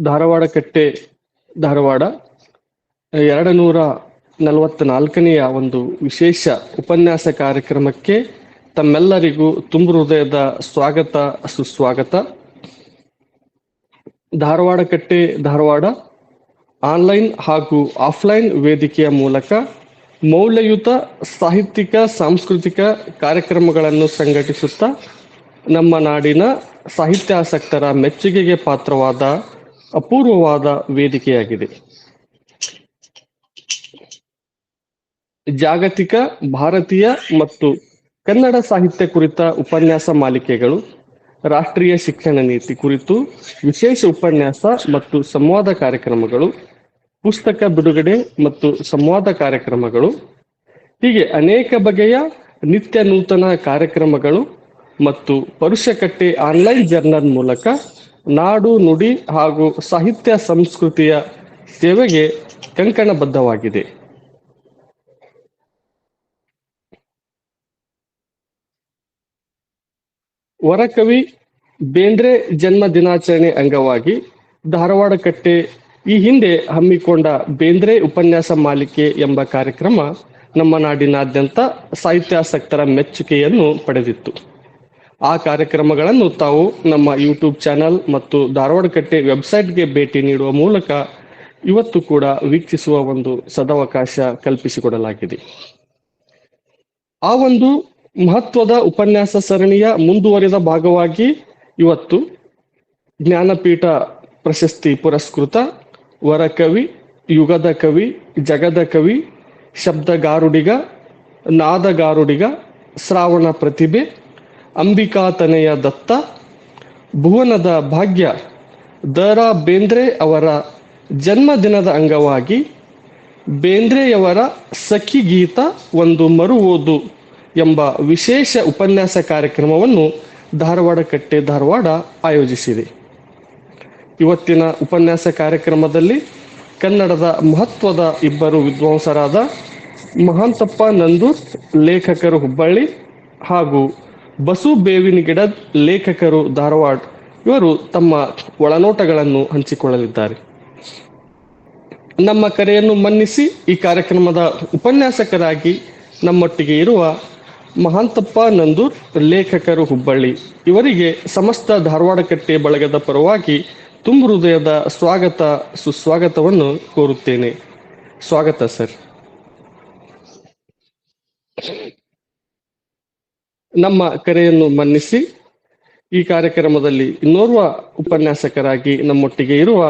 ಧಾರವಾಡ ಕಟ್ಟೆ ಧಾರವಾಡ 244ನೆಯ ಒಂದು ವಿಶೇಷ ಉಪನ್ಯಾಸ ಕಾರ್ಯಕ್ರಮಕ್ಕೆ ತಮ್ಮೆಲ್ಲರಿಗೂ ತುಂಬು ಹೃದಯದ ಸ್ವಾಗತ ಸುಸ್ವಾಗತ. ಧಾರವಾಡ ಕಟ್ಟೆ ಧಾರವಾಡ ಆನ್ಲೈನ್ ಹಾಗೂ ಆಫ್ಲೈನ್ ವೇದಿಕೆಯ ಮೂಲಕ ಮೌಲ್ಯಯುತ ಸಾಹಿತ್ಯಿಕ ಸಾಂಸ್ಕೃತಿಕ ಕಾರ್ಯಕ್ರಮಗಳನ್ನು ಸಂಘಟಿಸುತ್ತಾ ನಮ್ಮ ನಾಡಿನ ಸಾಹಿತ್ಯಾಸಕ್ತರ ಮೆಚ್ಚುಗೆಗೆ ಪಾತ್ರವಾದ ಅಪೂರ್ವವಾದ ವೇದಿಕೆಯಾಗಿದೆ. ಜಾಗತಿಕ, ಭಾರತೀಯ ಮತ್ತು ಕನ್ನಡ ಸಾಹಿತ್ಯ ಕುರಿತ ಉಪನ್ಯಾಸ ಮಾಲಿಕೆಗಳು, ರಾಷ್ಟ್ರೀಯ ಶಿಕ್ಷಣ ನೀತಿ ಕುರಿತು ವಿಶೇಷ ಉಪನ್ಯಾಸ ಮತ್ತು ಸಂವಾದ ಕಾರ್ಯಕ್ರಮಗಳು, ಪುಸ್ತಕ ಬಿಡುಗಡೆ ಮತ್ತು ಸಂವಾದ ಕಾರ್ಯಕ್ರಮಗಳು, ಹೀಗೆ ಅನೇಕ ಬಗೆಯ ನಿತ್ಯ ನೂತನ ಕಾರ್ಯಕ್ರಮಗಳು ಮತ್ತು ಪರುಷಕಟ್ಟೆ ಆನ್ಲೈನ್ ಜರ್ನಲ್ ಮೂಲಕ ನಾಡು ನುಡಿ ಹಾಗೂ ಸಾಹಿತ್ಯ ಸಂಸ್ಕೃತಿಯ ಸೇವೆಗೆ ಕಂಕಣಬದ್ಧವಾಗಿದೆ. ವರಕವಿ ಬೇಂದ್ರೆ ಜನ್ಮ ದಿನಾಚರಣೆ ಅಂಗವಾಗಿ ಧಾರವಾಡ ಕಟ್ಟೆ ಈ ಹಿಂದೆ ಹಮ್ಮಿಕೊಂಡ ಬೇಂದ್ರೆ ಉಪನ್ಯಾಸ ಮಾಲಿಕೆ ಎಂಬ ಕಾರ್ಯಕ್ರಮ ನಮ್ಮ ನಾಡಿನಾದ್ಯಂತ ಸಾಹಿತ್ಯಾಸಕ್ತರ ಮೆಚ್ಚುಗೆಯನ್ನು ಪಡೆದಿತ್ತು. ಆ ಕಾರ್ಯಕ್ರಮಗಳನ್ನು ತಾವು ನಮ್ಮ ಯೂಟ್ಯೂಬ್ ಚಾನಲ್ ಮತ್ತು ಧಾರವಾಡ ಕಟ್ಟೆ ವೆಬ್ಸೈಟ್ಗೆ ಭೇಟಿ ನೀಡುವ ಮೂಲಕ ಇವತ್ತು ಕೂಡ ವೀಕ್ಷಿಸುವ ಒಂದು ಸದವಕಾಶ ಕಲ್ಪಿಸಿಕೊಡಲಾಗಿದೆ. ಆ ಒಂದು ಮಹತ್ವದ ಉಪನ್ಯಾಸ ಸರಣಿಯ ಮುಂದುವರಿದ ಭಾಗವಾಗಿ ಇವತ್ತು ಜ್ಞಾನಪೀಠ ಪ್ರಶಸ್ತಿ ಪುರಸ್ಕೃತ ವರಕವಿ, ಯುಗದ ಕವಿ, ಜಗದ ಕವಿ, ಶಬ್ದಗಾರುಡಿಗ, ನಾದಗಾರುಡಿಗ, ಶ್ರಾವಣ ಪ್ರತಿಭೆ, ಅಂಬಿಕಾತನೆಯ ದತ್ತ, ಭುವನದ ಭಾಗ್ಯ ದ.ರಾ. ಬೇಂದ್ರೆ ಅವರ ಜನ್ಮದಿನದ ಅಂಗವಾಗಿ ಬೇಂದ್ರೆಯವರ ಸಖಿ ಗೀತ ಒಂದು ಮರು ಓದು ಎಂಬ ವಿಶೇಷ ಉಪನ್ಯಾಸ ಕಾರ್ಯಕ್ರಮವನ್ನು ಧಾರವಾಡ ಕಟ್ಟೆ ಧಾರವಾಡ ಆಯೋಜಿಸಿದೆ. ಇವತ್ತಿನ ಉಪನ್ಯಾಸ ಕಾರ್ಯಕ್ರಮದಲ್ಲಿ ಕನ್ನಡದ ಮಹತ್ವದ ಇಬ್ಬರು ವಿದ್ವಾಂಸರಾದ ಮಹಾಂತಪ್ಪ ನಂದೂರ್, ಲೇಖಕರು ಹುಬ್ಬಳ್ಳಿ, ಹಾಗೂ ಬಸು ಬೇವಿನಗಿಡದ್, ಲೇಖಕರು ಧಾರವಾಡ, ಇವರು ತಮ್ಮ ಒಳನೋಟಗಳನ್ನು ಹಂಚಿಕೊಳ್ಳಲಿದ್ದಾರೆ. ನಮ್ಮ ಕರೆಯನ್ನು ಮನ್ನಿಸಿ ಈ ಕಾರ್ಯಕ್ರಮದ ಉಪನ್ಯಾಸಕರಾಗಿ ನಮ್ಮೊಟ್ಟಿಗೆ ಇರುವ ಮಹಾಂತಪ್ಪ ನಂದೂರ್, ಲೇಖಕರು ಹುಬ್ಬಳ್ಳಿ, ಇವರಿಗೆ ಸಮಸ್ತ ಧಾರವಾಡ ಕಟ್ಟೆ ಬಳಗದ ಪರವಾಗಿ ತುಂಬು ಹೃದಯದ ಸ್ವಾಗತ ಸುಸ್ವಾಗತವನ್ನು ಕೋರುತ್ತೇನೆ. ಸ್ವಾಗತ ಸರ್. ನಮ್ಮ ಕರೆಯನ್ನು ಮನ್ನಿಸಿ ಈ ಕಾರ್ಯಕ್ರಮದಲ್ಲಿ ಇನ್ನೋರ್ವ ಉಪನ್ಯಾಸಕರಾಗಿ ನಮ್ಮೊಟ್ಟಿಗೆ ಇರುವ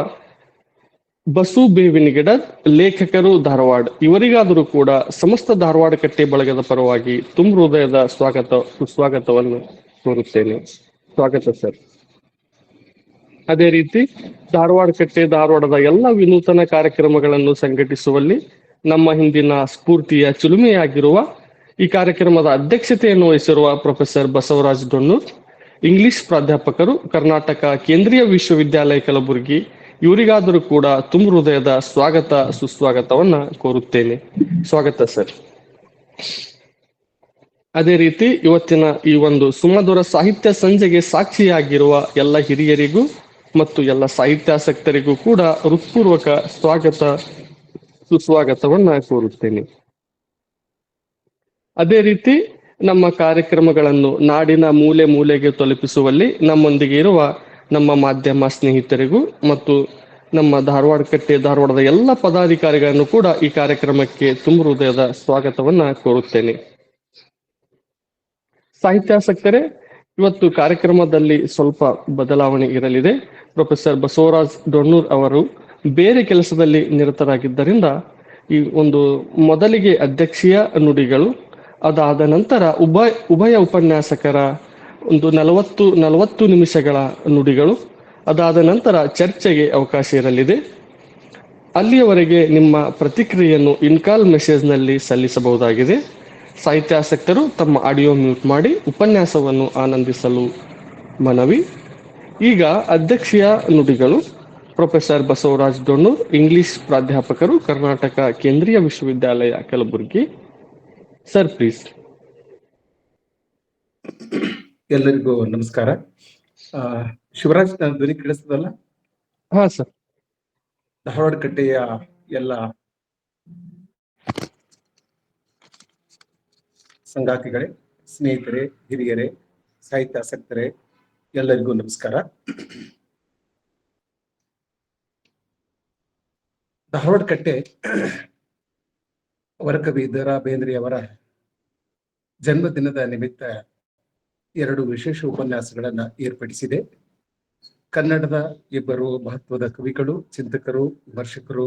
ಬಸು ಬೇವಿನಗಿಡದ್, ಲೇಖಕರು ಧಾರವಾಡ, ಇವರಿಗಾದರೂ ಕೂಡ ಸಮಸ್ತ ಧಾರವಾಡ ಕಟ್ಟೆ ಬಳಗದ ಪರವಾಗಿ ತುಂಬ ಹೃದಯದ ಸ್ವಾಗತ ಸುಸ್ವಾಗತವನ್ನು ಕೋರುತ್ತೇನೆ. ಸ್ವಾಗತ ಸರ್. ಅದೇ ರೀತಿ ಧಾರವಾಡ ಕಟ್ಟೆ ಧಾರವಾಡದ ಎಲ್ಲ ವಿನೂತನ ಕಾರ್ಯಕ್ರಮಗಳನ್ನು ಸಂಘಟಿಸುವಲ್ಲಿ ನಮ್ಮ ಹಿಂದಿನ ಸ್ಫೂರ್ತಿಯ ಚಿಲುಮೆಯಾಗಿರುವ ಈ ಕಾರ್ಯಕ್ರಮದ ಅಧ್ಯಕ್ಷತೆಯನ್ನು ವಹಿಸಿರುವ ಪ್ರೊಫೆಸರ್ ಬಸವರಾಜ್ ದೊಣ್ಣೂರ್, ಇಂಗ್ಲಿಷ್ ಪ್ರಾಧ್ಯಾಪಕರು, ಕರ್ನಾಟಕ ಕೇಂದ್ರೀಯ ವಿಶ್ವವಿದ್ಯಾಲಯ ಕಲಬುರಗಿ, ಇವರಿಗಾದರೂ ಕೂಡ ತುಂಬ ಹೃದಯದ ಸ್ವಾಗತ ಸುಸ್ವಾಗತವನ್ನ ಕೋರುತ್ತೇನೆ. ಸ್ವಾಗತ ಸರ್. ಅದೇ ರೀತಿ ಇವತ್ತಿನ ಈ ಒಂದು ಸುಮಧುರ ಸಾಹಿತ್ಯ ಸಂಜೆಗೆ ಸಾಕ್ಷಿಯಾಗಿರುವ ಎಲ್ಲ ಹಿರಿಯರಿಗೂ ಮತ್ತು ಎಲ್ಲ ಸಾಹಿತ್ಯಾಸಕ್ತರಿಗೂ ಕೂಡ ಹೃತ್ಪೂರ್ವಕ ಸ್ವಾಗತ ಸುಸ್ವಾಗತವನ್ನ ಕೋರುತ್ತೇನೆ. ಅದೇ ರೀತಿ ನಮ್ಮ ಕಾರ್ಯಕ್ರಮಗಳನ್ನು ನಾಡಿನ ಮೂಲೆ ಮೂಲೆಗೆ ತಲುಪಿಸುವಲ್ಲಿ ನಮ್ಮೊಂದಿಗೆ ಇರುವ ನಮ್ಮ ಮಾಧ್ಯಮ ಸ್ನೇಹಿತರಿಗೂ ಮತ್ತು ನಮ್ಮ ಧಾರವಾಡ ಕಟ್ಟೆ ಧಾರವಾಡದ ಎಲ್ಲ ಪದಾಧಿಕಾರಿಗಳನ್ನು ಕೂಡ ಈ ಕಾರ್ಯಕ್ರಮಕ್ಕೆ ತುಂಬ ಹೃದಯದ ಸ್ವಾಗತವನ್ನ ಕೋರುತ್ತೇನೆ. ಸಾಹಿತ್ಯಾಸಕ್ತರೇ, ಇವತ್ತು ಕಾರ್ಯಕ್ರಮದಲ್ಲಿ ಸ್ವಲ್ಪ ಬದಲಾವಣೆ ಇರಲಿದೆ. ಪ್ರೊಫೆಸರ್ ಬಸವರಾಜ್ ದೊಣ್ಣೂರ್ ಅವರು ಬೇರೆ ಕೆಲಸದಲ್ಲಿ ನಿರತರಾಗಿದ್ದರಿಂದ ಈ ಒಂದು ಮೊದಲಿಗೆ ಅಧ್ಯಕ್ಷೀಯ ನುಡಿಗಳು, ಅದಾದ ನಂತರ ಉಭಯ ಉಪನ್ಯಾಸಕರ ಒಂದು 40 ನಿಮಿಷಗಳ ನುಡಿಗಳು, ಅದಾದ ನಂತರ ಚರ್ಚೆಗೆ ಅವಕಾಶ ಇರಲಿದೆ. ಅಲ್ಲಿಯವರೆಗೆ ನಿಮ್ಮ ಪ್ರತಿಕ್ರಿಯೆಯನ್ನು ಇನ್ಕಾಲ್ ಮೆಸೇಜ್ನಲ್ಲಿ ಸಲ್ಲಿಸಬಹುದಾಗಿದೆ. ಸಾಹಿತ್ಯಾಸಕ್ತರು ತಮ್ಮ ಆಡಿಯೋ ಮ್ಯೂಟ್ ಮಾಡಿ ಉಪನ್ಯಾಸವನ್ನು ಆನಂದಿಸಲು ಮನವಿ. ಈಗ ಅಧ್ಯಕ್ಷೀಯ ನುಡಿಗಳು ಪ್ರೊಫೆಸರ್ ಬಸವರಾಜ್ ದೊಣ್ಣೂರ್, ಇಂಗ್ಲಿಷ್ ಪ್ರಾಧ್ಯಾಪಕರು, ಕರ್ನಾಟಕ ಕೇಂದ್ರೀಯ ವಿಶ್ವವಿದ್ಯಾಲಯ ಕಲಬುರಗಿ. Sir please. ಎಲ್ಲರಿಗೂ ನಮಸ್ಕಾರ. ಶಿವರಾಜ್, ಧ್ವನಿ ಕೇಳಿಸ್ತದಲ್ಲ? ಹಾ ಸರ್. ಧಾರವಾಡ ಕಟ್ಟೆಯ ಎಲ್ಲ ಸಂಗಾತಿಗಳೇ, ಸ್ನೇಹಿತರೆ, ಹಿರಿಯರೇ, ಸಾಹಿತ್ಯಾಸಕ್ತರೇ, ಎಲ್ಲರಿಗೂ ನಮಸ್ಕಾರ. ಧಾರವಾಡ ಕಟ್ಟೆ ವರಕವಿ ದ.ರಾ. ಬೇಂದ್ರೆಯವರ ಜನ್ಮದಿನದ ನಿಮಿತ್ತ 2 ವಿಶೇಷ ಉಪನ್ಯಾಸಗಳನ್ನ ಏರ್ಪಡಿಸಿದೆ. ಕನ್ನಡದ ಇಬ್ಬರು ಮಹತ್ವದ ಕವಿಗಳು, ಚಿಂತಕರು, ವಿಮರ್ಶಕರು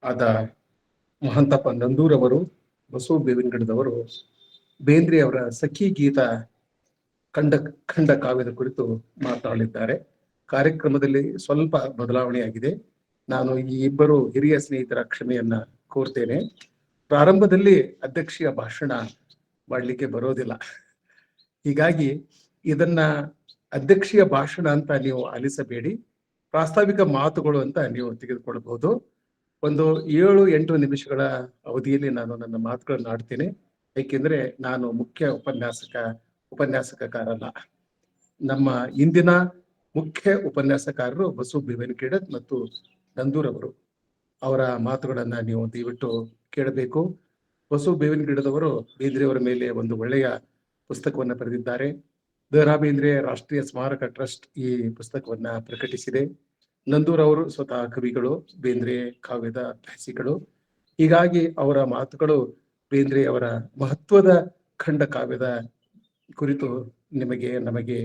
ಆದ ಮಹಾಂತಪ್ಪ ನಂದೂರವರು, ಬಸವ ಬೇವಿನಗಿಡದವರು ಬೇಂದ್ರೆಯವರ ಸಖಿ ಗೀತ ಖಂಡ ಕಾವ್ಯದ ಕುರಿತು ಮಾತನಾಡಲಿದ್ದಾರೆ. ಕಾರ್ಯಕ್ರಮದಲ್ಲಿ ಸ್ವಲ್ಪ ಬದಲಾವಣೆಯಾಗಿದೆ. ನಾನು ಈ ಇಬ್ಬರು ಹಿರಿಯ ಸ್ನೇಹಿತರ ಕ್ಷಮೆಯನ್ನ ಕೋರ್ತೇನೆ. ಪ್ರಾರಂಭದಲ್ಲಿ ಅಧ್ಯಕ್ಷೀಯ ಭಾಷಣ ಮಾಡಲಿಕ್ಕೆ ಬರೋದಿಲ್ಲ. ಹೀಗಾಗಿ ಇದನ್ನ ಅಧ್ಯಕ್ಷೀಯ ಭಾಷಣ ಅಂತ ನೀವು ಆಲಿಸಬೇಡಿ, ಪ್ರಾಸ್ತಾವಿಕ ಮಾತುಗಳು ಅಂತ ನೀವು ತೆಗೆದುಕೊಳ್ಳಬಹುದು. ಒಂದು 7-8 ನಿಮಿಷಗಳ ಅವಧಿಯಲ್ಲಿ ನಾನು ನನ್ನ ಮಾತುಗಳನ್ನು ಆಡ್ತೇನೆ. ಏಕೆಂದ್ರೆ ನಾನು ಮುಖ್ಯ ಉಪನ್ಯಾಸಕರಲ್ಲ. ನಮ್ಮ ಇಂದಿನ ಮುಖ್ಯ ಉಪನ್ಯಾಸಕಾರರು ಬಸವ ಬೇವಿನಗಿಡ ಮತ್ತು ನಂದೂರವರು. ಅವರ ಮಾತುಗಳನ್ನ ನೀವು ದಯವಿಟ್ಟು ಕೇಳಬೇಕು. ಬಸವ ಬೇವಿನಗಿಡದವರು ಬೇಂದ್ರೆಯವರ ಮೇಲೆ ಒಂದು ಒಳ್ಳೆಯ ಪುಸ್ತಕವನ್ನ ಬರೆದಿದ್ದಾರೆ. ದ.ರಾ. ಬೇಂದ್ರೆ ರಾಷ್ಟ್ರೀಯ ಸ್ಮಾರಕ ಟ್ರಸ್ಟ್ ಈ ಪುಸ್ತಕವನ್ನ ಪ್ರಕಟಿಸಿದೆ. ನಂದೂರವರು ಸ್ವತಃ ಕವಿಗಳು, ಬೇಂದ್ರೆ ಕಾವ್ಯದ ಅಭ್ಯಾಸಿಗಳು. ಹೀಗಾಗಿ ಅವರ ಮಾತುಗಳು ಬೇಂದ್ರೆಯವರ ಮಹತ್ವದ ಖಂಡ ಕಾವ್ಯದ ಕುರಿತು ನಮಗೆ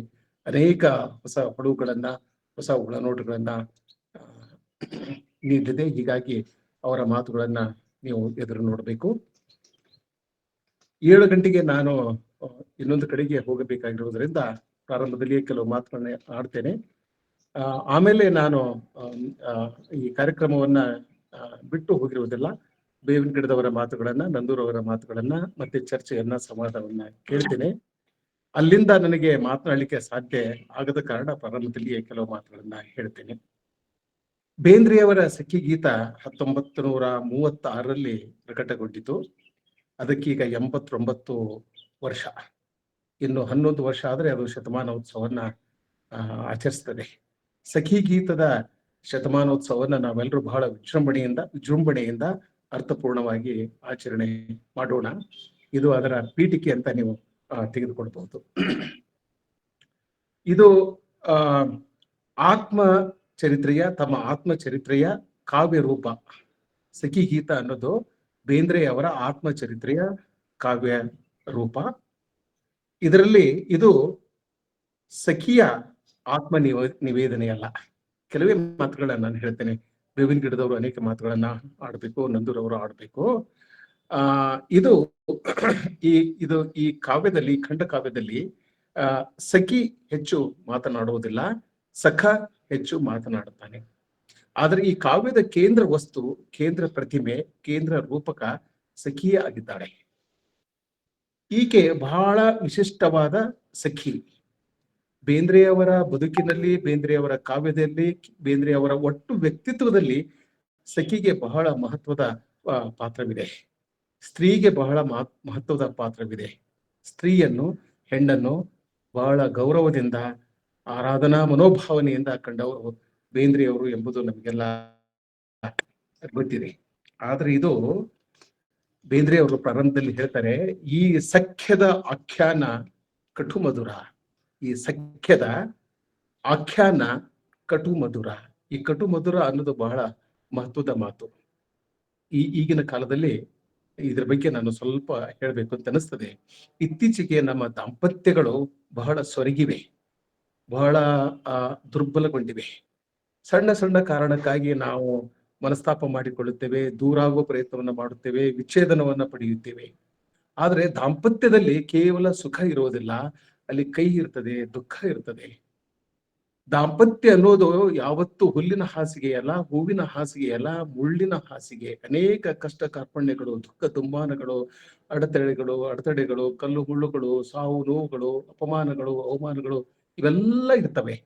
ಅನೇಕ ಹೊಸ ಹೊಳಹುಗಳನ್ನ, ಹೊಸ ಒಳನೋಟಗಳನ್ನ ನೀಡಿದೆ. ಹೀಗಾಗಿ ಅವರ ಮಾತುಗಳನ್ನ ನೀವು ಎದುರು ನೋಡಬೇಕು. 7 ಗಂಟೆಗೆ ನಾನು ಇನ್ನೊಂದು ಕಡೆಗೆ ಹೋಗಬೇಕಾಗಿರುವುದರಿಂದ ಪ್ರಾರಂಭದಲ್ಲಿಯೇ ಕೆಲವು ಮಾತುಗಳನ್ನ ಆಡ್ತೇನೆ. ಆಮೇಲೆ ನಾನು ಈ ಕಾರ್ಯಕ್ರಮವನ್ನ ಬಿಟ್ಟು ಹೋಗಿರುವುದಿಲ್ಲ. ಬೇವಿನಗಿಡದವರ ಮಾತುಗಳನ್ನ, ನಂದೂರವರ ಮಾತುಗಳನ್ನ, ಮತ್ತೆ ಚರ್ಚೆಯನ್ನ, ಸಂವಾದವನ್ನ ಕೇಳ್ತೇನೆ. ಅಲ್ಲಿಂದ ನನಗೆ ಮಾತನಾಡಲಿಕ್ಕೆ ಸಾಧ್ಯ ಆಗದ ಕಾರಣ ಪ್ರಾರಂಭದಲ್ಲಿಯೇ ಕೆಲವು ಮಾತುಗಳನ್ನ ಹೇಳ್ತೇನೆ. ಬೇಂದ್ರೆಯವರ ಸಖಿ ಗೀತ 1936ರಲ್ಲಿ ಪ್ರಕಟಗೊಂಡಿತು. ಅದಕ್ಕೀಗ 89 ವರ್ಷ. ಇನ್ನು 11 ವರ್ಷ ಆದ್ರೆ ಅದು ಶತಮಾನೋತ್ಸವನ್ನ ಆಚರಿಸ್ತದೆ. ಸಖಿ ಗೀತದ ಶತಮಾನೋತ್ಸವನ್ನ ನಾವೆಲ್ಲರೂ ಬಹಳ ವಿಜೃಂಭಣೆಯಿಂದ ಅರ್ಥಪೂರ್ಣವಾಗಿ ಆಚರಣೆ ಮಾಡೋಣ. ಇದು ಅದರ ಪೀಠಿಕೆ ಅಂತ ನೀವು ತೆಗೆದುಕೊಳ್ಬಹುದು. ಇದು ತಮ್ಮ ಆತ್ಮಚರಿತ್ರೆಯ ಕಾವ್ಯ ರೂಪ. ಸಖಿ ಗೀತ ಅನ್ನೋದು ಬೇಂದ್ರೆಯವರ ಆತ್ಮಚರಿತ್ರೆಯ ಕಾವ್ಯ ರೂಪ. ಇದರಲ್ಲಿ ಇದು ಸಖಿಯ ಆತ್ಮ ನಿವೇದನೆಯಲ್ಲ. ಕೆಲವೇ ಮಾತುಗಳನ್ನ ನಾನು ಹೇಳ್ತೇನೆ. ಬೇವಿನಗಿಡದವರು ಅನೇಕ ಮಾತುಗಳನ್ನ ಆಡ್ಬೇಕು, ನಂದೂರವರು ಆಡ್ಬೇಕು. ಇದು ಈ ಕಾವ್ಯದಲ್ಲಿ, ಖಂಡ ಕಾವ್ಯದಲ್ಲಿ ಸಖಿ ಹೆಚ್ಚು ಮಾತನಾಡುವುದಿಲ್ಲ, ಸಖ ಹೆಚ್ಚು ಮಾತನಾಡುತ್ತಾನೆ. ಆದ್ರೆ ಈ ಕಾವ್ಯದ ಕೇಂದ್ರ ವಸ್ತು, ಕೇಂದ್ರ ಪ್ರತಿಮೆ, ಕೇಂದ್ರ ರೂಪಕ ಸಖಿಯೇ ಆಗಿದ್ದಾಳೆ. ಈಕೆ ಬಹಳ ವಿಶಿಷ್ಟವಾದ ಸಖಿ. ಬೇಂದ್ರೆಯವರ ಬದುಕಿನಲ್ಲಿ, ಬೇಂದ್ರೆಯವರ ಕಾವ್ಯದಲ್ಲಿ, ಬೇಂದ್ರೆಯವರ ಒಟ್ಟು ವ್ಯಕ್ತಿತ್ವದಲ್ಲಿ ಸಖಿಗೆ ಬಹಳ ಮಹತ್ವದ ಪಾತ್ರವಿದೆ. ಸ್ತ್ರೀಗೆ ಬಹಳ ಮಹತ್ವದ ಪಾತ್ರವಿದೆ. ಸ್ತ್ರೀಯನ್ನು, ಹೆಣ್ಣನ್ನು ಬಹಳ ಗೌರವದಿಂದ, ಆರಾಧನಾ ಮನೋಭಾವನೆಯಿಂದ ಕಂಡವರು ಬೇಂದ್ರೆಯವರು ಎಂಬುದು ನಮಗೆಲ್ಲ ಗೊತ್ತಿದೆ. ಆದ್ರೆ ಇದು ಬೇಂದ್ರೆಯವರು ಪ್ರಾರಂಭದಲ್ಲಿ ಹೇಳ್ತಾರೆ, ಈ ಸಖ್ಯದ ಆಖ್ಯಾನ ಕಟು ಮಧುರ. ಈ ಸಖ್ಯದ ಆಖ್ಯಾನ ಕಟು ಮಧುರ. ಈ ಕಟು ಮಧುರ ಅನ್ನೋದು ಬಹಳ ಮಹತ್ವದ ಮಾತು. ಈಗಿನ ಕಾಲದಲ್ಲಿ ಇದ್ರ ಬಗ್ಗೆ ನಾನು ಸ್ವಲ್ಪ ಹೇಳ್ಬೇಕು ಅಂತ ಅನಿಸ್ತದೆ. ಇತ್ತೀಚೆಗೆ ನಮ್ಮ ದಾಂಪತ್ಯಗಳು ಬಹಳ ಸೊರಗಿವೆ, ಬಹಳ ದುರ್ಬಲಗೊಂಡಿವೆ. ಸಣ್ಣ ಸಣ್ಣ ಕಾರಣಕ್ಕಾಗಿ ನಾವು ಮನಸ್ತಾಪ ಮಾಡಿಕೊಳ್ಳುತ್ತೇವೆ, ದೂರಾಗುವ ಪ್ರಯತ್ನವನ್ನ ಮಾಡುತ್ತೇವೆ, ವಿಚ್ಛೇದನವನ್ನ ಪಡೆಯುತ್ತೇವೆ. ಆದ್ರೆ ದಾಂಪತ್ಯದಲ್ಲಿ ಕೇವಲ ಸುಖ ಇರೋದಿಲ್ಲ, ಅಲ್ಲಿ ಕೈ ಇರ್ತದೆ, ದುಃಖ ಇರ್ತದೆ. ದಾಂಪತ್ಯ ಅನ್ನೋದು ಯಾವತ್ತು ಹುಲ್ಲಿನ ಹಾಸಿಗೆ ಅಲ್ಲ, ಹೂವಿನ ಹಾಸಿಗೆ ಅಲ್ಲ, ಮುಳ್ಳಿನ ಹಾಸಿಗೆ. ಅನೇಕ ಕಷ್ಟ ಕಾರ್ಪಣ್ಯಗಳು, ದುಃಖ ದುಮ್ಮಾನಗಳು, ಅಡೆತಡೆಗಳು, ಕಲ್ಲು ಮುಳ್ಳುಗಳು, ಸಾವು ನೋವುಗಳು, ಅಪಮಾನಗಳು, ಅವಮಾನಗಳು ಇವೆಲ್ಲ ಇರ್ತವೆ.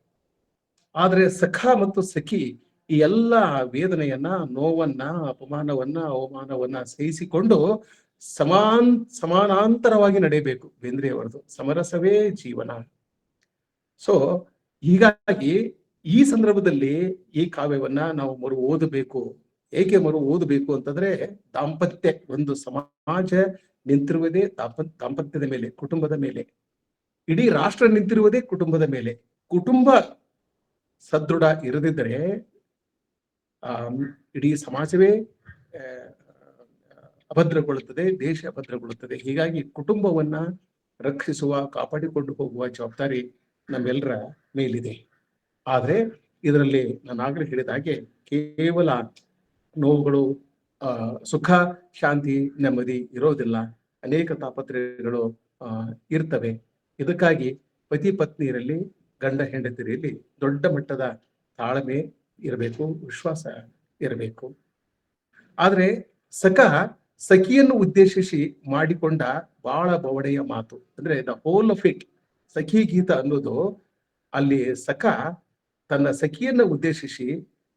ಆದ್ರೆ ಸಖ ಮತ್ತು ಸಖಿ ಈ ಎಲ್ಲ ವೇದನೆಯನ್ನ, ನೋವನ್ನ, ಅಪಮಾನವನ್ನ, ಅವಮಾನವನ್ನ ಸಹಿಸಿಕೊಂಡು ಸಮಾನಾಂತರವಾಗಿ ನಡೆಯಬೇಕು. ಬೇಂದ್ರೆಯವರದು ಸಮರಸವೇ ಜೀವನ. ಸೊ ಹೀಗಾಗಿ ಈ ಸಂದರ್ಭದಲ್ಲಿ ಈ ಕಾವ್ಯವನ್ನ ನಾವು ಮರು ಓದಬೇಕು. ಏಕೆ ಮರು ಓದಬೇಕು ಅಂತಂದ್ರೆ, ದಾಂಪತ್ಯ, ಒಂದು ಸಮಾಜ ನಿಂತಿರುವುದೇ ದಾಂಪತ್ಯದ ಮೇಲೆ, ಕುಟುಂಬದ ಮೇಲೆ. ಇಡೀ ರಾಷ್ಟ್ರ ನಿಂತಿರುವುದೇ ಕುಟುಂಬದ ಮೇಲೆ. ಕುಟುಂಬ ಸದೃಢ ಇರದಿದ್ದರೆ ಇಡೀ ಸಮಾಜವೇ ಅಭದ್ರಗೊಳ್ಳುತ್ತದೆ, ದೇಶ ಅಭದ್ರಗೊಳ್ಳುತ್ತದೆ. ಹೀಗಾಗಿ ಕುಟುಂಬವನ್ನ ರಕ್ಷಿಸುವ, ಕಾಪಾಡಿಕೊಂಡು ಹೋಗುವ ಜವಾಬ್ದಾರಿ ನಮ್ಮೆಲ್ಲರ ಮೇಲಿದೆ. ಆದ್ರೆ ಇದರಲ್ಲಿ ನಾನು ಆಗ್ಲೇ ಹೇಳಿದ ಹಾಗೆ ಕೇವಲ ನೋವುಗಳು, ಸುಖ, ಶಾಂತಿ, ನೆಮ್ಮದಿ ಇರೋದಿಲ್ಲ. ಅನೇಕ ತಾಪತ್ರಯಗಳು ಇರ್ತವೆ. ಇದಕ್ಕಾಗಿ ಪತಿ ಪತ್ನಿಯರಲ್ಲಿ, ಗಂಡ ಹೆಂಡತಿಯರಲ್ಲಿ ದೊಡ್ಡ ಮಟ್ಟದ ತಾಳ್ಮೆ ಇರಬೇಕು, ವಿಶ್ವಾಸ ಇರಬೇಕು. ಆದ್ರೆ ಸಖಿಯನ್ನು ಉದ್ದೇಶಿಸಿ ಮಾಡಿಕೊಂಡ ಬಹಳ ಬವಣೆಯ ಮಾತು ಅಂದ್ರೆ ದ ಹೋಲ್ ಆಫ್ ಇಟ್, ಸಖಿ ಗೀತ ಅನ್ನೋದು, ಅಲ್ಲಿ ಸಖ ತನ್ನ ಸಖಿಯನ್ನ ಉದ್ದೇಶಿಸಿ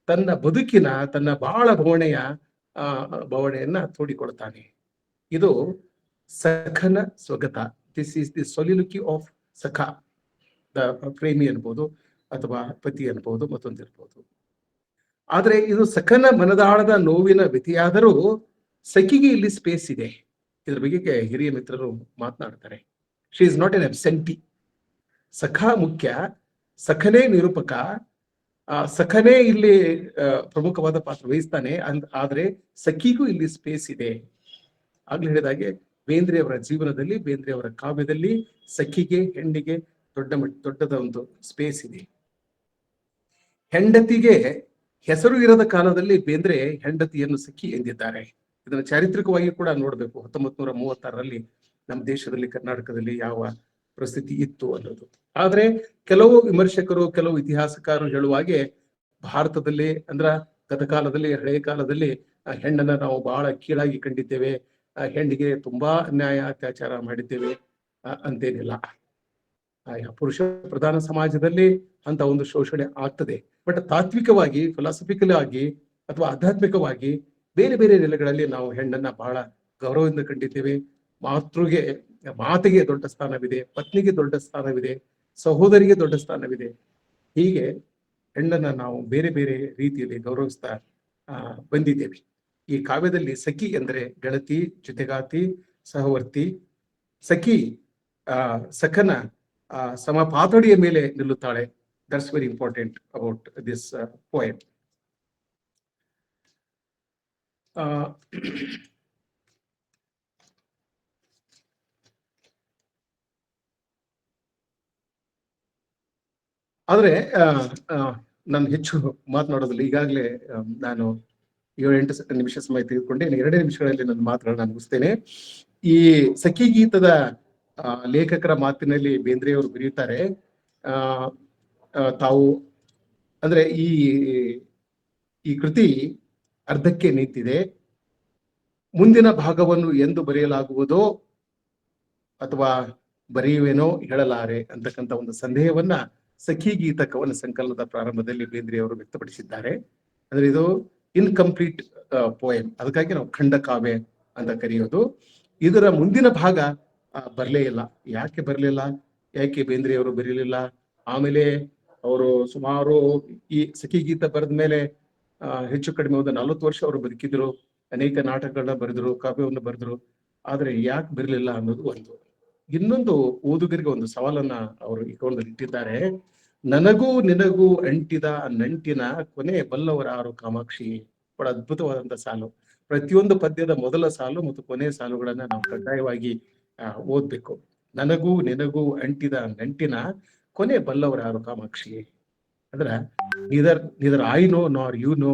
ತನ್ನ ಬದುಕಿನ, ತನ್ನ ಬಹಳ ಬವಣೆಯನ್ನ ತೋಡಿಕೊಳ್ತಾನೆ. ಇದು ಸಖನ ಸ್ವಗತ. This is the soliloquy of ಸಖ, ದ ಪ್ರೇಮಿ ಅನ್ಬೋದು, ಅಥವಾ ಪತಿ ಅನ್ಬೋದು, ಮತ್ತೊಂದಿರ್ಬೋದು. ಆದ್ರೆ ಇದು ಸಖನ ಮನದಾಳದ ನೋವಿನ ವ್ಯತಿಯಾದರೂ ಸಖಿಗೆ ಇಲ್ಲಿ ಸ್ಪೇಸ್ ಇದೆ. ಇದ್ರ ಬಗ್ಗೆ ಹಿರಿಯ ಮಿತ್ರರು ಮಾತನಾಡ್ತಾರೆ. She is not an absentee. ಸಖ ಮುಖ್ಯ, ಸಖನೇ ನಿರೂಪಕ, ಸಖನೇ ಇಲ್ಲಿ ಪ್ರಮುಖವಾದ ಪಾತ್ರ ವಹಿಸ್ತಾನೆ. ಆದ್ರೆ ಸಖಿಗೂ ಇಲ್ಲಿ ಸ್ಪೇಸ್ ಇದೆ. ಆಗ್ಲೇ ಹೇಳಿದಾಗೆ ಬೇಂದ್ರೆಯವರ ಜೀವನದಲ್ಲಿ, ಬೇಂದ್ರೆಯವರ ಕಾವ್ಯದಲ್ಲಿ ಸಖಿಗೆ, ಹೆಣ್ಣಿಗೆ ದೊಡ್ಡದ ಒಂದು ಸ್ಪೇಸ್ ಇದೆ. ಹೆಂಡತಿಗೆ ಹೆಸರು ಇರದ ಕಾಲದಲ್ಲಿ ಬೇಂದ್ರೆ ಹೆಂಡತಿಯನ್ನು ಸಖಿ ಎಂದಿದ್ದಾರೆ. ಇದನ್ನು ಚಾರಿತ್ರಿಕವಾಗಿ ಕೂಡ ನೋಡ್ಬೇಕು. 1936ರಲ್ಲಿ ನಮ್ಮ ದೇಶದಲ್ಲಿ, ಕರ್ನಾಟಕದಲ್ಲಿ ಯಾವ ಪರಿಸ್ಥಿತಿ ಇತ್ತು ಅನ್ನೋದು. ಆದ್ರೆ ಕೆಲವು ವಿಮರ್ಶಕರು, ಕೆಲವು ಇತಿಹಾಸಕಾರರು ಹೇಳುವಾಗೆ, ಭಾರತದಲ್ಲಿ ಅಂದ್ರ ಗತಕಾಲದಲ್ಲಿ, ಹಳೆಯ ಕಾಲದಲ್ಲಿ ಹೆಣ್ಣನ್ನ ನಾವು ಬಹಳ ಕೀಳಾಗಿ ಕಂಡಿದ್ದೇವೆ, ಹೆಣ್ಣಿಗೆ ತುಂಬಾ ಅನ್ಯಾಯ, ಅತ್ಯಾಚಾರ ಮಾಡಿದ್ದೇವೆ ಅಂತೇನಿಲ್ಲ. ಪುರುಷ ಪ್ರಧಾನ ಸಮಾಜದಲ್ಲಿ ಅಂತ ಒಂದು ಶೋಷಣೆ ಆಗ್ತದೆ. ಬಟ್ ತಾತ್ವಿಕವಾಗಿ, ಫಿಲಾಸಫಿಕಲ್ ಆಗಿ ಅಥವಾ ಆಧ್ಯಾತ್ಮಿಕವಾಗಿ ಬೇರೆ ಬೇರೆ ನೆಲೆಗಳಲ್ಲಿ ನಾವು ಹೆಣ್ಣನ್ನ ಬಹಳ ಗೌರವದಿಂದ ಕಂಡಿದ್ದೇವೆ. ಮಾತಿಗೆ ದೊಡ್ಡ ಸ್ಥಾನವಿದೆ, ಪತ್ನಿಗೆ ದೊಡ್ಡ ಸ್ಥಾನವಿದೆ, ಸಹೋದರಿಗೆ ದೊಡ್ಡ ಸ್ಥಾನವಿದೆ. ಹೀಗೆ ಹೆಣ್ಣನ್ನ ನಾವು ಬೇರೆ ಬೇರೆ ರೀತಿಯಲ್ಲಿ ಗೌರವಿಸ್ತಾ ಬಂದಿದ್ದೇವೆ. ಈ ಕಾವ್ಯದಲ್ಲಿ ಸಖಿ ಅಂದ್ರೆ ಗೆಳತಿ, ಜೊತೆಗಾತಿ, ಸಹವರ್ತಿ. ಸಖಿ ಸಖನ ಸಮಪಾತಡಿಯ ಮೇಲೆ ನಿಲ್ಲುತ್ತಾಳೆ. That's very important about this poem. ಆದ್ರೆ ನಾನು ಹೆಚ್ಚು ಮಾತನಾಡೋದಿಲ್ಲ. ಈಗಾಗಲೇ ನಾನು 7-8 ನಿಮಿಷ ಸಮಯ ತೆಗೆದುಕೊಂಡೆ. 2 ನಿಮಿಷಗಳಲ್ಲಿ ನನ್ನ ಮಾತುಗಳನ್ನ ಮುಗಿಸ್ತೇನೆ. ಈ ಸಖಿ ಗೀತದ ಲೇಖಕರ ಮಾತಿನಲ್ಲಿ ಬೇಂದ್ರೆಯವರು ಬರೆಯುತ್ತಾರೆ, ತಾವು ಅಂದ್ರೆ ಈ ಕೃತಿ ಅರ್ಧಕ್ಕೆ ನಿಂತಿದೆ, ಮುಂದಿನ ಭಾಗವನ್ನು ಎಂದು ಬರೆಯಲಾಗುವುದೋ ಅಥವಾ ಬರೆಯುವೇನೋ ಹೇಳಲಾರೆ ಅಂತಕ್ಕಂಥ ಒಂದು ಸಂದೇಹವನ್ನ ಸಖಿ ಗೀತ ಕವನ ಸಂಕಲನದ ಪ್ರಾರಂಭದಲ್ಲಿ ಬೇಂದ್ರೆಯವರು ವ್ಯಕ್ತಪಡಿಸಿದ್ದಾರೆ. ಅಂದ್ರೆ ಇದು ಇನ್ಕಂಪ್ಲೀಟ್ ಪೋಯಮ್, ಅದಕ್ಕಾಗಿ ನಾವು ಖಂಡ ಕಾವ್ಯ ಅಂತ ಕರೆಯೋದು. ಇದರ ಮುಂದಿನ ಭಾಗ ಬರಲೇ ಇಲ್ಲ. ಯಾಕೆ ಬರಲಿಲ್ಲ? ಯಾಕೆ ಬೇಂದ್ರೆಯವರು ಬರೀಲಿಲ್ಲ? ಆಮೇಲೆ ಅವರು ಸುಮಾರು ಈ ಸಖಿ ಗೀತ ಬರೆದ ಮೇಲೆ ಹೆಚ್ಚು ಕಡಿಮೆ ಒಂದು 40 ವರ್ಷ ಅವರು ಬದುಕಿದ್ರು, ಅನೇಕ ನಾಟಕಗಳನ್ನ ಬರೆದ್ರು, ಕಾವ್ಯವನ್ನು ಬರೆದ್ರು. ಆದ್ರೆ ಯಾಕೆ ಬರಲಿಲ್ಲ ಅನ್ನೋದು ಒಂದು. ಇನ್ನೊಂದು ಓದುಗರಿಗೆ ಒಂದು ಸವಾಲನ್ನ ಅವರು ಈ ಕವನದಲ್ಲಿ ಇಟ್ಟಿದ್ದಾರೆ. ನನಗೂ ನಿನಗೂ ಅಂಟಿದ ನಂಟಿನ ಕೊನೆ ಬಲ್ಲವರಾರು ಕಾಮಾಕ್ಷಿ. ಬಹಳ ಅದ್ಭುತವಾದಂತ ಸಾಲು. ಪ್ರತಿಯೊಂದು ಪದ್ಯದ ಮೊದಲ ಸಾಲು ಮತ್ತು ಕೊನೆಯ ಸಾಲುಗಳನ್ನ ನಾವು ಕಡ್ಡಾಯವಾಗಿ ಓದ್ಬೇಕು. ನನಗೂ ನಿನಗೂ ಅಂಟಿದ ನಂಟಿನ ಕೊನೆ ಬಲ್ಲವರಾರು ಕಾಮಾಕ್ಷಿ. ಅಂದ್ರ neither I know nor you know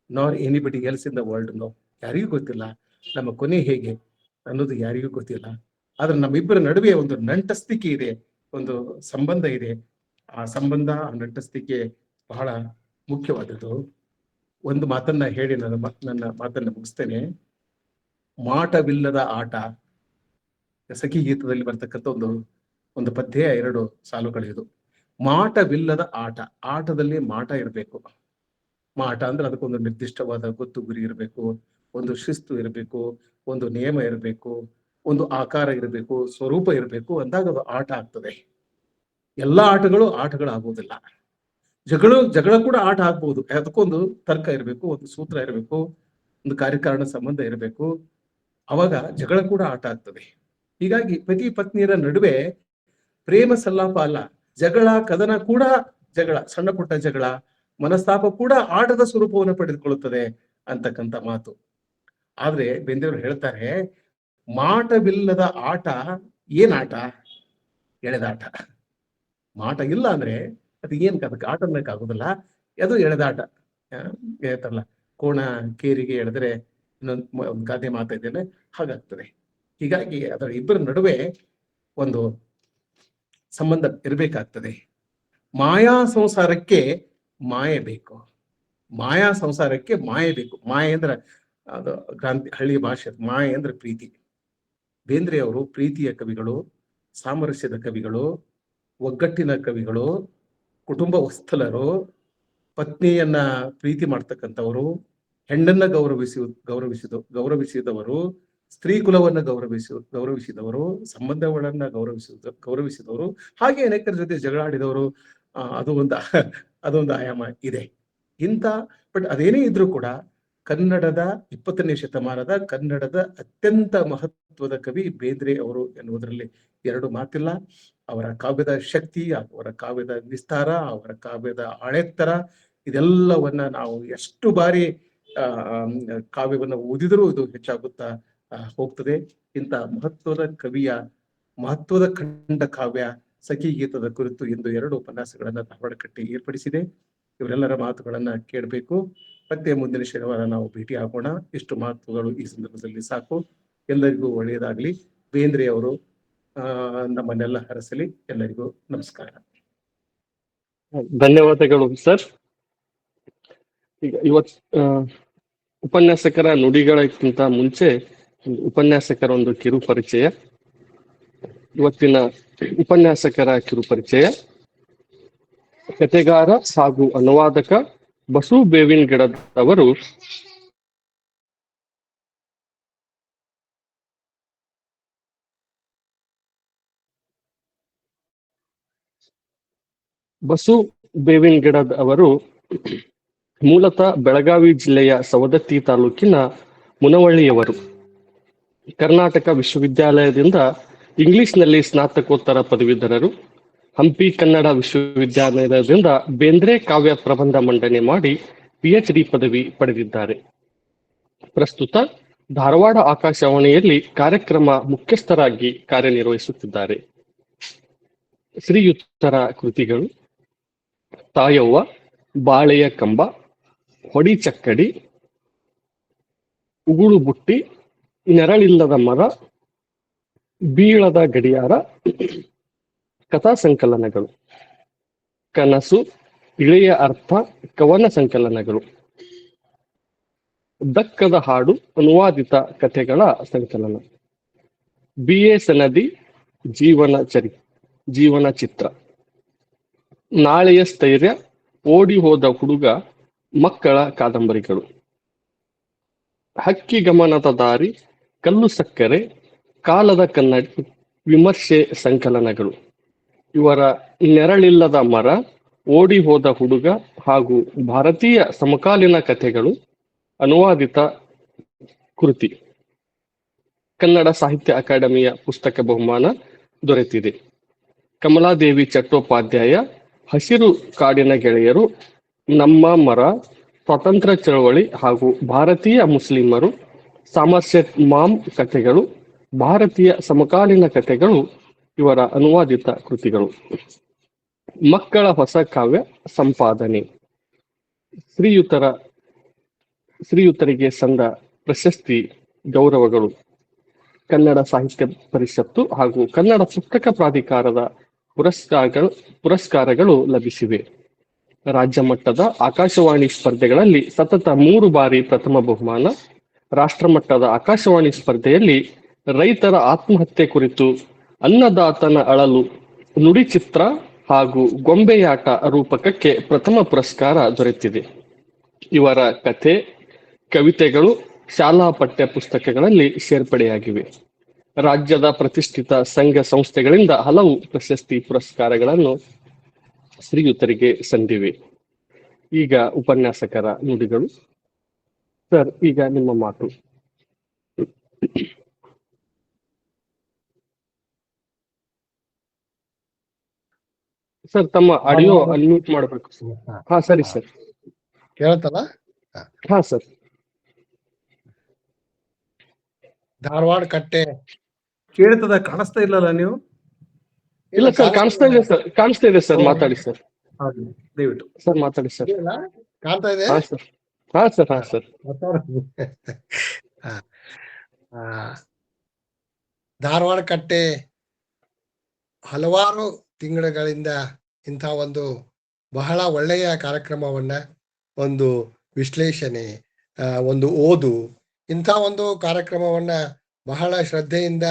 nor anybody else in the world know. ಯಾರಿಗೂ ಗೊತ್ತಿಲ್ಲ ನಮ್ಮ ಕೊನೆ ಹೇಗೆ ಅನ್ನೋದು, ಯಾರಿಗೂ ಗೊತ್ತಿಲ್ಲ. ಆದ್ರೆ ನಮ್ಮಿಬ್ಬರ ನಡುವೆ ಒಂದು ನಂಟಸ್ತಿಕೆ ಇದೆ, ಒಂದು ಸಂಬಂಧ ಇದೆ. ಆ ಸಂಬಂಧ, ಆ ನಂಟಸ್ತಿಕೆ ಬಹಳ ಮುಖ್ಯವಾದದ್ದು. ಒಂದು ಮಾತನ್ನ ಹೇಳಿ ನನ್ನ ಮಾತನ್ನ ಮುಗಿಸ್ತೇನೆ. ಮಾಟವಿಲ್ಲದ ಆಟ, ಸಖಿ ಗೀತದಲ್ಲಿ ಬರ್ತಕ್ಕಂಥ ಒಂದು ಪದ್ಯ, 2 ಸಾಲುಗಳಿದು. ಮಾಟವಿಲ್ಲದ ಆಟ, ಆಟದಲ್ಲಿ ಮಾಟ ಇರಬೇಕು. ಮಾಟ ಅಂದ್ರೆ ಅದಕ್ಕೊಂದು ನಿರ್ದಿಷ್ಟವಾದ ಗೊತ್ತು ಗುರಿ ಇರಬೇಕು, ಒಂದು ಶಿಸ್ತು ಇರಬೇಕು, ಒಂದು ನಿಯಮ ಇರಬೇಕು, ಒಂದು ಆಕಾರ ಇರಬೇಕು, ಸ್ವರೂಪ ಇರಬೇಕು. ಅಂದಾಗ ಅದು ಆಟ ಆಗ್ತದೆ. ಎಲ್ಲಾ ಆಟಗಳಾಗುವುದಿಲ್ಲ. ಜಗಳ ಕೂಡ ಆಟ ಆಗ್ಬಹುದು. ಅದಕ್ಕೊಂದು ತರ್ಕ ಇರಬೇಕು, ಒಂದು ಸೂತ್ರ ಇರಬೇಕು, ಒಂದು ಕಾರ್ಯಕಾರಣ ಸಂಬಂಧ ಇರಬೇಕು. ಅವಾಗ ಜಗಳ ಕೂಡ ಆಟ ಆಗ್ತದೆ. ಹೀಗಾಗಿ ಪತಿ ಪತ್ನಿಯರ ನಡುವೆ ಪ್ರೇಮ ಸಲ್ಲಾಪ ಅಲ್ಲ, ಜಗಳ ಕದನ ಕೂಡ ಜಗಳ, ಸಣ್ಣ ಪುಟ್ಟ ಜಗಳ, ಮನಸ್ತಾಪ ಕೂಡ ಆಟದ ಸ್ವರೂಪವನ್ನು ಪಡೆದುಕೊಳ್ಳುತ್ತದೆ ಅಂತಕ್ಕಂಥ ಮಾತು. ಆದ್ರೆ ಬೇಂದ್ರೆಯವರು ಹೇಳ್ತಾರೆ, ಮಾಟವಿಲ್ಲದ ಆಟ ಏನ್ ಆಟ? ಎಳೆದಾಟ. ಮಾಟ ಇಲ್ಲ ಅಂದ್ರೆ ಅದು ಏನ್ ಅದಕ್ಕೆ ಆಟ ಅನ್ನಕ್ಕಾಗೋದಿಲ್ಲ, ಅದು ಎಳೆದಾಟ. ಹೇಳ್ತಾರಲ್ಲ, ಕೋಣ ಕೇರಿಗೆ ಎಳೆದ್ರೆ ಒಂದು ಗಾದೆ ಮಾತಾಯಿದ್ದೇನೆ, ಹಾಗಾಗ್ತದೆ. ಹೀಗಾಗಿ ಅದರ ಇಬ್ಬರ ನಡುವೆ ಒಂದು ಸಂಬಂಧ ಇರಬೇಕಾಗ್ತದೆ. ಮಾಯಾ ಸಂಸಾರಕ್ಕೆ ಮಾಯೆ ಬೇಕು, ಮಾಯಾ ಸಂಸಾರಕ್ಕೆ ಮಾಯೆ ಬೇಕು. ಮಾಯೆ ಅಂದ್ರೆ ಅದು ಹಳ್ಳಿ ಭಾಷೆ, ಮಾಯೆ ಅಂದ್ರೆ ಪ್ರೀತಿ. ಬೇಂದ್ರೆಯವರು ಪ್ರೀತಿಯ ಕವಿಗಳು, ಸಾಮರಸ್ಯದ ಕವಿಗಳು, ಒಗ್ಗಟ್ಟಿನ ಕವಿಗಳು, ಕುಟುಂಬ ವತ್ಸಲರು, ಪತ್ನಿಯನ್ನ ಪ್ರೀತಿ ಮಾಡ್ತಕ್ಕಂಥವರು, ಹೆಣ್ಣನ್ನ ಗೌರವಿಸಿದವರು, ಸ್ತ್ರೀ ಕುಲವನ್ನ ಗೌರವಿಸಿದವರು, ಸಂಬಂಧಗಳನ್ನ ಗೌರವಿಸಿದವರು, ಹಾಗೆ ಅನೇಕರ ಜೊತೆ ಜಗಳಾಡಿದವರು. ಅದೊಂದು ಆಯಾಮ ಇದೆ. ಬಟ್ ಅದೇನೇ ಇದ್ರೂ ಕೂಡ ಕನ್ನಡದ 20ನೇ ಶತಮಾನದ ಕನ್ನಡದ ಅತ್ಯಂತ ಮಹತ್ವದ ಕವಿ ಬೇಂದ್ರೆ ಅವರು ಎನ್ನುವುದರಲ್ಲಿ ಎರಡು ಮಾತಿಲ್ಲ. ಅವರ ಕಾವ್ಯದ ಶಕ್ತಿ, ಅವರ ಕಾವ್ಯದ ವಿಸ್ತಾರ, ಅವರ ಕಾವ್ಯದ ಆಳೆತ್ತರ, ಇದೆಲ್ಲವನ್ನ ನಾವು ಎಷ್ಟು ಬಾರಿ ಕಾವ್ಯವನ್ನು ಓದಿದರೂ ಇದು ಹೆಚ್ಚಾಗುತ್ತಾ ಹೋಗ್ತದೆ. ಇಂಥ ಮಹತ್ವದ ಕವಿಯ ಮಹತ್ವದ ಖಂಡ ಕಾವ್ಯ ಸಖಿ ಗೀತದ ಕುರಿತು ಇಂದು 2 ಉಪನ್ಯಾಸಗಳನ್ನ ಧಾರವಾಡ ಕಟ್ಟಿ ಏರ್ಪಡಿಸಿದೆ. ಇವರೆಲ್ಲರ ಮಾತುಗಳನ್ನ ಕೇಳಬೇಕು. ಮತ್ತೆ ಮುಂದಿನ ಶನಿವಾರ ನಾವು ಭೇಟಿ ಆಗೋಣ. ಇಷ್ಟು ಮಾತುಗಳು ಈ ಸಂದರ್ಭದಲ್ಲಿ ಸಾಕು. ಎಲ್ಲರಿಗೂ ಒಳ್ಳೆಯದಾಗ್ಲಿ. ಬೇಂದ್ರೆ ಅವರು ನಮ್ಮನ್ನೆಲ್ಲ ಹರಸಲಿ. ಎಲ್ಲರಿಗೂ ನಮಸ್ಕಾರ. ಧನ್ಯವಾದಗಳು ಸರ್. ಈಗ ಉಪನ್ಯಾಸಕರ ನುಡಿಗಳಕ್ಕಿಂತ ಮುಂಚೆ ಉಪನ್ಯಾಸಕರ ಒಂದು ಕಿರು ಪರಿಚಯ. ಇವತ್ತಿನ ಉಪನ್ಯಾಸಕರ ಕಿರು ಪರಿಚಯ: ಕಥೆಗಾರ ಹಾಗೂ ಅನುವಾದಕ ಬಸು ಬೇವಿನ ಗಿಡದವರು ಮೂಲತಃ ಬೆಳಗಾವಿ ಜಿಲ್ಲೆಯ ಸವದತ್ತಿ ತಾಲೂಕಿನ ಮುನವಳ್ಳಿಯವರು. ಕರ್ನಾಟಕ ವಿಶ್ವವಿದ್ಯಾಲಯದಿಂದ ಇಂಗ್ಲಿಷ್ನಲ್ಲಿ ಸ್ನಾತಕೋತ್ತರ ಪದವೀಧರರು. ಹಂಪಿ ಕನ್ನಡ ವಿಶ್ವವಿದ್ಯಾಲಯದಿಂದ ಬೇಂದ್ರೆ ಕಾವ್ಯ ಪ್ರಬಂಧ ಮಂಡನೆ ಮಾಡಿ PhD ಪದವಿ ಪಡೆದಿದ್ದಾರೆ. ಪ್ರಸ್ತುತ ಧಾರವಾಡ ಆಕಾಶವಾಣಿಯಲ್ಲಿ ಕಾರ್ಯಕ್ರಮ ಮುಖ್ಯಸ್ಥರಾಗಿ ಕಾರ್ಯನಿರ್ವಹಿಸುತ್ತಿದ್ದಾರೆ. ಶ್ರೀಯುತರ ಕೃತಿಗಳು: ತಾಯವ್ವ, ಬಾಳೆಯ ಕಂಬ, ಹೊಡಿ ಚಕ್ಕಡಿ, ಉಗುಳು ಬುಟ್ಟಿ, ನೆರಳಿಲ್ಲದ ಮರ, ಬೀಳದ ಗಡಿಯಾರ, ಕಥಾ ಸಂಕಲನಗಳು, ಕನಸು, ಇಳೆಯ ಅರ್ಥ ಕವನ ಸಂಕಲನಗಳು, ದಕ್ಕದ ಹಾಡು ಅನುವಾದಿತ ಕಥೆಗಳ ಸಂಕಲನ, BA ಸನದಿ ಜೀವನ ಚಿತ್ರ, ನಾಳೆಯ ಸ್ಥೈರ್ಯ, ಓಡಿ ಹೋದ ಹುಡುಗ ಮಕ್ಕಳ ಕಾದಂಬರಿಗಳು, ಹಕ್ಕಿ ಗಮನದ ದಾರಿ, ಕಲ್ಲು ಸಕ್ಕರೆ, ಕಾಲದ ಕನ್ನಡಿ ವಿಮರ್ಶೆ ಸಂಕಲನಗಳು. ಇವರ ನೆರಳಿಲ್ಲದ ಮರ, ಓಡಿ ಹೋದ ಹುಡುಗ ಹಾಗೂ ಭಾರತೀಯ ಸಮಕಾಲೀನ ಕಥೆಗಳು ಅನುವಾದಿತ ಕೃತಿ. ಕನ್ನಡ ಸಾಹಿತ್ಯ ಅಕಾಡೆಮಿಯ ಪುಸ್ತಕ ಬಹುಮಾನ ದೊರೆತಿದೆ. ಕಮಲಾದೇವಿ ಚಟ್ಟೋಪಾಧ್ಯಾಯ ಹಸಿರು ಕಾಡಿನ ಗೆಳೆಯರು, ನಮ್ಮ ಮರ, ಸ್ವಾತಂತ್ರ್ಯ ಚಳವಳಿ ಹಾಗೂ ಭಾರತೀಯ ಮುಸ್ಲಿಮರು, ಸಾಮರ್ಸೆಟ್ ಮಾಮ್ ಕಥೆಗಳು, ಭಾರತೀಯ ಸಮಕಾಲೀನ ಕಥೆಗಳು ಇವರ ಅನುವಾದಿತ ಕೃತಿಗಳು. ಮಕ್ಕಳ ಹೊಸ ಕಾವ್ಯ ಸಂಪಾದನೆ. ಶ್ರೀಯುತರಿಗೆ ಸಂದ ಪ್ರಶಸ್ತಿ ಗೌರವಗಳು: ಕನ್ನಡ ಸಾಹಿತ್ಯ ಪರಿಷತ್ತು ಹಾಗೂ ಕನ್ನಡ ಪುಸ್ತಕ ಪ್ರಾಧಿಕಾರದ ಪುರಸ್ಕಾರಗಳು ಲಭಿಸಿವೆ. ರಾಜ್ಯ ಮಟ್ಟದ ಆಕಾಶವಾಣಿ ಸ್ಪರ್ಧೆಗಳಲ್ಲಿ ಸತತ 3 ಬಾರಿ ಪ್ರಥಮ ಬಹುಮಾನ, ರಾಷ್ಟ್ರಮಟ್ಟದ ಆಕಾಶವಾಣಿ ಸ್ಪರ್ಧೆಯಲ್ಲಿ ರೈತರ ಆತ್ಮಹತ್ಯೆ ಕುರಿತು ಅನ್ನದಾತನ ಅಳಲು ನುಡಿ ಚಿತ್ರ ಹಾಗೂ ಗೊಂಬೆಯಾಟ ರೂಪಕಕ್ಕೆ ಪ್ರಥಮ ಪುರಸ್ಕಾರ ದೊರೆತಿದೆ. ಇವರ ಕಥೆ, ಕವಿತೆಗಳು ಶಾಲಾ ಪಠ್ಯ ಪುಸ್ತಕಗಳಲ್ಲಿ ಸೇರ್ಪಡೆಯಾಗಿವೆ. ರಾಜ್ಯದ ಪ್ರತಿಷ್ಠಿತ ಸಂಘ ಸಂಸ್ಥೆಗಳಿಂದ ಹಲವು ಪ್ರಶಸ್ತಿ ಪುರಸ್ಕಾರಗಳನ್ನು ಶ್ರೀಯುತರಿಗೆ ಸಂದಿವೆ. ಈಗ ಉಪನ್ಯಾಸಕರ ನುಡಿಗಳು. ಸರ್, ಈಗ ನಿಮ್ಮ ಮಾತು. ಸರ್, ತಮ್ಮ ಆಡಿಯೋ ಅನ್ಮ್ಯೂಟ್ ಮಾಡಬೇಕು. ಹಾ, ಸರಿ ಸರ್. ಕೇಳ್ತಲ್ಲ? ಹಾ ಸರ್. ಧಾರವಾಡ ಕಟ್ಟೆ ಕೇಳ್ತದ? ಕಾಣಿಸ್ತಾ ಇಲ್ಲಲ್ಲ ನೀವು? ಇಲ್ಲ ಸರ್, ಕಾಣಿಸ್ತಾ ಇದೆ ಸರ್. ಕಾಣಿಸ್ತಾ ಇದೆ ಸರ್. ಮಾತಾಡಿ ಸರ್. ದಯವಿಟ್ಟು ಸರ್ ಮಾತಾಡಿ ಸರ್. ಕಾಣ್ತಾ ಇದೆ. ಹಾ ಸರ್. ಹಾ ಸರ್. ಹಾ ಸರ್. ಧಾರವಾಡ ಕಟ್ಟೆ ಹಲವಾರು ತಿಂಗಳುಗಳಿಂದ ಇಂಥ ಒಂದು ಬಹಳ ಒಳ್ಳೆಯ ಕಾರ್ಯಕ್ರಮವನ್ನ, ಒಂದು ವಿಶ್ಲೇಷಣೆ, ಒಂದು ಓದು, ಇಂಥ ಒಂದು ಕಾರ್ಯಕ್ರಮವನ್ನ ಬಹಳ ಶ್ರದ್ಧೆಯಿಂದ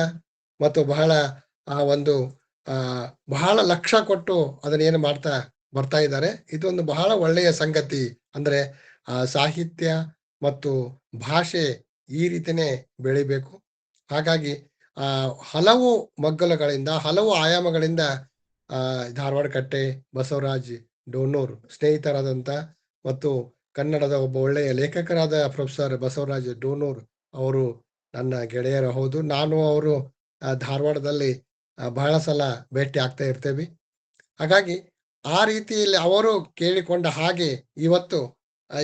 ಮತ್ತು ಬಹಳ ಬಹಳ ಲಕ್ಷ್ಯ ಕೊಟ್ಟು ಅದನ್ನೇನು ಮಾಡ್ತಾ ಬರ್ತಾ ಇದ್ದಾರೆ. ಇದೊಂದು ಬಹಳ ಒಳ್ಳೆಯ ಸಂಗತಿ. ಅಂದ್ರೆ ಸಾಹಿತ್ಯ ಮತ್ತು ಭಾಷೆ ಈ ರೀತಿನೇ ಬೆಳಿಬೇಕು. ಹಾಗಾಗಿ ಹಲವು ಮಗ್ಗಲುಗಳಿಂದ, ಹಲವು ಆಯಾಮಗಳಿಂದ ಧಾರವಾಡ ಕಟ್ಟೆ ಬಸವರಾಜ್ ಡೋನೂರ್ ಸ್ನೇಹಿತರಾದಂಥ ಮತ್ತು ಕನ್ನಡದ ಒಬ್ಬ ಒಳ್ಳೆಯ ಲೇಖಕರಾದ ಪ್ರೊಫೆಸರ್ ಬಸವರಾಜ್ ಡೋನೂರ್ ಅವರು ನನ್ನ ಗೆಳೆಯರು ಹೌದು. ನಾನು ಅವರು ಧಾರವಾಡದಲ್ಲಿ ಬಹಳ ಸಲ ಭೇಟಿ ಆಗ್ತಾ ಇರ್ತೇವೆ. ಹಾಗಾಗಿ ಆ ರೀತಿಯಲ್ಲಿ ಅವರು ಕೇಳಿಕೊಂಡ ಹಾಗೆ ಇವತ್ತು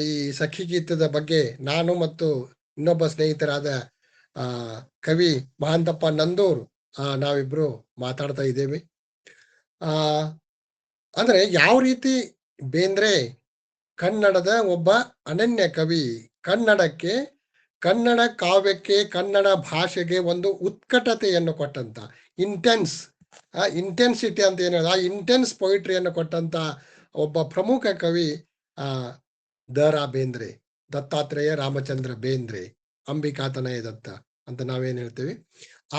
ಈ ಸಖಿ ಗೀತದ ಬಗ್ಗೆ ನಾನು ಮತ್ತು ಇನ್ನೊಬ್ಬ ಸ್ನೇಹಿತರಾದ ಕವಿ ಮಹಾಂತಪ್ಪ ನಂದೂರ್ ನಾವಿಬ್ರು ಮಾತಾಡ್ತಾ ಇದ್ದೇವೆ. ಅಂದ್ರೆ ಯಾವ ರೀತಿ ಬೇಂದ್ರೆ ಕನ್ನಡದ ಒಬ್ಬ ಅನನ್ಯ ಕವಿ, ಕನ್ನಡಕ್ಕೆ, ಕನ್ನಡ ಕಾವ್ಯಕ್ಕೆ, ಕನ್ನಡ ಭಾಷೆಗೆ ಒಂದು ಉತ್ಕಟತೆಯನ್ನು ಕೊಟ್ಟಂತ, ಇಂಟೆನ್ಸಿಟಿ ಅಂತ ಏನು ಹೇಳೋದು, ಆ ಇಂಟೆನ್ಸ್ ಪೊಯಿಟ್ರಿಯನ್ನು ಕೊಟ್ಟಂತ ಒಬ್ಬ ಪ್ರಮುಖ ಕವಿ ದ.ರಾ. ಬೇಂದ್ರೆ, ದತ್ತಾತ್ರೇಯ ರಾಮಚಂದ್ರ ಬೇಂದ್ರೆ, ಅಂಬಿಕಾತನಯ ದತ್ತ ಅಂತ ನಾವೇನ್ ಹೇಳ್ತೀವಿ.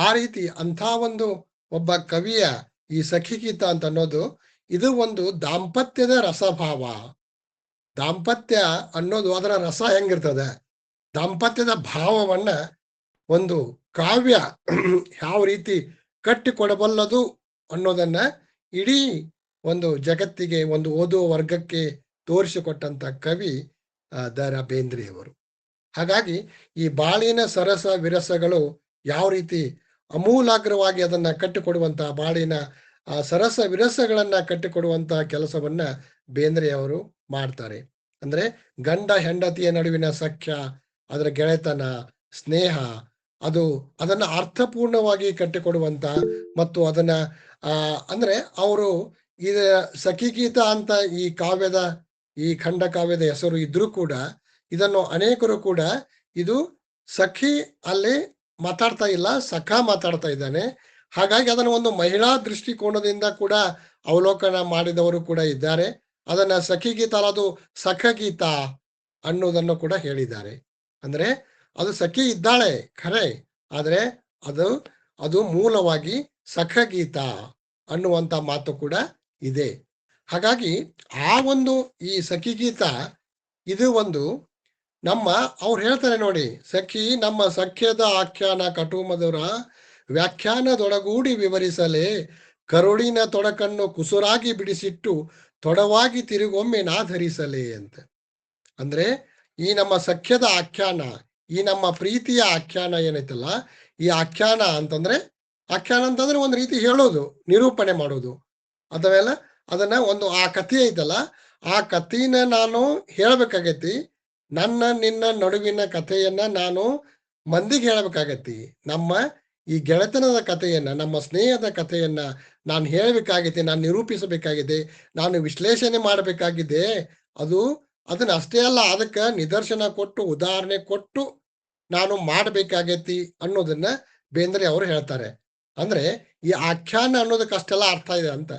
ಆ ರೀತಿ ಅಂಥ ಒಂದು ಒಬ್ಬ ಕವಿಯ ಈ ಸಖಿಗೀತ ಅಂತ ಅನ್ನೋದು ಇದು ಒಂದು ದಾಂಪತ್ಯದ ರಸಭಾವ. ದಾಂಪತ್ಯ ಅನ್ನೋದು ಅದರ ರಸ ಹೆಂಗಿರ್ತದೆ, ದಾಂಪತ್ಯದ ಭಾವವನ್ನ ಒಂದು ಕಾವ್ಯ ಯಾವ ರೀತಿ ಕಟ್ಟಿಕೊಡಬಲ್ಲದು ಅನ್ನೋದನ್ನ ಇಡೀ ಒಂದು ಜಗತ್ತಿಗೆ, ಒಂದು ಓದುವ ವರ್ಗಕ್ಕೆ ತೋರಿಸಿಕೊಟ್ಟಂತ ಕವಿ ದ.ರಾ. ಬೇಂದ್ರೆಯವರು. ಹಾಗಾಗಿ ಈ ಬಾಳಿನ ಸರಸ ವಿರಸಗಳು ಯಾವ ರೀತಿ ಅಮೂಲಾಗ್ರವಾಗಿ ಅದನ್ನ ಕಟ್ಟಿಕೊಡುವಂತಹ, ಬಾಳಿನ ಸರಸ ವಿರಸಗಳನ್ನ ಕಟ್ಟಿಕೊಡುವಂತಹ ಕೆಲಸವನ್ನ ಬೇಂದ್ರೆಯವರು ಮಾಡ್ತಾರೆ. ಅಂದ್ರೆ ಗಂಡ ಹೆಂಡತಿಯ ನಡುವಿನ ಸಖ್ಯ, ಅದರ ಗೆಳೆತನ, ಸ್ನೇಹ, ಅದನ್ನ ಅರ್ಥಪೂರ್ಣವಾಗಿ ಕಟ್ಟಿಕೊಡುವಂತ ಮತ್ತು ಅದನ್ನ ಅಂದ್ರೆ ಅವರು ಈ ಸಖಿಗೀತ ಅಂತ ಈ ಕಾವ್ಯದ, ಈ ಖಂಡ ಕಾವ್ಯದ ಹೆಸರು ಇದ್ರೂ ಕೂಡ ಇದನ್ನು ಅನೇಕರು ಕೂಡ ಇದು ಸಖಿ ಅಲ್ಲಿ ಮಾತಾಡ್ತಾ ಇಲ್ಲ, ಸಖ ಮಾತಾಡ್ತಾ ಇದ್ದಾನೆ. ಹಾಗಾಗಿ ಅದನ್ನು ಒಂದು ಮಹಿಳಾ ದೃಷ್ಟಿಕೋನದಿಂದ ಕೂಡ ಅವಲೋಕನ ಮಾಡಿದವರು ಕೂಡ ಇದ್ದಾರೆ. ಅದನ್ನ ಸಖಿಗೀತ ಅಲ್ಲ, ಅದು ಸಖಗೀತ ಅನ್ನೋದನ್ನು ಕೂಡ ಹೇಳಿದ್ದಾರೆ. ಅಂದ್ರೆ ಅದು ಸಖಿ ಇದ್ದಾಳೆ ಖರೆ, ಆದ್ರೆ ಅದು ಮೂಲವಾಗಿ ಸಖಗೀತ ಅನ್ನುವಂತ ಮಾತು ಕೂಡ ಇದೆ. ಹಾಗಾಗಿ ಆ ಒಂದು ಈ ಸಖಿಗೀತ ಇದು ಒಂದು ಅವ್ರು ಹೇಳ್ತಾರೆ ನೋಡಿ, ಸಖಿ ನಮ್ಮ ಸಖ್ಯದ ಆಖ್ಯಾನ ಕಟುಮಧುರ ವ್ಯಾಖ್ಯಾನದೊಡಗೂಡಿ ವಿವರಿಸಲೇ ಕರುಳಿನ ತೊಡಕನ್ನು ಕುಸುರಾಗಿ ಬಿಡಿಸಿಟ್ಟು ತೊಡವಾಗಿ ತಿರುಗೊಮ್ಮೆ ನಾಧರಿಸಲೇ ಅಂತ. ಅಂದ್ರೆ ಈ ನಮ್ಮ ಸಖ್ಯದ ಆಖ್ಯಾನ, ಈ ನಮ್ಮ ಪ್ರೀತಿಯ ಆಖ್ಯಾನ ಏನೈತಲ್ಲ, ಈ ಆಖ್ಯಾನ ಅಂತಂದ್ರೆ ಒಂದು ರೀತಿ ಹೇಳೋದು, ನಿರೂಪಣೆ ಮಾಡೋದು, ಅಥವಾ ಅದನ್ನ ಒಂದು ಆ ಕಥೆ ಐತಲ್ಲ, ಆ ಕಥೆನ ನಾನು ಹೇಳ್ಬೇಕಾಗೈತಿ. ನನ್ನ ನಿನ್ನ ನಡುವಿನ ಕಥೆಯನ್ನ ನಾನು ಮಂದಿಗೆ ಹೇಳ್ಬೇಕಾಗೈತಿ. ನಮ್ಮ ಈ ಗೆಳೆತನದ ಕಥೆಯನ್ನ, ನಮ್ಮ ಸ್ನೇಹದ ಕಥೆಯನ್ನ ನಾನು ಹೇಳ್ಬೇಕಾಗಿದೆ, ನಾನು ನಿರೂಪಿಸಬೇಕಾಗಿದೆ, ನಾನು ವಿಶ್ಲೇಷಣೆ ಮಾಡಬೇಕಾಗಿದೆ. ಅದನ್ನ ಅಷ್ಟೇ ಅಲ್ಲ, ಅದಕ್ಕೆ ನಿದರ್ಶನ ಕೊಟ್ಟು, ಉದಾಹರಣೆ ಕೊಟ್ಟು ನಾನು ಮಾಡಬೇಕಾಗೈತಿ ಅನ್ನೋದನ್ನ ಬೇಂದ್ರೆ ಅವರು ಹೇಳ್ತಾರೆ. ಅಂದ್ರೆ ಈ ಆಖ್ಯಾನ ಅನ್ನೋದಕ್ಕೆ ಅಷ್ಟೆಲ್ಲ ಅರ್ಥ ಇದೆ ಅಂತ.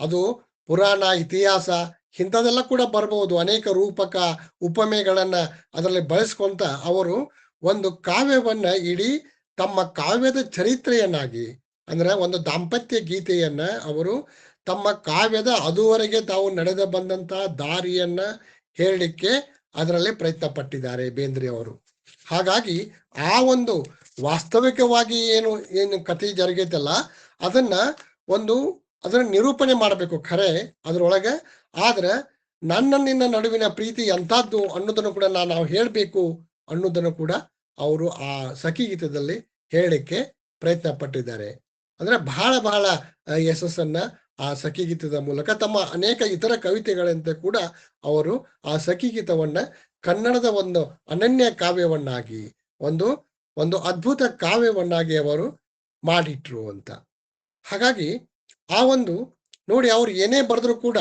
ಅದು ಪುರಾಣ, ಇತಿಹಾಸ ಇಂಥದೆಲ್ಲ ಕೂಡ ಬರ್ಬೋದು. ಅನೇಕ ರೂಪಕ ಉಪಮೆಗಳನ್ನ ಅದರಲ್ಲಿ ಬಳಸ್ಕೊಂತ ಅವರು ಒಂದು ಕಾವ್ಯವನ್ನ ಇಡೀ ತಮ್ಮ ಕಾವ್ಯದ ಚರಿತ್ರೆಯನ್ನಾಗಿ, ಅಂದ್ರೆ ಒಂದು ದಾಂಪತ್ಯ ಗೀತೆಯನ್ನ ಅವರು ತಮ್ಮ ಕಾವ್ಯದ ಅದುವರೆಗೆ ತಾವು ನಡೆದ ಬಂದಂತಹ ದಾರಿಯನ್ನ ಹೇಳಲಿಕ್ಕೆ ಅದರಲ್ಲಿ ಪ್ರಯತ್ನ ಪಟ್ಟಿದ್ದಾರೆ ಬೇಂದ್ರೆ ಅವರು. ಹಾಗಾಗಿ ಆ ಒಂದು ವಾಸ್ತವಿಕವಾಗಿ ಏನು ಕಥೆ ಜರುಗೈತಲ್ಲ, ಅದನ್ನ ನಿರೂಪಣೆ ಮಾಡಬೇಕು ಖರೆ ಅದ್ರೊಳಗೆ. ಆದ್ರೆ ನನ್ನ ನಿನ್ನ ನಡುವಿನ ಪ್ರೀತಿ ಎಂಥದ್ದು ಅನ್ನೋದನ್ನು ಕೂಡ ನಾವು ಹೇಳಬೇಕು ಅನ್ನೋದನ್ನು ಕೂಡ ಅವರು ಆ ಸಖಿ ಗೀತದಲ್ಲಿ ಹೇಳಲಿಕ್ಕೆ ಪ್ರಯತ್ನ ಪಟ್ಟಿದ್ದಾರೆ. ಅಂದ್ರೆ ಬಹಳ ಬಹಳ ಯಶಸ್ಸನ್ನ ಆ ಸಖಿ ಗೀತದ ಮೂಲಕ ತಮ್ಮ ಅನೇಕ ಇತರ ಕವಿತೆಗಳಂತೆ ಕೂಡ ಅವರು ಆ ಸಖಿ ಗೀತವನ್ನ ಕನ್ನಡದ ಒಂದು ಅನನ್ಯ ಕಾವ್ಯವನ್ನಾಗಿ ಒಂದು ಒಂದು ಅದ್ಭುತ ಕಾವ್ಯವನ್ನಾಗಿ ಅವರು ಮಾಡಿಟ್ರು ಅಂತ. ಹಾಗಾಗಿ ಆ ಒಂದು ನೋಡಿ, ಅವ್ರು ಏನೇ ಬರೆದ್ರು ಕೂಡ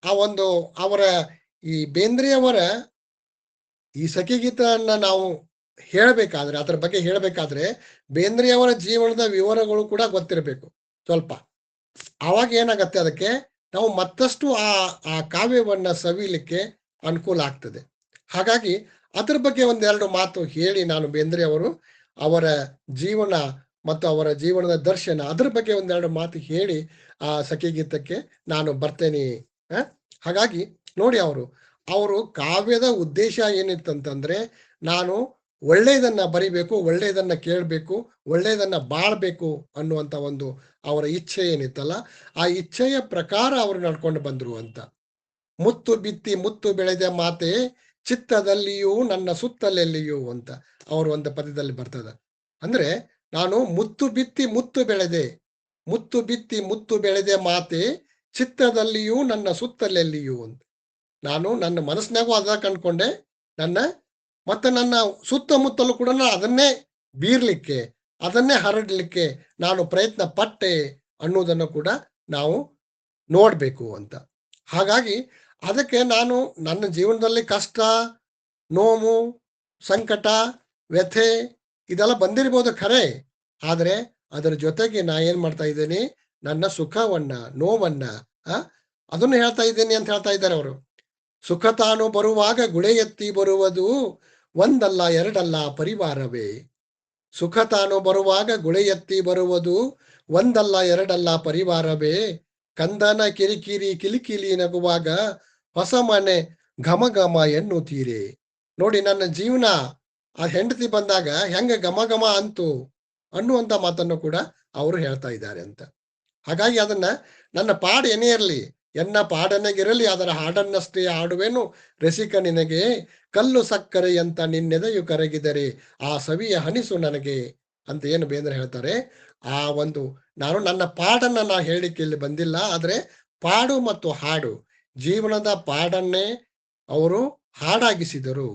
ಆ ಒಂದು ಅವರ ಈ ಬೇಂದ್ರೆಯವರ ಈ ಸಖಿ ಗೀತವನ್ನ ನಾವು ಹೇಳಬೇಕಾದ್ರೆ, ಅದರ ಬಗ್ಗೆ ಹೇಳಬೇಕಾದ್ರೆ ಬೇಂದ್ರೆಯವರ ಜೀವನದ ವಿವರಗಳು ಕೂಡ ಗೊತ್ತಿರಬೇಕು ಸ್ವಲ್ಪ. ಆವಾಗ ಏನಾಗತ್ತೆ, ಅದಕ್ಕೆ ನಾವು ಮತ್ತಷ್ಟು ಆ ಕಾವ್ಯವನ್ನ ಸವಿಲಿಕ್ಕೆ ಅನುಕೂಲ ಆಗ್ತದೆ. ಹಾಗಾಗಿ ಅದ್ರ ಬಗ್ಗೆ ಒಂದೆರಡು ಮಾತು ಹೇಳಿ ನಾನು ಬೇಂದ್ರೆಯವರು ಅವರ ಜೀವನ ಮತ್ತು ಅವರ ಜೀವನದ ದರ್ಶನ ಅದ್ರ ಬಗ್ಗೆ ಒಂದೆರಡು ಮಾತು ಹೇಳಿ ಆ ಸಖಿ ಗೀತಕ್ಕೆ ನಾನು ಬರ್ತೇನೆ. ಹಾಗಾಗಿ ನೋಡಿ, ಅವರು ಕಾವ್ಯದ ಉದ್ದೇಶ ಏನಿತ್ತಂತಂದ್ರೆ, ನಾನು ಒಳ್ಳೆಯದನ್ನ ಬರಿಬೇಕು, ಒಳ್ಳೆಯದನ್ನ ಕೇಳಬೇಕು, ಒಳ್ಳೆಯದನ್ನ ಬಾಳ್ಬೇಕು ಅನ್ನುವಂತ ಒಂದು ಅವರ ಇಚ್ಛೆ ಏನಿತ್ತಲ್ಲ, ಆ ಇಚ್ಛೆಯ ಪ್ರಕಾರ ಅವರು ನಡ್ಕೊಂಡು ಬಂದ್ರು ಅಂತ. ಮುತ್ತು ಬಿತ್ತಿ ಮುತ್ತು ಬೆಳೆದ ಮಾತೆ ಚಿತ್ತದಲ್ಲಿಯೂ ನನ್ನ ಸುತ್ತಲೆಲ್ಲಿಯೂ ಅಂತ ಅವರು ಒಂದು ಪದ್ಯದಲ್ಲಿ ಬರ್ತದ. ಅಂದ್ರೆ ನಾನು ಮುತ್ತು ಬಿತ್ತಿ ಮುತ್ತು ಬೆಳೆದೆ, ಮುತ್ತು ಬಿತ್ತಿ ಮುತ್ತು ಬೆಳೆದೆ ಮಾತೆ ಚಿತ್ತದಲ್ಲಿಯೂ ನನ್ನ ಸುತ್ತಲೆಲ್ಲಿಯೂ ಅಂತ. ನಾನು ನನ್ನ ಮನಸ್ಸಿನಾಗೂ ಅದ ಕಂಡ್ಕೊಂಡೆ, ನನ್ನ ಸುತ್ತಮುತ್ತಲೂ ಕೂಡ ಅದನ್ನೇ ಬೀರ್ಲಿಕ್ಕೆ, ಅದನ್ನೇ ಹರಡ್ಲಿಕ್ಕೆ ನಾನು ಪ್ರಯತ್ನ ಪಟ್ಟೆ ಅನ್ನೋದನ್ನು ಕೂಡ ನಾವು ನೋಡ್ಬೇಕು ಅಂತ. ಹಾಗಾಗಿ ಅದಕ್ಕೆ ನಾನು ನನ್ನ ಜೀವನದಲ್ಲಿ ಕಷ್ಟ, ನೋವು, ಸಂಕಟ, ವ್ಯಥೆ ಇದೆಲ್ಲ ಬಂದಿರ್ಬೋದು ಖರೆ, ಆದರೆ ಅದರ ಜೊತೆಗೆ ನಾ ಏನ್ ಮಾಡ್ತಾ ಇದ್ದೇನೆ, ನನ್ನ ಸುಖವನ್ನ, ನೋವನ್ನ ಅದನ್ನು ಹೇಳ್ತಾ ಇದ್ದೇನೆ ಅಂತ ಹೇಳ್ತಾ ಇದ್ದಾರೆ ಅವರು. ಸುಖ ತಾನು ಬರುವಾಗ ಗುಳೆ ಎತ್ತಿ ಬರುವುದು ಒಂದಲ್ಲ ಎರಡಲ್ಲ ಪರಿವಾರವೇ. ಸುಖ ತಾನು ಬರುವಾಗ ಗುಳೆ ಎತ್ತಿ ಬರುವುದು ಒಂದಲ್ಲ ಎರಡಲ್ಲ ಪರಿವಾರವೇ. ಕಂದನ ಕಿರಿಕಿರಿ ಕಿಲಿಕಿಲಿ ನಗುವಾಗ ಹೊಸ ಮನೆ ಘಮ ಘಮ ಎನ್ನುತ್ತೀರಿ. ನೋಡಿ, ನನ್ನ ಜೀವನ ಆ ಹೆಂಡತಿ ಬಂದಾಗ ಹೆಂಗ ಘಮ ಘಮ ಅಂತು ಅನ್ನುವಂತ ಮಾತನ್ನು ಕೂಡ ಅವರು ಹೇಳ್ತಾ ಇದ್ದಾರೆ ಅಂತ. ಹಾಗಾಗಿ ಅದನ್ನ ನನ್ನ ಪಾಡು ಏನೇ ಇರಲಿ, ಎನ್ನ ಪಾಡನೆಗಿರಲಿ ಅದರ ಹಾಡನ್ನಷ್ಟೇ ಆಡುವೆನು ರಸಿಕ ನಿನಗೆ, ಕಲ್ಲು ಸಕ್ಕರೆ ಅಂತ ನಿನ್ನೆದೆಯು ಕರಗಿದರೆ ಆ ಸವಿಯ ಹನಿಸು ನನಗೆ ಅಂತ ಏನು ಬೇಂದ್ರೆ ಹೇಳ್ತಾರೆ. ಆ ಒಂದು ನಾನು ನನ್ನ ಪಾಡನ್ನ ನಾ ಹೇಳಿಕ್ಕೆ ಇಲ್ಲಿ ಬಂದಿಲ್ಲ, ಆದ್ರೆ ಪಾಡು ಮತ್ತು ಹಾಡು, ಜೀವನದ ಪಾಡನ್ನೇ ಅವರು ಹಾಡಾಗಿಸಿದರು.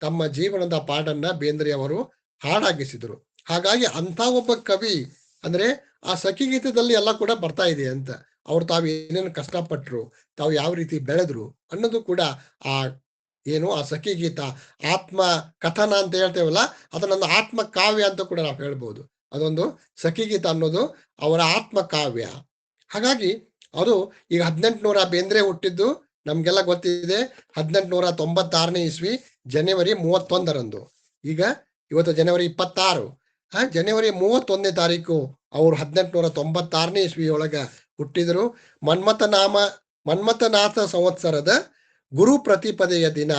ತಮ್ಮ ಜೀವನದ ಪಾಡನ್ನ ಬೇಂದ್ರೆ ಅವರು ಹಾಡಾಗಿಸಿದರು. ಹಾಗಾಗಿ ಅಂತ ಒಬ್ಬ ಕವಿ ಅಂದ್ರೆ ಆ ಸಖಿ ಗೀತದಲ್ಲಿ ಎಲ್ಲ ಕೂಡ ಬರ್ತಾ ಇದೆ ಅಂತ. ಅವ್ರು ತಾವು ಏನೇನು ಕಷ್ಟಪಟ್ರು, ತಾವು ಯಾವ ರೀತಿ ಬೆಳೆದ್ರು ಅನ್ನೋದು ಕೂಡ ಆ ಆ ಸಖಿ ಗೀತ ಆತ್ಮ ಕಥನ ಅಂತ ಹೇಳ್ತೇವಲ್ಲ, ಅದನ್ನೊಂದು ಆತ್ಮ ಕಾವ್ಯ ಅಂತ ಕೂಡ ನಾವು ಹೇಳ್ಬೋದು. ಅದೊಂದು ಸಖಿ ಗೀತ ಅನ್ನೋದು ಅವರ ಆತ್ಮ ಕಾವ್ಯ. ಹಾಗಾಗಿ ಅದು ಈಗ 1800 ಬೇಂದ್ರೆ ಹುಟ್ಟಿದ್ದು ನಮ್ಗೆಲ್ಲ ಗೊತ್ತಿದೆ 1896ನೇ ಇಸ್ವಿ ಜನವರಿ 31ರಂದು. ಈಗ ಇವತ್ತು ಜನವರಿ 26, ಜನವರಿ 31ನೇ ತಾರೀಕು ಅವರು 1896ನೇ ಇಸ್ವಿಯೊಳಗ ಹುಟ್ಟಿದರು. ಮನ್ಮಥನಾಥ ಸಂವತ್ಸರದ ಗುರು ಪ್ರತಿಪದೆಯ ದಿನ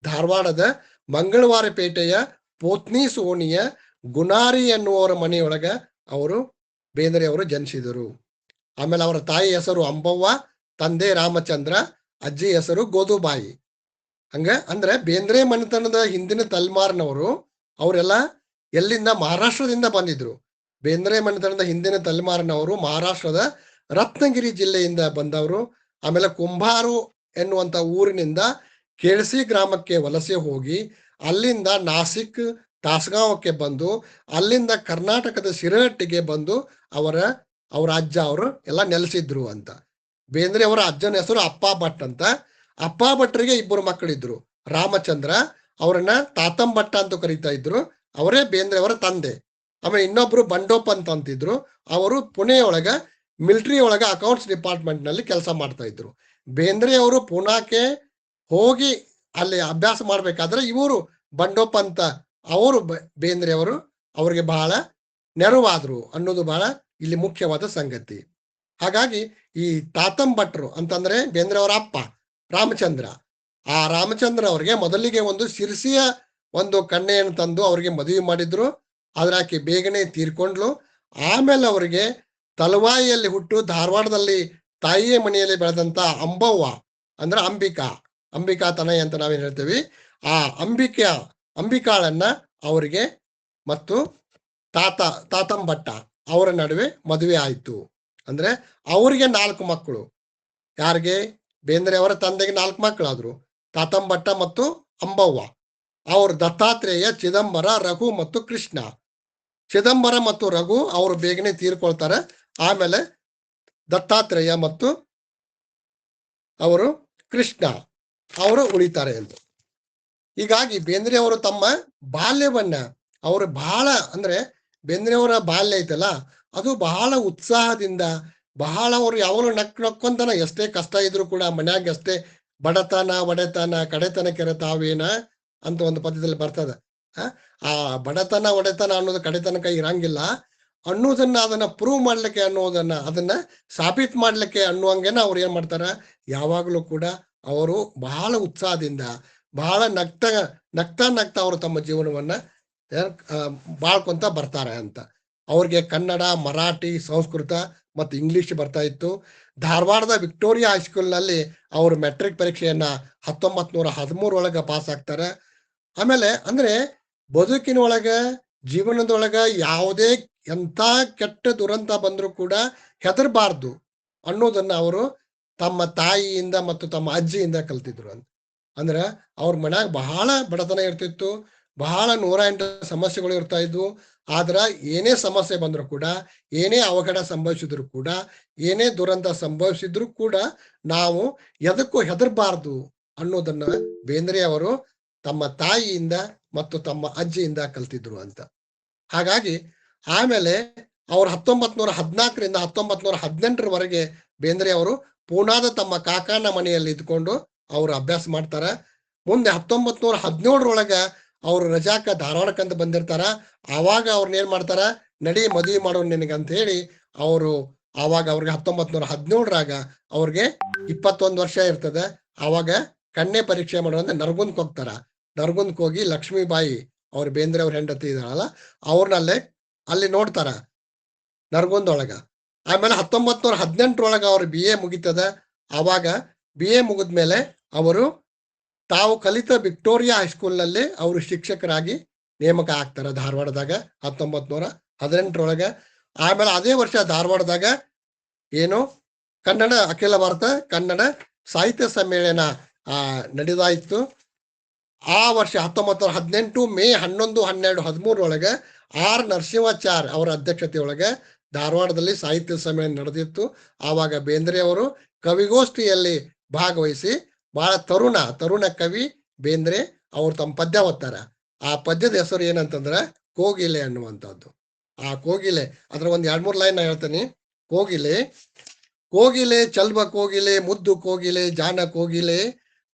ಧಾರವಾಡದ ಮಂಗಳವಾರ ಪೇಟೆಯ ಪೋತ್ನಿ ಸೋಣಿಯ ಗುನಾರಿ ಎನ್ನುವರ ಮನೆಯೊಳಗ ಅವರು ಬೇಂದ್ರೆ ಅವರು ಜನಿಸಿದರು. ಆಮೇಲೆ ಅವರ ತಾಯಿ ಹೆಸರು ಅಂಬವ್ವ, ತಂದೆ ರಾಮಚಂದ್ರ, ಅಜ್ಜಿ ಹೆಸರು ಗೋದುಬಾಯಿ. ಅಂದ್ರೆ ಬೇಂದ್ರೆ ಮನೆತನದ ಹಿಂದಿನ ತಲೆಮಾರಿನವರು ಅವರೆಲ್ಲ ಎಲ್ಲಿಂದ, ಮಹಾರಾಷ್ಟ್ರದಿಂದ ಬಂದಿದ್ರು. ಬೇಂದ್ರೆ ಮನೆತನದ ಹಿಂದಿನ ತಲೆಮಾರಿನವರು ಮಹಾರಾಷ್ಟ್ರದ ರತ್ನಗಿರಿ ಜಿಲ್ಲೆಯಿಂದ ಬಂದವರು. ಆಮೇಲೆ ಕುಂಭಾರು ಎನ್ನುವಂತ ಊರಿನಿಂದ ಕೇಳ್ಸಿ ಗ್ರಾಮಕ್ಕೆ ವಲಸೆ ಹೋಗಿ ಅಲ್ಲಿಂದ ನಾಸಿಕ್ ತಾಸಗಾಂವಕ್ಕೆ ಬಂದು ಅಲ್ಲಿಂದ ಕರ್ನಾಟಕದ ಶಿರಹಟ್ಟಿಗೆ ಬಂದು ಅವರ ಅಜ್ಜ ಅವರು ಎಲ್ಲ ನೆಲೆಸಿದ್ರು ಅಂತ. ಬೇಂದ್ರೆ ಅವರ ಅಜ್ಜನ ಹೆಸರು ಅಪ್ಪ ಭಟ್ ಅಂತ. ಅಪ್ಪ ಭಟ್ರಿಗೆ 2 ಮಕ್ಕಳಿದ್ರು. ರಾಮಚಂದ್ರ, ಅವರನ್ನ ತಾತಂ ಭಟ್ಟ ಅಂತ ಕರೀತಾ ಇದ್ರು, ಅವರೇ ಬೇಂದ್ರೆ ಅವರ ತಂದೆ. ಆಮೇಲೆ ಇನ್ನೊಬ್ರು ಬಂಡೋಪ್ ಅಂತಿದ್ರು, ಅವರು ಪುಣೆಯೊಳಗ ಮಿಲಿಟರಿ ಒಳಗ ಅಕೌಂಟ್ಸ್ ಡಿಪಾರ್ಟ್ಮೆಂಟ್ ನಲ್ಲಿ ಕೆಲಸ ಮಾಡ್ತಾ ಇದ್ರು. ಬೇಂದ್ರೆ ಅವರು ಪುನಾಕ್ಕೆ ಹೋಗಿ ಅಲ್ಲಿ ಅಭ್ಯಾಸ ಮಾಡ್ಬೇಕಾದ್ರೆ ಇವರು ಬಂಡೋಪ್ ಅಂತ ಅವರು ಬೇಂದ್ರೆ ಅವರು ಅವ್ರಿಗೆ ಬಹಳ ನೆರವಾದ್ರು ಅನ್ನೋದು ಬಹಳ ಇಲ್ಲಿ ಮುಖ್ಯವಾದ ಸಂಗತಿ. ಹಾಗಾಗಿ ಈ ತಾತಂ ಭಟ್ರು ಅಂತಂದ್ರೆ ಬೇಂದ್ರೆ ಅವರ ಅಪ್ಪ ರಾಮಚಂದ್ರ. ಆ ರಾಮಚಂದ್ರ ಅವ್ರಿಗೆ ಮೊದಲಿಗೆ ಒಂದು ಸಿರ್ಸಿಯ ಒಂದು ಕನ್ಯೆಯನ್ನು ತಂದು ಅವ್ರಿಗೆ ಮದುವೆ ಮಾಡಿದ್ರು. ಆದ್ರೆ ಆಕೆ ಬೇಗನೆ ತೀರ್ಕೊಂಡ್ಲು. ಆಮೇಲೆ ಅವರಿಗೆ ತಲವಾಯಿಯಲ್ಲಿ ಹುಟ್ಟು ಧಾರವಾಡದಲ್ಲಿ ತಾಯಿಯ ಮನೆಯಲ್ಲಿ ಬೆಳೆದಂತ ಅಂಬವ್ವ ಅಂದ್ರೆ ಅಂಬಿಕಾ, ಅಂಬಿಕಾತನಯ ಅಂತ ನಾವೇನ್ ಹೇಳ್ತೀವಿ, ಆ ಅಂಬಿಕಾಳನ್ನ ಅವರಿಗೆ ಮತ್ತು ತಾತಂಬಟ್ಟ ಅವರ ನಡುವೆ ಮದುವೆ ಆಯ್ತು. ಅಂದ್ರೆ ಅವರಿಗೆ 4 ಮಕ್ಕಳು. ಯಾರಿಗೆ? ಬೇಂದ್ರೆ ಅವರ ತಂದೆಗೆ 4 ಮಕ್ಕಳಾದ್ರು, ತಾತಂಬಟ್ಟ ಮತ್ತು ಅಂಬವ್ವ. ಅವರು ದತ್ತಾತ್ರೇಯ, ಚಿದಂಬರ, ರಘು ಮತ್ತು ಕೃಷ್ಣ. ಚಿದಂಬರ ಮತ್ತು ರಘು ಅವರು ಬೇಗನೆ ತೀರ್ಕೊಳ್ತಾರೆ. ಆಮೇಲೆ ದತ್ತಾತ್ರೇಯ ಮತ್ತು ಅವರು ಕೃಷ್ಣ ಅವರು ಉಳಿತಾರೆ ಎಂದು. ಹೀಗಾಗಿ ಬೇಂದ್ರೆ ಅವರು ತಮ್ಮ ಬಾಲ್ಯವನ್ನ ಅವರು ಬಹಳ ಅಂದ್ರೆ ಬೇಂದ್ರೆ ಅವರ ಬಾಲ್ಯ ಐತಲ್ಲ ಅದು ಬಹಳ ಉತ್ಸಾಹದಿಂದ, ಬಹಳ ಅವರು ಯಾವಾಗಲೂ ನಕ್ಕೊಂತಾನ, ಎಷ್ಟೇ ಕಷ್ಟ ಇದ್ರು ಕೂಡ ಮನ್ಯಾಗ ಎಷ್ಟೇ ಬಡತನ ಒಡೆತನ ಕಡೆತನ ಕೆರೆತಾವೇನ ಅಂತ ಒಂದು ಪದ್ಯದಲ್ಲಿ ಬರ್ತದ. ಆ ಬಡತನ ಒಡೆತನ ಅನ್ನೋದು ಕಡೆತನಕ ಇರಂಗಿಲ್ಲ ಅನ್ನೋದನ್ನ, ಅದನ್ನ ಪ್ರೂವ್ ಮಾಡ್ಲಿಕ್ಕೆ ಅನ್ನೋದನ್ನ, ಅದನ್ನ ಸಾಬೀತ್ ಮಾಡ್ಲಿಕ್ಕೆ ಅನ್ನುವಂಗೆನ ಅವ್ರು ಏನ್ ಮಾಡ್ತಾರ, ಯಾವಾಗಲೂ ಕೂಡ ಅವರು ಬಹಳ ಉತ್ಸಾಹದಿಂದ ಬಹಳ ನಗ್ತಾ ಅವರು ತಮ್ಮ ಜೀವನವನ್ನ ಬಾಳ್ಕೊಂತ ಬರ್ತಾರೆ ಅಂತ. ಅವ್ರಿಗೆ ಕನ್ನಡ, ಮರಾಠಿ, ಸಂಸ್ಕೃತ ಮತ್ತು ಇಂಗ್ಲಿಷ್ ಬರ್ತಾ ಇತ್ತು. ಧಾರವಾಡದ ವಿಕ್ಟೋರಿಯಾ ಹೈಸ್ಕೂಲ್ನಲ್ಲಿ ಅವರು ಮೆಟ್ರಿಕ್ ಪರೀಕ್ಷೆಯನ್ನ 1913 ಪಾಸ್ ಆಗ್ತಾರೆ. ಆಮೇಲೆ ಅಂದ್ರೆ ಬದುಕಿನೊಳಗ ಜೀವನದೊಳಗ ಯಾವುದೇ ಎಂಥ ಕೆಟ್ಟ ದುರಂತ ಬಂದರೂ ಕೂಡ ಹೆದರಬಾರ್ದು ಅನ್ನೋದನ್ನ ಅವರು ತಮ್ಮ ತಾಯಿಯಿಂದ ಮತ್ತು ತಮ್ಮ ಅಜ್ಜಿಯಿಂದ ಕಲ್ತಿದ್ರು ಅಂತ. ಅಂದ್ರೆ ಅವ್ರ ಮನ್ಯಾಗ ಬಹಳ ಬಡತನ ಇರ್ತಿತ್ತು, ಬಹಳ 108 ಸಮಸ್ಯೆಗಳು ಇರ್ತಾ ಇದ್ವು. ಆದ್ರ ಏನೇ ಸಮಸ್ಯೆ ಬಂದ್ರು ಕೂಡ, ಏನೇ ಅವಘಡ ಸಂಭವಿಸಿದ್ರು ಕೂಡ, ಏನೇ ದುರಂತ ಸಂಭವಿಸಿದ್ರು ಕೂಡ ನಾವು ಎದಕ್ಕೂ ಹೆದರಬಾರ್ದು ಅನ್ನೋದನ್ನ ಬೇಂದ್ರೆ ಅವರು ತಮ್ಮ ತಾಯಿಯಿಂದ ಮತ್ತು ತಮ್ಮ ಅಜ್ಜಿಯಿಂದ ಕಲ್ತಿದ್ರು ಅಂತ. ಹಾಗಾಗಿ ಆಮೇಲೆ ಅವ್ರು 1914ರಿಂದ 1918ರವರೆಗೆ ಬೇಂದ್ರೆ ಅವರು ಪೂನಾದ ತಮ್ಮ ಕಾಕಾನ ಮನೆಯಲ್ಲಿ ಇದ್ಕೊಂಡು ಅವರು ಅಭ್ಯಾಸ ಮಾಡ್ತಾರ. ಮುಂದೆ 1917ರೊಳಗ ಅವ್ರು ರಜಾಕ ಧಾರವಾಡಕ್ಕಂತ ಬಂದಿರ್ತಾರ. ಆವಾಗ ಅವ್ರನ್ನ ಏನ್ ಮಾಡ್ತಾರ, ನಡಿ ಮದುವೆ ಮಾಡೋಣ ನಿನಗಂತ ಹೇಳಿ ಅವರು ಆವಾಗ ಅವ್ರಿಗೆ 1917ರಾಗ ಅವ್ರಿಗೆ 21 ವರ್ಷ ಇರ್ತದೆ. ಆವಾಗ ಕನ್ಯೆ ಪರೀಕ್ಷೆ ಮಾಡೋದಂದ್ರೆ ನರಗುಂದಕ್ಕೆ ಹೋಗ್ತಾರ. ನರಗುಂದಕ್ಕೆ ಹೋಗಿ ಲಕ್ಷ್ಮೀಬಾಯಿ ಅವ್ರ ಬೇಂದ್ರೆ ಅವ್ರ ಹೆಂಡತಿ ಇದಾಳಲ್ಲ ಅವ್ರನ್ನಲ್ಲೇ ಅಲ್ಲಿ ನೋಡ್ತಾರ ನರಗುಂದೊಳಗ. ಆಮೇಲೆ 1918ರೊಳಗ ಅವ್ರ BA ಮುಗಿತದ. ಆವಾಗ BA ಮುಗಿದ್ಮೇಲೆ ಅವರು ತಾವು ಕಲಿತ ವಿಕ್ಟೋರಿಯಾ ಹೈಸ್ಕೂಲ್ನಲ್ಲಿ ಅವರು ಶಿಕ್ಷಕರಾಗಿ ನೇಮಕ ಆಗ್ತಾರೆ ಧಾರವಾಡದಾಗ 1918ರೊಳಗ. ಆಮೇಲೆ ಅದೇ ವರ್ಷ ಧಾರವಾಡದಾಗ ಏನು ಕನ್ನಡ ಅಖಿಲ ಭಾರತ ಕನ್ನಡ ಸಾಹಿತ್ಯ ಸಮ್ಮೇಳನ ನಡೆದಾಯಿತು. ಆ ವರ್ಷ 1918 ಮೇ 11, 12, 13ರೊಳಗೆ R ನರಸಿಂಹಾಚಾರ್ ಅವರ ಅಧ್ಯಕ್ಷತೆಯೊಳಗೆ ಧಾರವಾಡದಲ್ಲಿ ಸಾಹಿತ್ಯ ಸಮ್ಮೇಳನ ನಡೆದಿತ್ತು. ಆವಾಗ ಬೇಂದ್ರೆ ಅವರು ಕವಿಗೋಷ್ಠಿಯಲ್ಲಿ ಭಾಗವಹಿಸಿ ಬಹಳ ತರುಣ ಕವಿ ಬೇಂದ್ರೆ ಅವ್ರು ತಮ್ಮ ಪದ್ಯ ಓದ್ತಾರ. ಆ ಪದ್ಯದ ಹೆಸರು ಏನಂತಂದ್ರೆ ಕೋಗಿಲೆ ಅನ್ನುವಂಥದ್ದು. ಆ ಕೋಗಿಲೆ ಅದ್ರ ಒಂದ್ 2-3 ಲೈನ್ ಹೇಳ್ತೀನಿ. ಕೋಗಿಲೆ ಚಲ್ವ ಕೋಗಿಲೆ, ಮುದ್ದು ಕೋಗಿಲೆ, ಜಾನ ಕೋಗಿಲೆ,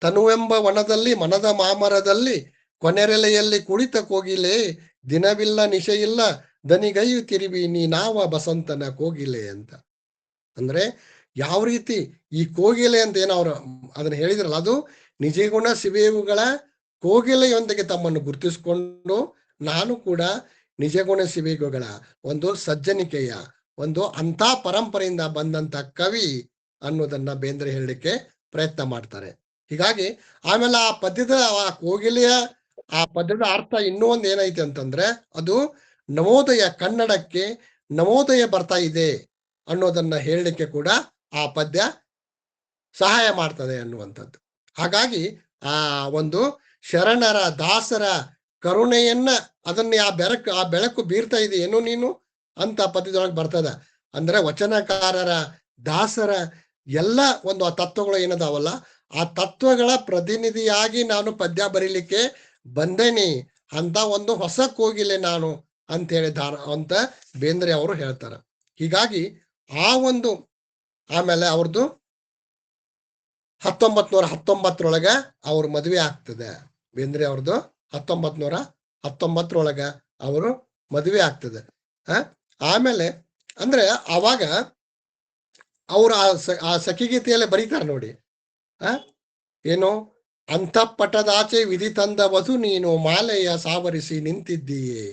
ತನುವೆಂಬ ವನದಲ್ಲಿ ಮನದ ಮಾಮರದಲ್ಲಿ ಕೊನೆರೆಲೆಯಲ್ಲಿ ಕುಳಿತ ಕೋಗಿಲೆ, ದಿನವಿಲ್ಲ ನಿಶೆಯಿಲ್ಲ ದನಿಗೈಯು ತಿರುವಿ ನೀ ನಾವ ಬಸಂತನ ಕೋಗಿಲೆ ಅಂತ. ಅಂದ್ರೆ ಯಾವ ರೀತಿ ಈ ಕೋಗಿಲೆ ಅಂತ ಏನೋ ಅವ್ರು ಅದನ್ನ ಹೇಳಿದ್ರಲ್ಲ, ಅದು ನಿಜಗುಣ ಶಿವೇವುಗಳ ಕೋಗಿಲೆಯೊಂದಿಗೆ ತಮ್ಮನ್ನು ಗುರುತಿಸಿಕೊಂಡು ನಾನು ಕೂಡ ನಿಜಗುಣ ಶಿವೇಗುಗಳ ಒಂದು ಸಜ್ಜನಿಕೆಯ ಒಂದು ಅಂಥ ಪರಂಪರೆಯಿಂದ ಬಂದಂತ ಕವಿ ಅನ್ನೋದನ್ನ ಬೇಂದ್ರೆ ಹೇಳಲಿಕ್ಕೆ ಪ್ರಯತ್ನ ಮಾಡ್ತಾರೆ. ಹೀಗಾಗಿ ಆಮೇಲೆ ಆ ಪದ್ಯದ ಆ ಕೋಗಿಲೆಯ ಆ ಪದ್ಯದ ಅರ್ಥ ಇನ್ನೂ ಒಂದು ಏನೈತೆ ಅಂತಂದ್ರೆ, ಅದು ನವೋದಯ, ಕನ್ನಡಕ್ಕೆ ನವೋದಯ ಬರ್ತಾ ಇದೆ ಅನ್ನೋದನ್ನ ಹೇಳಲಿಕ್ಕೆ ಕೂಡ ಆ ಪದ್ಯ ಸಹಾಯ ಮಾಡ್ತದೆ ಅನ್ನುವಂಥದ್ದು. ಹಾಗಾಗಿ ಆ ಒಂದು ಶರಣರ ದಾಸರ ಕರುಣೆಯನ್ನ ಅದನ್ನ ಆ ಬೆಳಕು ಬೀರ್ತಾ ಇದೆ ಏನು ನೀನು ಅಂತ ಪದ್ಯದೊಳಗೆ ಬರ್ತದ. ಅಂದ್ರೆ ವಚನಕಾರರ ದಾಸರ ಎಲ್ಲ ಒಂದು ಆ ತತ್ವಗಳು ಏನದಾವಲ್ಲ, ಆ ತತ್ವಗಳ ಪ್ರತಿನಿಧಿಯಾಗಿ ನಾನು ಪದ್ಯ ಬರೀಲಿಕ್ಕೆ ಬಂದೇನಿ ಅಂತ ಒಂದು ಹೊಸ ಕೋಗಿಲೆ ನಾನು ಅಂತ ಹೇಳಿ ಅಂತ ಬೇಂದ್ರೆ ಅವರು ಹೇಳ್ತಾರ. ಹೀಗಾಗಿ ಆ ಒಂದು ಆಮೇಲೆ ಅವ್ರದ್ದು 1919ರೊಳಗ ಅವ್ರ ಮದುವೆ ಆಗ್ತದೆ. ಬೇಂದ್ರೆ ಅವ್ರದ್ದು 1919ರೊಳಗ ಅವರು ಮದುವೆ ಆಗ್ತದೆ. ಆಮೇಲೆ ಅಂದ್ರೆ ಅವಾಗ ಅವ್ರು ಆ ಸಖಿಗೀತೆಯಲ್ಲೇ ಬರೀತಾರೆ ನೋಡಿ, ಏನು ಅಂತಃಪಟದಾಚೆ ವಿಧಿ ತಂದ ವಧು ನೀನು ಮಾಲೆಯ ಸಾವರಿಸಿ ನಿಂತಿದ್ದೀಯೇ.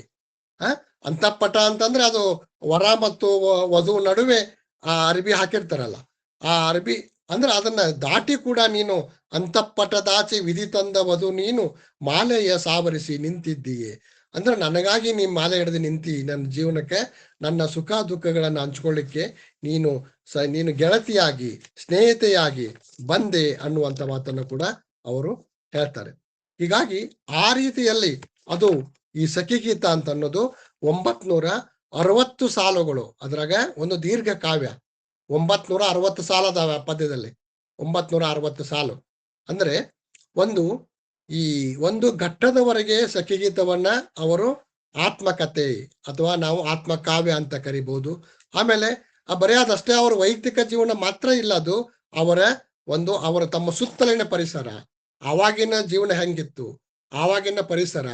ಅಂತಃಪಟ ಅಂತಂದ್ರೆ ಅದು ವರ ಮತ್ತು ವಧು ನಡುವೆ ಆ ಅರ್ಬಿ ಹಾಕಿರ್ತಾರಲ್ಲ, ಆ ಅರ್ಬಿ ಅಂದ್ರೆ ಅದನ್ನ ದಾಟಿ ಕೂಡ ನೀನು ಅಂತಃಪಟದಾಚೆ ವಿಧಿ ತಂದವದು ನೀನು ಮಾಲೆಯ ಸಾವರಿಸಿ ನಿಂತಿದ್ದೀಯೆ. ಅಂದ್ರೆ ನನಗಾಗಿ ನೀ ಮಾಲೆ ಹಿಡಿದು ನಿಂತಿ, ನನ್ನ ಜೀವನಕ್ಕೆ ನನ್ನ ಸುಖ ದುಃಖಗಳನ್ನು ಹಂಚ್ಕೊಳ್ಳಿಕ್ಕೆ ನೀನು ಗೆಳತಿಯಾಗಿ ಸ್ನೇಹಿತೆಯಾಗಿ ಬಂದೆ ಅನ್ನುವಂಥ ಮಾತನ್ನು ಕೂಡ ಅವರು ಹೇಳ್ತಾರೆ. ಹೀಗಾಗಿ ಆ ರೀತಿಯಲ್ಲಿ ಅದು ಈ ಸಖಿಗೀತ ಅಂತ ಅನ್ನೋದು 960 ಸಾಲುಗಳು, ಅದ್ರಾಗ ಒಂದು ದೀರ್ಘ ಕಾವ್ಯ. 960 ಸಾಲ ಅದಾವ ಪದ್ಯದಲ್ಲಿ, 960 ಸಾಲು. ಅಂದ್ರೆ ಒಂದು ಘಟ್ಟದವರೆಗೆ ಸಖಿಗೀತವನ್ನ ಅವರು ಆತ್ಮಕಥೆ ಅಥವಾ ನಾವು ಆತ್ಮಕಾವ್ಯ ಅಂತ ಕರಿಬಹುದು. ಆಮೇಲೆ ಬರೆಯೋದಷ್ಟೇ ಅವರ ವೈಯಕ್ತಿಕ ಜೀವನ ಮಾತ್ರ ಇಲ್ಲ, ಅದು ಅವರ ತಮ್ಮ ಸುತ್ತಲಿನ ಪರಿಸರ, ಆವಾಗಿನ ಜೀವನ ಹೆಂಗಿತ್ತು, ಆವಾಗಿನ ಪರಿಸರ,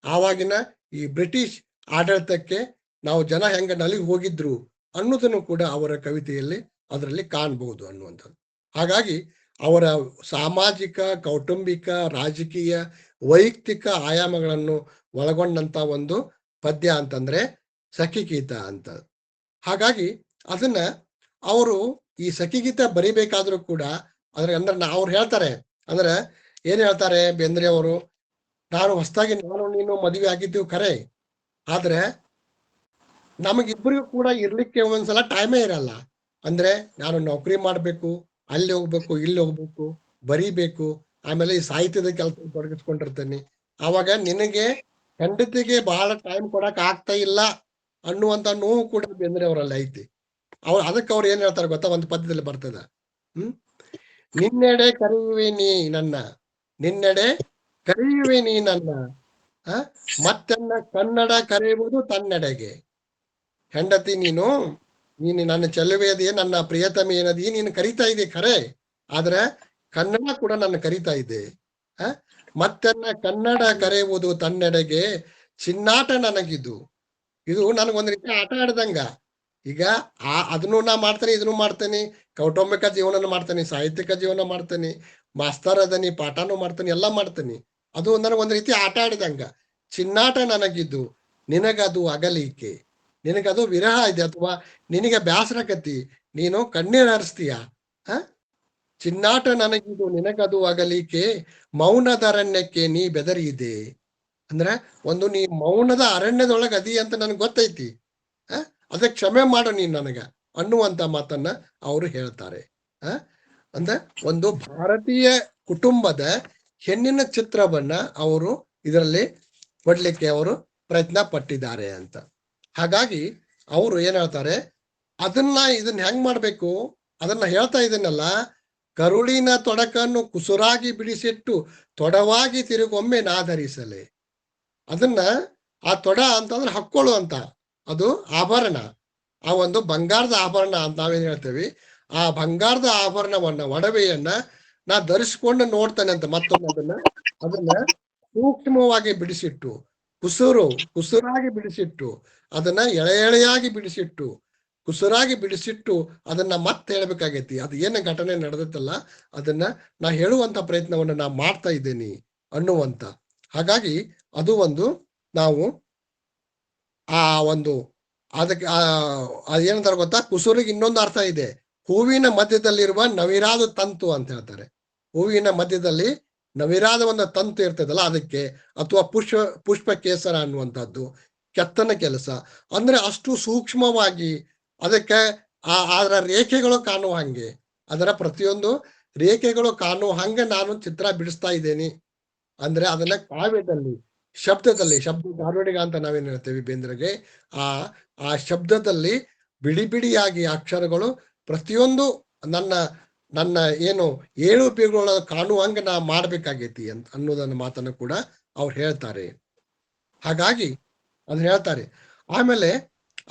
ಆವಾಗಿನ ಈ ಬ್ರಿಟಿಷ್ ಆಡಳಿತಕ್ಕೆ ನಾವು ಜನ ಹೆಂಗ ನಲಿಗೆ ಹೋಗಿದ್ರು ಅನ್ನೋದನ್ನು ಕೂಡ ಅವರ ಕವಿತೆಯಲ್ಲಿ ಅದರಲ್ಲಿ ಕಾಣಬಹುದು ಅನ್ನುವಂಥದ್ದು. ಹಾಗಾಗಿ ಅವರ ಸಾಮಾಜಿಕ, ಕೌಟುಂಬಿಕ, ರಾಜಕೀಯ, ವೈಯಕ್ತಿಕ ಆಯಾಮಗಳನ್ನು ಒಳಗೊಂಡಂತ ಒಂದು ಪದ್ಯ ಅಂತಂದ್ರೆ ಸಖಿಗೀತ ಅಂತ. ಹಾಗಾಗಿ ಅದನ್ನ ಅವರು ಈ ಸಖಿಗೀತ ಬರಿಬೇಕಾದ್ರೂ ಕೂಡ ಅಂದ್ರೆ ಅವ್ರು ಹೇಳ್ತಾರೆ, ಅಂದ್ರೆ ಏನ್ ಹೇಳ್ತಾರೆ ಬೇಂದ್ರೆ ಅವರು, ನಾನು ಹೊಸದಾಗಿ ನೀನು ಮದುವೆ ಆಗಿದ್ದೀವಿ ಖರೆ, ಆದ್ರೆ ನಮಗಿಬ್ಬರಿಗೂ ಕೂಡ ಇರ್ಲಿಕ್ಕೆ ಒಂದ್ಸಲ ಟೈಮೇ ಇರಲ್ಲ. ಅಂದ್ರೆ ನಾನು ನೌಕರಿ ಮಾಡ್ಬೇಕು, ಅಲ್ಲಿ ಹೋಗ್ಬೇಕು, ಇಲ್ಲಿ ಹೋಗ್ಬೇಕು, ಬರೀಬೇಕು, ಆಮೇಲೆ ಈ ಸಾಹಿತ್ಯದ ಕೆಲಸ ತೊಡಗಿಸ್ಕೊಂಡಿರ್ತೇನೆ. ಆವಾಗ ನಿನಗೆ ಹೆಂಡತಿಗೆ ಬಹಳ ಟೈಮ್ ಕೊಡಕ್ ಆಗ್ತಾ ಇಲ್ಲ ಅನ್ನುವಂತ ನೋವು ಕೂಡ ಬೇಂದ್ರೆ ಅವರಲ್ಲಿ ಐತಿ. ಅದಕ್ಕೆ ಅವ್ರು ಏನ್ ಹೇಳ್ತಾರೆ ಗೊತ್ತಾ, ಒಂದು ಪದ್ಯದಲ್ಲಿ ಬರ್ತದ, ನಿನ್ನೆಡೆ ಕರೆಯುವೆ ನೀ ನನ್ನ, ನಿನ್ನೆಡೆ ಕರೆಯುವೆ ನೀ ನನ್ನ, ಮತ್ತೆನ್ನ ಕನ್ನಡ ಕರೆಯುವುದು ತನ್ನೆಡೆಗೆ. ಹೆಂಡತಿ ನೀನು ನನ್ನ ಚೆಲುವೆಯದೇ, ನನ್ನ ಪ್ರಿಯತಮೆ ಏನದಿ, ನೀನು ಕರಿತಾ ಇದೆ ಖರೆ, ಆದ್ರೆ ಕನ್ನಡ ಕೂಡ ನನ್ನ ಕರಿತಾ ಇದೆ. ಮತ್ತೆನ್ನ ಕನ್ನಡ ಕರೆಯುವುದು ತನ್ನೆಡೆಗೆ, ಚಿನ್ನಾಟ ನನಗಿದು. ಇದು ನನಗೊಂದ್ ರೀತಿ ಆಟ ಆಡ್ದಂಗ. ಈಗ ಅದನ್ನು ನಾ ಮಾಡ್ತೇನೆ, ಇದನ್ನು ಮಾಡ್ತೇನೆ, ಕೌಟುಂಬಿಕ ಜೀವನ ಮಾಡ್ತೇನೆ, ಸಾಹಿತ್ಯಿಕ ಜೀವನ ಮಾಡ್ತೇನೆ, ಮಾಸ್ತರ್ ಅದನಿ, ಪಾಠನೂ ಮಾಡ್ತೇನೆ, ಎಲ್ಲ ಮಾಡ್ತೇನೆ. ಅದು ನನಗೊಂದ್ ರೀತಿ ಆಟ ಆಡಿದಂಗ. ಚಿನ್ನಾಟ ನನಗಿದ್ದು ನಿನಗದು ಅಗಲಿಕೆ, ನಿನಗದು ವಿರಹ ಇದೆ, ಅಥವಾ ನಿನಗೆ ಬ್ಯಾಸರಕತಿ, ನೀನು ಕಣ್ಣೀರ್ ಹರಿಸ್ತೀಯ. ಚಿನ್ನಾಟ ನನಗಿದು ನಿನಗದು ಅಗಲಿಕೆ, ಮೌನದ ಅರಣ್ಯಕ್ಕೆ ನೀ ಬೆದರಿದೆ. ಅಂದ್ರೆ ನೀ ಮೌನದ ಅರಣ್ಯದೊಳಗೆ ಅದಿ ಅಂತ ನನಗೆ ಗೊತ್ತೈತಿ, ಅದಕ್ಕೆ ಕ್ಷಮೆ ಮಾಡು ನೀನ್ ನನಗ ಅನ್ನುವಂತ ಮಾತನ್ನ ಅವರು ಹೇಳ್ತಾರೆ. ಅಂದ್ರೆ ಒಂದು ಭಾರತೀಯ ಕುಟುಂಬದ ಹೆಣ್ಣಿನ ಚಿತ್ರವನ್ನ ಅವರು ಇದರಲ್ಲಿ ಕೊಡ್ಲಿಕ್ಕೆ ಅವರು ಪ್ರಯತ್ನ ಪಟ್ಟಿದ್ದಾರೆ ಅಂತ. ಹಾಗಾಗಿ ಅವರು ಏನ್ ಹೇಳ್ತಾರೆ, ಇದನ್ನ ಹೆಂಗ್ ಮಾಡ್ಬೇಕು ಅದನ್ನ ಹೇಳ್ತಾ ಇದನ್ನಲ್ಲ, ಕರುಳಿನ ತೊಡಕನ್ನು ಕುಸುರಾಗಿ ಬಿಡಿಸಿಟ್ಟು ತೊಡವಾಗಿ ತಿರುಗೊಮ್ಮೆ ನಾಧರಿಸಲೆ. ಅದನ್ನ ಆ ತೊಡ ಅಂತಂದ್ರೆ ಹಕ್ಕೊಳ್ಳು ಅಂತ, ಅದು ಆಭರಣ, ಆ ಒಂದು ಬಂಗಾರದ ಆಭರಣ ಅಂತ ನಾವೇನ್ ಹೇಳ್ತೇವೆ. ಆ ಬಂಗಾರದ ಆಭರಣವನ್ನ, ಒಡವೆಯನ್ನ ನಾ ಧರಿಸ್ಕೊಂಡು ನೋಡ್ತಾನೆ ಅಂತ. ಮತ್ತೊಮ್ಮೆ ಅದನ್ನ ಸೂಕ್ಷ್ಮವಾಗಿ ಬಿಡಿಸಿಟ್ಟು, ಕುಸುರಾಗಿ ಬಿಡಿಸಿಟ್ಟು, ಅದನ್ನ ಎಳೆಯಾಗಿ ಬಿಡಿಸಿಟ್ಟು, ಕುಸುರಾಗಿ ಬಿಡಿಸಿಟ್ಟು ಅದನ್ನ ಮತ್ತೆ ಹೇಳ್ಬೇಕಾಗೈತಿ. ಅದು ಏನು ಘಟನೆ ನಡೆದತ್ತಲ್ಲ ಅದನ್ನ ನಾ ಹೇಳುವಂತ ಪ್ರಯತ್ನವನ್ನ ನಾ ಮಾಡ್ತಾ ಇದ್ದೇನೆ ಅನ್ನುವಂತ. ಹಾಗಾಗಿ ಅದು ನಾವು ಅದಕ್ಕೆ ಏನಂತಾರೆ ಗೊತ್ತಾ, ಕುಸುರಿಗೆ ಇನ್ನೊಂದು ಅರ್ಥ ಇದೆ. ಹೂವಿನ ಮಧ್ಯದಲ್ಲಿರುವ ನವಿರಾದ ತಂತು ಅಂತ ಹೇಳ್ತಾರೆ. ಹೂವಿನ ಮಧ್ಯದಲ್ಲಿ ನವಿರಾದ ಒಂದು ತಂತು ಇರ್ತದಲ್ಲ ಅದಕ್ಕೆ, ಅಥವಾ ಪುಷ್ಪ ಕೇಸರ ಅನ್ನುವಂಥದ್ದು ಕೆತ್ತನ ಕೆಲಸ. ಅಂದ್ರೆ ಅಷ್ಟು ಸೂಕ್ಷ್ಮವಾಗಿ ಅದಕ್ಕೆ ಅದರ ರೇಖೆಗಳು ಕಾಣುವ ಹಂಗೆ, ಅದರ ಪ್ರತಿಯೊಂದು ರೇಖೆಗಳು ಕಾಣುವ ಹಂಗೆ ನಾನು ಚಿತ್ರ ಬಿಡಿಸ್ತಾ ಇದ್ದೇನೆ. ಅಂದ್ರೆ ಅದನ್ನ ಕಾವ್ಯದಲ್ಲಿ, ಶಬ್ದ ಧಾರ್ವಾಡಿಗ ಅಂತ ನಾವೇನ್ ಹೇಳ್ತೇವೆ ಬೇಂದ್ರೆಗೆ, ಆ ಶಬ್ದದಲ್ಲಿ ಬಿಡಿ ಬಿಡಿಯಾಗಿ ಅಕ್ಷರಗಳು ಪ್ರತಿಯೊಂದು ನನ್ನ ಏನು ಏಳು ಬೀಳುಗಳ ಕಾಣುವಂಗ ನಾ ಮಾಡ್ಬೇಕಾಗೈತಿ ಅನ್ನೋದನ್ನ ಮಾತನ್ನು ಕೂಡ ಅವ್ರು ಹೇಳ್ತಾರೆ. ಹಾಗಾಗಿ ಅದನ್ನ ಹೇಳ್ತಾರೆ. ಆಮೇಲೆ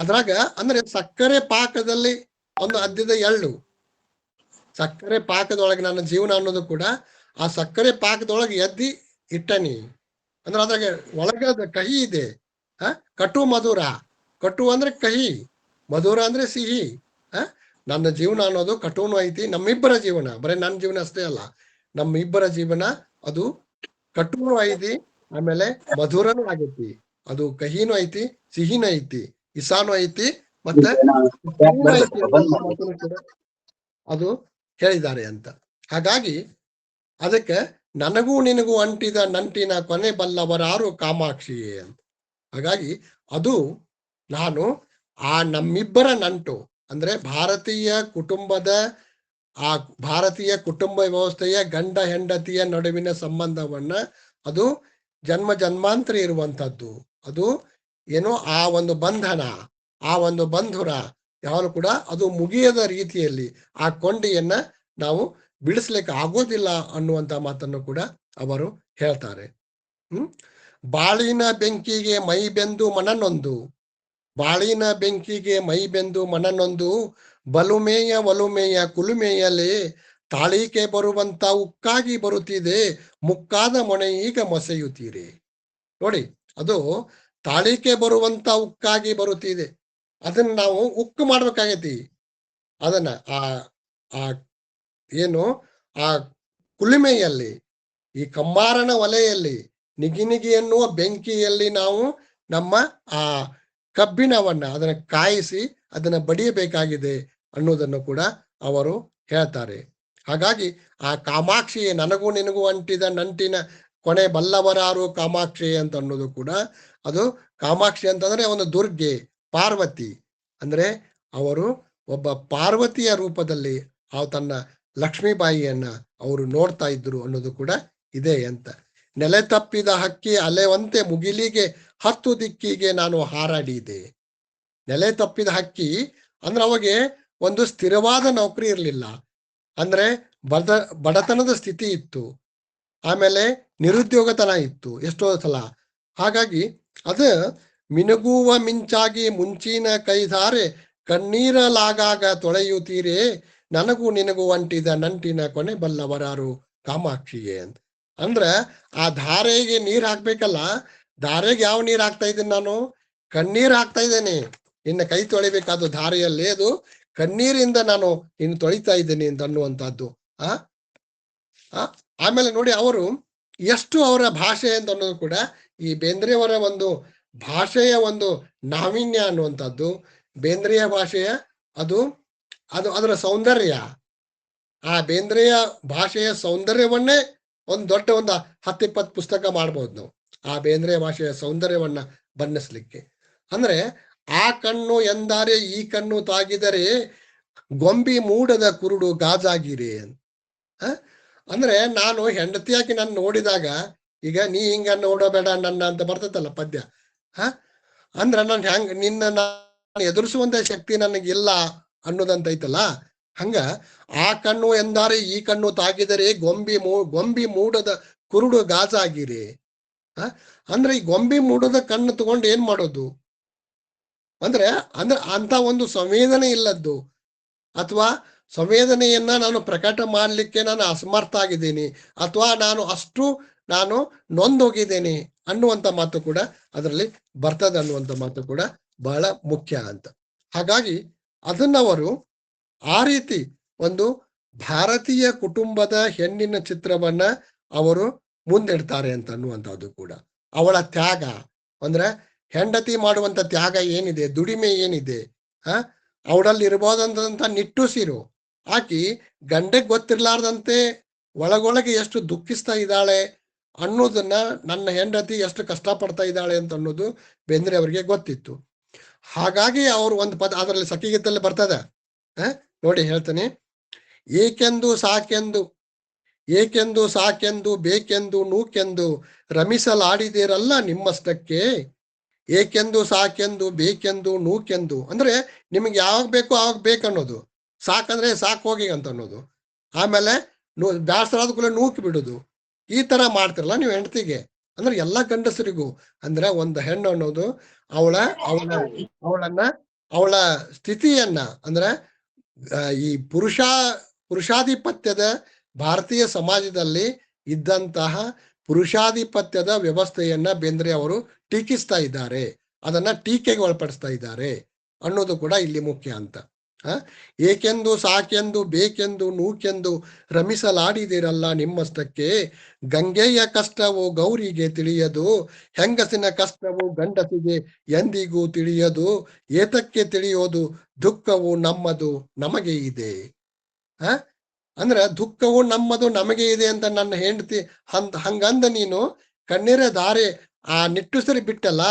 ಅದ್ರಾಗ ಅಂದ್ರೆ ಸಕ್ಕರೆ ಪಾಕದಲ್ಲಿ ಒಂದು ಅದ್ಯದ ಎಳ್ಳು, ಸಕ್ಕರೆ ಪಾಕದೊಳಗೆ ನನ್ನ ಜೀವನ ಅನ್ನೋದು ಕೂಡ ಆ ಸಕ್ಕರೆ ಪಾಕದೊಳಗೆ ಎದ್ದಿ ಇಟ್ಟನಿ. ಅಂದ್ರೆ ಅದ್ರಾಗ ಒಳಗ ಕಹಿ ಇದೆ. ಕಟು ಮಧುರ, ಕಟು ಅಂದ್ರೆ ಕಹಿ, ಮಧುರ ಅಂದ್ರೆ ಸಿಹಿ. ನನ್ನ ಜೀವನ ಅನ್ನೋದು ಕಟುನು ಐತಿ, ನಮ್ಮಿಬ್ಬರ ಜೀವನ, ಬರೀ ನನ್ನ ಜೀವನ ಅಷ್ಟೇ ಅಲ್ಲ, ನಮ್ಮಿಬ್ಬರ ಜೀವನ ಅದು ಕಟುನು ಐತಿ, ಆಮೇಲೆ ಮಧುರನು ಆಗೈತಿ, ಅದು ಕಹಿನೂ ಐತಿ, ಸಿಹಿನೂ ಐತಿ, ಇಸಾನು ಐತಿ, ಮತ್ತೆ ಅದು ಹೇಳಿದ್ದಾರೆ ಅಂತ. ಹಾಗಾಗಿ ಅದಕ್ಕೆ ನನಗೂ ನಿನಗೂ ಅಂಟಿದ ನಂಟಿನ ಕೊನೆ ಬಲ್ಲವರಾರು ಕಾಮಾಕ್ಷಿಯೇ ಅಂತ. ಹಾಗಾಗಿ ಅದು ನಾನು ಆ ನಮ್ಮಿಬ್ಬರ ನಂಟು ಅಂದ್ರೆ ಭಾರತೀಯ ಕುಟುಂಬದ ಆ ಭಾರತೀಯ ಕುಟುಂಬ ವ್ಯವಸ್ಥೆಯ ಗಂಡ ಹೆಂಡತಿಯ ನಡುವಿನ ಸಂಬಂಧವನ್ನ ಅದು ಜನ್ಮ ಜನ್ಮಾಂತರ ಇರುವಂತದ್ದು. ಅದು ಏನೋ ಆ ಒಂದು ಬಂಧನ, ಆ ಒಂದು ಬಂಧುರ ಯಾವಾಗಲೂ ಕೂಡ ಅದು ಮುಗಿಯದ ರೀತಿಯಲ್ಲಿ ಆ ಕೊಂಡಿಯನ್ನ ನಾವು ಬಿಡಿಸ್ಲಿಕ್ಕೆ ಆಗೋದಿಲ್ಲ ಅನ್ನುವಂತ ಮಾತನ್ನು ಕೂಡ ಅವರು ಹೇಳ್ತಾರೆ. ಬಾಳಿನ ಬೆಂಕಿಗೆ ಮೈ ಬೆಂದು ಮನನೊಂದು, ಬಾಳಿನ ಬೆಂಕಿಗೆ ಮೈ ಬೆಂದು ಮನನೊಂದು, ಬಲುಮೇಯ ಒಲುಮೆಯ ಕುಲುಮೆಯಲೇ ತಾಳಿಕೆ ಬರುವಂತ ಉಕ್ಕಾಗಿ ಬರುತ್ತಿದೆ, ಮುಕ್ಕಾದ ಮೊನೆ ಈಗ ಮೊಸೆಯುತ್ತೀರಿ. ನೋಡಿ, ಅದು ತಾಳಿಕೆ ಬರುವಂತ ಉಕ್ಕಾಗಿ ಬರುತ್ತಿದೆ. ಅದನ್ನ ನಾವು ಉಕ್ಕು ಮಾಡ್ಬೇಕಾಗೈತಿ. ಅದನ್ನ ಆ ಏನು ಆ ಕುಲುಮೆಯಲ್ಲಿ, ಈ ಕಮ್ಮಾರನ ಒಲೆಯಲ್ಲಿ, ನಿಗಿ ಎನ್ನುವ ಬೆಂಕಿಯಲ್ಲಿ ನಾವು ನಮ್ಮ ಆ ಕಬ್ಬಿಣವನ್ನ ಅದನ್ನ ಕಾಯಿಸಿ ಅದನ್ನ ಬಡಿಯಬೇಕಾಗಿದೆ ಅನ್ನೋದನ್ನು ಕೂಡ ಅವರು ಹೇಳ್ತಾರೆ. ಹಾಗಾಗಿ ಆ ಕಾಮಾಕ್ಷಿ ನನಗೂ ನಿನಗೂ ಅಂಟಿದ ನಂಟಿನ ಕೊನೆ ಬಲ್ಲವರಾರು ಕಾಮಾಕ್ಷಿ ಅಂತ ಅನ್ನೋದು ಕೂಡ ಅದು ಕಾಮಾಕ್ಷಿ ಅಂತಂದ್ರೆ ಒಂದು ದುರ್ಗೆ, ಪಾರ್ವತಿ ಅಂದ್ರೆ ಅವರು ಒಬ್ಬ ಪಾರ್ವತಿಯ ರೂಪದಲ್ಲಿ ತನ್ನ ಲಕ್ಷ್ಮೀಬಾಯಿಯನ್ನ ಅವರು ನೋಡ್ತಾ ಇದ್ರು ಅನ್ನೋದು ಕೂಡ ಇದೆ ಅಂತ. ನೆಲೆ ತಪ್ಪಿದ ಹಕ್ಕಿ ಅಲೆವಂತೆ ಮುಗಿಲಿಗೆ 10 ದಿಕ್ಕಿಗೆ ನಾನು ಹಾರಾಡಿದೆ. ನೆಲೆ ತಪ್ಪಿದ ಹಕ್ಕಿ ಅಂದ್ರೆ ಅವಾಗೆ ಒಂದು ಸ್ಥಿರವಾದ ನೌಕರಿ ಇರಲಿಲ್ಲ, ಅಂದ್ರೆ ಬಡತನದ ಸ್ಥಿತಿ ಇತ್ತು, ಆಮೇಲೆ ನಿರುದ್ಯೋಗತನ ಇತ್ತು ಎಷ್ಟೋ ಸಲ. ಹಾಗಾಗಿ ಅದು ಮಿನುಗುವ ಮಿಂಚಾಗಿ ಮುಂಚಿನ ಕೈದಾರೆ ಕಣ್ಣೀರಲಾಗಾಗ ತೊಳೆಯುತ್ತೀರೇ, ನನಗೂ ನಿನಗೂ ಅಂಟಿದ ನಂಟಿನ ಕೊನೆ ಬಲ್ಲವರಾರು ಕಾಮಾಕ್ಷಿಯೇ ಅಂತ. ಅಂದ್ರ ಆ ಧಾರೆಗೆ ನೀರ್ ಹಾಕ್ಬೇಕಲ್ಲ, ಧಾರೆಗೆ ಯಾವ ನೀರ್ ಹಾಕ್ತಾ ಇದ್ದೀನಿ ನಾನು? ಕಣ್ಣೀರ್ ಹಾಕ್ತಾ ಇದ್ದೇನೆ. ಇನ್ನು ಕೈ ತೊಳಿಬೇಕಾದ ಧಾರೆಯಲ್ಲಿ ಅದು ಕಣ್ಣೀರಿಂದ ನಾನು ಇನ್ನು ತೊಳಿತಾ ಇದ್ದೇನೆ ಅಂತ ಅನ್ನುವಂಥದ್ದು. ಆಮೇಲೆ ನೋಡಿ, ಅವರು ಎಷ್ಟು ಅವರ ಭಾಷೆ ಅಂತ ಅನ್ನೋದು ಕೂಡ ಈ ಬೇಂದ್ರೆಯವರ ಒಂದು ಭಾಷೆಯ ಒಂದು ನಾವೀನ್ಯ ಅನ್ನುವಂಥದ್ದು, ಬೇಂದ್ರೆಯ ಭಾಷೆಯ ಅದು ಅದರ ಸೌಂದರ್ಯ, ಆ ಬೇಂದ್ರೆಯ ಭಾಷೆಯ ಸೌಂದರ್ಯವನ್ನೇ ಒಂದು ದೊಡ್ಡ ಒಂದು 10-20 ಪುಸ್ತಕ ಮಾಡ್ಬೋದು ನಾವು ಆ ಬೇಂದ್ರೆಯ ಭಾಷೆಯ ಸೌಂದರ್ಯವನ್ನ ಬಣ್ಣಿಸ್ಲಿಕ್ಕೆ. ಅಂದ್ರೆ ಆ ಕಣ್ಣು ಎಂದಾರೆ ಈ ಕಣ್ಣು ತಾಗಿದರೆ ಗೊಂಬಿ ಮೂಡದ ಕುರುಡು ಗಾಜಾಗಿರೆ ಅಂತ. ಅಂದ್ರೆ ನಾನು ಹೆಂಡತಿಯಾಗಿ ನಾನು ನೋಡಿದಾಗ, ಈಗ ನೀ ಹಿಂಗ ನೋಡಬೇಡ ನನ್ನ ಅಂತ ಬರ್ತೈತಲ್ಲ ಪದ್ಯ, ಅಂದ್ರೆ ನಾನು ನಿನ್ನ ನಾನು ಎದುರಿಸುವಂತ ಶಕ್ತಿ ನನಗಿಲ್ಲ ಅನ್ನೋದಂತೈತಲ್ಲ, ಹಂಗ ಆ ಕಣ್ಣು ಎಂದಾರೆ ಈ ಕಣ್ಣು ತಾಗಿದರೆ ಗೊಂಬಿ ಮೂಡದ ಕುರುಡು ಗಾಜಾಗಿರಿ. ಅಂದ್ರೆ ಈ ಗೊಂಬಿ ಮೂಡದ ಕಣ್ಣು ತಗೊಂಡು ಏನ್ ಮಾಡೋದು? ಅಂದ್ರೆ ಅಂತ ಒಂದು ಸಂವೇದನೆ ಇಲ್ಲದ್ದು, ಅಥವಾ ಸಂವೇದನೆಯನ್ನ ನಾನು ಪ್ರಕಟ ಮಾಡ್ಲಿಕ್ಕೆ ನಾನು ಅಸಮರ್ಥ ಆಗಿದ್ದೀನಿ, ಅಥವಾ ನಾನು ನೊಂದೋಗಿದ್ದೇನೆ ಅನ್ನುವಂಥ ಮಾತು ಕೂಡ ಅದರಲ್ಲಿ ಬರ್ತದೆ ಅನ್ನುವಂಥ ಮಾತು ಕೂಡ ಬಹಳ ಮುಖ್ಯ ಅಂತ. ಹಾಗಾಗಿ ಅದನ್ನವರು ಆ ರೀತಿ ಒಂದು ಭಾರತೀಯ ಕುಟುಂಬದ ಹೆಣ್ಣಿನ ಚಿತ್ರವನ್ನ ಅವರು ಮುಂದಿಡ್ತಾರೆ ಅಂತ ಅನ್ನುವಂಥದ್ದು ಕೂಡ. ಅವಳ ತ್ಯಾಗ ಅಂದ್ರೆ ಹೆಂಡತಿ ಮಾಡುವಂತ ತ್ಯಾಗ ಏನಿದೆ, ದುಡಿಮೆ ಏನಿದೆ, ಅವಳಲ್ಲಿ ಇರ್ಬೋದಂತ ನಿಟ್ಟುಸಿರು ಆಕಿ ಗಂಡೆಗೆ ಗೊತ್ತಿರ್ಲಾರ್ದಂತೆ ಒಳಗೊಳಗೆ ಎಷ್ಟು ದುಃಖಿಸ್ತಾ ಇದ್ದಾಳೆ ಅನ್ನೋದನ್ನ, ನನ್ನ ಹೆಂಡತಿ ಎಷ್ಟು ಕಷ್ಟಪಡ್ತಾ ಇದ್ದಾಳೆ ಅಂತ ಅನ್ನೋದು ಬೇಂದ್ರೆ ಅವರಿಗೆ ಗೊತ್ತಿತ್ತು. ಹಾಗಾಗಿ ಅವರು ಒಂದು ಪದ ಅದರಲ್ಲಿ ಸಖಿಗೀತಲ್ಲಿ ಬರ್ತದೆ, ನೋಡಿ ಹೇಳ್ತಾನೆ. ಏಕೆಂದು ಸಾಕೆಂದು ಬೇಕೆಂದು ನೂಕೆಂದು ರಮಿಸಲಾಡಿದಿರಲ್ಲ ನಿಮ್ಮಷ್ಟಕ್ಕೆ. ಏಕೆಂದು ಸಾಕೆಂದು ಬೇಕೆಂದು ನೂಕೆಂದು ಅಂದ್ರೆ ನಿಮಗೆ ಯಾವಾಗ ಬೇಕೋ ಆವಾಗ ಬೇಕನ್ನೋದು, ಸಾಕಂದ್ರೆ ಸಾಕು ಹೋಗಿ ಅಂತ ಅನ್ನೋದು, ಆಮೇಲೆ ಬ್ಯಾಸರಾದ ಕೂಡ ನೂಕಿ ಬಿಡುದು, ಈ ತರ ಮಾಡ್ತಿರಲ್ಲ ನೀವು ಹೆಂಡತಿಗೆ. ಅಂದ್ರೆ ಎಲ್ಲ ಗಂಡಸರಿಗೂ ಅಂದ್ರೆ ಒಂದು ಹೆಣ್ಣು ಅನ್ನೋದು ಅವಳ ಸ್ಥಿತಿಯನ್ನ ಅಂದ್ರೆ ಈ ಪುರುಷಾಧಿಪತ್ಯದ ಭಾರತೀಯ ಸಮಾಜದಲ್ಲಿ ಇದ್ದಂತಹ ಪುರುಷಾಧಿಪತ್ಯದ ವ್ಯವಸ್ಥೆಯನ್ನ ಬೇಂದ್ರೆ ಅವರು ಟೀಕಿಸ್ತಾ ಇದ್ದಾರೆ, ಅದನ್ನ ಟೀಕೆಗೆ ಒಳಪಡಿಸ್ತಾ ಇದ್ದಾರೆ ಅನ್ನೋದು ಕೂಡ ಇಲ್ಲಿ ಮುಖ್ಯ ಅಂತ. ಏಕೆಂದು ಸಾಕೆಂದು ಬೇಕೆಂದು ನೂಕೆಂದು ರಮಿಸಲಾಡಿದಿರಲ್ಲ ನಿಮ್ಮಷ್ಟಕ್ಕೆ. ಗಂಗೆಯ ಕಷ್ಟವು ಗೌರಿಗೆ ತಿಳಿಯದು, ಹೆಂಗಸಿನ ಕಷ್ಟವು ಗಂಡಸಿಗೆ ಎಂದಿಗೂ ತಿಳಿಯದು. ಏತಕ್ಕೆ ತಿಳಿಯೋದು ದುಃಖವು ನಮ್ಮದು ನಮಗೆ ಇದೆ. ಅಂದ್ರೆ ದುಃಖವು ನಮ್ಮದು ನಮಗೆ ಇದೆ ಅಂತ ನನ್ನ ಹೆಂಡತಿ ಹಂಗಂದ ನೀನು ಕಣ್ಣೀರ ದಾರಿ ಆ ನಿಟ್ಟುಸಿರಿ ಬಿಟ್ಟಲ್ಲ,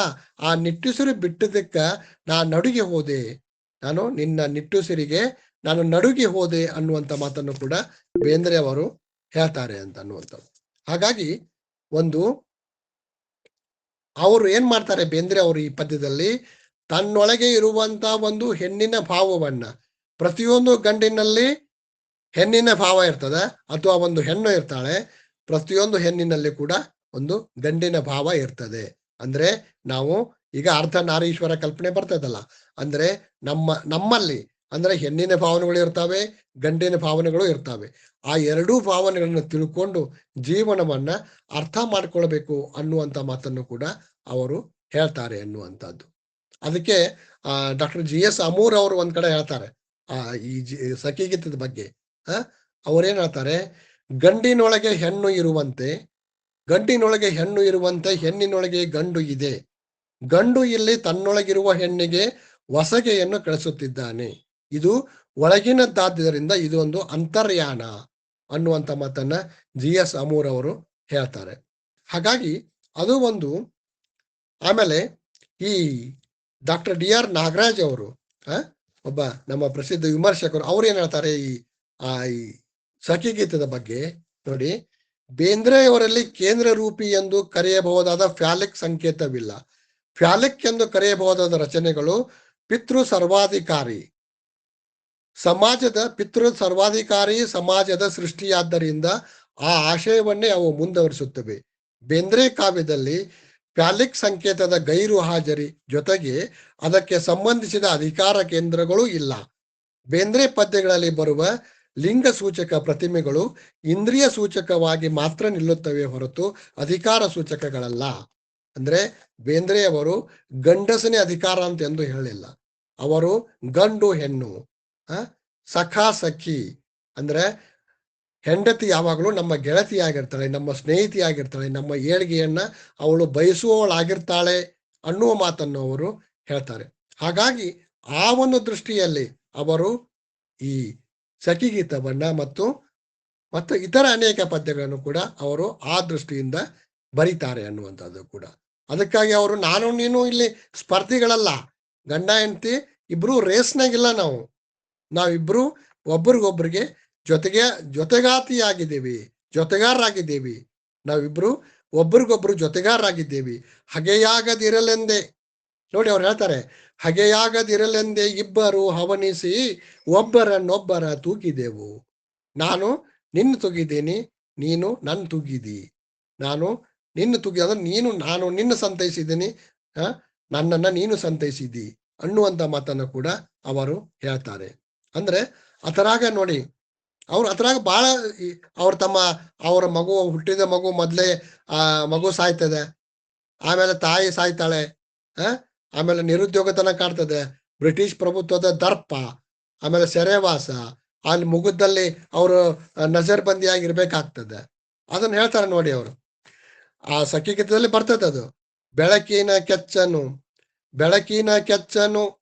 ಆ ನಿಟ್ಟುಸಿರಿ ಬಿಟ್ಟದಕ್ಕ ನಾನು ನಡುಗಿ ಹೋದೆ, ನಾನು ನಿನ್ನ ನಿಟ್ಟುಸಿರಿಗೆ ನಾನು ನಡುಗಿ ಹೋದೆ ಅನ್ನುವಂಥ ಮಾತನ್ನು ಕೂಡ ಬೇಂದ್ರೆ ಅವರು ಹೇಳ್ತಾರೆ ಅಂತ ಅನ್ನುವಂಥದ್ದು. ಹಾಗಾಗಿ ಒಂದು ಅವರು ಏನ್ ಮಾಡ್ತಾರೆ ಬೇಂದ್ರೆ ಅವರು ಈ ಪದ್ಯದಲ್ಲಿ, ತನ್ನೊಳಗೆ ಇರುವಂತ ಒಂದು ಹೆಣ್ಣಿನ ಭಾವವನ್ನ, ಪ್ರತಿಯೊಂದು ಗಂಡಿನಲ್ಲಿ ಹೆಣ್ಣಿನ ಭಾವ ಇರ್ತದೆ ಅಥವಾ ಒಂದು ಹೆಣ್ಣು ಇರ್ತಾಳೆ, ಪ್ರತಿಯೊಂದು ಹೆಣ್ಣಿನಲ್ಲಿ ಕೂಡ ಒಂದು ಗಂಡಿನ ಭಾವ ಇರ್ತದೆ. ಅಂದ್ರೆ ನಾವು ಈಗ ಅರ್ಧ ನಾರೀಶ್ವರ ಕಲ್ಪನೆ ಬರ್ತದಲ್ಲ, ಅಂದ್ರೆ ನಮ್ಮಲ್ಲಿ ಅಂದ್ರೆ ಹೆಣ್ಣಿನ ಭಾವನೆಗಳು ಇರ್ತವೆ, ಗಂಡಿನ ಭಾವನೆಗಳು ಇರ್ತವೆ. ಆ ಎರಡೂ ಭಾವನೆಗಳನ್ನು ತಿಳ್ಕೊಂಡು ಜೀವನವನ್ನ ಅರ್ಥ ಮಾಡ್ಕೊಳ್ಬೇಕು ಅನ್ನುವಂಥ ಮಾತನ್ನು ಕೂಡ ಅವರು ಹೇಳ್ತಾರೆ ಅನ್ನುವಂಥದ್ದು. ಅದಕ್ಕೆ ಡಾಕ್ಟರ್ GS ಅಮೂರ್ ಅವರು ಒಂದ್ ಕಡೆ ಹೇಳ್ತಾರೆ ಈ ಸಖಿಗೀತದ ಬಗ್ಗೆ. ಅವರೇನ್ ಹೇಳ್ತಾರೆ, ಗಂಡಿನೊಳಗೆ ಹೆಣ್ಣು ಇರುವಂತೆ, ಗಂಡಿನೊಳಗೆ ಹೆಣ್ಣು ಇರುವಂತೆ ಹೆಣ್ಣಿನೊಳಗೆ ಗಂಡು ಇದೆ, ಗಂಡು ಇಲ್ಲಿ ತನ್ನೊಳಗಿರುವ ಹೆಣ್ಣಿಗೆ ಹೊಸಗೆಯನ್ನು ಕಳಿಸುತ್ತಿದ್ದಾನೆ, ಇದು ಒಳಗಿನದ್ದಾದ್ದರಿಂದ ಇದು ಒಂದು ಅಂತರ್ಯಾನ ಅನ್ನುವಂಥ ಮಾತನ್ನ GS ಅಮೂರ್ ಅವರು ಹೇಳ್ತಾರೆ. ಹಾಗಾಗಿ ಅದು ಒಂದು. ಆಮೇಲೆ ಈ ಡಾಕ್ಟರ್ DR ನಾಗರಾಜ್ ಅವರು ಒಬ್ಬ ನಮ್ಮ ಪ್ರಸಿದ್ಧ ವಿಮರ್ಶಕರು, ಅವ್ರು ಏನ್ ಹೇಳ್ತಾರೆ ಈ ಸಖಿಗೀತದ ಬಗ್ಗೆ ನೋಡಿ, ಬೇಂದ್ರೆಯವರಲ್ಲಿ ಕೇಂದ್ರ ರೂಪಿ ಎಂದು ಕರೆಯಬಹುದಾದ ಫ್ಯಾಲಿಕ್ ಸಂಕೇತವಿಲ್ಲ, ಫ್ಯಾಲಿಕ್ ಎಂದು ಕರೆಯಬಹುದಾದ ರಚನೆಗಳು ಪಿತೃ ಸರ್ವಾಧಿಕಾರಿ ಸಮಾಜದ ಸೃಷ್ಟಿಯಾದ್ದರಿಂದ ಆ ಆಶಯವನ್ನೇ ಅವು ಮುಂದುವರಿಸುತ್ತವೆ. ಬೇಂದ್ರೆ ಕಾವ್ಯದಲ್ಲಿ ಫ್ಯಾಲಿಕ್ ಸಂಕೇತದ ಗೈರು ಹಾಜರಿ ಜೊತೆಗೆ ಅದಕ್ಕೆ ಸಂಬಂಧಿಸಿದ ಅಧಿಕಾರ ಕೇಂದ್ರಗಳು ಇಲ್ಲ. ಬೇಂದ್ರೆ ಪದ್ಯಗಳಲ್ಲಿ ಬರುವ ಲಿಂಗ ಸೂಚಕ ಪ್ರತಿಮೆಗಳು ಇಂದ್ರಿಯ ಸೂಚಕವಾಗಿ ಮಾತ್ರ ನಿಲ್ಲುತ್ತವೆ ಹೊರತು ಅಧಿಕಾರ ಸೂಚಕಗಳಲ್ಲ. ಅಂದ್ರೆ ಬೇಂದ್ರೆಯವರು ಗಂಡಸನೇ ಅಧಿಕಾರ ಅಂತ ಎಂದು ಹೇಳಿಲ್ಲ, ಅವರು ಗಂಡು ಹೆಣ್ಣು, ಸಖಾ ಸಖಿ ಅಂದ್ರೆ ಹೆಂಡತಿ ಯಾವಾಗಲೂ ನಮ್ಮ ಗೆಳತಿಯಾಗಿರ್ತಾಳೆ, ನಮ್ಮ ಸ್ನೇಹಿತಿಯಾಗಿರ್ತಾಳೆ, ನಮ್ಮ ಏಳಿಗೆಯನ್ನ ಅವಳು ಬಯಸುವವಳಾಗಿರ್ತಾಳೆ ಅನ್ನುವ ಮಾತನ್ನು ಅವರು ಹೇಳ್ತಾರೆ. ಹಾಗಾಗಿ ಆ ಒಂದು ದೃಷ್ಟಿಯಲ್ಲಿ ಅವರು ಈ ಸಖಿಗೀತವನ್ನ ಮತ್ತು ಇತರ ಅನೇಕ ಪದ್ಯಗಳನ್ನು ಕೂಡ ಅವರು ಆ ದೃಷ್ಟಿಯಿಂದ ಬರೀತಾರೆ ಅನ್ನುವಂಥದ್ದು ಕೂಡ. ಅದಕ್ಕಾಗಿ ಅವರು ನಾನು ನೀನು ಇಲ್ಲಿ ಸ್ಪರ್ಧಿಗಳಲ್ಲ, ಗಂಡ ಹೆಂಡತಿ ಇಬ್ರು ರೇಸ್ನಾಗಿಲ್ಲ, ನಾವಿಬ್ರು ಒಬ್ರಿಗೊಬ್ರಿಗೆ ಜೊತೆಗಾರರಾಗಿದ್ದೇವೆ, ನಾವಿಬ್ರು ಒಬ್ರಿಗೊಬ್ರು ಜೊತೆಗಾರರಾಗಿದ್ದೇವೆ. ಹಗೆಯಾಗದಿರಲೆಂದೇ ನೋಡಿ ಅವ್ರು ಹೇಳ್ತಾರೆ, ಹಗೆಯಾಗದಿರಲೆಂದೇ ಇಬ್ಬರು ಹವನಿಸಿ ಒಬ್ಬರನ್ನೊಬ್ಬರ ತೂಗಿದೆವು, ನಾನು ನಿನ್ನ ತೂಗಿದ್ದೀನಿ, ನೀನು ನನ್ನ ತೂಗಿದಿ, ನಾನು ನಿನ್ನ ಸಂತೈಸಿದ್ದೀನಿ, ನನ್ನನ್ನ ನೀನು ಸಂತೈಸಿದಿ ಅನ್ನುವಂಥ ಮಾತನ್ನು ಕೂಡ ಅವರು ಹೇಳ್ತಾರೆ. ಅಂದ್ರೆ ಅದರಾಗ ನೋಡಿ, ಅವ್ರು ಅದರಾಗ ಬಹಳ ಅವರ ಮಗು ಹುಟ್ಟಿದ ಮಗು ಮೊದಲೇ ಮಗು ಸಾಯ್ತದೆ, ಆಮೇಲೆ ತಾಯಿ ಸಾಯ್ತಾಳೆ, ಆಮೇಲೆ ನಿರುದ್ಯೋಗತನ ಕಾಡ್ತದೆ, ಬ್ರಿಟಿಷ್ ಪ್ರಭುತ್ವದ ದರ್ಪ, ಆಮೇಲೆ ಸೆರೆವಾಸ, ಅಲ್ಲಿ ಮುಗುದಲ್ಲಿ ಅವರು ನಜರ್ ಬಂದಿಯಾಗಿರ್ಬೇಕಾಗ್ತದೆ. ಅದನ್ನ ಹೇಳ್ತಾರೆ ನೋಡಿ ಅವರು. ಆ ಸಖಿಗೀತದಲ್ಲಿ ಬರ್ತದೆ ಅದು, ಬೆಳಕಿನ ಕೆಚ್ಚನು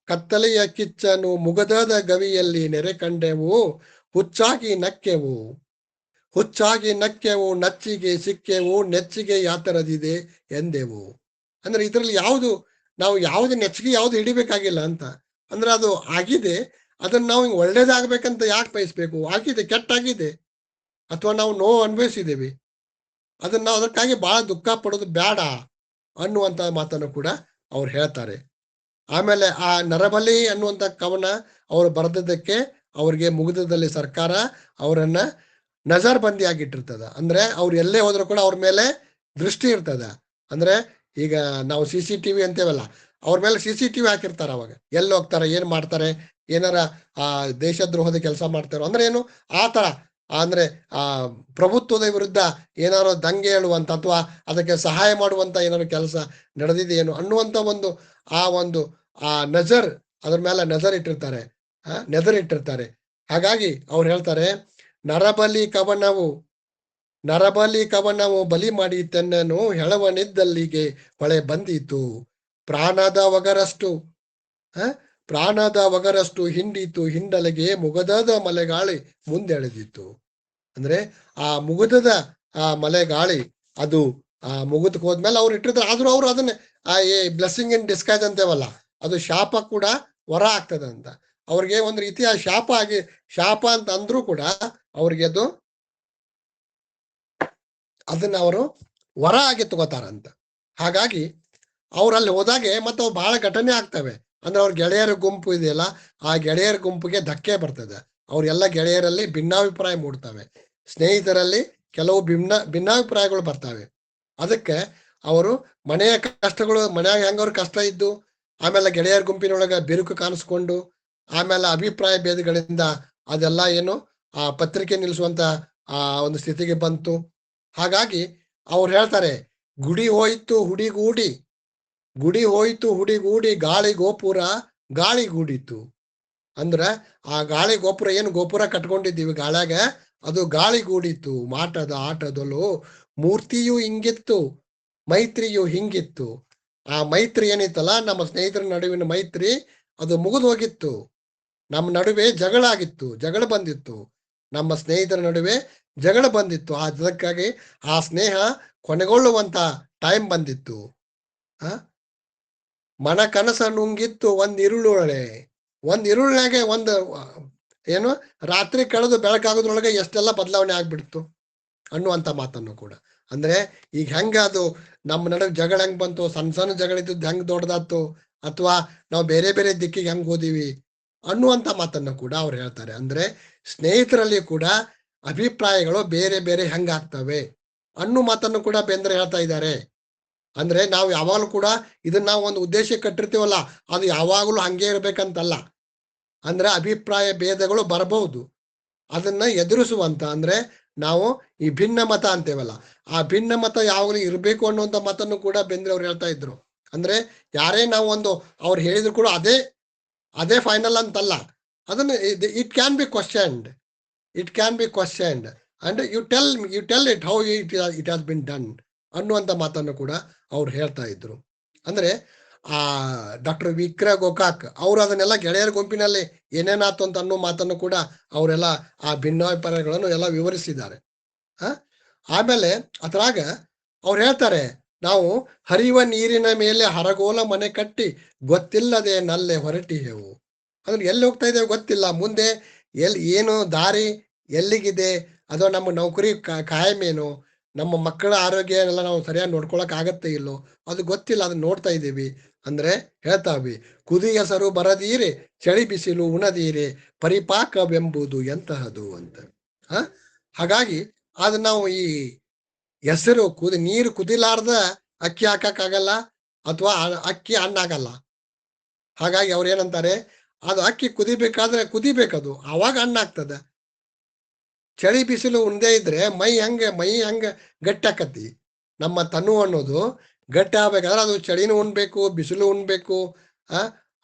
ಕತ್ತಲೆಯ ಕಿಚ್ಚನು ಮುಗದದ ಗವಿಯಲ್ಲಿ ನೆರೆ ಕಂಡೆವು, ಹುಚ್ಚಾಗಿ ನಕ್ಕೆವು ನಚ್ಚಿಗೆ ಸಿಕ್ಕೆವು, ನೆಚ್ಚಿಗೆ ಯಾತರದಿದೆ ಎಂದೆವು. ಅಂದ್ರೆ ಇದರಲ್ಲಿ ನಾವು ಯಾವ್ದು ನೆಚ್ಚಿಗೆ ಯಾವ್ದು ಹಿಡಿಬೇಕಾಗಿಲ್ಲ ಅಂತ, ಅಂದ್ರೆ ಅದು ಆಗಿದೆ, ಅದನ್ನ ನಾವು ಹಿಂಗೆ ಒಳ್ಳೇದಾಗ್ಬೇಕಂತ ಯಾಕೆ ಬಯಸ್ಬೇಕು, ಆಗಿದೆ, ಕೆಟ್ಟಾಗಿದೆ, ಅಥವಾ ನಾವು ನೋವು ಅನುಭವಿಸಿದ್ದೇವೆ, ಅದನ್ನ ನಾವು ಅದಕ್ಕಾಗಿ ಬಹಳ ದುಃಖ ಪಡೋದು ಬೇಡ ಅನ್ನುವಂತ ಮಾತನ್ನು ಕೂಡ ಅವ್ರು ಹೇಳ್ತಾರೆ. ಆಮೇಲೆ ಆ ನರಬಲಿ ಅನ್ನುವಂಥ ಕವನ ಅವರು ಬರೆದದ್ದಕ್ಕೆ ಅವ್ರಿಗೆ ಮುಗಿದದಲ್ಲಿ ಸರ್ಕಾರ ಅವರನ್ನ ನಜರ್ ಬಂದಿಯಾಗಿಟ್ಟಿರ್ತದ. ಅಂದ್ರೆ ಅವ್ರು ಎಲ್ಲೇ ಹೋದ್ರು ಕೂಡ ಅವ್ರ ಮೇಲೆ ದೃಷ್ಟಿ ಇರ್ತದ. ಅಂದ್ರೆ ಈಗ ನಾವು CCTV ಅಂತೇವಲ್ಲ, ಅವ್ರ ಮೇಲೆ CCTV ಹಾಕಿರ್ತಾರ. ಅವಾಗ ಎಲ್ಲಿ ಹೋಗ್ತಾರೆ, ಏನ್ ಮಾಡ್ತಾರೆ, ಏನಾರ ದೇಶದ್ರೋಹದ ಕೆಲಸ ಮಾಡ್ತಾರೋ ಅಂದ್ರೆ ಏನು ಆ ತರ, ಅಂದ್ರೆ ಪ್ರಭುತ್ವದ ವಿರುದ್ಧ ಏನಾರು ದಂಗೆ ಹೇಳುವಂತ ಅಥವಾ ಅದಕ್ಕೆ ಸಹಾಯ ಮಾಡುವಂತ ಏನಾದ್ರು ಕೆಲಸ ನಡೆದಿದೆಯೇನು ಅನ್ನುವಂತ ಒಂದು ನಜರ್, ಅದ್ರ ಮೇಲೆ ನೆದರಿಟ್ಟಿರ್ತಾರೆ. ಹಾಗಾಗಿ ಅವ್ರು ಹೇಳ್ತಾರೆ, ನರಬಲಿ ಕವನವು ಬಲಿ ಮಾಡಿ ತೆನ್ನನು ಹೆಳವನಿದ್ದಲ್ಲಿಗೆ ಹೊಳೆ ಬಂದಿತು, ಪ್ರಾಣದ ಒಗರಷ್ಟು ಹಿಂಡಿತು ಹಿಂಡಲಿಗೆ ಮುಗದದ ಮಲೆಗಾಳಿ ಮುಂದೆಳೆದಿತ್ತು. ಅಂದ್ರೆ ಆ ಮುಗುದದ ಆ ಮಳೆಗಾಳಿ ಅದು ಮುಗುದಕ್ಕೆ ಹೋದ್ಮೇಲೆ ಅವ್ರು ಇಟ್ಟಿರ್ತಾರೆ. ಆದ್ರೂ ಅವ್ರು ಅದನ್ನ ಬ್ಲೆಸ್ಸಿಂಗ್ ಇನ್ ಡಿಸ್ಕೈಸ್ ಅಂತೇವಲ್ಲ, ಅದು ಶಾಪ ಕೂಡ ವರ ಆಗ್ತದೆ ಅಂತ. ಅವ್ರಿಗೆ ಒಂದು ರೀತಿಯ ಶಾಪ ಅಂತ ಅಂದ್ರೂ ಕೂಡ ಅವ್ರಿಗೆ ಅದು ಅದನ್ನ ಅವರು ವರ ಆಗಿ ತಗೋತಾರಂತ. ಹಾಗಾಗಿ ಅವ್ರಲ್ಲಿ ಹೋದಾಗೆ ಮತ್ತೆ ಅವು ಬಹಳ ಘಟನೆ ಆಗ್ತವೆ. ಅಂದ್ರೆ ಅವ್ರ ಗೆಳೆಯರ ಗುಂಪು ಇದೆಯಲ್ಲ, ಆ ಗೆಳೆಯರ ಗುಂಪಿಗೆ ಧಕ್ಕೆ ಬರ್ತದೆ. ಅವ್ರೆಲ್ಲ ಗೆಳೆಯರಲ್ಲಿ ಭಿನ್ನಾಭಿಪ್ರಾಯ ಮೂಡ್ತವೆ, ಸ್ನೇಹಿತರಲ್ಲಿ ಕೆಲವು ಭಿನ್ನಾಭಿಪ್ರಾಯಗಳು ಬರ್ತವೆ. ಅದಕ್ಕೆ ಅವರು ಮನೆಯ ಕಷ್ಟಗಳು, ಮನೆಯಾಗ ಹೆಂಗವ್ರ ಕಷ್ಟ ಇದ್ದು, ಆಮೇಲೆ ಗೆಳೆಯರ ಗುಂಪಿನೊಳಗ ಬಿರುಕು ಕಾಣಿಸ್ಕೊಂಡು, ಆಮೇಲೆ ಅಭಿಪ್ರಾಯ ಭೇದಗಳಿಂದ ಅದೆಲ್ಲ ಏನು ಆ ಪತ್ರಿಕೆ ನಿಲ್ಲಿಸುವಂತ ಒಂದು ಸ್ಥಿತಿಗೆ ಬಂತು. ಹಾಗಾಗಿ ಅವ್ರು ಹೇಳ್ತಾರೆ, ಗುಡಿ ಹೋಯ್ತು ಹುಡಿಗೂಡಿ, ಗುಡಿ ಹೋಯ್ತು ಹುಡಿಗೂಡಿ, ಗಾಳಿ ಗೋಪುರ ಗಾಳಿಗೂಡಿತು. ಅಂದ್ರ ಆ ಗಾಳಿ ಗೋಪುರ, ಏನು ಗೋಪುರ ಕಟ್ಕೊಂಡಿದ್ದೀವಿ ಗಾಳ್ಯಾಗ, ಅದು ಗಾಳಿಗೂಡಿತು. ಮಾಟದ ಆಟದಲ್ಲೂ ಮೂರ್ತಿಯು ಹಿಂಗಿತ್ತು, ಮೈತ್ರಿಯು ಹಿಂಗಿತ್ತು. ಆ ಮೈತ್ರಿ ಏನಿತ್ತಲ್ಲ, ನಮ್ಮ ಸ್ನೇಹಿತರ ನಡುವಿನ ಮೈತ್ರಿ, ಅದು ಮುಗಿದು ಹೋಗಿತ್ತು. ನಮ್ಮ ನಡುವೆ ಜಗಳ ಆಗಿತ್ತು, ಜಗಳ ಬಂದಿತ್ತು, ನಮ್ಮ ಸ್ನೇಹಿತರ ನಡುವೆ ಜಗಳ ಬಂದಿತ್ತು. ಅದಕ್ಕಾಗಿ ಆ ಸ್ನೇಹ ಕೊನೆಗೊಳ್ಳುವಂತ ಟೈಮ್ ಬಂದಿತ್ತು. ಮನ ಕನಸ ನುಂಗಿತ್ತು ಒಂದ್ ಇರುಳೊಳಗೆ ಒಂದು ಏನು ರಾತ್ರಿ ಕಳೆದು ಬೆಳಕಾಗೋದ್ರೊಳಗೆ ಎಷ್ಟೆಲ್ಲ ಬದಲಾವಣೆ ಆಗ್ಬಿಡ್ತು ಅನ್ನುವಂತ ಮಾತನ್ನು ಕೂಡ. ಅಂದ್ರೆ ಈಗ ಹೆಂಗ ಅದು ನಮ್ಮ ನಡುವೆ ಜಗಳ ಹೆಂಗ್ ಬಂತು, ಸಣ್ಣ ಸಣ್ಣ ಜಗಳ ಇದ್ದದ್ದು ಹೆಂಗ್ ದೊಡ್ಡದಾತು, ಅಥವಾ ನಾವು ಬೇರೆ ಬೇರೆ ದಿಕ್ಕಿಗೆ ಹೆಂಗ್ ಹೋದಿವಿ ಅನ್ನುವಂತ ಮಾತನ್ನು ಕೂಡ ಅವ್ರು ಹೇಳ್ತಾರೆ. ಅಂದ್ರೆ ಸ್ನೇಹಿತರಲ್ಲಿ ಕೂಡ ಅಭಿಪ್ರಾಯಗಳು ಬೇರೆ ಬೇರೆ ಹೆಂಗಾಗ್ತವೆ ಅನ್ನೋ ಮಾತನ್ನು ಕೂಡ ಬೇಂದ್ರೆ ಹೇಳ್ತಾ ಇದ್ದಾರೆ. ಅಂದ್ರೆ ನಾವು ಯಾವಾಗಲೂ ಕೂಡ ಇದನ್ನ ನಾವು ಒಂದು ಉದ್ದೇಶ ಕಟ್ಟಿರ್ತೀವಲ್ಲ, ಅದು ಯಾವಾಗಲೂ ಹಂಗೆ ಇರ್ಬೇಕಂತಲ್ಲ. ಅಂದ್ರೆ ಅಭಿಪ್ರಾಯ ಭೇದಗಳು ಬರಬಹುದು, ಅದನ್ನ ಎದುರಿಸುವಂತ, ಅಂದ್ರೆ ನಾವು ಈ ಭಿನ್ನ ಮತ ಅಂತೇವಲ್ಲ, ಆ ಭಿನ್ನ ಮತ ಯಾವಾಗಲೂ ಇರಬೇಕು ಅನ್ನುವಂತ ಮಾತನ್ನು ಕೂಡ ಬೇಂದ್ರೆ ಅವ್ರು ಹೇಳ್ತಾ ಇದ್ರು. ಅಂದ್ರೆ ಯಾರೇ ನಾವು ಒಂದು ಅವ್ರು ಹೇಳಿದ್ರು ಕೂಡ ಅದೇ ಫೈನಲ್ ಅಂತಲ್ಲ, ಅದನ್ನ it can be questioned and you tell it how it has been done ಅನ್ನುವಂತ ಮಾತನ್ನು ಕೂಡ ಅವ್ರು ಹೇಳ್ತಾ ಇದ್ರು. ಅಂದ್ರೆ ಆ ಡಾಕ್ಟರ್ ವಿಕ್ರ ಗೋಕಾಕ್ ಅವರು ಅದನ್ನೆಲ್ಲ ಗೆಳೆಯರ ಗುಂಪಿನಲ್ಲಿ ಏನೇನಾಯ್ತು ಅಂತ ಅನ್ನೋ ಮಾತನ್ನು ಕೂಡ ಅವರೆಲ್ಲ ಆ ಭಿನ್ನಾಭಿಪ್ರಾಯಗಳನ್ನು ಎಲ್ಲ ವಿವರಿಸಿದ್ದಾರೆ. ಆಮೇಲೆ ಅದ್ರಾಗ ಅವ್ರು ಹೇಳ್ತಾರೆ, ನಾವು ಹರಿಯುವ ನೀರಿನ ಮೇಲೆ ಹರಗೋಲ ಮನೆ ಕಟ್ಟಿ ಗೊತ್ತಿಲ್ಲದೆ ನಲ್ಲೆ ಹೊರಟಿಹೆವು. ಅಂದ್ರೆ ಎಲ್ಲಿ ಹೋಗ್ತಾ ಇದ್ದೇವೆ ಗೊತ್ತಿಲ್ಲ, ಮುಂದೆ ಏನು ದಾರಿ ಎಲ್ಲಿಗಿದೆ, ಅಥವಾ ನಮ್ಮ ನೌಕರಿ ಕಾಯಮೇನು, ನಮ್ಮ ಮಕ್ಕಳ ಆರೋಗ್ಯ ಎಲ್ಲ ನಾವು ಸರಿಯಾಗಿ ನೋಡ್ಕೊಳಕ್ ಆಗತ್ತೆ ಇಲ್ಲೋ ಅದು ಗೊತ್ತಿಲ್ಲ, ಅದನ್ನ ನೋಡ್ತಾ ಇದ್ದೀವಿ. ಅಂದ್ರೆ ಹೇಳ್ತಾವಿ, ಕುದಿ ಹೆಸರು ಬರದೀರೆ ಚಳಿ ಬಿಸಿಲು ಉಣದೀರೆ ಪರಿಪಾಕವೆಂಬುದು ಎಂತಹದು ಅಂತ. ಹಾಗಾಗಿ ಅದು ನಾವು ಈ ಹೆಸರು ನೀರು ಕುದಿಲಾರ್ದ ಅಕ್ಕಿ ಹಾಕಕ್ಕಾಗಲ್ಲ, ಅಥವಾ ಅಕ್ಕಿ ಹಣ್ಣಾಗಲ್ಲ. ಹಾಗಾಗಿ ಅವ್ರು ಏನಂತಾರೆ, ಅದು ಅಕ್ಕಿ ಕುದಿಬೇಕದು, ಅವಾಗ ಹಣ್ಣಾಗ್ತದ. ಚಳಿ ಬಿಸಿಲು ಉಣ್ದೇ ಇದ್ರೆ ಮೈ ಹಂಗ ಗಟ್ಟಿ ಆಕತಿ. ನಮ್ಮ ತನು ಅನ್ನೋದು ಗಟ್ಟಿ ಆಗ್ಬೇಕಾದ್ರೆ ಅದು ಚಳಿನೂ ಉಣ್ಬೇಕು, ಬಿಸಿಲು ಉಣ್ಬೇಕು,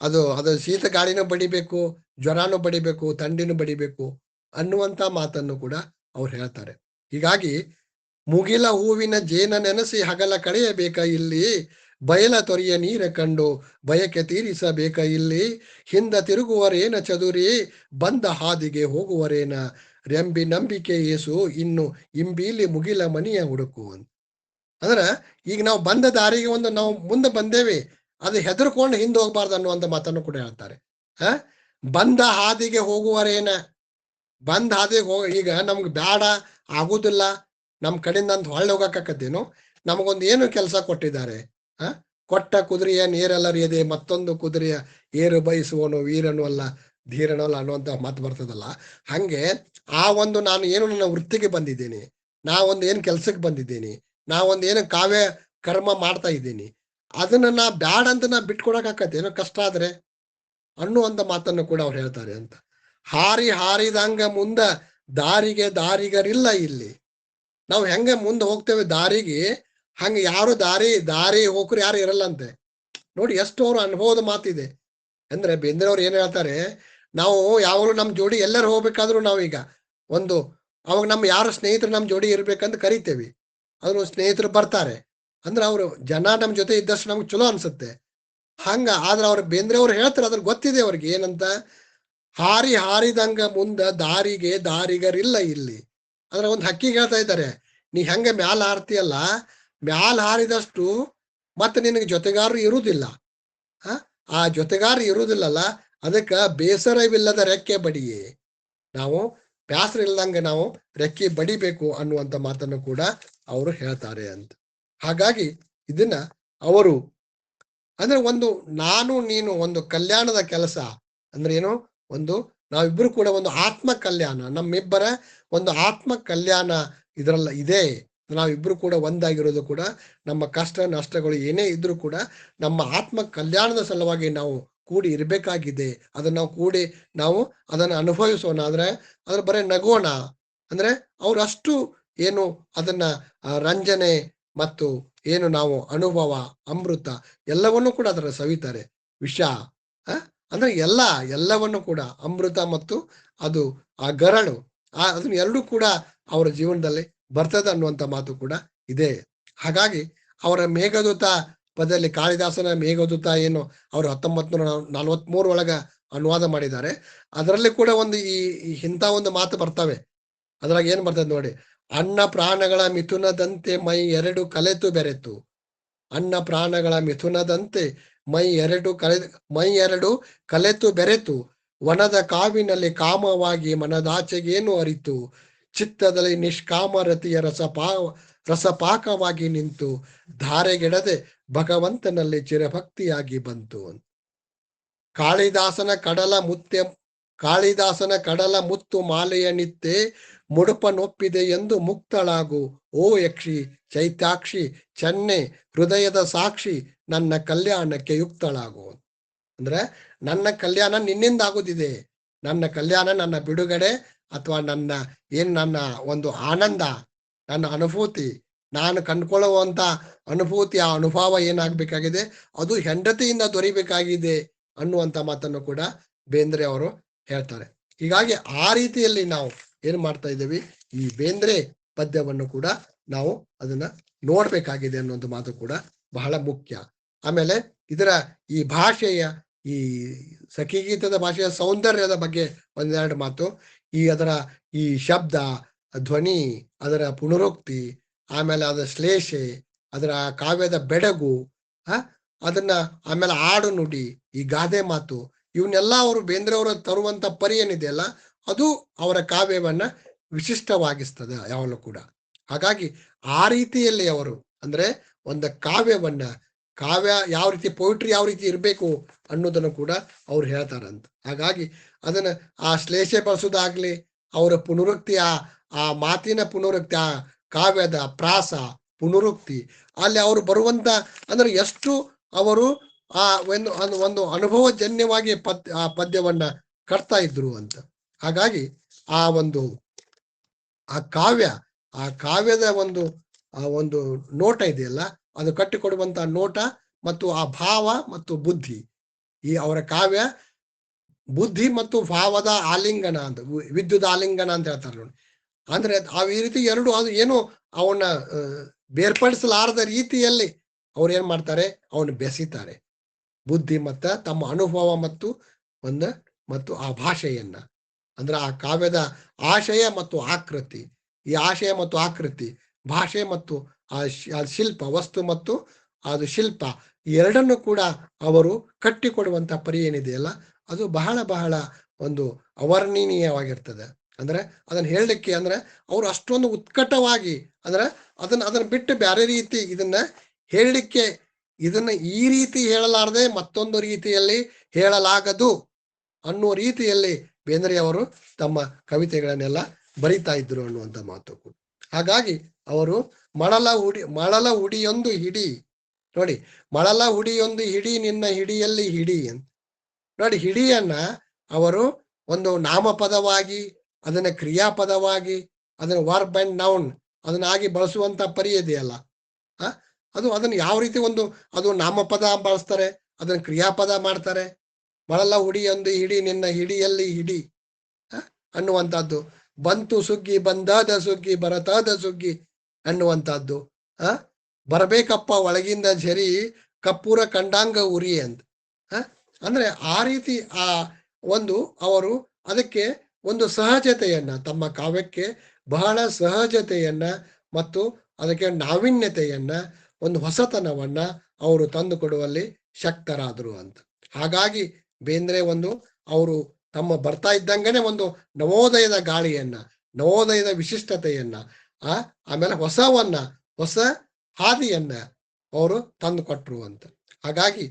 ಅದು ಶೀತ ಗಾಳಿನೂ ಬಡಿಬೇಕು, ಜ್ವರನೂ ಬಡಿಬೇಕು, ಥಂಡಿನೂ ಬಡಿಬೇಕು ಅನ್ನುವಂತ ಮಾತನ್ನು ಕೂಡ ಅವ್ರು ಹೇಳ್ತಾರೆ. ಹೀಗಾಗಿ ಮುಗಿಲ ಹೂವಿನ ಜೇನ ನೆನೆಸಿ ಹಗಲ ಕಳೆಯಬೇಕ ಇಲ್ಲಿ, ಬಯಲ ತೊರೆಯ ನೀರ ಕಂಡು ಬಯಕೆ ತೀರಿಸಬೇಕ ಇಲ್ಲಿ, ಹಿಂದ ತಿರುಗುವರೇನ ಚದುರಿ ಬಂದ ಹಾದಿಗೆ ಹೋಗುವರೇನ, ರೆಂಬಿ ನಂಬಿಕೆ ಏಸು ಇನ್ನು ಇಂಬೀಲಿ ಮುಗಿಲ ಮನಿಯ ಹುಡುಕು ಅಂತ. ಅಂದ್ರ ಈಗ ನಾವು ಬಂದ ದಾರಿಗೆ ನಾವು ಮುಂದೆ ಬಂದೇವಿ, ಅದು ಹೆದರ್ಕೊಂಡು ಹಿಂದೆ ಹೋಗ್ಬಾರ್ದು ಅನ್ನುವಂತ ಮಾತನ್ನು ಕೂಡ ಹೇಳ್ತಾರೆ. ಬಂದ ಹಾದಿಗೆ ಹೋಗುವರೇನ, ಬಂದ ಹಾದಿಗೆ ಈಗ ನಮ್ಗೆ ಬ್ಯಾಡ ಆಗುದಿಲ್ಲ, ನಮ್ ಕಡೆಯಿಂದ ಅಂತ ಹೊಳ್ಳಿ ಹೋಗಕ್ಕತ್ತೇನು, ನಮಗೊಂದು ಏನು ಕೆಲಸ ಕೊಟ್ಟಿದ್ದಾರೆ, ಕೊಟ್ಟ ಕುದುರೆಯ ನೀರೆಲ್ಲರಿಯದೆ ಮತ್ತೊಂದು ಕುದುರೆಯ ಏರು ಬಯಸುವನು ವೀರನು ಅಲ್ಲ ಧೀರನು ಅಲ್ಲ ಅನ್ನುವಂತ ಮಾತು ಬರ್ತದಲ್ಲ. ಹಂಗೆ ನಾನು ಏನು ನನ್ನ ವೃತ್ತಿಗೆ ಬಂದಿದ್ದೀನಿ, ಏನು ಕೆಲ್ಸಕ್ಕೆ ಬಂದಿದ್ದೀನಿ, ಏನು ಕಾವ್ಯ ಕರ್ಮ ಮಾಡ್ತಾ ಇದ್ದೀನಿ, ಅದನ್ನ ಬ್ಯಾಡ ಅಂತ ಬಿಟ್ಕೊಡಕ್ ಏನೋ ಕಷ್ಟ ಆದ್ರೆ ಅನ್ನುವಂತ ಮಾತನ್ನು ಕೂಡ ಅವ್ರು ಹೇಳ್ತಾರೆ ಅಂತ. ಹಾರಿದಂಗ ಮುಂದ ದಾರಿಗರಿಲ್ಲ ಇಲ್ಲಿ. ನಾವು ಹೆಂಗ ಮುಂದೆ ಹೋಗ್ತೇವೆ ದಾರಿಗೆ, ಹಂಗ ಯಾರು ದಾರಿ ಹೋಗ್ರು ಯಾರು ಇರಲ್ಲಂತೆ. ನೋಡಿ ಎಷ್ಟು ಅವ್ರ ಅನುಭವದ ಮಾತಿದೆ. ಅಂದ್ರೆ ಬೇಂದ್ರೆ ಅವ್ರು ಏನ್ ಹೇಳ್ತಾರೆ, ನಾವು ಯಾವಾಗಲೂ ನಮ್ ಜೋಡಿ ಎಲ್ಲರೂ ಹೋಗ್ಬೇಕಾದ್ರು ನಾವೀಗ ಅವಾಗ ನಮ್ಮ ಯಾರು ಸ್ನೇಹಿತರು ನಮ್ ಜೋಡಿ ಇರ್ಬೇಕಂತ ಕರಿತೇವಿ, ಅದ್ರ ಸ್ನೇಹಿತರು ಬರ್ತಾರೆ ಅಂದ್ರೆ ಅವ್ರು ಜನ ನಮ್ ಜೊತೆ ಇದ್ದಷ್ಟು ನಮ್ಗೆ ಚಲೋ ಅನ್ಸುತ್ತೆ. ಆದ್ರೆ ಅವ್ರ ಬೇಂದ್ರೆ ಅವ್ರು ಹೇಳ್ತಾರೆ, ಅದ್ರ ಗೊತ್ತಿದೆ ಅವ್ರಿಗೆ ಏನಂತ, ಹಾರಿದಂಗ ಮುಂದ ದಾರಿಗರಿಲ್ಲ ಇಲ್ಲಿ. ಅಂದ್ರೆ ಒಂದು ಹಕ್ಕಿಗೆ ಹೇಳ್ತಾ ಇದ್ದಾರೆ, ನೀ ಹೆಂಗೆ ಮ್ಯಾಲ ಹಾರ್ತಿಯಲ್ಲ, ಮ್ಯಾಲ ಹಾರಿದಷ್ಟು ಮತ್ತೆ ನಿನಗೆ ಜೊತೆಗಾರರು ಇರುವುದಿಲ್ಲ. ಆ ಜೊತೆಗಾರ ಇರುವುದಿಲ್ಲಲ್ಲ, ಅದಕ್ಕೆ ಬೇಸರವಿಲ್ಲದ ರೆಕ್ಕೆ ಬಡಿಯೇ. ನಾವು ಬ್ಯಾಸರ ಇಲ್ದಂಗೆ ನಾವು ರೆಕ್ಕೆ ಬಡಿಬೇಕು ಅನ್ನುವಂತ ಮಾತನ್ನು ಕೂಡ ಅವರು ಹೇಳ್ತಾರೆ ಅಂತ. ಹಾಗಾಗಿ ಇದನ್ನ ಅವರು ಅಂದ್ರೆ ಒಂದು ನಾನು ನೀನು ಒಂದು ಕಲ್ಯಾಣದ ಕೆಲಸ ಅಂದ್ರೆ ಏನು, ಒಂದು ನಾವಿಬ್ರು ಕೂಡ ಒಂದು ಆತ್ಮ ಕಲ್ಯಾಣ, ನಮ್ಮಿಬ್ಬರ ಒಂದು ಆತ್ಮ ಕಲ್ಯಾಣ ಇದರಲ್ಲ ಇದೆ. ನಾವಿಬ್ರು ಕೂಡ ಒಂದಾಗಿರೋದು ಕೂಡ ನಮ್ಮ ಕಷ್ಟ ನಷ್ಟಗಳು ಏನೇ ಇದ್ರೂ ಕೂಡ ನಮ್ಮ ಆತ್ಮ ಕಲ್ಯಾಣದ ಸಲುವಾಗಿ ನಾವು ಕೂಡಿ ಇರಬೇಕಾಗಿದೆ. ಅದನ್ನ ನಾವು ಕೂಡಿ ನಾವು ಅದನ್ನು ಅನುಭವಿಸೋಣ. ಅದ್ರ ಬರೀ ನಗೋಣ. ಅಂದ್ರೆ ಅವರಷ್ಟು ಏನು ಅದನ್ನ ರಂಜನೆ ಮತ್ತು ಏನು ನಾವು ಅನುಭವ ಅಮೃತ ಎಲ್ಲವನ್ನೂ ಕೂಡ ಅದರ ಸವಿತಾರೆ. ವಿಷ ಅಂದ್ರೆ ಎಲ್ಲವನ್ನು ಕೂಡ ಅಮೃತ ಮತ್ತು ಅದು ಆ ಗರಳು ಅದನ್ನ ಎರಡೂ ಕೂಡ ಅವರ ಜೀವನದಲ್ಲಿ ಬರ್ತದೆ ಅನ್ನುವಂತ ಮಾತು ಕೂಡ ಇದೆ. ಹಾಗಾಗಿ ಅವರ ಮೇಘದೂತ ಪದದಲ್ಲಿ ಕಾಳಿದಾಸನ ಮೇಘದೂತ ಏನು ಅವರು 1943 ಒಳಗ ಅನುವಾದ ಮಾಡಿದ್ದಾರೆ. ಅದರಲ್ಲಿ ಕೂಡ ಒಂದು ಇಂಥ ಒಂದು ಮಾತು ಬರ್ತವೆ. ಅದ್ರಾಗ ಏನ್ ಬರ್ತದೆ ನೋಡಿ, ಅನ್ನ ಪ್ರಾಣಗಳ ಮಿಥುನದಂತೆ ಮೈ ಎರಡು ಕಲೆತು ಬೆರೆತು. ಅನ್ನ ಪ್ರಾಣಗಳ ಮಿಥುನದಂತೆ ಮೈ ಎರಡು ಕಲೆತು ಬೆರೆತು, ವನದ ಕಾವಿನಲ್ಲಿ ಕಾಮವಾಗಿ ಮನದಾಚೆಗೇನು ಅರಿತು, ಚಿತ್ತದಲ್ಲಿ ನಿಷ್ಕಾಮರತಿಯ ರಸಪಾಕವಾಗಿ ನಿಂತು, ಧಾರೆಗೆಡದೆ ಭಗವಂತನಲ್ಲಿ ಚಿರಭಕ್ತಿಯಾಗಿ ಬಂತು. ಕಾಳಿದಾಸನ ಕಡಲ ಮುತ್ತು ಮಾಲೆಯ ನಿತ್ತೆ ಮುಡುಪನೊಪ್ಪಿದೆ ಎಂದು ಮುಕ್ತಳಾಗು ಓ ಯಕ್ಷಿ ಚೈತ್ಯಾಕ್ಷಿ ಚೆನ್ನೆ ಹೃದಯದ ಸಾಕ್ಷಿ ನನ್ನ ಕಲ್ಯಾಣಕ್ಕೆ ಯುಕ್ತಳಾಗು. ಅಂದ್ರೆ ನನ್ನ ಕಲ್ಯಾಣ ನಿನ್ನಿಂದ ಆಗುದಿದೆ. ನನ್ನ ಕಲ್ಯಾಣ, ನನ್ನ ಬಿಡುಗಡೆ ಅಥವಾ ನನ್ನ ಒಂದು ಆನಂದ, ನನ್ನ ಅನುಭೂತಿ, ನಾನು ಕಂಡುಕೊಳ್ಳುವಂತ ಅನುಭೂತಿ, ಆ ಅನುಭವ ಏನಾಗಬೇಕಾಗಿದೆ ಅದು ಹೆಂಡತಿಯಿಂದ ದೊರೆಯಬೇಕಾಗಿದೆ ಅನ್ನುವಂತ ಮಾತನ್ನು ಕೂಡ ಬೇಂದ್ರೆ ಅವರು ಹೇಳ್ತಾರೆ. ಹೀಗಾಗಿ ಆ ರೀತಿಯಲ್ಲಿ ನಾವು ಏನ್ ಮಾಡ್ತಾ ಇದ್ದೀವಿ, ಈ ಬೇಂದ್ರೆ ಪದ್ಯವನ್ನು ಕೂಡ ನಾವು ಅದನ್ನ ನೋಡ್ಬೇಕಾಗಿದೆ ಅನ್ನುವಂಥ ಮಾತು ಕೂಡ ಬಹಳ ಮುಖ್ಯ. ಆಮೇಲೆ ಇದರ ಈ ಭಾಷೆಯ ಈ ಸಖಿಗೀತದ ಭಾಷೆಯ ಸೌಂದರ್ಯದ ಬಗ್ಗೆ ಒಂದೆರಡು ಮಾತು. ಅದರ ಈ ಶಬ್ದ ಧ್ವನಿ, ಅದರ ಪುನರುಕ್ತಿ, ಆಮೇಲೆ ಅದರ ಶ್ಲೇಷೆ, ಅದರ ಕಾವ್ಯದ ಬೆಡಗು, ಅದನ್ನ ಆಮೇಲೆ ಆಡು ನುಡಿ, ಈ ಗಾದೆ ಮಾತು, ಇವನ್ನೆಲ್ಲ ಅವರು ಬೇಂದ್ರೆ ಅವರು ತರುವಂತ ಪರಿ ಏನಿದೆಯಲ್ಲ ಅದು ಅವರ ಕಾವ್ಯವನ್ನ ವಿಶಿಷ್ಟವಾಗಿಸ್ತದೆ ಯಾವಾಗಲೂ ಕೂಡ. ಹಾಗಾಗಿ ಆ ರೀತಿಯಲ್ಲಿ ಅವರು ಅಂದ್ರೆ ಒಂದು ಕಾವ್ಯ ಯಾವ ರೀತಿ, ಪೊಯಿಟ್ರಿ ಯಾವ ರೀತಿ ಇರಬೇಕು ಅನ್ನೋದನ್ನು ಕೂಡ ಅವ್ರು ಹೇಳ್ತಾರಂತ. ಹಾಗಾಗಿ ಅದನ್ನ ಆ ಶ್ಲೇಷೆ ಬಳಸೋದಾಗ್ಲಿ, ಅವರ ಪುನರುಕ್ತಿ, ಆ ಮಾತಿನ ಪುನರುಕ್ತಿ, ಆ ಕಾವ್ಯದ ಪ್ರಾಸ ಪುನರುಕ್ತಿ, ಅಲ್ಲಿ ಅವರು ಬರುವಂತ ಅಂದ್ರೆ ಎಷ್ಟು ಅವರು ಆ ಒಂದು ಅನುಭವಜನ್ಯವಾಗಿ ಪದ್ಯವನ್ನ ಕಟ್ತಾ ಇದ್ರು ಅಂತ. ಹಾಗಾಗಿ ಆ ಕಾವ್ಯದ ಒಂದು ನೋಟ ಇದೆಯಲ್ಲ, ಅದು ಕಟ್ಟಿಕೊಡುವಂತ ನೋಟ ಮತ್ತು ಆ ಭಾವ ಮತ್ತು ಬುದ್ಧಿ, ಈ ಅವರ ಕಾವ್ಯ ಬುದ್ಧಿ ಮತ್ತು ಭಾವದ ಆಲಿಂಗನ ಅಂತ, ವಿದ್ಯುತ್ ಆಲಿಂಗನ ಅಂತ ಹೇಳ್ತಾರೆ ನೋಡಿ. ಅಂದ್ರೆ ಈ ರೀತಿ ಎರಡು ಅದು ಏನು ಅವನ್ನ ಬೇರ್ಪಡಿಸಲಾರದ ರೀತಿಯಲ್ಲಿ ಅವ್ರು ಏನ್ ಮಾಡ್ತಾರೆ, ಅವನು ಬೆಸಿತಾರೆ. ಬುದ್ಧಿ ಮತ್ತು ತಮ್ಮ ಅನುಭವ ಮತ್ತು ಆ ಭಾಷೆಯನ್ನ, ಅಂದ್ರೆ ಆ ಕಾವ್ಯದ ಆಶಯ ಮತ್ತು ಆಕೃತಿ, ಈ ಆಶಯ ಮತ್ತು ಆಕೃತಿ, ಭಾಷೆ ಮತ್ತು ಆ ಶಿಲ್ಪ, ವಸ್ತು ಮತ್ತು ಅದು ಶಿಲ್ಪ, ಎರಡನ್ನು ಕೂಡ ಅವರು ಕಟ್ಟಿಕೊಡುವಂತ ಪರಿ ಏನಿದೆಯಲ್ಲ ಅದು ಬಹಳ ಬಹಳ ಒಂದು ಅವರ್ಣನೀಯವಾಗಿರ್ತದೆ. ಅಂದ್ರೆ ಅದನ್ನ ಹೇಳಲಿಕ್ಕೆ ಅಂದ್ರೆ ಅವರು ಅಷ್ಟೊಂದು ಉತ್ಕಟವಾಗಿ ಅಂದ್ರೆ ಅದನ್ನ ಬಿಟ್ಟು ಬೇರೆ ರೀತಿ ಇದನ್ನ ಹೇಳಲಿಕ್ಕೆ, ಇದನ್ನ ಈ ರೀತಿ ಹೇಳಲಾರದೆ ಮತ್ತೊಂದು ರೀತಿಯಲ್ಲಿ ಹೇಳಲಾಗದು ಅನ್ನುವ ರೀತಿಯಲ್ಲಿ ಬೇಂದ್ರೆ ಅವರು ತಮ್ಮ ಕವಿತೆಗಳನ್ನೆಲ್ಲ ಬರಿತಾ ಇದ್ರು ಅನ್ನುವಂಥ ಮಾತು. ಹಾಗಾಗಿ ಅವರು ಮಳಲ ಹುಡಿಯೊಂದು ಹಿಡಿ ನೋಡಿ, ಮಳಲ ಹುಡಿಯೊಂದು ಹಿಡಿ ನಿನ್ನ ಹಿಡಿಯಲ್ಲಿ ಹಿಡಿ ಅಂತ ನೋಡಿ. ಹಿಡಿಯನ್ನ ಅವರು ಒಂದು ನಾಮಪದವಾಗಿ, ಅದನ್ನ ಕ್ರಿಯಾಪದವಾಗಿ, ಅದನ್ನ ವರ್ಬ್ ಅಂಡ್ ನೌನ್ ಅದನ್ನಾಗಿ ಬಳಸುವಂತ ಪರಿ ಇದೆಯಲ್ಲ, ಅದನ್ನ ಯಾವ ರೀತಿ ಅದು ನಾಮಪದ ಬಳಸ್ತಾರೆ, ಅದನ್ನ ಕ್ರಿಯಾಪದ ಮಾಡ್ತಾರೆ. ಮಳಲ ಹುಡಿಯೊಂದು ಹಿಡಿ ನಿನ್ನ ಹಿಡಿಯಲ್ಲಿ ಹಿಡಿ ಅನ್ನುವಂಥದ್ದು. ಬಂತು ಸುಗ್ಗಿ ಬಂದಾದ ಸುಗ್ಗಿ ಬರತಾದ ಸುಗ್ಗಿ ಅನ್ನುವಂಥದ್ದು. ಬರಬೇಕಪ್ಪ ಒಳಗಿಂದ ಝರಿ ಕಪ್ಪೂರ ಕಂಡಾಂಗ ಉರಿ ಅಂತ. ಅಂದ್ರೆ ಆ ರೀತಿ ಅವರು ಅದಕ್ಕೆ ಒಂದು ಸಹಜತೆಯನ್ನ ತಮ್ಮ ಕಾವ್ಯಕ್ಕೆ ಬಹಳ ಸಹಜತೆಯನ್ನ ಮತ್ತು ಅದಕ್ಕೆ ನಾವೀನ್ಯತೆಯನ್ನ, ಒಂದು ಹೊಸತನವನ್ನ ಅವರು ತಂದು ಕೊಡುವಲ್ಲಿ ಶಕ್ತರಾದರು ಅಂತ. ಹಾಗಾಗಿ ಬೇಂದ್ರೆ ಅವರು ತಮ್ಮ ಬರ್ತಾ ಇದ್ದಂಗೆನೆ ಒಂದು ನವೋದಯದ ಗಾಳಿಯನ್ನ, ನವೋದಯದ ವಿಶಿಷ್ಟತೆಯನ್ನ, ಆಮೇಲೆ ಹೊಸ ಹಾದಿಯನ್ನ ಅವರು ತಂದು ಕೊಟ್ರು ಅಂತ. ಹಾಗಾಗಿ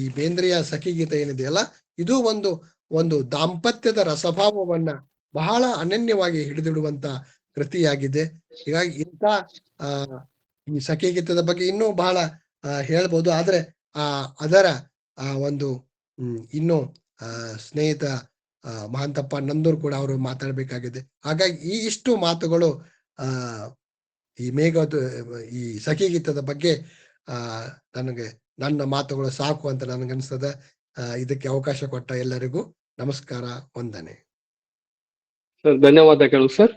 ಈ ಬೇಂದ್ರೆಯ ಸಖಿಗೀತೆ ಏನಿದೆಯಲ್ಲ, ಇದು ಒಂದು ದಾಂಪತ್ಯದ ರಸಭಾವವನ್ನ ಬಹಳ ಅನನ್ಯವಾಗಿ ಹಿಡಿದಿಡುವಂತ ಕೃತಿಯಾಗಿದೆ. ಹೀಗಾಗಿ ಈ ಸಖಿಗೀತದ ಬಗ್ಗೆ ಇನ್ನೂ ಬಹಳ ಹೇಳ್ಬೋದು. ಆದ್ರೆ ಅದರ ಇನ್ನು ಸ್ನೇಹಿತ ಮಹಾಂತಪ್ಪ ನಂದೂರ್ ಕೂಡ ಅವರು ಮಾತಾಡ್ಬೇಕಾಗಿದೆ. ಹಾಗಾಗಿ ಇಷ್ಟು ಮಾತುಗಳು ಈ ಸಖಿಗೀತದ ಬಗ್ಗೆ ನನ್ನ ಮಾತುಗಳು ಸಾಕು ಅಂತ ನನಗನ್ಸ್ತದ. ಇದಕ್ಕೆ ಅವಕಾಶ ಕೊಟ್ಟ ಎಲ್ಲರಿಗೂ ನಮಸ್ಕಾರ, ವಂದನೆ. ಸರ್, ಧನ್ಯವಾದಗಳು ಸರ್.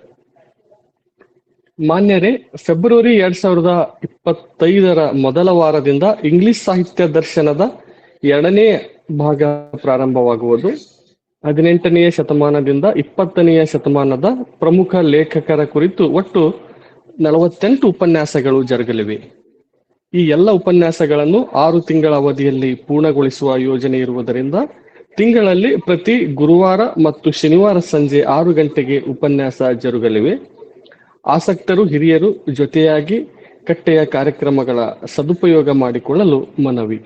ಮಾನ್ಯರೇ, ಫೆಬ್ರವರಿ 2025 ಮೊದಲ ವಾರದಿಂದ ಇಂಗ್ಲಿಷ್ ಸಾಹಿತ್ಯ ದರ್ಶನದ 2ನೇ ಭಾಗ ಪ್ರಾರಂಭವಾಗುವುದು. 18ನೇ ಶತಮಾನದಿಂದ 20ನೇ ಶತಮಾನದ ಪ್ರಮುಖ ಲೇಖಕರ ಕುರಿತು ಒಟ್ಟು 48 ಉಪನ್ಯಾಸಗಳು ಜರುಗಲಿವೆ. ಈ ಎಲ್ಲ ಉಪನ್ಯಾಸಗಳನ್ನು 6 ತಿಂಗಳ ಅವಧಿಯಲ್ಲಿ ಪೂರ್ಣಗೊಳಿಸುವ ಯೋಜನೆ ಇರುವುದರಿಂದ ತಿಂಗಳಲ್ಲಿ ಪ್ರತಿ ಗುರುವಾರ ಮತ್ತು ಶನಿವಾರ ಸಂಜೆ 6 ಗಂಟೆಗೆ ಉಪನ್ಯಾಸ ಜರುಗಲಿವೆ. ಆಸಕ್ತರು ಹಿರಿಯರು ಜೊತೆಯಾಗಿ ಕಟ್ಟೆಯ ಕಾರ್ಯಕ್ರಮಗಳ ಸದುಪಯೋಗ ಮಾಡಿಕೊಳ್ಳಲು ಮನವಿ.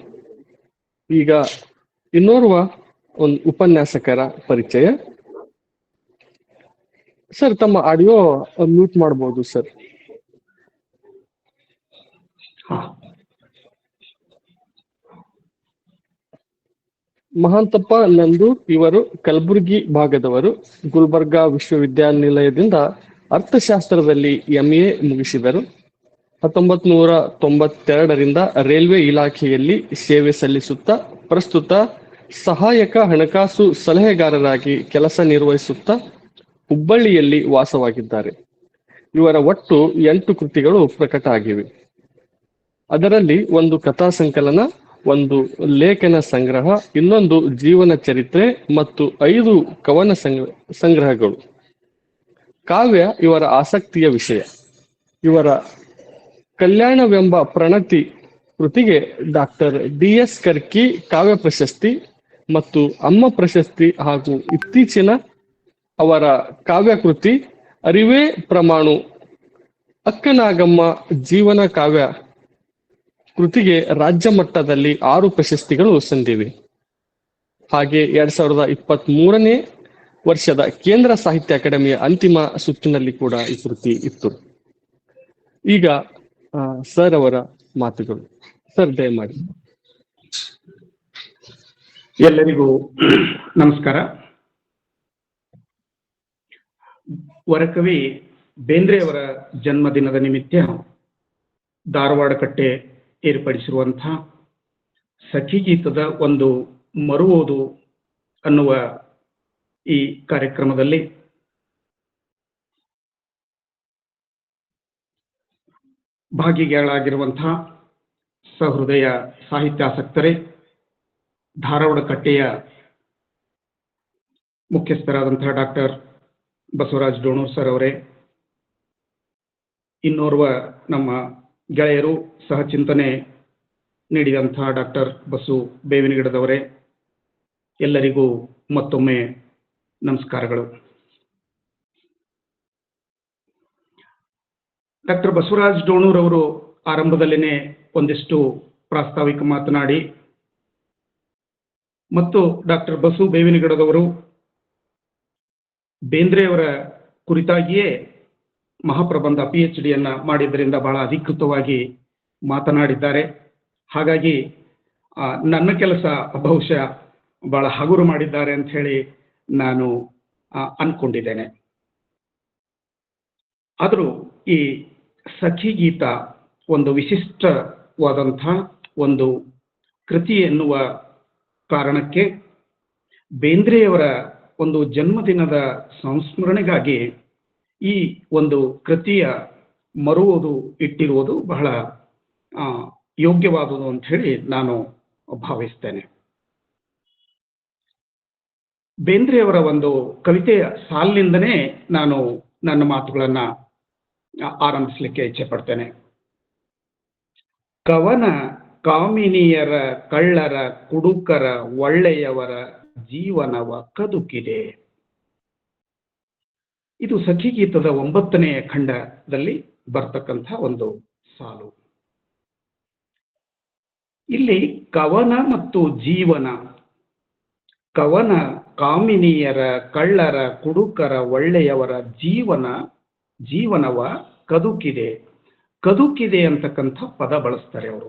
ಈಗ ಇನ್ನೋರ್ವ ಒಂದು ಉಪನ್ಯಾಸಕರ ಪರಿಚಯ. ಸರ್, ತಮ್ಮ ಆಡಿಯೋ ಮ್ಯೂಟ್ ಮಾಡಬಹುದು ಸರ್. ಮಹಾಂತಪ್ಪ ನಂದೂರ್ ಇವರು ಕಲಬುರಗಿ ಭಾಗದವರು. ಗುಲ್ಬರ್ಗಾ ವಿಶ್ವವಿದ್ಯಾನಿಲಯದಿಂದ ಅರ್ಥಶಾಸ್ತ್ರದಲ್ಲಿ MA ಮುಗಿಸಿದರು. 1992ರಿಂದ ರೈಲ್ವೆ ಇಲಾಖೆಯಲ್ಲಿ ಸೇವೆ ಸಲ್ಲಿಸುತ್ತಾ ಪ್ರಸ್ತುತ ಸಹಾಯಕ ಹಣಕಾಸು ಸಲಹೆಗಾರರಾಗಿ ಕೆಲಸ ನಿರ್ವಹಿಸುತ್ತಾ ಹುಬ್ಬಳ್ಳಿಯಲ್ಲಿ ವಾಸವಾಗಿದ್ದಾರೆ. ಇವರ ಒಟ್ಟು 8 ಕೃತಿಗಳು ಪ್ರಕಟ ಆಗಿವೆ. ಅದರಲ್ಲಿ ಒಂದು ಕಥಾ ಸಂಕಲನ, ಒಂದು ಲೇಖನ ಸಂಗ್ರಹ, ಇನ್ನೊಂದು ಜೀವನ ಚರಿತ್ರೆ ಮತ್ತು 5 ಕವನ ಸಂಗ್ರಹಗಳು. ಕಾವ್ಯ ಇವರ ಆಸಕ್ತಿಯ ವಿಷಯ. ಇವರ ಕಲ್ಯಾಣವೆಂಬ ಪ್ರಣತಿ ಕೃತಿಗೆ ಡಾಕ್ಟರ್ DS ಕರ್ಕಿ ಕಾವ್ಯ ಪ್ರಶಸ್ತಿ ಮತ್ತು ಅಮ್ಮ ಪ್ರಶಸ್ತಿ ಹಾಗೂ ಇತ್ತೀಚಿನ ಅವರ ಕಾವ್ಯ ಕೃತಿ ಅರಿವೇ ಪ್ರಮಾಣು ಅಕ್ಕನಾಗಮ್ಮ ಜೀವನ ಕಾವ್ಯ ಕೃತಿಗೆ ರಾಜ್ಯ ಮಟ್ಟದಲ್ಲಿ 6 ಪ್ರಶಸ್ತಿಗಳು ಸಂದಿವೆ. ಹಾಗೆ 2023ನೇ ವರ್ಷದ ಕೇಂದ್ರ ಸಾಹಿತ್ಯ ಅಕಾಡೆಮಿಯ ಅಂತಿಮ ಸುತ್ತಿನಲ್ಲಿ ಕೂಡ ಈ ಕೃತಿ ಇತ್ತು. ಈಗ ಸರ್ ಅವರ ಮಾತುಗಳು. ಸರ್, ದಯಮಾಡಿ. ಎಲ್ಲರಿಗೂ ನಮಸ್ಕಾರ. ವರಕವಿ ಬೇಂದ್ರೆಯವರ ಜನ್ಮದಿನದ ನಿಮಿತ್ತ ಧಾರವಾಡ ಕಟ್ಟೆ ಏರ್ಪಡಿಸಿರುವಂತಹ ಸಖಿಗೀತದ ಒಂದು ಮರು ಓದು ಅನ್ನುವ ಈ ಕಾರ್ಯಕ್ರಮದಲ್ಲಿ ಭಾಗಿಗಳಾಗಿರುವಂತಹ ಸಹೃದಯ ಸಾಹಿತ್ಯಾಸಕ್ತರೇ, ಧಾರವಾಡ ಕಟ್ಟೆಯ ಮುಖ್ಯಸ್ಥರಾದಂತಹ ಡಾಕ್ಟರ್ ಬಸವರಾಜ್ ಡೋಣೂರ್ ಸರ್ ಅವರೇ, ಇನ್ನೋರ್ವ ನಮ್ಮ ಗೆಳೆಯರು ಸಹಚಿಂತನೆ ನೀಡಿದಂತಹ ಡಾಕ್ಟರ್ ಬಸು ಬೇವಿನಗಿಡದವರೇ, ಎಲ್ಲರಿಗೂ ಮತ್ತೊಮ್ಮೆ ನಮಸ್ಕಾರಗಳು. ಡಾಕ್ಟರ್ ಬಸವರಾಜ್ ಡೋಣೂರ್ ಅವರು ಆರಂಭದಲ್ಲೇನೆ ಒಂದಿಷ್ಟು ಪ್ರಾಸ್ತಾವಿಕ ಮಾತನಾಡಿ ಮತ್ತು ಡಾಕ್ಟರ್ ಬಸು ಬೇವಿನಗಿಡದವರು ಬೇಂದ್ರೆಯವರ ಕುರಿತಾಗಿಯೇ ಮಹಾಪ್ರಬಂಧ PhD ಮಾಡಿದ್ದರಿಂದ ಬಹಳ ಅಧಿಕೃತವಾಗಿ ಮಾತನಾಡಿದ್ದಾರೆ. ಹಾಗಾಗಿ ನನ್ನ ಕೆಲಸ ಬಹುಶಃ ಬಹಳ ಹಗುರು ಮಾಡಿದ್ದಾರೆ ಅಂತ ಹೇಳಿ ನಾನು ಅನ್ಕೊಂಡಿದ್ದೇನೆ. ಆದರೂ ಈ ಸಖಿಗೀತ ಒಂದು ವಿಶಿಷ್ಟವಾದಂಥ ಒಂದು ಕೃತಿ ಎನ್ನುವ ಕಾರಣಕ್ಕೆ ಬೇಂದ್ರೆಯವರ ಒಂದು ಜನ್ಮದಿನದ ಸಂಸ್ಮರಣೆಗಾಗಿ ಈ ಒಂದು ಕೃತಿಯ ಮರು ಓದು ಇಟ್ಟಿರುವುದು ಬಹಳ ಯೋಗ್ಯವಾದುದು ಅಂತ ಹೇಳಿ ನಾನು ಭಾವಿಸ್ತೇನೆ. ಬೇಂದ್ರೆಯವರ ಒಂದು ಕವಿತೆಯ ಸಾಲಿನಿಂದನೇ ನಾನು ನನ್ನ ಮಾತುಗಳನ್ನ ಆರಂಭಿಸಲಿಕ್ಕೆ ಇಚ್ಛೆ ಪಡ್ತೇನೆ. ಕವನ ಕಾಮಿನಿಯರ, ಕಳ್ಳರ, ಕುಡುಕರ, ಒಳ್ಳೆಯವರ ಜೀವನವ ಕದುಕಿದೆ. ಇದು ಸಖಿಗೀತದ 9ನೆಯ ಖಂಡದಲ್ಲಿ ಬರ್ತಕ್ಕಂಥ ಒಂದು ಸಾಲು. ಇಲ್ಲಿ ಕವನ ಮತ್ತು ಜೀವನ, ಕವನ ಕಾಮಿನಿಯರ, ಕಳ್ಳರ, ಕುಡುಕರ, ಒಳ್ಳೆಯವರ ಜೀವನವ ಕದುಕಿದೆ. ಕದುಕಿದೆ ಅಂತಕ್ಕಂಥ ಪದ ಬಳಸ್ತಾರೆ ಅವರು.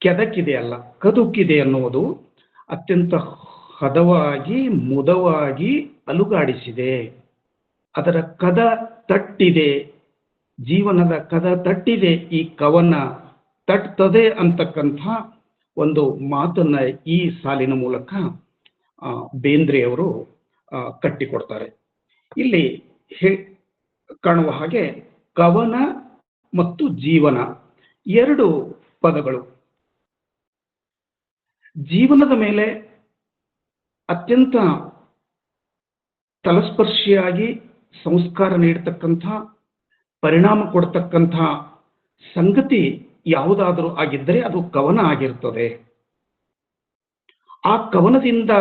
ಕೆದಕಿದೆ ಅಲ್ಲ, ಕದುಕಿದೆ ಅನ್ನುವುದು ಅತ್ಯಂತ ಹದವಾಗಿ ಮುದವಾಗಿ ಅಲುಗಾಡಿಸಿದೆ. ಅದರ ಕದ ತಟ್ಟಿದೆ, ಜೀವನದ ಕದ ತಟ್ಟಿದೆ, ಈ ಕವನ ತಟ್ತದೆ ಅಂತಕ್ಕಂಥ ಒಂದು ಮಾತನ್ನ ಈ ಸಾಲಿನ ಮೂಲಕ ಬೇಂದ್ರೆಯವರು ಕಟ್ಟಿಕೊಡ್ತಾರೆ. ಇಲ್ಲಿ ಕಾಣುವ ಹಾಗೆ ಕವನ ಮತ್ತು ಜೀವನ 2 ಪದಗಳು. ಜೀವನದ ಮೇಲೆ ಅತ್ಯಂತ ತಲಸ್ಪರ್ಶಿಯಾಗಿ ಸಂಸ್ಕಾರ ನೀಡತಕ್ಕಂಥ, ಪರಿಣಾಮ ಕೊಡ್ತಕ್ಕಂಥ ಸಂಗತಿ ಯಾವುದಾದರೂ ಆಗಿದ್ದರೆ ಅದು ಕವನ ಆಗಿರ್ತದೆ. ಆ ಕವನದಿಂದ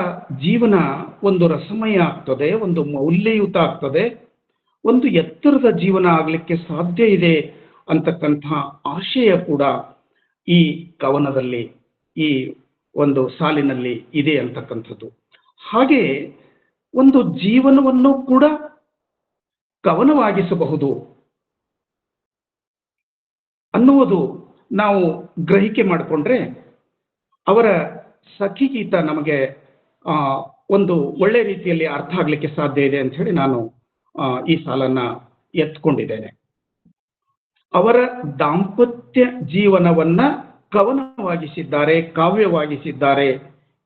ಜೀವನ ಒಂದು ರಸಮಯ ಆಗ್ತದೆ, ಒಂದು ಮೌಲ್ಯಯುತ ಆಗ್ತದೆ, ಒಂದು ಎತ್ತರದ ಜೀವನ ಆಗಲಿಕ್ಕೆ ಸಾಧ್ಯ ಇದೆ ಅಂತಕ್ಕಂಥ ಆಶಯ ಕೂಡ ಈ ಕವನದಲ್ಲಿ, ಈ ಒಂದು ಸಾಲಿನಲ್ಲಿ ಇದೆ ಅಂತಕ್ಕಂಥದ್ದು. ಹಾಗೆ ಒಂದು ಜೀವನವನ್ನು ಕೂಡ ಕವನವಾಗಿಸಬಹುದು ಅನ್ನುವುದು ನಾವು ಗ್ರಹಿಕೆ ಮಾಡಿಕೊಂಡ್ರೆ ಅವರ ಸಖಿಗೀತ ನಮಗೆ ಒಂದು ಒಳ್ಳೆ ರೀತಿಯಲ್ಲಿ ಅರ್ಥ ಆಗಲಿಕ್ಕೆ ಸಾಧ್ಯ ಇದೆ ಅಂತ ಹೇಳಿ ನಾನು ಈ ಸಾಲನ್ನ ಎತ್ಕೊಂಡಿದ್ದೇನೆ. ಅವರ ದಾಂಪತ್ಯ ಜೀವನವನ್ನ ಕವನವಾಗಿಸಿದ್ದಾರೆ, ಕಾವ್ಯವಾಗಿಸಿದ್ದಾರೆ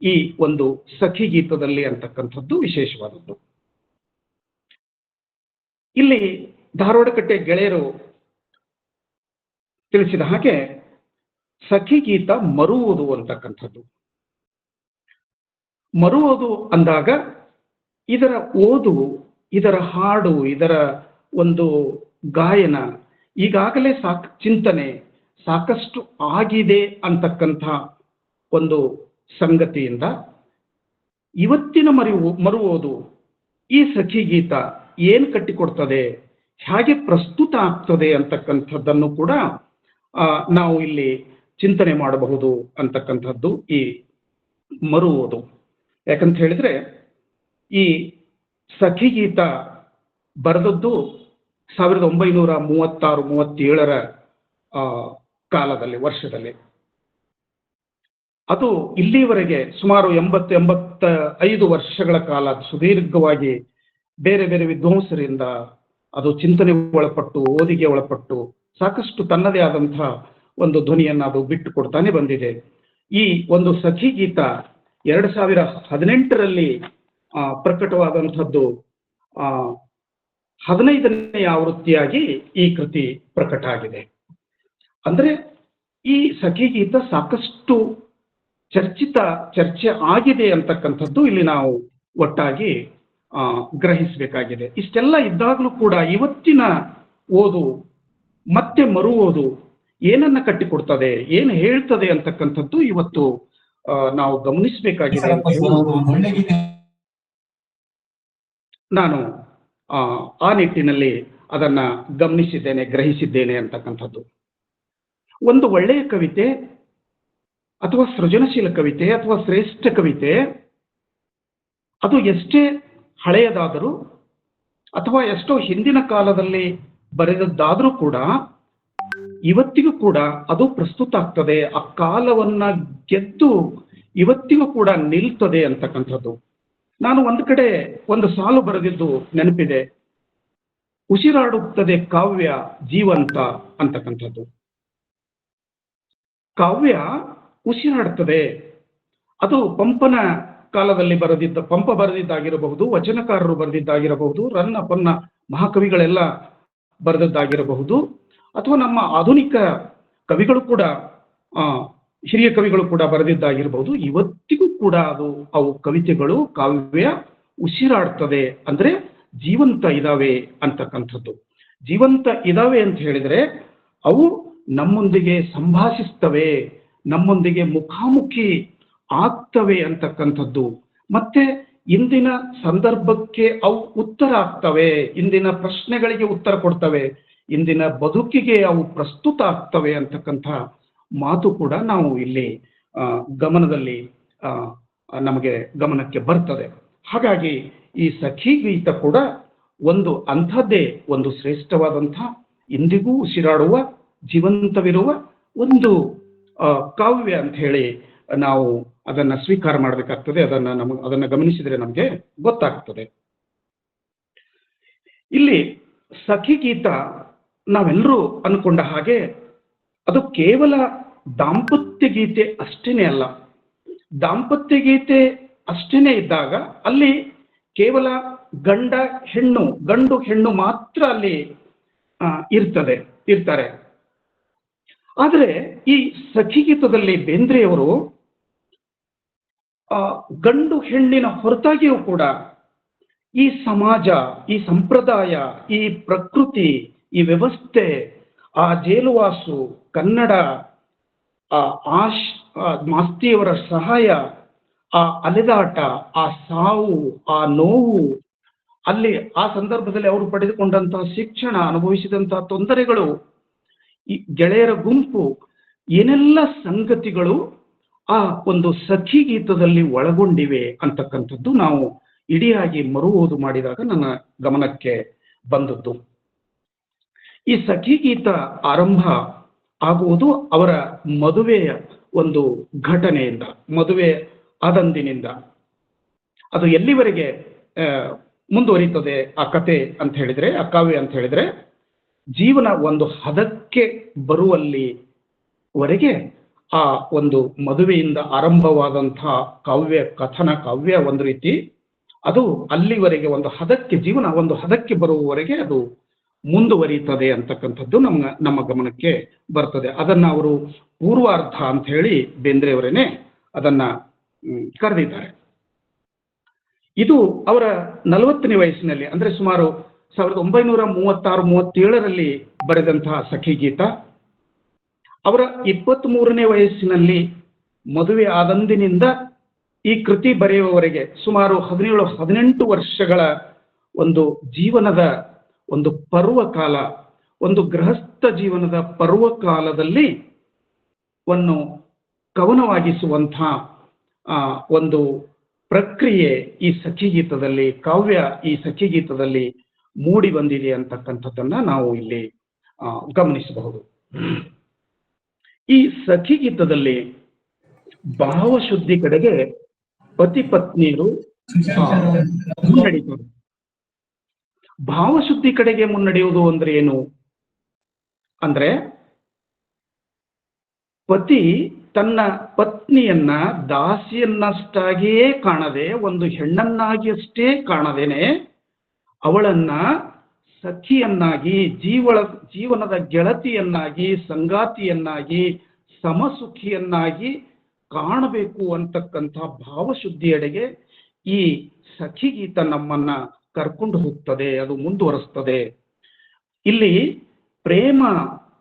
ಈ ಒಂದು ಸಖಿಗೀತದಲ್ಲಿ ಅಂತಕ್ಕಂಥದ್ದು ವಿಶೇಷವಾದದ್ದು. ಇಲ್ಲಿ ಧಾರವಾಡಕಟ್ಟೆ ಗೆಳೆಯರು ತಿಳಿಸಿದ ಹಾಗೆ ಸಖಿಗೀತ ಮರುವುದು ಅಂತಕ್ಕಂಥದ್ದು. ಮರುವುದು ಅಂದಾಗ ಇದರ ಓದು, ಇದರ ಹಾಡು, ಇದರ ಒಂದು ಗಾಯನ ಈಗಾಗಲೇ ಚಿಂತನೆ ಸಾಕಷ್ಟು ಆಗಿದೆ ಅಂತಕ್ಕಂಥ ಒಂದು ಸಂಗತಿಯಿಂದ ಇವತ್ತಿನ ಮರುವುದು ಈ ಸಖಿಗೀತ ಏನು ಕಟ್ಟಿಕೊಡ್ತದೆ, ಹೇಗೆ ಪ್ರಸ್ತುತ ಆಗ್ತದೆ ಅಂತಕ್ಕಂಥದ್ದನ್ನು ಕೂಡ ನಾವು ಇಲ್ಲಿ ಚಿಂತನೆ ಮಾಡಬಹುದು ಅಂತಕ್ಕಂಥದ್ದು ಈ ಮರುವುದು. ಯಾಕಂತ ಹೇಳಿದ್ರೆ ಈ ಸಖಿಗೀತ ಬರೆದದ್ದು 1936-37ರ ಕಾಲದಲ್ಲಿ, ವರ್ಷದಲ್ಲಿ. ಅದು ಇಲ್ಲಿವರೆಗೆ ಸುಮಾರು 80-85 ವರ್ಷಗಳ ಕಾಲ ಸುದೀರ್ಘವಾಗಿ ಬೇರೆ ಬೇರೆ ವಿದ್ವಾಂಸರಿಂದ ಅದು ಚಿಂತನೆ ಒಳಪಟ್ಟು, ಓದಿಗೆ ಒಳಪಟ್ಟು ಸಾಕಷ್ಟು ತನ್ನದೇ ಆದಂತಹ ಒಂದು ಧ್ವನಿಯನ್ನು ಅದು ಬಿಟ್ಟು ಕೊಡ್ತಾನೆ ಬಂದಿದೆ. ಈ ಒಂದು ಸಖಿಗೀತ 2018ರಲ್ಲಿ ಪ್ರಕಟವಾದಂಥದ್ದು 15ನೇ ಆವೃತ್ತಿಯಾಗಿ ಈ ಕೃತಿ ಪ್ರಕಟ ಆಗಿದೆ. ಅಂದ್ರೆ ಈ ಸಖಿಗೀತ ಸಾಕಷ್ಟು ಚರ್ಚೆ ಆಗಿದೆ ಅಂತಕ್ಕಂಥದ್ದು ಇಲ್ಲಿ ನಾವು ಒಟ್ಟಾಗಿ ಗ್ರಹಿಸಬೇಕಾಗಿದೆ. ಇಷ್ಟೆಲ್ಲ ಇದ್ದಾಗಲೂ ಕೂಡ ಇವತ್ತಿನ ಓದು ಮತ್ತೆ ಮರು ಓದು ಏನನ್ನ ಕಟ್ಟಿಕೊಡ್ತದೆ, ಏನು ಹೇಳ್ತದೆ ಅಂತಕ್ಕಂಥದ್ದು ಇವತ್ತು ನಾವು ಗಮನಿಸಬೇಕಾಗಿದೆ. ನಾನು ಆ ನಿಟ್ಟಿನಲ್ಲಿ ಅದನ್ನ ಗಮನಿಸಿದ್ದೇನೆ, ಗ್ರಹಿಸಿದ್ದೇನೆ ಅಂತಕ್ಕಂಥದ್ದು. ಒಂದು ಒಳ್ಳೆಯ ಕವಿತೆ ಅಥವಾ ಸೃಜನಶೀಲ ಕವಿತೆ ಅಥವಾ ಶ್ರೇಷ್ಠ ಕವಿತೆ ಅದು ಎಷ್ಟೇ ಹಳೆಯದಾದರೂ ಅಥವಾ ಎಷ್ಟೋ ಹಿಂದಿನ ಕಾಲದಲ್ಲಿ ಬರೆದದ್ದಾದರೂ ಕೂಡ ಇವತ್ತಿಗೂ ಕೂಡ ಅದು ಪ್ರಸ್ತುತ ಆಗ್ತದೆ, ಆ ಕಾಲವನ್ನ ಗೆದ್ದು ಇವತ್ತಿಗೂ ಕೂಡ ನಿಲ್ತದೆ ಅಂತಕ್ಕಂಥದ್ದು. ನಾನು ಒಂದು ಕಡೆ ಒಂದು ಸಾಲು ಬರೆದಿದ್ದು ನೆನಪಿದೆ, ಉಸಿರಾಡುತ್ತದೆ ಕಾವ್ಯ ಜೀವಂತ ಅಂತಕ್ಕಂಥದ್ದು. ಕಾವ್ಯ ಉಸಿರಾಡುತ್ತದೆ. ಅದು ಪಂಪನ ಕಾಲದಲ್ಲಿ ಪಂಪ ಬರೆದಿದ್ದಾಗಿರಬಹುದು, ವಚನಕಾರರು ಬರೆದಿದ್ದಾಗಿರಬಹುದು, ರನ್ನ ಪೊನ್ನ ಮಹಾಕವಿಗಳೆಲ್ಲ ಬರೆದದ್ದಾಗಿರಬಹುದು, ಅಥವಾ ನಮ್ಮ ಆಧುನಿಕ ಕವಿಗಳು ಕೂಡ ಹಿರಿಯ ಕವಿಗಳು ಕೂಡ ಬರೆದಿದ್ದಾಗಿರಬಹುದು. ಇವತ್ತಿಗೂ ಕೂಡ ಅವು ಕವಿತೆಗಳು, ಕಾವ್ಯ ಉಸಿರಾಡ್ತದೆ. ಅಂದ್ರೆ ಜೀವಂತ ಇದಾವೆ ಅಂತಕ್ಕಂಥದ್ದು. ಜೀವಂತ ಇದಾವೆ ಅಂತ ಹೇಳಿದ್ರೆ ಅವು ನಮ್ಮೊಂದಿಗೆ ಸಂಭಾಷಿಸ್ತವೆ, ನಮ್ಮೊಂದಿಗೆ ಮುಖಾಮುಖಿ ಆಗ್ತವೆ ಅಂತಕ್ಕಂಥದ್ದು. ಮತ್ತೆ ಇಂದಿನ ಸಂದರ್ಭಕ್ಕೆ ಅವು ಉತ್ತರ ಆಗ್ತವೆ, ಇಂದಿನ ಪ್ರಶ್ನೆಗಳಿಗೆ ಉತ್ತರ ಕೊಡ್ತವೆ, ಇಂದಿನ ಬದುಕಿಗೆ ಅವು ಪ್ರಸ್ತುತ ಆಗ್ತವೆ ಅಂತಕ್ಕಂಥ ಮಾತು ಕೂಡ ನಾವು ಇಲ್ಲಿ ಗಮನದಲ್ಲಿ ನಮಗೆ ಗಮನಕ್ಕೆ ಬರ್ತದೆ. ಹಾಗಾಗಿ ಈ ಸಖಿ ಗೀತ ಕೂಡ ಒಂದು ಅಂಥದ್ದೇ ಒಂದು ಶ್ರೇಷ್ಠವಾದಂಥ, ಇಂದಿಗೂ ಉಸಿರಾಡುವ, ಜೀವಂತವಿರುವ ಒಂದು ಕಾವ್ಯ ಅಂತ ಹೇಳಿ ನಾವು ಅದನ್ನ ಸ್ವೀಕಾರ ಮಾಡಬೇಕಾಗ್ತದೆ. ಅದನ್ನ ಗಮನಿಸಿದ್ರೆ ನಮಗೆ ಗೊತ್ತಾಗ್ತದೆ. ಇಲ್ಲಿ ಸಖಿ ಗೀತ ನಾವೆಲ್ಲರೂ ಅನ್ಕೊಂಡ ಹಾಗೆ ಅದು ಕೇವಲ ದಾಂಪತ್ಯ ಗೀತೆ ಅಷ್ಟೇನೆ ಅಲ್ಲ. ದಾಂಪತ್ಯ ಗೀತೆ ಅಷ್ಟೇನೆ ಇದ್ದಾಗ ಅಲ್ಲಿ ಕೇವಲ ಗಂಡು ಹೆಣ್ಣು ಮಾತ್ರ ಅಲ್ಲಿ ಇರ್ತಾರೆ. ಆದರೆ ಈ ಸಖಿ ಗೀತದಲ್ಲಿ ಬೇಂದ್ರೆಯವರು ಗಂಡು ಹೆಣ್ಣಿನ ಹೊರತಾಗಿಯೂ ಕೂಡ ಈ ಸಮಾಜ, ಈ ಸಂಪ್ರದಾಯ, ಈ ಪ್ರಕೃತಿ, ಈ ವ್ಯವಸ್ಥೆ, ಆ ಜೇಲುವಾಸು, ಕನ್ನಡ, ಮಾಸ್ತಿಯವರ ಸಹಾಯ, ಆ ಅಲೆದಾಟ, ಆ ಸಾವು, ಆ ನೋವು, ಅಲ್ಲಿ ಆ ಸಂದರ್ಭದಲ್ಲಿ ಅವರು ಪಡೆದುಕೊಂಡಂತಹ ಶಿಕ್ಷಣ, ಅನುಭವಿಸಿದಂತಹ ತೊಂದರೆಗಳು, ಈ ಗೆಳೆಯರ ಗುಂಪು, ಏನೆಲ್ಲ ಸಂಗತಿಗಳು ಆ ಒಂದು ಸಖಿ ಗೀತದಲ್ಲಿ ಒಳಗೊಂಡಿವೆ ಅಂತಕ್ಕಂಥದ್ದು ನಾವು ಇಡಿಯಾಗಿ ಮರು ಓದು ಮಾಡಿದಾಗ ನನ್ನ ಗಮನಕ್ಕೆ ಬಂದದ್ದು. ಈ ಸಖಿ ಗೀತ ಆರಂಭ ಆಗುವುದು ಅವರ ಮದುವೆಯ ಒಂದು ಘಟನೆಯಿಂದ, ಮದುವೆ ಆದಂದಿನಿಂದ. ಅದು ಎಲ್ಲಿವರೆಗೆ ಮುಂದುವರಿತದೆ ಆ ಕತೆ ಅಂತ ಹೇಳಿದ್ರೆ, ಆ ಕಾವ್ಯ ಅಂತ ಹೇಳಿದ್ರೆ, ಜೀವನ ಒಂದು ಹದಕ್ಕೆ ಬರುವಲ್ಲಿವರೆಗೆ ಆ ಒಂದು ಮದುವೆಯಿಂದ ಆರಂಭವಾದಂತಹ ಕಾವ್ಯ ಒಂದು ರೀತಿ ಅದು ಅಲ್ಲಿವರೆಗೆ ಒಂದು ಹದಕ್ಕೆ, ಜೀವನ ಒಂದು ಹದಕ್ಕೆ ಬರುವವರೆಗೆ ಅದು ಮುಂದುವರಿತದೆ ಅಂತಕ್ಕಂಥದ್ದು ನಮ್ಮ ಗಮನಕ್ಕೆ ಬರ್ತದೆ. ಅದನ್ನ ಅವರು ಪೂರ್ವಾರ್ಧ ಅಂತ ಹೇಳಿ ಬೇಂದ್ರೆಯವರೇನೆ ಅದನ್ನ ಕರೆದಿದ್ದಾರೆ. ಇದು ಅವರ 40ನೇ ವಯಸ್ಸಿನಲ್ಲಿ, ಅಂದ್ರೆ ಸುಮಾರು 1936-37ರಲ್ಲಿ ಬರೆದಂತಹ ಸಖಿ ಗೀತ. ಅವರ 23ನೇ ವಯಸ್ಸಿನಲ್ಲಿ ಮದುವೆ ಆದಂದಿನಿಂದ ಈ ಕೃತಿ ಬರೆಯುವವರೆಗೆ ಸುಮಾರು 17-18 ವರ್ಷಗಳ ಒಂದು ಜೀವನದ ಒಂದು ಪರ್ವಕಾಲ, ಒಂದು ಗೃಹಸ್ಥ ಜೀವನದ ಪರ್ವಕಾಲದಲ್ಲಿ ವನ್ನು ಕವನವಾಗಿಸುವಂಥ ಒಂದು ಪ್ರಕ್ರಿಯೆ ಈ ಸಖಿ ಗೀತದಲ್ಲಿ, ಕಾವ್ಯ ಈ ಸಖಿ ಗೀತದಲ್ಲಿ ಮೂಡಿ ಬಂದಿದೆ ಅಂತಕ್ಕಂಥದ್ದನ್ನ ನಾವು ಇಲ್ಲಿ ಗಮನಿಸಬಹುದು. ಈ ಸಖಿ ಗೀತದಲ್ಲಿ ಭಾವಶುದ್ಧಿ ಕಡೆಗೆ ಪತಿ ಪತ್ನಿಯರು ಮುನ್ನಡೆಯುವುದು. ಭಾವಶುದ್ಧಿ ಕಡೆಗೆ ಮುನ್ನಡೆಯುವುದು ಅಂದ್ರೆ ಏನು ಅಂದ್ರೆ, ಪತಿ ತನ್ನ ಪತ್ನಿಯನ್ನ ದಾಸಿಯನ್ನಷ್ಟಾಗಿಯೇ ಕಾಣದೆ, ಒಂದು ಹೆಣ್ಣನ್ನಾಗಿ ಅಷ್ಟೇ ಕಾಣದೇನೆ, ಅವಳನ್ನ ಸಖಿಯನ್ನಾಗಿ, ಜೀವನದ ಗೆಳತಿಯನ್ನಾಗಿ, ಸಂಗಾತಿಯನ್ನಾಗಿ, ಸಮಸುಖಿಯನ್ನಾಗಿ ಕಾಣಬೇಕು ಅಂತಕ್ಕಂಥ ಭಾವಶುದ್ಧಿಯೆಡೆಗೆ ಈ ಸಖಿ ಗೀತ ನಮ್ಮನ್ನ ಕರ್ಕೊಂಡು ಹೋಗ್ತದೆ, ಅದು ಮುಂದುವರಿಸ್ತದೆ. ಇಲ್ಲಿ ಪ್ರೇಮ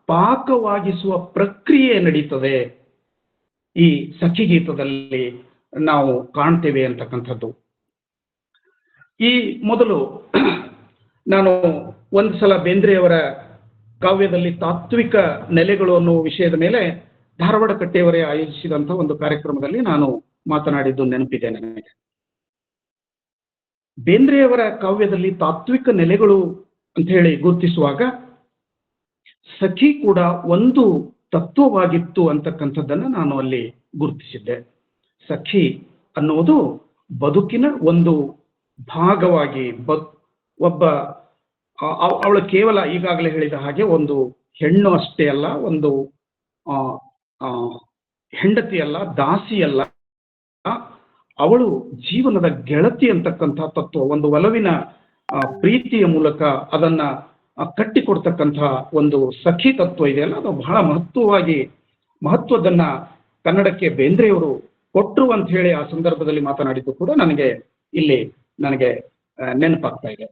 ಪಾಕವಾಗಿಸುವ ಪ್ರಕ್ರಿಯೆ ನಡೀತದೆ ಈ ಸಖಿ ಗೀತದಲ್ಲಿ ನಾವು ಕಾಣ್ತೇವೆ ಅಂತಕ್ಕಂಥದ್ದು. ಈ ಮೊದಲು ನಾನು ಒಂದು ಸಲ ಬೇಂದ್ರೆಯವರ ಕಾವ್ಯದಲ್ಲಿ ತಾತ್ವಿಕ ನೆಲೆಗಳು ಅನ್ನುವ ವಿಷಯದ ಮೇಲೆ ಧಾರವಾಡ ಕಟ್ಟೆಯವರೇ ಆಯೋಜಿಸಿದಂಥ ಒಂದು ಕಾರ್ಯಕ್ರಮದಲ್ಲಿ ನಾನು ಮಾತನಾಡಿದ್ದು ನೆನಪಿದೆ ನನಗೆ. ಬೇಂದ್ರೆಯವರ ಕಾವ್ಯದಲ್ಲಿ ತಾತ್ವಿಕ ನೆಲೆಗಳು ಅಂತ ಹೇಳಿ ಗುರುತಿಸುವಾಗ ಸಖಿ ಕೂಡ ಒಂದು ತತ್ವವಾಗಿತ್ತು ಅಂತಕ್ಕಂಥದ್ದನ್ನು ನಾನು ಅಲ್ಲಿ ಗುರುತಿಸಿದ್ದೆ. ಸಖಿ ಅನ್ನುವುದು ಬದುಕಿನ ಒಂದು ಭಾಗವಾಗಿ, ಅವಳು ಕೇವಲ ಈಗಾಗಲೇ ಹೇಳಿದ ಹಾಗೆ ಒಂದು ಹೆಣ್ಣು ಅಷ್ಟೇ ಅಲ್ಲ, ಒಂದು ಹೆಂಡತಿ ಅಲ್ಲ, ದಾಸಿ ಅಲ್ಲ, ಅವಳು ಜೀವನದ ಗೆಳತಿ ಅಂತಕ್ಕಂಥ ತತ್ವ, ಒಂದು ಒಲವಿನ ಪ್ರೀತಿಯ ಮೂಲಕ ಅದನ್ನ ಕಟ್ಟಿಕೊಡ್ತಕ್ಕಂಥ ಒಂದು ಸಖಿ ತತ್ವ ಇದೆಯಲ್ಲ, ಅದು ಬಹಳ ಮಹತ್ವದನ್ನ ಕನ್ನಡಕ್ಕೆ ಬೇಂದ್ರೆಯವರು ಕೊಟ್ಟರು ಅಂತ ಹೇಳಿ ಆ ಸಂದರ್ಭದಲ್ಲಿ ಮಾತನಾಡಿದ್ದು ಕೂಡ ನನಗೆ ನೆನಪಾಗ್ತಾ ಇದೆ.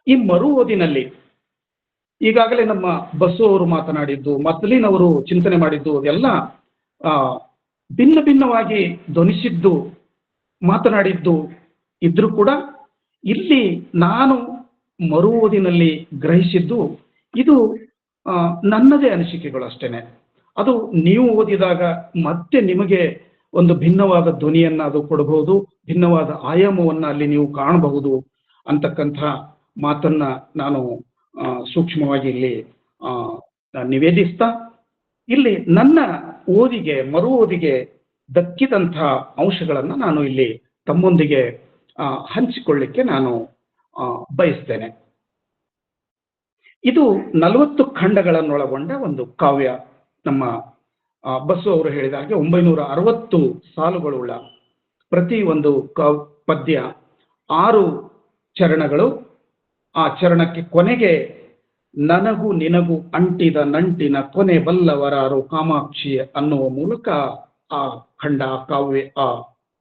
ಈ ಮರು ಓದಿನಲ್ಲಿ ಈಗಾಗಲೇ ನಮ್ಮ ಬಸು ಅವರು ಮಾತನಾಡಿದ್ದು, ಮೊದಲಿನವರು ಚಿಂತನೆ ಮಾಡಿದ್ದು ಅದೆಲ್ಲ ಭಿನ್ನ ಭಿನ್ನವಾಗಿ ಧ್ವನಿಸಿದ್ದು, ಮಾತನಾಡಿದ್ದು ಇದ್ರೂ ಕೂಡ ಇಲ್ಲಿ ನಾನು ಮರು ಓದಿನಲ್ಲಿ ಗ್ರಹಿಸಿದ್ದು ಇದು ನನ್ನದೇ ಅನಿಸಿಕೆಗಳು ಅಷ್ಟೇನೆ. ಅದು ನೀವು ಓದಿದಾಗ ಮತ್ತೆ ನಿಮಗೆ ಒಂದು ಭಿನ್ನವಾದ ಧ್ವನಿಯನ್ನ ಅದು ಕೊಡಬಹುದು, ಭಿನ್ನವಾದ ಆಯಾಮವನ್ನ ಅಲ್ಲಿ ನೀವು ಕಾಣಬಹುದು ಅಂತಕ್ಕಂಥ ಮಾತನ್ನ ನಾನು ಸೂಕ್ಷ್ಮವಾಗಿ ಇಲ್ಲಿ ನಿವೇದಿಸ್ತಾ, ಇಲ್ಲಿ ನನ್ನ ಓದಿಗೆ ಮರು ಓದಿಗೆ ದಕ್ಕಿದಂಥ ಅಂಶಗಳನ್ನು ನಾನು ಇಲ್ಲಿ ತಮ್ಮೊಂದಿಗೆ ಹಂಚಿಕೊಳ್ಳಿಕ್ಕೆ ನಾನು ಬಯಸ್ತೇನೆ. ಇದು 40 ಖಂಡಗಳನ್ನೊಳಗೊಂಡ ಒಂದು ಕಾವ್ಯ. ನಮ್ಮ ಬಸು ಅವರು ಹೇಳಿದ ಹಾಗೆ 960 ಸಾಲುಗಳುಳ್ಳ ಪ್ರತಿ ಒಂದು ಪದ್ಯ 6 ಚರಣಗಳು. ಆ ಚರಣಕ್ಕೆ ಕೊನೆಗೆ ನನಗೂ ನಿನಗೂ ಅಂಟಿದ ನಂಟಿನ ಕೊನೆ ಬಲ್ಲವರಾರು ಕಾಮಾಕ್ಷಿ ಅನ್ನುವ ಮೂಲಕ ಆ ಖಂಡ, ಆ ಕಾವ್ಯ, ಆ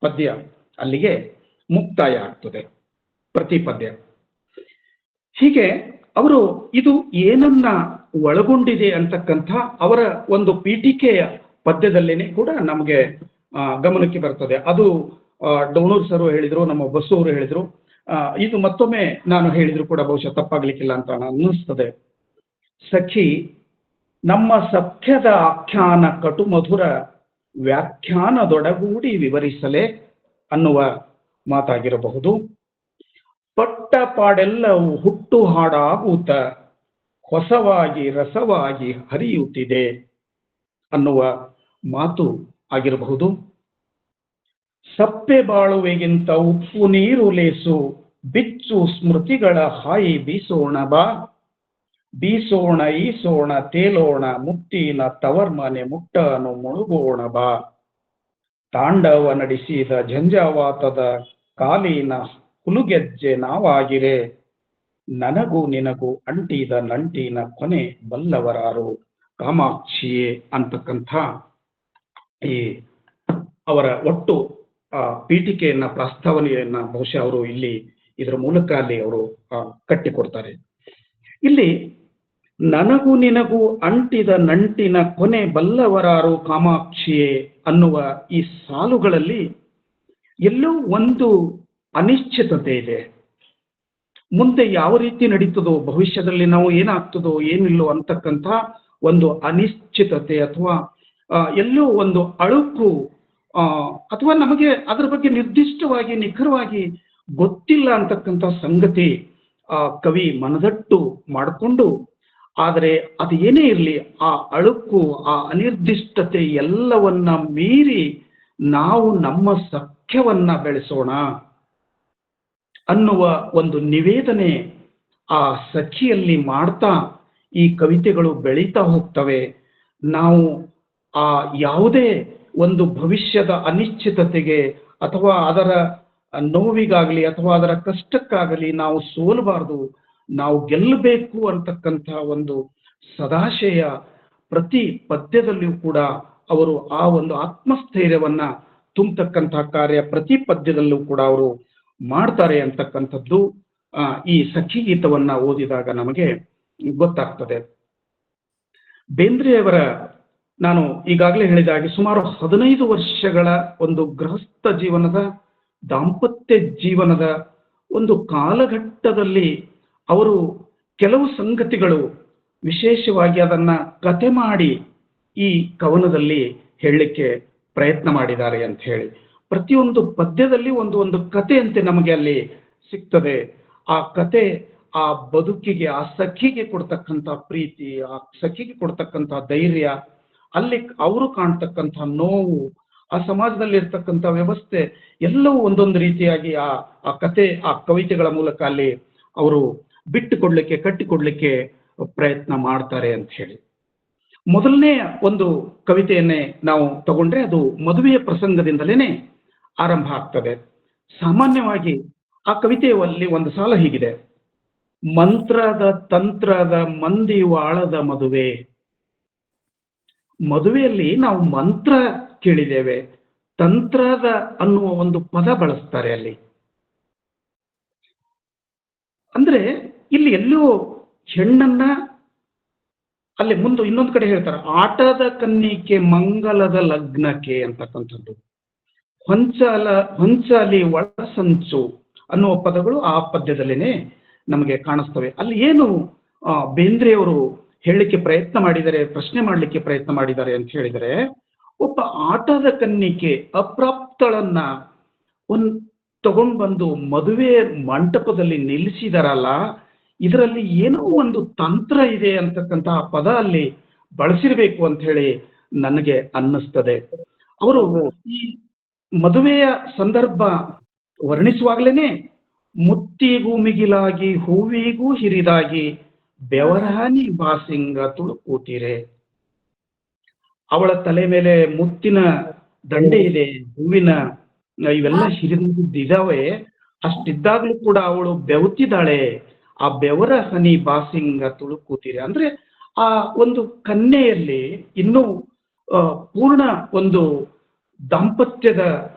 ಪದ್ಯ ಅಲ್ಲಿಗೆ ಮುಕ್ತಾಯ ಆಗ್ತದೆ, ಪ್ರತಿ ಪದ್ಯ. ಹೀಗೆ ಅವರು ಇದು ಏನನ್ನ ಒಳಗೊಂಡಿದೆ ಅಂತಕ್ಕಂಥ ಅವರ ಒಂದು ಪೀಠಿಕೆಯ ಪದ್ಯದಲ್ಲೇನೆ ಕೂಡ ನಮಗೆ ಗಮನಕ್ಕೆ ಬರ್ತದೆ. ಅದು ಡೋಣೂರ್ ಸರ್ ಹೇಳಿದ್ರು, ನಮ್ಮ ಬಸ್ಸು ಅವರು ಹೇಳಿದ್ರು. ಇದು ಮತ್ತೊಮ್ಮೆ ನಾನು ಹೇಳಿದ್ರು ಕೂಡ ಬಹುಶಃ ತಪ್ಪಾಗ್ಲಿಕ್ಕಿಲ್ಲ ಅಂತ ಅನ್ನಿಸ್ತದೆ. ಸಖಿ ನಮ್ಮ ಸಖ್ಯದ ಆಖ್ಯಾನ ಕಟು ಮಧುರ ವ್ಯಾಖ್ಯಾನದೊಡಗೂಡಿ ವಿವರಿಸಲೇ ಅನ್ನುವ ಮಾತಾಗಿರಬಹುದು. ಪಟ್ಟ ಪಾಡೆಲ್ಲವೂ ಹುಟ್ಟು ಹಾಡಾಗೂತ ಹೊಸವಾಗಿ ರಸವಾಗಿ ಹರಿಯುತ್ತಿದೆ ಅನ್ನುವ ಮಾತು ಆಗಿರಬಹುದು. ಸಪ್ಪೆ ಬಾಳುವೆಗಿಂತ ಉಪ್ಪು ನೀರು ಲೇಸು ಬಿಚ್ಚು ಸ್ಮೃತಿಗಳ ಹಾಯಿ ಬೀಸೋಣ ಬಾ, ಬೀಸೋಣ ಈಸೋಣ ತೇಲೋಣ ಮುತ್ತಿನ ತವರ್ಮನೆ ಮುಟ್ಟನು ಮುಳುಗೋಣ ಬಾ, ತಾಂಡವ ನಡೆಸಿದ ಝಂಜಾವಾತದ ಕಾಲಿನ ಹುಲುಗೆಜ್ಜೆ ನಾವಾಗಿರೆ, ನನಗೂ ನಿನಗೂ ಅಂಟಿದ ನಂಟಿನ ಕೊನೆ ಬಲ್ಲವರಾರು ಕಾಮಾಕ್ಷಿಯೇ ಅಂತಕ್ಕಂಥ ಈ ಅವರ ಒಟ್ಟು ಪೀಠಿಕೆಯನ್ನ, ಪ್ರಸ್ತಾವನೆಯನ್ನ ಬಹುಶಃ ಅವರು ಇಲ್ಲಿ ಇದರ ಮೂಲಕ ಅಲ್ಲಿ ಅವರು ಕಟ್ಟಿಕೊಡ್ತಾರೆ. ಇಲ್ಲಿ ನನಗೂ ನಿನಗೂ ಅಂಟಿದ ನಂಟಿನ ಕೊನೆ ಬಲ್ಲವರಾರು ಕಾಮಾಕ್ಷಿಯೇ ಅನ್ನುವ ಈ ಸಾಲುಗಳಲ್ಲಿ ಎಲ್ಲೋ ಒಂದು ಅನಿಶ್ಚಿತತೆ ಇದೆ. ಮುಂದೆ ಯಾವ ರೀತಿ ನಡೀತದೋ, ಭವಿಷ್ಯದಲ್ಲಿ ನಾವು ಏನಾಗ್ತದೋ ಏನಿಲ್ಲೋ ಅಂತಕ್ಕಂಥ ಒಂದು ಅನಿಶ್ಚಿತತೆ ಅಥವಾ ಎಲ್ಲೋ ಒಂದು ಅಳುಕು, ಅಥವಾ ನಮಗೆ ಅದರ ಬಗ್ಗೆ ನಿರ್ದಿಷ್ಟವಾಗಿ ನಿಖರವಾಗಿ ಗೊತ್ತಿಲ್ಲ ಅಂತಕ್ಕಂಥ ಸಂಗತಿ ಕವಿ ಮನದಟ್ಟು ಮಾಡಿಕೊಂಡು, ಆದರೆ ಅದು ಏನೇ ಇರಲಿ ಆ ಅಳುಕು, ಆ ಅನಿರ್ದಿಷ್ಟತೆ ಎಲ್ಲವನ್ನ ಮೀರಿ ನಾವು ನಮ್ಮ ಸಖ್ಯವನ್ನ ಬೆಳೆಸೋಣ ಅನ್ನುವ ಒಂದು ನಿವೇದನೆ ಆ ಸಖಿಯಲ್ಲಿ ಮಾಡ್ತಾ ಈ ಕವಿತೆಗಳು ಬೆಳೀತಾ ಹೋಗ್ತವೆ. ನಾವು ಆ ಯಾವುದೇ ಒಂದು ಭವಿಷ್ಯದ ಅನಿಶ್ಚಿತತೆಗೆ ಅಥವಾ ಅದರ ನೋವಿಗಾಗಲಿ ಅಥವಾ ಅದರ ಕಷ್ಟಕ್ಕಾಗಲಿ ನಾವು ಸೋಲಬಾರದು, ನಾವು ಗೆಲ್ಲಬೇಕು ಅಂತಕ್ಕಂಥ ಒಂದು ಸದಾಶಯ ಪ್ರತಿ ಪದ್ಯದಲ್ಲಿಯೂ ಕೂಡ ಅವರು ಆ ಒಂದು ಆತ್ಮಸ್ಥೈರ್ಯವನ್ನ ತುಂಬತಕ್ಕಂಥ ಕಾರ್ಯ ಪ್ರತಿ ಪದ್ಯದಲ್ಲೂ ಕೂಡ ಅವರು ಮಾಡ್ತಾರೆ ಅಂತಕ್ಕಂಥದ್ದು ಈ ಸಖಿ ಗೀತವನ್ನ ಓದಿದಾಗ ನಮಗೆ ಗೊತ್ತಾಗ್ತದೆ. ಬೇಂದ್ರೆಯವರ, ನಾನು ಈಗಾಗಲೇ ಹೇಳಿದಾಗೆ ಸುಮಾರು 15 ವರ್ಷಗಳ ಒಂದು ಗೃಹಸ್ಥ ಜೀವನದ, ದಾಂಪತ್ಯ ಜೀವನದ ಒಂದು ಕಾಲಘಟ್ಟದಲ್ಲಿ ಅವರು ಕೆಲವು ಸಂಗತಿಗಳು ವಿಶೇಷವಾಗಿ ಅದನ್ನ ಕತೆ ಮಾಡಿ ಈ ಕವನದಲ್ಲಿ ಹೇಳಲಿಕ್ಕೆ ಪ್ರಯತ್ನ ಮಾಡಿದ್ದಾರೆ ಅಂತ ಹೇಳಿ. ಪ್ರತಿಯೊಂದು ಪದ್ಯದಲ್ಲಿ ಒಂದು ಕಥೆಯಂತೆ ನಮಗೆ ಅಲ್ಲಿ ಸಿಗ್ತದೆ. ಆ ಕತೆ ಆ ಬದುಕಿಗೆ, ಆ ಸಖಿಗೆ ಕೊಡ್ತಕ್ಕಂಥ ಪ್ರೀತಿ, ಆ ಸಖಿಗೆ ಕೊಡ್ತಕ್ಕಂಥ ಧೈರ್ಯ, ಅಲ್ಲಿ ಅವರು ಕಾಣ್ತಕ್ಕಂಥ ನೋವು, ಆ ಸಮಾಜದಲ್ಲಿ ಇರ್ತಕ್ಕಂಥ ವ್ಯವಸ್ಥೆ ಎಲ್ಲವೂ ಒಂದೊಂದು ರೀತಿಯಾಗಿ ಆ ಕತೆ, ಆ ಕವಿತೆಗಳ ಮೂಲಕ ಅಲ್ಲಿ ಅವರು ಬಿಟ್ಟುಕೊಡ್ಲಿಕ್ಕೆ, ಕಟ್ಟಿಕೊಡ್ಲಿಕ್ಕೆ ಪ್ರಯತ್ನ ಮಾಡ್ತಾರೆ ಅಂತ ಹೇಳಿ. ಮೊದಲನೇ ಒಂದು ಕವಿತೆಯನ್ನೇ ನಾವು ತಗೊಂಡ್ರೆ ಅದು ಮದುವೆಯ ಪ್ರಸಂಗದಿಂದಲೇ ಆರಂಭ ಆಗ್ತದೆ. ಸಾಮಾನ್ಯವಾಗಿ ಆ ಕವಿತೆಯಲ್ಲಿ ಒಂದು ಸಾಲ ಹೀಗಿದೆ: ಮಂತ್ರದ ತಂತ್ರದ ಮಂದಿವಾಳದ ಮದುವೆ. ಮದುವೆಯಲ್ಲಿ ನಾವು ಮಂತ್ರ ಕೇಳಿದ್ದೇವೆ, ತಂತ್ರದ ಅನ್ನುವ ಒಂದು ಪದ ಬಳಸ್ತಾರೆ ಅಲ್ಲಿ. ಅಂದ್ರೆ ಇಲ್ಲಿ ಎಲ್ಲೋ ಹೆಣ್ಣನ್ನ ಅಲ್ಲಿ ಮುಂದೆ ಇನ್ನೊಂದು ಕಡೆ ಹೇಳ್ತಾರೆ, ಆಟದ ಕನ್ನಿಕೆ ಮಂಗಲದ ಲಗ್ನಕ್ಕೆ ಅಂತಕ್ಕಂಥದ್ದು. ಹೊಂಚಾಲಿ ಒಳಸಂಚು ಅನ್ನುವ ಪದಗಳು ಆ ಪದ್ಯದಲ್ಲೇನೆ ನಮಗೆ ಕಾಣಿಸ್ತವೆ. ಅಲ್ಲಿ ಏನು ಬೇಂದ್ರೆಯವರು ಹೇಳಲಿಕ್ಕೆ ಪ್ರಯತ್ನ ಮಾಡಿದರೆ, ಪ್ರಶ್ನೆ ಮಾಡಲಿಕ್ಕೆ ಪ್ರಯತ್ನ ಮಾಡಿದ್ದಾರೆ ಅಂತ ಹೇಳಿದರೆ, ಒಬ್ಬ ಆಟದ ಕನ್ನಿಕೆ ಅಪ್ರಾಪ್ತಳನ್ನ ತಗೊಂಡು ಬಂದು ಮದುವೆ ಮಂಟಪದಲ್ಲಿ ನಿಲ್ಲಿಸಿದಾರಲ್ಲ, ಇದರಲ್ಲಿ ಏನೋ ಒಂದು ತಂತ್ರ ಇದೆ ಅಂತಕ್ಕಂತಹ ಪದ ಅಲ್ಲಿ ಬಳಸಿರ್ಬೇಕು ಅಂತ ಹೇಳಿ ನನಗೆ ಅನ್ನಿಸ್ತದೆ. ಅವರು ಈ ಮದುವೆಯ ಸಂದರ್ಭ ವರ್ಣಿಸುವಾಗಲೇನೆ ಮುತ್ತಿಗೂ ಮಿಗಿಲಾಗಿ ಹೂವಿಗೂ ಹಿರಿದಾಗಿ ಬೆವರಹಾನಿ ಬಾಸಿಂಗ ತುಳುಕೂತಿರೆ. ಅವಳ ತಲೆ ಮೇಲೆ ಮುತ್ತಿನ ದಂಡೆ ಇದೆ, ಹೂವಿನ ಇವೆಲ್ಲ ಹಿರಿದಿದ್ದಾವೆ. ಅಷ್ಟಿದ್ದಾಗ್ಲೂ ಕೂಡ ಅವಳು ಬೆವುತಿದ್ದಾಳೆ. ಆ ಬೆವರ ಹನಿ ಬಾಸಿಂಗ ತುಳುಕೂತಿರೆ ಅಂದ್ರೆ ಆ ಒಂದು ಕನ್ಯೆಯಲ್ಲಿ ಇನ್ನೂ ಪೂರ್ಣ ಒಂದು ದಾಂಪತ್ಯದ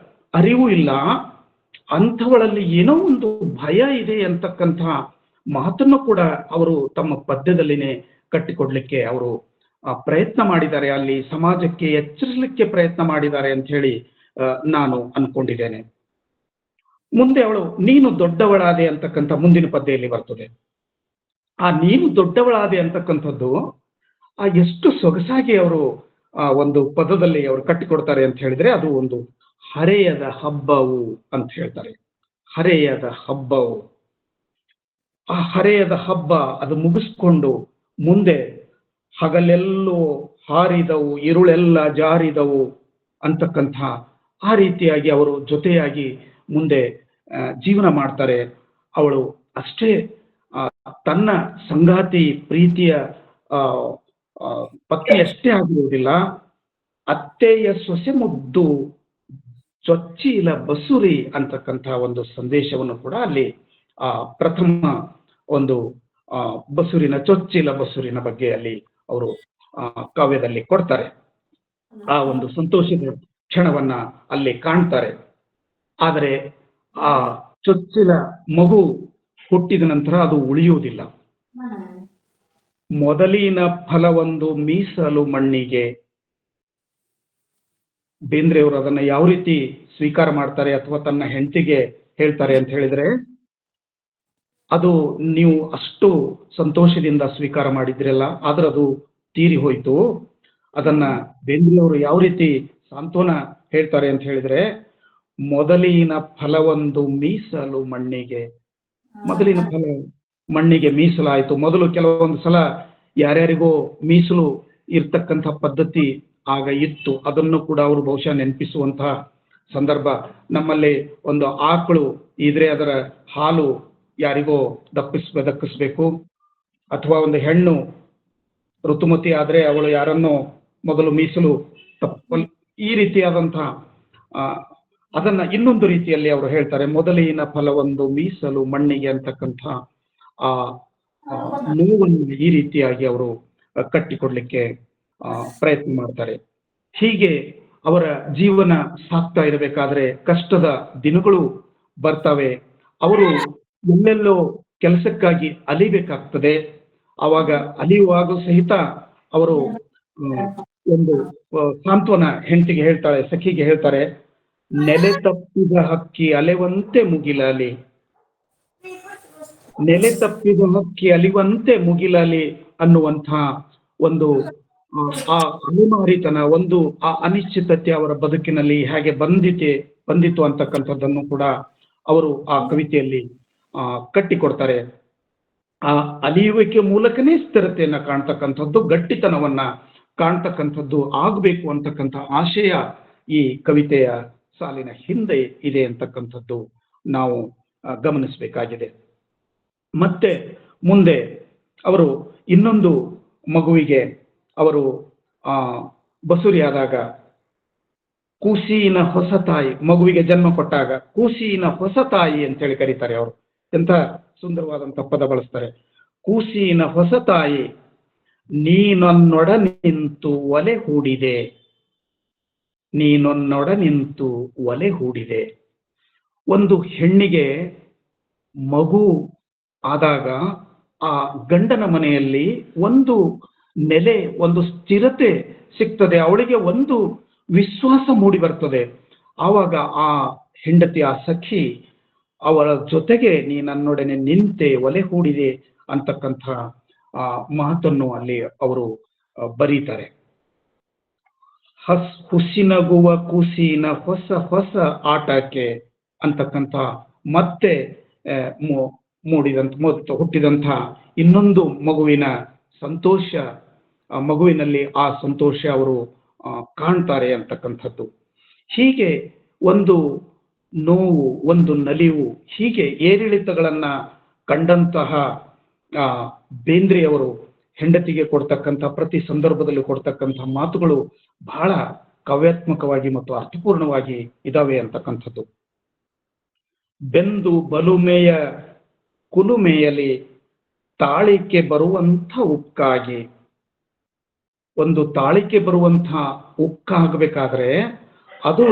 ಅರಿವು ಇಲ್ಲ, ಅಂಥವಳಲ್ಲಿ ಏನೋ ಒಂದು ಭಯ ಇದೆ ಅಂತಕ್ಕಂತಹ ಮಾತನ್ನು ಕೂಡ ಅವರು ತಮ್ಮ ಪದ್ಯದಲ್ಲಿನೇ ಕಟ್ಟಿಕೊಡ್ಲಿಕ್ಕೆ ಅವರು ಪ್ರಯತ್ನ ಮಾಡಿದ್ದಾರೆ. ಅಲ್ಲಿ ಸಮಾಜಕ್ಕೆ ಎಚ್ಚರಿಸಲಿಕ್ಕೆ ಪ್ರಯತ್ನ ಮಾಡಿದ್ದಾರೆ ಅಂತ ಹೇಳಿ ನಾನು ಅನ್ಕೊಂಡಿದ್ದೇನೆ. ಮುಂದೆ ಅವಳು ನೀನು ದೊಡ್ಡವಳಾದೆ ಅಂತಕ್ಕಂಥ ಮುಂದಿನ ಪದ್ಯದಲ್ಲಿ ಬರ್ತದೆ. ಆ ನೀನು ದೊಡ್ಡವಳಾದೆ ಅಂತಕ್ಕಂಥದ್ದು ಎಷ್ಟು ಸೊಗಸಾಗಿ ಅವರು ಒಂದು ಪದದಲ್ಲಿ ಅವರು ಕಟ್ಟಿಕೊಡ್ತಾರೆ ಅಂತ ಹೇಳಿದ್ರೆ, ಅದು ಒಂದು ಹರೆಯದ ಹಬ್ಬವು ಅಂತ ಹೇಳ್ತಾರೆ. ಹರೆಯದ ಹಬ್ಬವು, ಆ ಹರೆಯದ ಹಬ್ಬ ಅದು ಮುಗಿಸ್ಕೊಂಡು ಮುಂದೆ ಹಗಲೆಲ್ಲೋ ಹಾರಿದವು, ಇರುಳೆಲ್ಲ ಜಾರಿದವು ಅಂತಕ್ಕಂಥ ಆ ರೀತಿಯಾಗಿ ಅವರು ಜೊತೆಯಾಗಿ ಮುಂದೆ ಜೀವನ ಮಾಡ್ತಾರೆ. ಅವಳು ಅಷ್ಟೇ ತನ್ನ ಸಂಗಾತಿ ಪ್ರೀತಿಯ ಪತ್ನಿ ಅಷ್ಟೇ ಆಗಿರುವುದಿಲ್ಲ, ಅತ್ತೆಯ ಸೊಸೆ ಮುದ್ದು ಚೊಚ್ಚಿಲ ಬಸುರಿ ಅಂತಕ್ಕಂಥ ಒಂದು ಸಂದೇಶವನ್ನು ಕೂಡ ಅಲ್ಲಿ ಪ್ರಥಮ ಒಂದು ಬಸುರಿನ ಚೊಚ್ಚಿಲ ಬಸುರಿನ ಬಗ್ಗೆ ಅಲ್ಲಿ ಅವರು ಕಾವ್ಯದಲ್ಲಿ ಕೊಡ್ತಾರೆ. ಆ ಒಂದು ಸಂತೋಷದ ಕ್ಷಣವನ್ನ ಅಲ್ಲಿ ಕಾಣ್ತಾರೆ. ಆದರೆ ಆ ಚೊಚ್ಚಿಲ ಮಗು ಹುಟ್ಟಿದ ನಂತರ ಅದು ಉಳಿಯುವುದಿಲ್ಲ. ಮೊದಲಿನ ಫಲವೊಂದು ಮೀಸಲು ಮಣ್ಣಿಗೆ. ಬೇಂದ್ರೆಯವರು ಅದನ್ನ ಯಾವ ರೀತಿ ಸ್ವೀಕಾರ ಮಾಡ್ತಾರೆ ಅಥವಾ ತನ್ನ ಹೆಂಡತಿಗೆ ಹೇಳ್ತಾರೆ ಅಂತ ಹೇಳಿದ್ರೆ, ಅದು ನೀವು ಅಷ್ಟು ಸಂತೋಷದಿಂದ ಸ್ವೀಕಾರ ಮಾಡಿದ್ರಲ್ಲ, ಆದ್ರೆ ಅದು ತೀರಿ ಹೋಯ್ತು. ಅದನ್ನ ಬೇಂದ್ರೆಯವರು ಯಾವ ರೀತಿ ಸಾಂತ್ವನ ಹೇಳ್ತಾರೆ ಅಂತ ಹೇಳಿದ್ರೆ, ಮೊದಲಿನ ಫಲವೊಂದು ಮೀಸಲು ಮಣ್ಣಿಗೆ. ಮೊದಲಿನ ಫಲ ಮಣ್ಣಿಗೆ ಮೀಸಲಾಯಿತು. ಮೊದಲು ಕೆಲವೊಂದು ಸಲ ಯಾರ್ಯಾರಿಗೋ ಮೀಸಲು ಇರ್ತಕ್ಕಂಥ ಪದ್ಧತಿ ಆಗ ಇತ್ತು. ಅದನ್ನು ಕೂಡ ಅವರು ಬಹುಶಃ ನೆನಪಿಸುವಂತಹ ಸಂದರ್ಭ. ನಮ್ಮಲ್ಲಿ ಒಂದು ಆಕಳು ಇದ್ರೆ ಅದರ ಹಾಲು ಯಾರಿಗೋ ದಕ್ಕಿಸ್ಬೇಕು, ಅಥವಾ ಒಂದು ಹೆಣ್ಣು ಋತುಮತಿ ಆದ್ರೆ ಅವಳು ಯಾರನ್ನೋ ಮೊದಲು ಮೀಸಲು ಈ ರೀತಿಯಾದಂತಹ ಅದನ್ನ ಇನ್ನೊಂದು ರೀತಿಯಲ್ಲಿ ಅವರು ಹೇಳ್ತಾರೆ, ಮೊದಲಿನ ಫಲವೊಂದು ಮೀಸಲು ಮಣ್ಣಿಗೆ ಅಂತಕ್ಕಂಥ ಆ ನೋವನ್ನು ಈ ರೀತಿಯಾಗಿ ಅವರು ಕಟ್ಟಿಕೊಡ್ಲಿಕ್ಕೆ ಪ್ರಯತ್ನ ಮಾಡ್ತಾರೆ. ಹೀಗೆ ಅವರ ಜೀವನ ಸಾಗ್ತಾ ಇರಬೇಕಾದ್ರೆ ಕಷ್ಟದ ದಿನಗಳು ಬರ್ತವೆ. ಅವರು ಎಲ್ಲೆಲ್ಲೋ ಕೆಲಸಕ್ಕಾಗಿ ಅಲಿಬೇಕಾಗ್ತದೆ. ಆವಾಗ ಅಲಿಯುವಾಗ ಸಹಿತ ಅವರು ಒಂದು ಸಾಂತ್ವನ ಹೆಂಡತಿಗೆ ಹೇಳ್ತಾಳೆ, ಸಖಿಗೆ ಹೇಳ್ತಾರೆ, ನೆಲೆ ತಪ್ಪಿದ ಹಕ್ಕಿ ಅಲೆವಂತೆ ಮುಗಿಲಲಿ, ನೆಲೆ ತಪ್ಪಿದ ಹಕ್ಕಿ ಅಲಿವಂತೆ ಮುಗಿಲಲಿ ಅನ್ನುವಂಥ ಒಂದು ಆ ಅಲೆಮಾರಿತನ, ಒಂದು ಆ ಅನಿಶ್ಚಿತತೆ ಅವರ ಬದುಕಿನಲ್ಲಿ ಹೇಗೆ ಬಂದಿತ್ತು ಅಂತಕ್ಕಂಥದ್ದನ್ನು ಕೂಡ ಅವರು ಆ ಕವಿತೆಯಲ್ಲಿ ಕಟ್ಟಿಕೊಡ್ತಾರೆ. ಆ ಅಲಿಯುವಿಕೆ ಮೂಲಕನೇ ಸ್ಥಿರತೆಯನ್ನ ಕಾಣ್ತಕ್ಕಂಥದ್ದು, ಗಟ್ಟಿತನವನ್ನ ಕಾಣ್ತಕ್ಕಂಥದ್ದು ಆಗ್ಬೇಕು ಅಂತಕ್ಕಂಥ ಆಶಯ ಈ ಕವಿತೆಯ ಸಾಲಿನ ಹಿಂದೆ ಇದೆ ಅಂತಕ್ಕಂಥದ್ದು ನಾವು ಗಮನಿಸಬೇಕಾಗಿದೆ. ಮತ್ತೆ ಮುಂದೆ ಅವರು ಇನ್ನೊಂದು ಮಗುವಿಗೆ ಅವರು ಬಸುರಿಯಾದಾಗ ಕೂಸಿನ ಹೊಸ ತಾಯಿ, ಮಗುವಿಗೆ ಜನ್ಮ ಕೊಟ್ಟಾಗ ಕೂಸಿನ ಹೊಸ ತಾಯಿ ಅಂತೇಳಿ ಕರೀತಾರೆ ಅವರು. ಎಂಥ ಸುಂದರವಾದಂಥ ಪದ ಬಳಸ್ತಾರೆ. ಕೂಸಿನ ಹೊಸ ತಾಯಿ ನೀನೊನ್ನೊಡ ನಿಂತು ಒಲೆ ಹೂಡಿದೆ, ನೀನೊನ್ನೊಡ ನಿಂತು ಒಲೆ ಹೂಡಿದೆ. ಒಂದು ಹೆಣ್ಣಿಗೆ ಮಗು ಆದಾಗ ಆ ಗಂಡನ ಮನೆಯಲ್ಲಿ ಒಂದು ನೆಲೆ, ಒಂದು ಸ್ಥಿರತೆ ಸಿಗ್ತದೆ, ಅವಳಿಗೆ ಒಂದು ವಿಶ್ವಾಸ ಮೂಡಿ ಬರ್ತದೆ. ಆವಾಗ ಆ ಹೆಂಡತಿ, ಆ ಸಖಿ ಅವಳ ಜೊತೆಗೆ ನೀ ನನ್ನೊಡನೆ ನಿಂತೆ ಒಲೆ ಹೂಡಿದೆ ಅಂತಕ್ಕಂಥ ಮಾತನ್ನು ಅಲ್ಲಿ ಅವರು ಬರೀತಾರೆ. ಹುಸಿನಗುವ ಕೂಸಿನ ಹೊಸ ಹೊಸ ಆಟಕ್ಕೆ ಅಂತಕ್ಕಂಥ ಮತ್ತೆ ಹುಟ್ಟಿದಂಥ ಇನ್ನೊಂದು ಮಗುವಿನ ಸಂತೋಷ, ಮಗುವಿನಲ್ಲಿ ಆ ಸಂತೋಷ ಅವರು ಕಾಣ್ತಾರೆ ಅಂತಕ್ಕಂಥದ್ದು. ಹೀಗೆ ಒಂದು ನೋವು, ಒಂದು ನಲಿವು, ಹೀಗೆ ಏರಿಳಿತಗಳನ್ನ ಕಂಡಂತಹ ಬೇಂದ್ರೆಯವರು ಹೆಂಡತಿಗೆ ಕೊಡ್ತಕ್ಕಂಥ, ಪ್ರತಿ ಸಂದರ್ಭದಲ್ಲಿ ಕೊಡ್ತಕ್ಕಂಥ ಮಾತುಗಳು ಬಹಳ ಕಾವ್ಯಾತ್ಮಕವಾಗಿ ಮತ್ತು ಅರ್ಥಪೂರ್ಣವಾಗಿ ಇದಾವೆ ಅಂತಕ್ಕಂಥದ್ದು. ಬೆಂದು ಬಲುಮೆಯ ಕುಲುಮೆಯಲ್ಲಿ ತಾಳಿಕೆ ಬರುವಂಥ ಉಕ್ಕಾಗಿ, ಒಂದು ತಾಳಿಕೆ ಬರುವಂಥ ಉಕ್ಕಾಗಬೇಕಾದ್ರೆ ಅದು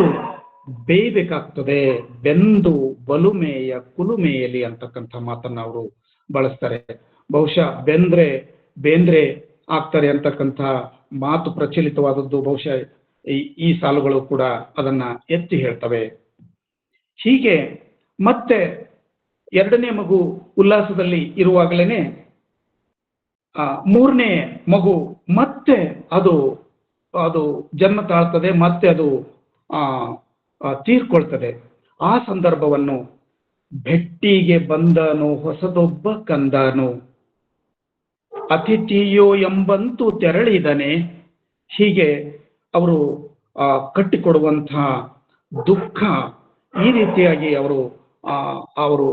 ಬೇಯಬೇಕಾಗ್ತದೆ. ಬೆಂದು ಬಲುಮೆಯ ಕುಲುಮೆಯಲ್ಲಿ ಅಂತಕ್ಕಂಥ ಮಾತನ್ನ ಅವರು ಬಳಸ್ತಾರೆ. ಬಹುಶಃ ಬೇಂದ್ರೆ ಆಗ್ತಾರೆ ಅಂತಕ್ಕಂಥ ಮಾತು ಪ್ರಚಲಿತವಾದದ್ದು ಬಹುಶಃ ಈ ಸಾಲುಗಳು ಕೂಡ ಅದನ್ನ ಎತ್ತಿ ಹೇಳ್ತವೆ. ಹೀಗೆ ಮತ್ತೆ ಎರಡನೇ ಮಗು ಉಲ್ಲಾಸದಲ್ಲಿ ಇರುವಾಗಲೇನೆ ಮೂರನೇ ಮಗು ಮತ್ತೆ ಅದು ಜನ್ಮ ತಾಳ್ತದೆ, ಮತ್ತೆ ಅದು ತೀರ್ಕೊಳ್ತದೆ. ಆ ಸಂದರ್ಭವನ್ನು ಭೆಟ್ಟಿಗೆ ಬಂದನು ಹೊಸದೊಬ್ಬ ಕಂದನು, ಅತಿಥಿಯೋ ಎಂಬಂತೂ ತೆರಳಿದನೆ. ಹೀಗೆ ಅವರು ಕಟ್ಟಿಕೊಡುವಂತಹ ದುಃಖ, ಈ ರೀತಿಯಾಗಿ ಅವರು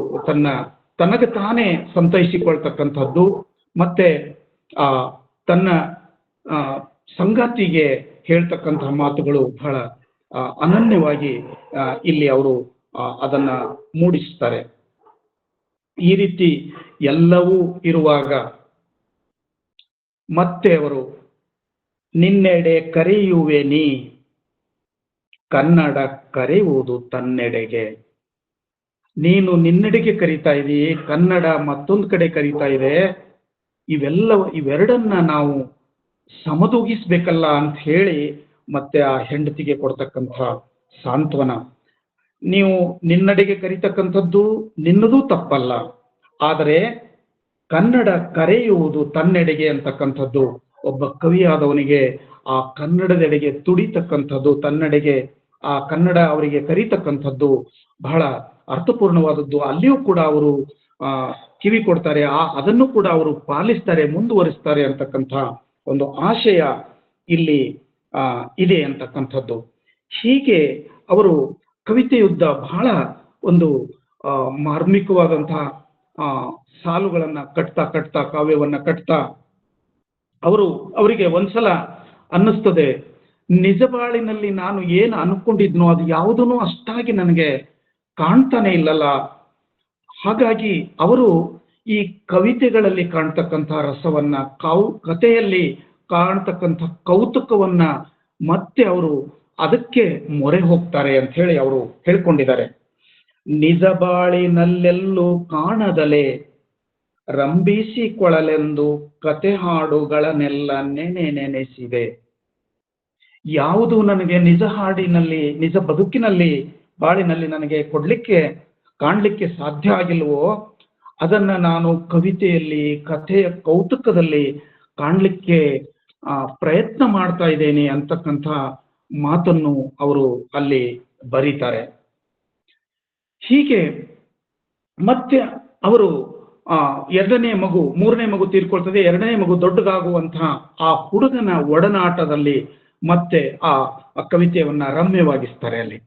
ತನಗೆ ತಾನೇ ಸಂತೈಸಿಕೊಳ್ತಕ್ಕಂಥದ್ದು, ಮತ್ತೆ ತನ್ನ ಸಂಗಾತಿಗೆ ಹೇಳ್ತಕ್ಕಂತಹ ಮಾತುಗಳು ಬಹಳ ಅನನ್ಯವಾಗಿ ಇಲ್ಲಿ ಅವರು ಅದನ್ನ ಮೂಡಿಸ್ತಾರೆ. ಈ ರೀತಿ ಎಲ್ಲವೂ ಇರುವಾಗ ಮತ್ತೆ ಅವರು ನಿನ್ನೆಡೆ ಕರೆಯುವೆ ನೀ, ಕನ್ನಡ ಕರೆಯುವುದು ತನ್ನೆಡೆಗೆ. ನೀನು ನಿನ್ನೆಡೆಗೆ ಕರೀತಾ ಇದೀ, ಕನ್ನಡ ಮತ್ತೊಂದು ಕಡೆ ಕರೀತಾ ಇದೆ. ಇವೆರಡನ್ನ ನಾವು ಸಮತೂಗಿಸ್ಬೇಕಲ್ಲ ಅಂತ ಹೇಳಿ ಮತ್ತೆ ಆ ಹೆಂಡತಿಗೆ ಕೊಡ್ತಕ್ಕಂಥ ಸಾಂತ್ವನ. ನೀವು ನಿನ್ನಡೆಗೆ ಕರೀತಕ್ಕಂಥದ್ದು ನಿನ್ನದೂ ತಪ್ಪಲ್ಲ, ಆದರೆ ಕನ್ನಡ ಕರೆಯುವುದು ತನ್ನೆಡೆಗೆ ಅಂತಕ್ಕಂಥದ್ದು ಒಬ್ಬ ಕವಿಯಾದವನಿಗೆ ಆ ಕನ್ನಡದೆಡೆಗೆ ತುಡಿತಕ್ಕಂಥದ್ದು, ತನ್ನೆಡೆಗೆ ಆ ಕನ್ನಡ ಅವರಿಗೆ ಕರೀತಕ್ಕಂಥದ್ದು ಬಹಳ ಅರ್ಥಪೂರ್ಣವಾದದ್ದು. ಅಲ್ಲಿಯೂ ಕೂಡ ಅವರು ಕಿವಿ ಕೊಡ್ತಾರೆ, ಅದನ್ನು ಕೂಡ ಅವರು ಪಾಲಿಸ್ತಾರೆ, ಮುಂದುವರಿಸ್ತಾರೆ ಅಂತಕ್ಕಂಥ ಒಂದು ಆಶಯ ಇಲ್ಲಿ ಇದೆ ಅಂತಕ್ಕಂಥದ್ದು. ಹೀಗೆ ಅವರು ಕವಿತೆಯುದ್ದ ಬಹಳ ಒಂದು ಮಾರ್ಮಿಕವಾದಂತಹ ಸಾಲುಗಳನ್ನ ಕಟ್ತಾ ಕಾವ್ಯವನ್ನ ಕಟ್ತಾ ಅವರಿಗೆ ಒಂದ್ಸಲ ಅನ್ನಿಸ್ತದೆ, ನಿಜ ಬಾಳಿನಲ್ಲಿ ನಾನು ಏನು ಅನ್ಕೊಂಡಿದ್ನೋ ಅದು ಯಾವುದೂ ಅಷ್ಟಾಗಿ ನನಗೆ ಕಾಣ್ತಾನೆ ಇಲ್ಲಲ್ಲ. ಹಾಗಾಗಿ ಅವರು ಈ ಕವಿತೆಗಳಲ್ಲಿ ಕಾಣ್ತಕ್ಕಂಥ ರಸವನ್ನ, ಕಥೆಯಲ್ಲಿ ಕಾಣ್ತಕ್ಕಂಥ ಕೌತುಕವನ್ನ ಮತ್ತೆ ಅವರು ಅದಕ್ಕೆ ಮೊರೆ ಹೋಗ್ತಾರೆ ಅಂತ ಹೇಳಿ ಅವರು ಹೇಳ್ಕೊಂಡಿದ್ದಾರೆ. ನಿಜ ಬಾಳಿನಲ್ಲೆಲ್ಲೂ ಕಾಣದಲೆ ರಂಭಿಸಿಕೊಳ್ಳಲೆಂದು ಕತೆ ಹಾಡುಗಳನ್ನೆಲ್ಲ ನೆನೆಸಿದೆ. ಯಾವುದು ನನಗೆ ನಿಜ ಹಾಡಿನಲ್ಲಿ, ನಿಜ ಬದುಕಿನಲ್ಲಿ, ಬಾಳಿನಲ್ಲಿ ನನಗೆ ಕಾಣಲಿಕ್ಕೆ ಸಾಧ್ಯ ಆಗಿಲ್ವೋ ಅದನ್ನ ನಾನು ಕವಿತೆಯಲ್ಲಿ, ಕಥೆಯ ಕೌತುಕದಲ್ಲಿ ಕಾಣಲಿಕ್ಕೆ ಪ್ರಯತ್ನ ಮಾಡ್ತಾ ಇದ್ದೇನೆ ಅಂತಕ್ಕಂಥ ಮಾತನ್ನು ಅವರು ಅಲ್ಲಿ ಬರೀತಾರೆ. ಹೀಗೆ ಮತ್ತೆ ಅವರು ಮೂರನೇ ಮಗು ತೀರ್ಕೊಳ್ತದೆ, ಎರಡನೇ ಮಗು ದೊಡ್ಡದಾಗುವಂತಹ ಆ ಹುಡುಗನ ಒಡನಾಟದಲ್ಲಿ ಮತ್ತೆ ಆ ಕವಿತೆಯನ್ನ ರಮ್ಯವಾಗಿಸ್ತಾರೆ. ಅಲ್ಲಿ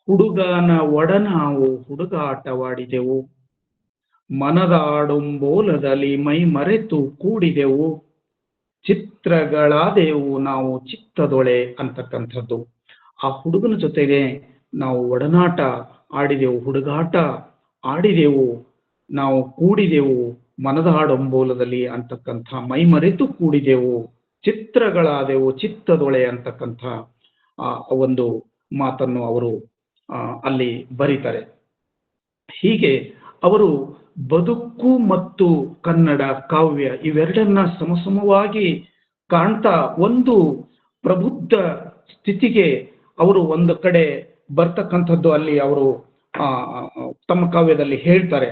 ಹುಡುಗನ ಒಡನಾವು ಹುಡುಗಾಟವಾಡಿದೆವು, ಮನದಾಡುಂಬೋಲದಲ್ಲಿ ಮೈ ಮರೆತು ಕೂಡಿದೆವು, ಚಿತ್ರಗಳಾದೆವು ನಾವು ಚಿತ್ತದೊಳೆ ಅಂತಕ್ಕಂಥದ್ದು. ಆ ಹುಡುಗನ ಜೊತೆಗೆ ನಾವು ಒಡನಾಟ ಆಡಿದೆವು, ಹುಡುಗಾಟ ಆಡಿದೆವು, ನಾವು ಕೂಡಿದೆವು ಮನದಾಡಂಬೋಲದಲ್ಲಿ ಅಂತಕ್ಕಂಥ, ಮೈ ಮರೆತು ಕೂಡಿದೆವು, ಚಿತ್ರಗಳಾದೆವು ಚಿತ್ತದೊಳೆ ಅಂತಕ್ಕಂಥ ಒಂದು ಮಾತನ್ನು ಅವರು ಅಲ್ಲಿ ಬರೀತಾರೆ. ಹೀಗೆ ಅವರು ಬದುಕು ಮತ್ತು ಕನ್ನಡ ಕಾವ್ಯ ಇವೆರಡನ್ನ ಸಮಸಮವಾಗಿ ಕಾಣ್ತಾ ಒಂದು ಪ್ರಬುದ್ಧ ಸ್ಥಿತಿಗೆ ಅವರು ಒಂದು ಕಡೆ ಬರ್ತಕ್ಕಂಥದ್ದು ಅಲ್ಲಿ ಅವರು ತಮ್ಮ ಕಾವ್ಯದಲ್ಲಿ ಹೇಳ್ತಾರೆ.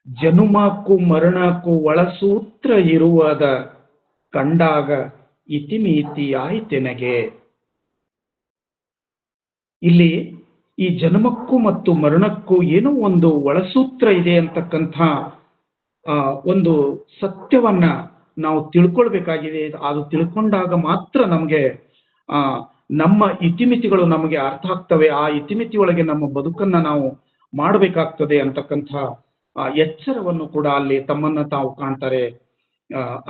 ಜನುಮಕ್ಕೂ ಮರಣಕ್ಕೂ ಒಳಸೂತ್ರ ಇರುವದ ಕಂಡಾಗ ಇತಿಮಿತಿ ಆಯ್ತೆನಗೆ. ಇಲ್ಲಿ ಈ ಜನ್ಮಕ್ಕೂ ಮತ್ತು ಮರಣಕ್ಕೂ ಏನೋ ಒಂದು ಒಳಸೂತ್ರ ಇದೆ ಅಂತಕ್ಕಂಥ ಒಂದು ಸತ್ಯವನ್ನ ನಾವು ತಿಳ್ಕೊಳ್ಬೇಕಾಗಿದೆ. ಅದು ತಿಳ್ಕೊಂಡಾಗ ಮಾತ್ರ ನಮಗೆ ನಮ್ಮ ಇತಿಮಿತಿಗಳು ನಮಗೆ ಅರ್ಥ ಆಗ್ತವೆ. ಆ ಇತಿಮಿತಿ ಒಳಗೆ ನಮ್ಮ ಬದುಕನ್ನ ನಾವು ಮಾಡಬೇಕಾಗ್ತದೆ ಅಂತಕ್ಕಂಥ ಎಚ್ಚರವನ್ನು ಕೂಡ ಅಲ್ಲಿ ತಮ್ಮನ್ನ ತಾವು ಕಾಣ್ತಾರೆ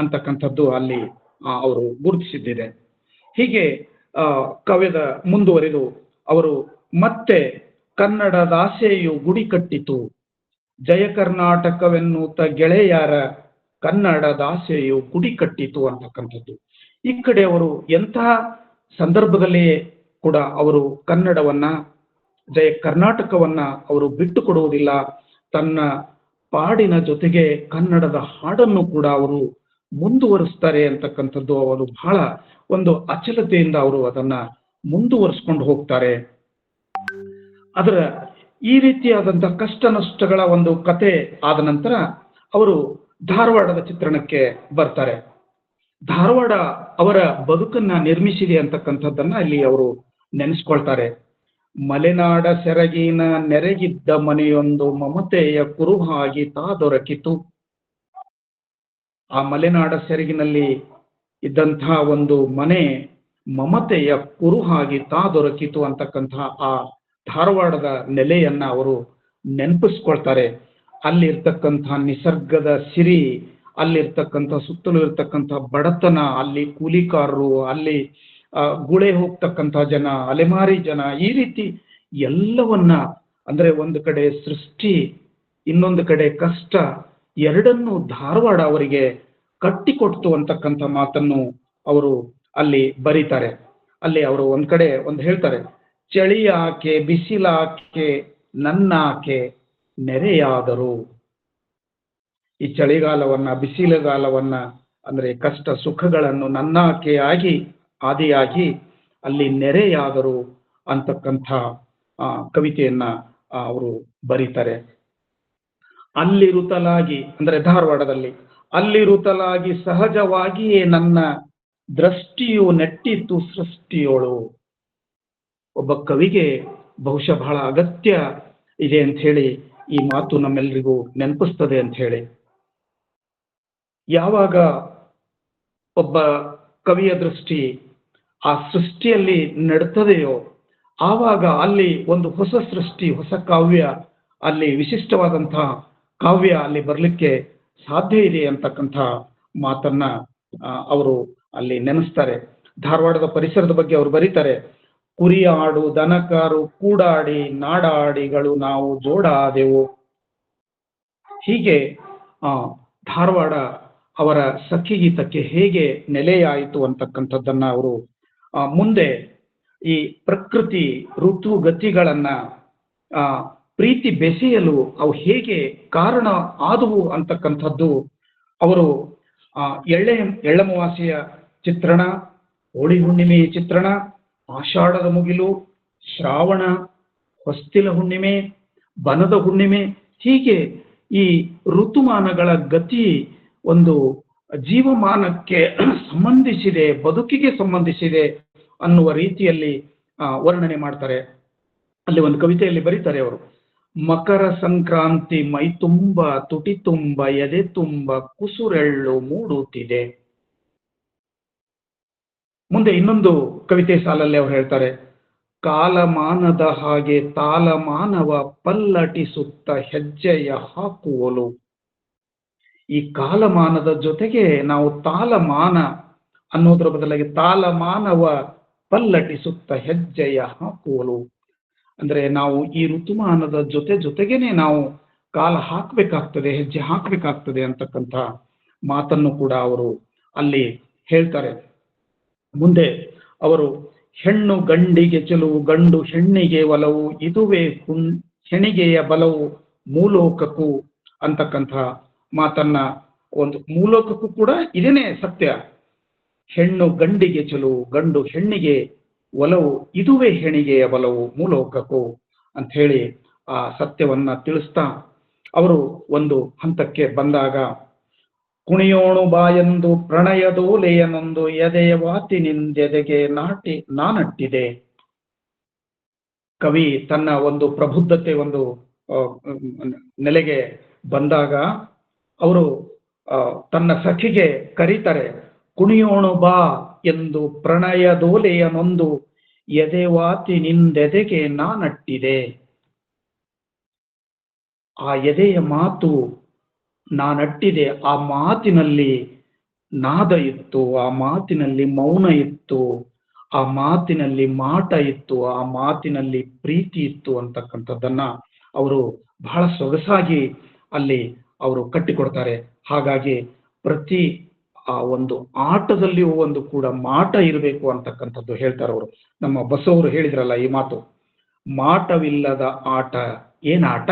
ಅಂತಕ್ಕಂಥದ್ದು ಅಲ್ಲಿ ಅವರು ಗುರುತಿಸಿದ್ದಿದೆ. ಹೀಗೆ ಕಾವ್ಯದ ಮುಂದುವರಿದು ಅವರು ಮತ್ತೆ ಕನ್ನಡದಾಸೆಯು ಗುಡಿ ಕಟ್ಟಿತು, ಜಯ ಕರ್ನಾಟಕವೆನ್ನುತ್ತ ಗೆಳೆಯರ ಕನ್ನಡದಾಸೆಯು ಗುಡಿ ಕಟ್ಟಿತು ಅಂತಕ್ಕಂಥದ್ದು. ಈ ಕಡೆ ಅವರು ಎಂತಹ ಸಂದರ್ಭದಲ್ಲಿಯೇ ಕೂಡ ಅವರು ಕನ್ನಡವನ್ನ, ಜಯ ಕರ್ನಾಟಕವನ್ನ ಅವರು ಬಿಟ್ಟು ಕೊಡುವುದಿಲ್ಲ. ತನ್ನ ಪಾಡಿನ ಜೊತೆಗೆ ಕನ್ನಡದ ಹಾಡನ್ನು ಕೂಡ ಅವರು ಮುಂದುವರಿಸ್ತಾರೆ ಅಂತಕ್ಕಂಥದ್ದು. ಅವರು ಬಹಳ ಒಂದು ಅಚಲತೆಯಿಂದ ಅವರು ಅದನ್ನ ಮುಂದುವರಿಸ್ಕೊಂಡು ಹೋಗ್ತಾರೆ. ಅದರ ಈ ರೀತಿಯಾದಂತಹ ಕಷ್ಟ ನಷ್ಟಗಳ ಒಂದು ಕತೆ ಆದ ನಂತರ ಅವರು ಧಾರವಾಡದ ಚಿತ್ರಣಕ್ಕೆ ಬರ್ತಾರೆ. ಧಾರವಾಡ ಅವರ ಬದುಕನ್ನ ನಿರ್ಮಿಸಿದೆ ಅಂತಕ್ಕಂಥದ್ದನ್ನ ಇಲ್ಲಿ ಅವರು ನೆನೆಸ್ಕೊಳ್ತಾರೆ. ಮಲೆನಾಡ ಸೆರಗಿನ ನೆರೆಗಿದ್ದ ಮನೆಯೊಂದು ಮಮತೆಯ ಕುರುಹಾಗಿ ತಾ ದೊರಕಿತು. ಆ ಮಲೆನಾಡ ಸೆರಗಿನಲ್ಲಿ ಇದ್ದಂತಹ ಒಂದು ಮನೆ ಮಮತೆಯ ಕುರುಹಾಗಿ ತಾ ದೊರಕಿತು ಅಂತಕ್ಕಂತಹ ಆ ಧಾರವಾಡದ ನೆಲೆಯನ್ನ ಅವರು ನೆನಪಿಸ್ಕೊಳ್ತಾರೆ. ಅಲ್ಲಿರ್ತಕ್ಕಂಥ ನಿಸರ್ಗದ ಸಿರಿ, ಅಲ್ಲಿರ್ತಕ್ಕಂಥ ಸುತ್ತಲೂ ಇರ್ತಕ್ಕಂಥ ಬಡತನ, ಅಲ್ಲಿ ಕೂಲಿಕಾರರು, ಅಲ್ಲಿ ಗುಳೆ ಹೋಗ್ತಕ್ಕಂಥ ಜನ, ಅಲೆಮಾರಿ ಜನ, ಈ ರೀತಿ ಎಲ್ಲವನ್ನ ಅಂದ್ರೆ ಒಂದು ಕಡೆ ಸೃಷ್ಟಿ, ಇನ್ನೊಂದು ಕಡೆ ಕಷ್ಟ, ಎರಡನ್ನೂ ಧಾರವಾಡ ಅವರಿಗೆ ಕಟ್ಟಿಕೊಡ್ತು ಅಂತಕ್ಕಂಥ ಮಾತನ್ನು ಅವರು ಅಲ್ಲಿ ಬರೀತಾರೆ. ಅಲ್ಲಿ ಅವರು ಒಂದ್ ಕಡೆ ಒಂದು ಹೇಳ್ತಾರೆ, ಚಳಿ ಆಕೆ ಬಿಸಿಲಾಕೆ ನನ್ನಾಕೆ ನೆರೆಯಾದರು. ಈ ಚಳಿಗಾಲವನ್ನ, ಬಿಸಿಲುಗಾಲವನ್ನ, ಅಂದ್ರೆ ಕಷ್ಟ ಸುಖಗಳನ್ನು ನನ್ನಾಕೆಯಾಗಿ ಆದಿಯಾಗಿ ಅಲ್ಲಿ ನೆರೆಯಾದರು ಅಂತಕ್ಕಂಥ ಕವಿತೆಯನ್ನ ಅವರು ಬರೀತಾರೆ. ಅಲ್ಲಿರುತ್ತಲಾಗಿ ಅಂದ್ರೆ ಧಾರವಾಡದಲ್ಲಿ ಅಲ್ಲಿರುತ್ತಲಾಗಿ ಸಹಜವಾಗಿಯೇ ನನ್ನ ದೃಷ್ಟಿಯು ನೆಟ್ಟಿತ್ತು ಸೃಷ್ಟಿಯೋಳು. ಒಬ್ಬ ಕವಿಗೆ ಬಹುಶಃ ಬಹಳ ಅಗತ್ಯ ಇದೆ ಅಂತ ಹೇಳಿ ಈ ಮಾತು ನಮ್ಮೆಲ್ಲರಿಗೂ ನೆನಪಿಸ್ತದೆ ಅಂತ ಹೇಳಿ. ಯಾವಾಗ ಒಬ್ಬ ಕವಿಯ ದೃಷ್ಟಿ ಆ ಸೃಷ್ಟಿಯಲ್ಲಿ ನಡ್ತದೆಯೋ ಆವಾಗ ಅಲ್ಲಿ ಒಂದು ಹೊಸ ಸೃಷ್ಟಿ, ಹೊಸ ಕಾವ್ಯ, ಅಲ್ಲಿ ವಿಶಿಷ್ಟವಾದಂತಹ ಕಾವ್ಯ ಅಲ್ಲಿ ಬರ್ಲಿಕ್ಕೆ ಸಾಧ್ಯ ಇದೆ ಅಂತಕ್ಕಂಥ ಮಾತನ್ನ ಅವರು ಅಲ್ಲಿ ನೆನೆಸ್ತಾರೆ. ಧಾರವಾಡದ ಪರಿಸರದ ಬಗ್ಗೆ ಅವರು ಬರೀತಾರೆ. ಕುರಿಯಾಡು ದನಕಾರು ಕೂಡಾಡಿ ನಾಡಾಡಿಗಳು ನಾವು ಜೋಡಾದೆವು. ಹೀಗೆ ಧಾರವಾಡ ಅವರ ಸಖಿಗೀತಕ್ಕೆ ಹೇಗೆ ನೆಲೆಯಾಯಿತು ಅಂತಕ್ಕಂಥದ್ದನ್ನ ಅವರು ಮುಂದೆ ಈ ಪ್ರಕೃತಿ ಋತುಗತಿಗಳನ್ನ ಪ್ರೀತಿ ಬೆಸೆಯಲು ಅವು ಹೇಗೆ ಕಾರಣ ಆದವು ಅಂತಕ್ಕಂಥದ್ದು ಅವರು ಎಳ್ಳಮವಾಸಿಯ ಚಿತ್ರಣ, ಹೋಳಿ ಹುಣ್ಣಿಮೆಯ ಚಿತ್ರಣ, ಆಷಾಢದ ಮುಗಿಲು, ಶ್ರಾವಣ, ಹೊಸ್ತಿಲ ಹುಣ್ಣಿಮೆ, ಬನದ ಹುಣ್ಣಿಮೆ, ಹೀಗೆ ಈ ಋತುಮಾನಗಳ ಗತಿ ಒಂದು ಜೀವಮಾನಕ್ಕೆ ಸಂಬಂಧಿಸಿದೆ, ಬದುಕಿಗೆ ಸಂಬಂಧಿಸಿದೆ ಅನ್ನುವ ರೀತಿಯಲ್ಲಿ ವರ್ಣನೆ ಮಾಡ್ತಾರೆ. ಅಲ್ಲಿ ಒಂದು ಕವಿತೆಯಲ್ಲಿ ಬರೀತಾರೆ ಅವರು, ಮಕರ ಸಂಕ್ರಾಂತಿ ಮೈ ತುಂಬ ತುಟಿ ತುಂಬ ಎದೆ ತುಂಬ ಕುಸುರೆಳ್ಳು ಮೂಡುತ್ತಿದೆ. ಮುಂದೆ ಇನ್ನೊಂದು ಕವಿತೆ ಸಾಲಲ್ಲಿ ಅವರು ಹೇಳ್ತಾರೆ, ಕಾಲಮಾನದ ಹಾಗೆ ತಾಲಮಾನವ ಪಲ್ಲಟಿಸುತ್ತ ಹೆಜ್ಜೆಯ ಹಾಕುವಲು. ಈ ಕಾಲಮಾನದ ಜೊತೆಗೆ ನಾವು ತಾಲಮಾನ ಅನ್ನೋದ್ರ ಬದಲಾಗಿ ತಾಲಮಾನವ ಪಲ್ಲಟಿಸುತ್ತ ಹೆಜ್ಜೆಯ ಹಾಕುವಲು, ಅಂದ್ರೆ ನಾವು ಈ ಋತುಮಾನದ ಜೊತೆಗೇನೆ ನಾವು ಕಾಲ ಹಾಕಬೇಕಾಗ್ತದೆ, ಹೆಜ್ಜೆ ಹಾಕಬೇಕಾಗ್ತದೆ ಅಂತಕ್ಕಂಥ ಮಾತನ್ನು ಕೂಡ ಅವರು ಅಲ್ಲಿ ಹೇಳ್ತಾರೆ. ಮುಂದೆ ಅವರು ಹೆಣ್ಣು ಗಂಡಿಗೆ ಚೆಲುವು, ಗಂಡು ಹೆಣ್ಣಿಗೆ ಒಲವು, ಇದುವೇ ಹೆಣಿಗೆಯ ಬಲವು ಮೂಲೋಕಕ್ಕೂ ಅಂತಕ್ಕಂಥ ಮಾತನ್ನ ಒಂದು ಮೂಲೋಕಕ್ಕೂ ಕೂಡ ಇದೇನೆ ಸತ್ಯ. ಹೆಣ್ಣು ಗಂಡಿಗೆ ಚೆಲುವು, ಗಂಡು ಹೆಣ್ಣಿಗೆ ಒಲವು, ಇದುವೇ ಹೆಣಿಗೆಯ ಬಲವು ಮೂಲೋಕಕ್ಕೂ ಅಂತ ಹೇಳಿ ಆ ಸತ್ಯವನ್ನ ತಿಳಿಸ್ತಾ ಅವರು ಒಂದು ಹಂತಕ್ಕೆ ಬಂದಾಗ, ಕುಣಿಯೋಣು ಬಾಯಂದು ಪ್ರಣಯದೋಲೆಯನೊಂದು ಎದೆಯ ವಾತಿನಿಂದೆದೆಗೆ ನಾನಟ್ಟಿದೆ. ಕವಿ ತನ್ನ ಒಂದು ಪ್ರಬುದ್ಧತೆ ಒಂದು ನೆಲೆಗೆ ಬಂದಾಗ ಅವರು ತನ್ನ ಸಖಿಗೆ ಕರೀತಾರೆ, ಕುಣಿಯೋಣು ಬಾ ಎಂದು ಪ್ರಣಯದೋಲೆಯನೊಂದು ಎದೆವಾತಿನಿಂದೆದೆಗೆ ನಾನಟ್ಟಿದೆ. ಆ ಎದೆಯ ಮಾತು ನಾನಟ್ಟಿದೆ. ಆ ಮಾತಿನಲ್ಲಿ ನಾದ ಇತ್ತು, ಆ ಮಾತಿನಲ್ಲಿ ಮೌನ ಇತ್ತು, ಆ ಮಾತಿನಲ್ಲಿ ಮಾಟ ಇತ್ತು, ಆ ಮಾತಿನಲ್ಲಿ ಪ್ರೀತಿ ಇತ್ತು ಅಂತಕ್ಕಂಥದ್ದನ್ನ ಅವರು ಬಹಳ ಸೊಗಸಾಗಿ ಅಲ್ಲಿ ಅವರು ಕಟ್ಟಿಕೊಡ್ತಾರೆ. ಹಾಗಾಗಿ ಪ್ರತಿ ಆ ಒಂದು ಆಟದಲ್ಲಿಯೂ ಒಂದು ಕೂಡ ಮಾಟ ಇರಬೇಕು ಅಂತಕ್ಕಂಥದ್ದು ಹೇಳ್ತಾರೆ ಅವರು. ನಮ್ಮ ಬಸವರು ಹೇಳಿದ್ರಲ್ಲ ಈ ಮಾತು, ಮಾಟವಿಲ್ಲದ ಆಟ ಏನಾಟ,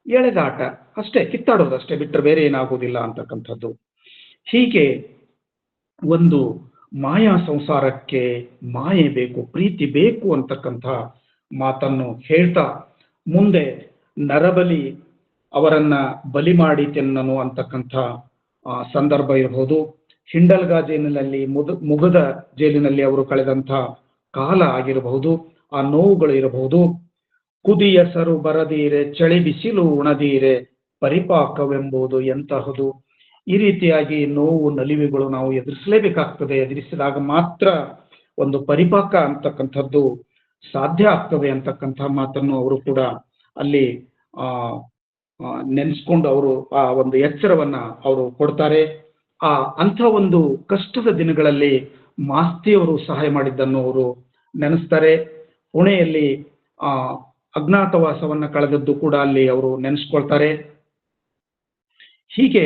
ಎಳೆದಾಟ ಅಷ್ಟೇ, ಕಿತ್ತಾಡೋದು ಅಷ್ಟೇ, ಬಿಟ್ಟರೆ ಬೇರೆ ಏನಾಗುವುದಿಲ್ಲ ಅಂತಕ್ಕಂಥದ್ದು. ಹೀಗೆ ಒಂದು ಮಾಯಾ ಸಂಸಾರಕ್ಕೆ ಮಾಯೆ ಬೇಕು, ಪ್ರೀತಿ ಬೇಕು ಅಂತಕ್ಕಂಥ ಮಾತನ್ನು ಹೇಳ್ತಾ ಮುಂದೆ ನರಬಲಿ ಅವರನ್ನ ಬಲಿ ಮಾಡಿ ತಿನ್ನನು ಅಂತಕ್ಕಂಥ ಸಂದರ್ಭ ಇರಬಹುದು. ಹಿಂಡಲ್ಗಾ ಜೈಲಿನಲ್ಲಿ ಮುಗದ ಜೈಲಿನಲ್ಲಿ ಅವರು ಕಳೆದಂಥ ಕಾಲ ಆಗಿರಬಹುದು, ಆ ನೋವುಗಳು ಇರಬಹುದು. ಕುದಿಯ ಸರು ಬರದೀರೆ ಚಳಿ ಬಿಸಿಲು ಉಣದೀರೆ ಪರಿಪಾಕವೆಂಬುದು ಎಂತಹದು. ಈ ರೀತಿಯಾಗಿ ನೋವು ನಲಿವುಗಳು ನಾವು ಎದುರಿಸಲೇಬೇಕಾಗ್ತದೆ. ಎದುರಿಸಿದಾಗ ಮಾತ್ರ ಒಂದು ಪರಿಪಾಕ ಅಂತಕ್ಕಂಥದ್ದು ಸಾಧ್ಯ ಆಗ್ತದೆ ಅಂತಕ್ಕಂಥ ಮಾತನ್ನು ಅವರು ಕೂಡ ಅಲ್ಲಿ ನೆನೆಸ್ಕೊಂಡು ಅವರು ಆ ಒಂದು ಎಚ್ಚರವನ್ನ ಅವರು ಕೊಡ್ತಾರೆ. ಅಂಥ ಒಂದು ಕಷ್ಟದ ದಿನಗಳಲ್ಲಿ ಮಾಸ್ತಿಯವರು ಸಹಾಯ ಮಾಡಿದ್ದನ್ನು ಅವರು ನೆನೆಸ್ತಾರೆ. ಪುಣೆಯಲ್ಲಿ ಅಜ್ಞಾತವಾಸವನ್ನ ಕಳೆದದ್ದು ಕೂಡ ಅಲ್ಲಿ ಅವರು ನೆನೆಸ್ಕೊಳ್ತಾರೆ. ಹೀಗೆ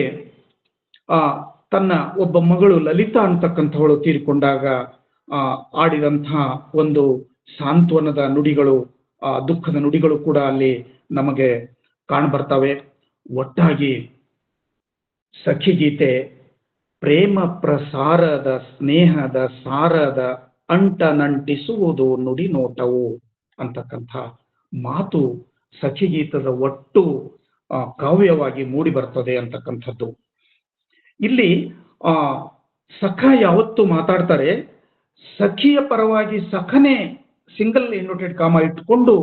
ತನ್ನ ಒಬ್ಬ ಮಗಳು ಲಲಿತಾ ಅಂತಕ್ಕಂಥವಳು ತೀರಿಕೊಂಡಾಗ ಆಡಿದಂತಹ ಒಂದು ಸಾಂತ್ವನದ ನುಡಿಗಳು, ದುಃಖದ ನುಡಿಗಳು ಕೂಡ ಅಲ್ಲಿ ನಮಗೆ ಕಾಣಬರ್ತವೆ. ಒಟ್ಟಾಗಿ ಸಖಿಗೀತೆ ಪ್ರೇಮ ಪ್ರಸಾರದ ಸ್ನೇಹದ ಸಾರದ ಅಂಟನಂಟಿಸುವುದು ನುಡಿ ನೋಟವು ಅಂತಕ್ಕಂಥ ಮಾತು ಸಖಿಗೀತದ ಒಟ್ಟು ಕಾವ್ಯವಾಗಿ ಮೂಡಿ ಬರ್ತದೆ ಅಂತಕ್ಕಂಥದ್ದು. ಇಲ್ಲಿ ಸಖ ಯಾವತ್ತು ಮಾತಾಡ್ತಾರೆ, ಸಖಿಯ ಪರವಾಗಿ ಸಖನೇ ಸಿಂಗಲ್ ಇನ್ವರ್ಟೆಡ್ ಕಾಮ ಇಟ್ಕೊಂಡು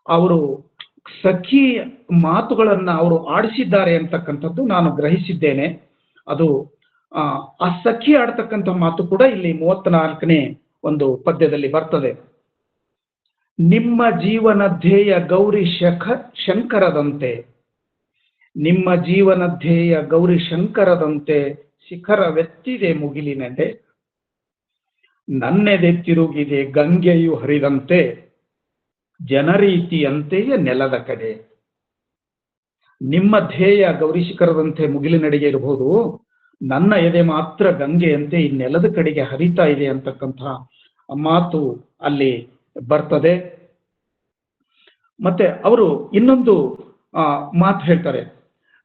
ಅವರು ಸಖಿ ಮಾತುಗಳನ್ನ ಅವರು ಆಡಿಸಿದ್ದಾರೆ ಅಂತಕ್ಕಂಥದ್ದು ನಾನು ಗ್ರಹಿಸಿದ್ದೇನೆ. ಅದು ಆ ಸಖಿ ಆಡ್ತಕ್ಕಂಥ ಮಾತು ಕೂಡ ಇಲ್ಲಿ 34ನೇ ಒಂದು ಪದ್ಯದಲ್ಲಿ ಬರ್ತದೆ. ನಿಮ್ಮ ಜೀವನ ಧ್ಯೇಯ ಗೌರಿ ಶಂಕರದಂತೆ, ನಿಮ್ಮ ಜೀವನ ಧ್ಯೇಯ ಗೌರಿ ಶಂಕರದಂತೆ ಶಿಖರವೆತ್ತಿದೆ ಮುಗಿಲಿನೆಡೆ, ನನ್ನೆದೆ ತಿರುಗಿದೆ ಗಂಗೆಯು ಹರಿದಂತೆ ಜನರೀತಿಯಂತೆಯೇ ನೆಲದ ಕಡೆ. ನಿಮ್ಮ ಧ್ಯೇಯ ಗೌರಿ ಶಿಖರದಂತೆ ಮುಗಿಲಿನಡೆಗೆ ಇರಬಹುದು, ನನ್ನ ಎದೆ ಮಾತ್ರ ಗಂಗೆಯಂತೆ ಈ ನೆಲದ ಕಡೆಗೆ ಹರಿತಾ ಇದೆ ಅಂತಕ್ಕಂಥ ಮಾತು ಅಲ್ಲಿ ಬರ್ತದೆ. ಮತ್ತೆ ಅವರು ಇನ್ನೊಂದು ಮಾತು ಹೇಳ್ತಾರೆ,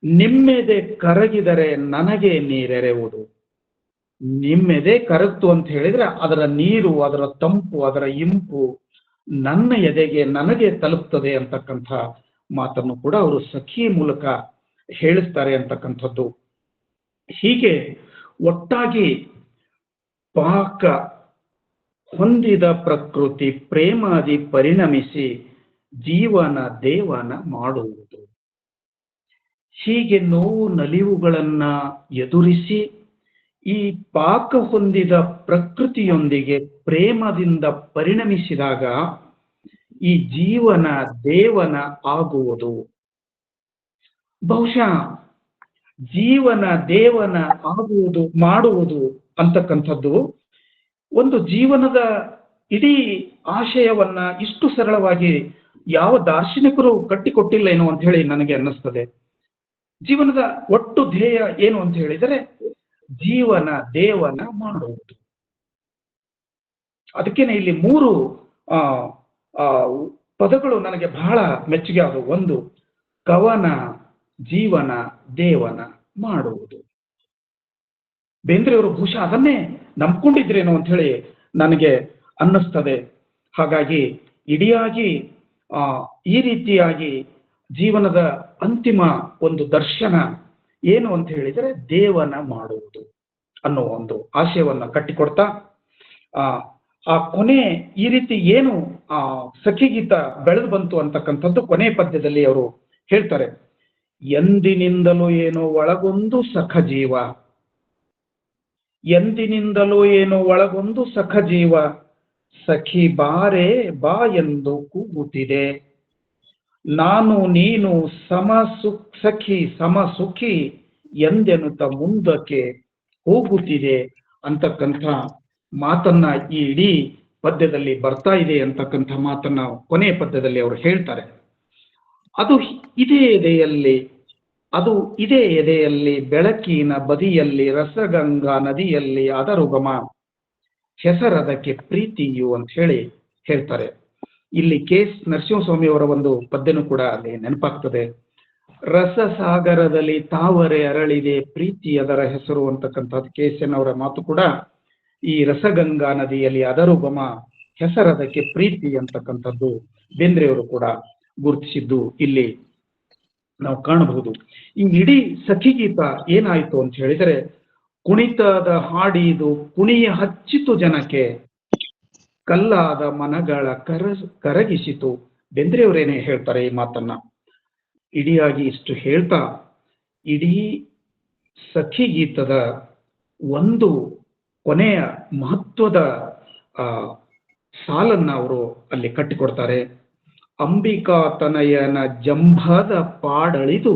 ನಿಮ್ಮೆದೆ ಕರಗಿದರೆ ನನಗೆ ನೀರೆರೆವುದು. ನಿಮ್ಮೆದೆ ಕರಗ್ತು ಅಂತ ಹೇಳಿದ್ರೆ ಅದರ ನೀರು, ಅದರ ತಂಪು, ಅದರ ಇಂಪು ನನ್ನ ಎದೆಗೆ ನನಗೆ ತಲುಪ್ತದೆ ಅಂತಕ್ಕಂಥ ಮಾತನ್ನು ಕೂಡ ಅವರು ಸಖಿ ಮೂಲಕ ಹೇಳಿಸ್ತಾರೆ ಅಂತಕ್ಕಂಥದ್ದು. ಹೀಗೆ ಒಟ್ಟಾಗಿ ಪಾಕ ಹೊಂದಿದ ಪ್ರಕೃತಿ ಪ್ರೇಮಾದಿ ಪರಿಣಮಿಸಿ ಜೀವನ ದೇವನ ಮಾಡುವುದು. ಹೀಗೆ ನೋವು ನಲಿವುಗಳನ್ನ ಎದುರಿಸಿ ಈ ಪಾಕ ಹೊಂದಿದ ಪ್ರಕೃತಿಯೊಂದಿಗೆ ಪ್ರೇಮದಿಂದ ಪರಿಣಮಿಸಿದಾಗ ಈ ಜೀವನ ದೇವನ ಆಗುವುದು. ಬಹುಶಃ ಜೀವನ ದೇವನ ಆಗುವುದು ಮಾಡುವುದು ಅಂತಕ್ಕಂಥದ್ದು ಒಂದು ಜೀವನದ ಇಡೀ ಆಶಯವನ್ನ ಇಷ್ಟು ಸರಳವಾಗಿ ಯಾವ ದಾರ್ಶನಿಕರು ಕಟ್ಟಿಕೊಟ್ಟಿಲ್ಲ ಏನು ಅಂತ ಹೇಳಿ ನನಗೆ ಅನ್ನಿಸ್ತದೆ. ಜೀವನದ ಒಟ್ಟು ಧ್ಯೇಯ ಏನು ಅಂತ ಹೇಳಿದರೆ ಜೀವನ ದೇವನ ಮಾಡುವುದು. ಅದಕ್ಕೇನೆ ಇಲ್ಲಿ 3 ಪದಗಳು ನನಗೆ ಬಹಳ ಮೆಚ್ಚುಗೆ ಆದವು. ಒಂದು ಕವನ, ಜೀವನ ದೇವನ ಮಾಡುವುದು. ಬೇಂದ್ರೆಯವರು ಬಹುಶಃ ಅದನ್ನೇ ನಂಬ್ಕೊಂಡಿದ್ರೇನೋ ಅಂತ ಹೇಳಿ ನನಗೆ ಅನ್ನಿಸ್ತದೆ. ಹಾಗಾಗಿ ಇಡಿಯಾಗಿ ಈ ರೀತಿಯಾಗಿ ಜೀವನದ ಅಂತಿಮ ಒಂದು ದರ್ಶನ ಏನು ಅಂತ ಹೇಳಿದರೆ ದೇವನ ಮಾಡುವುದು ಅನ್ನೋ ಒಂದು ಆಶಯವನ್ನ ಕಟ್ಟಿಕೊಡ್ತಾ ಆ ಕೊನೆ ಈ ರೀತಿ ಏನು ಸಖಿಗೀತ ಬೆಳೆದು ಬಂತು ಅಂತಕ್ಕಂಥದ್ದು ಕೊನೆ ಪದ್ಯದಲ್ಲಿ ಅವರು ಹೇಳ್ತಾರೆ. ಎಂದಿನಿಂದಲೂ ಏನೋ ಒಳಗೊಂದು ಸಖ ಜೀವ, ಎಂದಿನಿಂದಲೂ ಏನೋ ಒಳಗೊಂದು ಸಖ ಜೀವ, ಸಖಿ ಬಾರೆ ಬಾ ಎಂದು ಕೂಗುತ್ತಿದೆ, ನಾನು ನೀನು ಸಖಿ ಸಮ ಸುಖಿ ಎಂದೆನುತ್ತ ಮುಂದಕ್ಕೆ ಹೋಗುತ್ತಿದೆ ಅಂತಕ್ಕಂಥ ಮಾತನ್ನ ಈ ಇಡೀ ಪದ್ಯದಲ್ಲಿ ಬರ್ತಾ ಇದೆ ಅಂತಕ್ಕಂಥ ಮಾತನ್ನ ಕೊನೆಯ ಪದ್ಯದಲ್ಲಿ ಅವರು ಹೇಳ್ತಾರೆ. ಅದು ಇದೇ ಎದೆಯಲ್ಲಿ ಬೆಳಕಿನ ಬದಿಯಲ್ಲಿ ರಸಗಂಗಾ ನದಿಯಲ್ಲಿ ಅದರುಗಮ ಹೆಸರದಕ್ಕೆ ಪ್ರೀತಿಯು ಅಂತ ಹೇಳಿ ಹೇಳ್ತಾರೆ. ಇಲ್ಲಿ ಕೆ.ಎಸ್. ನರಸಿಂಹಸ್ವಾಮಿ ಅವರ ಒಂದು ಪದ್ಯನೂ ಕೂಡ ಅಲ್ಲಿ ನೆನಪಾಗ್ತದೆ. ರಸಸಾಗರದಲ್ಲಿ ತಾವರೆ ಅರಳಿದೆ ಪ್ರೀತಿ ಅದರ ಹೆಸರು ಅಂತಕ್ಕಂಥದ್ದು ಕೆ.ಎಸ್.ಎನ್. ಅವರ ಮಾತು ಕೂಡ ಈ ರಸಗಂಗಾ ನದಿಯಲ್ಲಿ ಅದರುಗಮ ಹೆಸರದಕ್ಕೆ ಪ್ರೀತಿ ಅಂತಕ್ಕಂಥದ್ದು ಬೇಂದ್ರೆಯವರು ಕೂಡ ಗುರುತಿಸಿದ್ದು ಇಲ್ಲಿ ನಾವು ಕಾಣಬಹುದು. ಈ ಇಡೀ ಸಖಿಗೀತ ಏನಾಯ್ತು ಅಂತ ಹೇಳಿದರೆ, ಕುಣಿತದ ಹಾಡಿದು ಕುಣಿಯ ಹಚ್ಚಿತು ಜನಕ್ಕೆ, ಕಲ್ಲಾದ ಮನಗಳ ಕರಗಿಸಿತು. ಬೇಂದ್ರೆಯವರೇನೆ ಹೇಳ್ತಾರೆ ಈ ಮಾತನ್ನ. ಇಡಿಯಾಗಿ ಇಷ್ಟು ಹೇಳ್ತಾ ಇಡೀ ಸಖಿಗೀತದ ಒಂದು ಕೊನೆಯ ಮಹತ್ವದ ಸಾಲನ್ನ ಅವರು ಅಲ್ಲಿ ಕಟ್ಟಿಕೊಡ್ತಾರೆ. ಅಂಬಿಕಾತನಯನ ಜಂಭದ ಪಾಡಳಿದು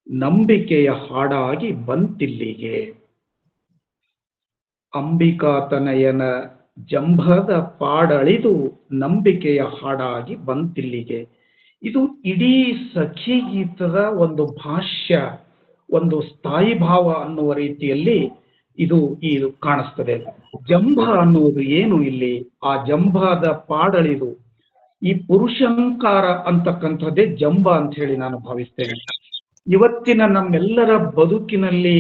ನಂಬಿಕೆಯ ಹಾಡಾಗಿ ಬಂತಿಲ್ಲಿಗೆ. ಅಂಬಿಕಾತನಯನ ಜಂಭದ ಪಾಡಳಿದು ನಂಬಿಕೆಯ ಹಾಡಾಗಿ ಬಂತಿಲ್ಲಿಗೆ. ಇದು ಇಡೀ ಸಖಿಗೀತದ ಒಂದು ಭಾಷ್ಯ, ಒಂದು ಸ್ಥಾಯಿ ಭಾವ ಅನ್ನುವ ರೀತಿಯಲ್ಲಿ ಇದು ಕಾಣಿಸ್ತದೆ. ಜಂಭ ಅನ್ನುವುದು ಏನು ಇಲ್ಲಿ? ಆ ಜಂಭದ ಪಾಡಳಿದು, ಈ ಪುರುಷಂಕಾರ ಅಂತಕ್ಕಂಥದ್ದೇ ಜಂಬ ಅಂತ ಹೇಳಿ ನಾನು ಭಾವಿಸ್ತೇನೆ. ಇವತ್ತಿನ ನಮ್ಮೆಲ್ಲರ ಬದುಕಿನಲ್ಲಿ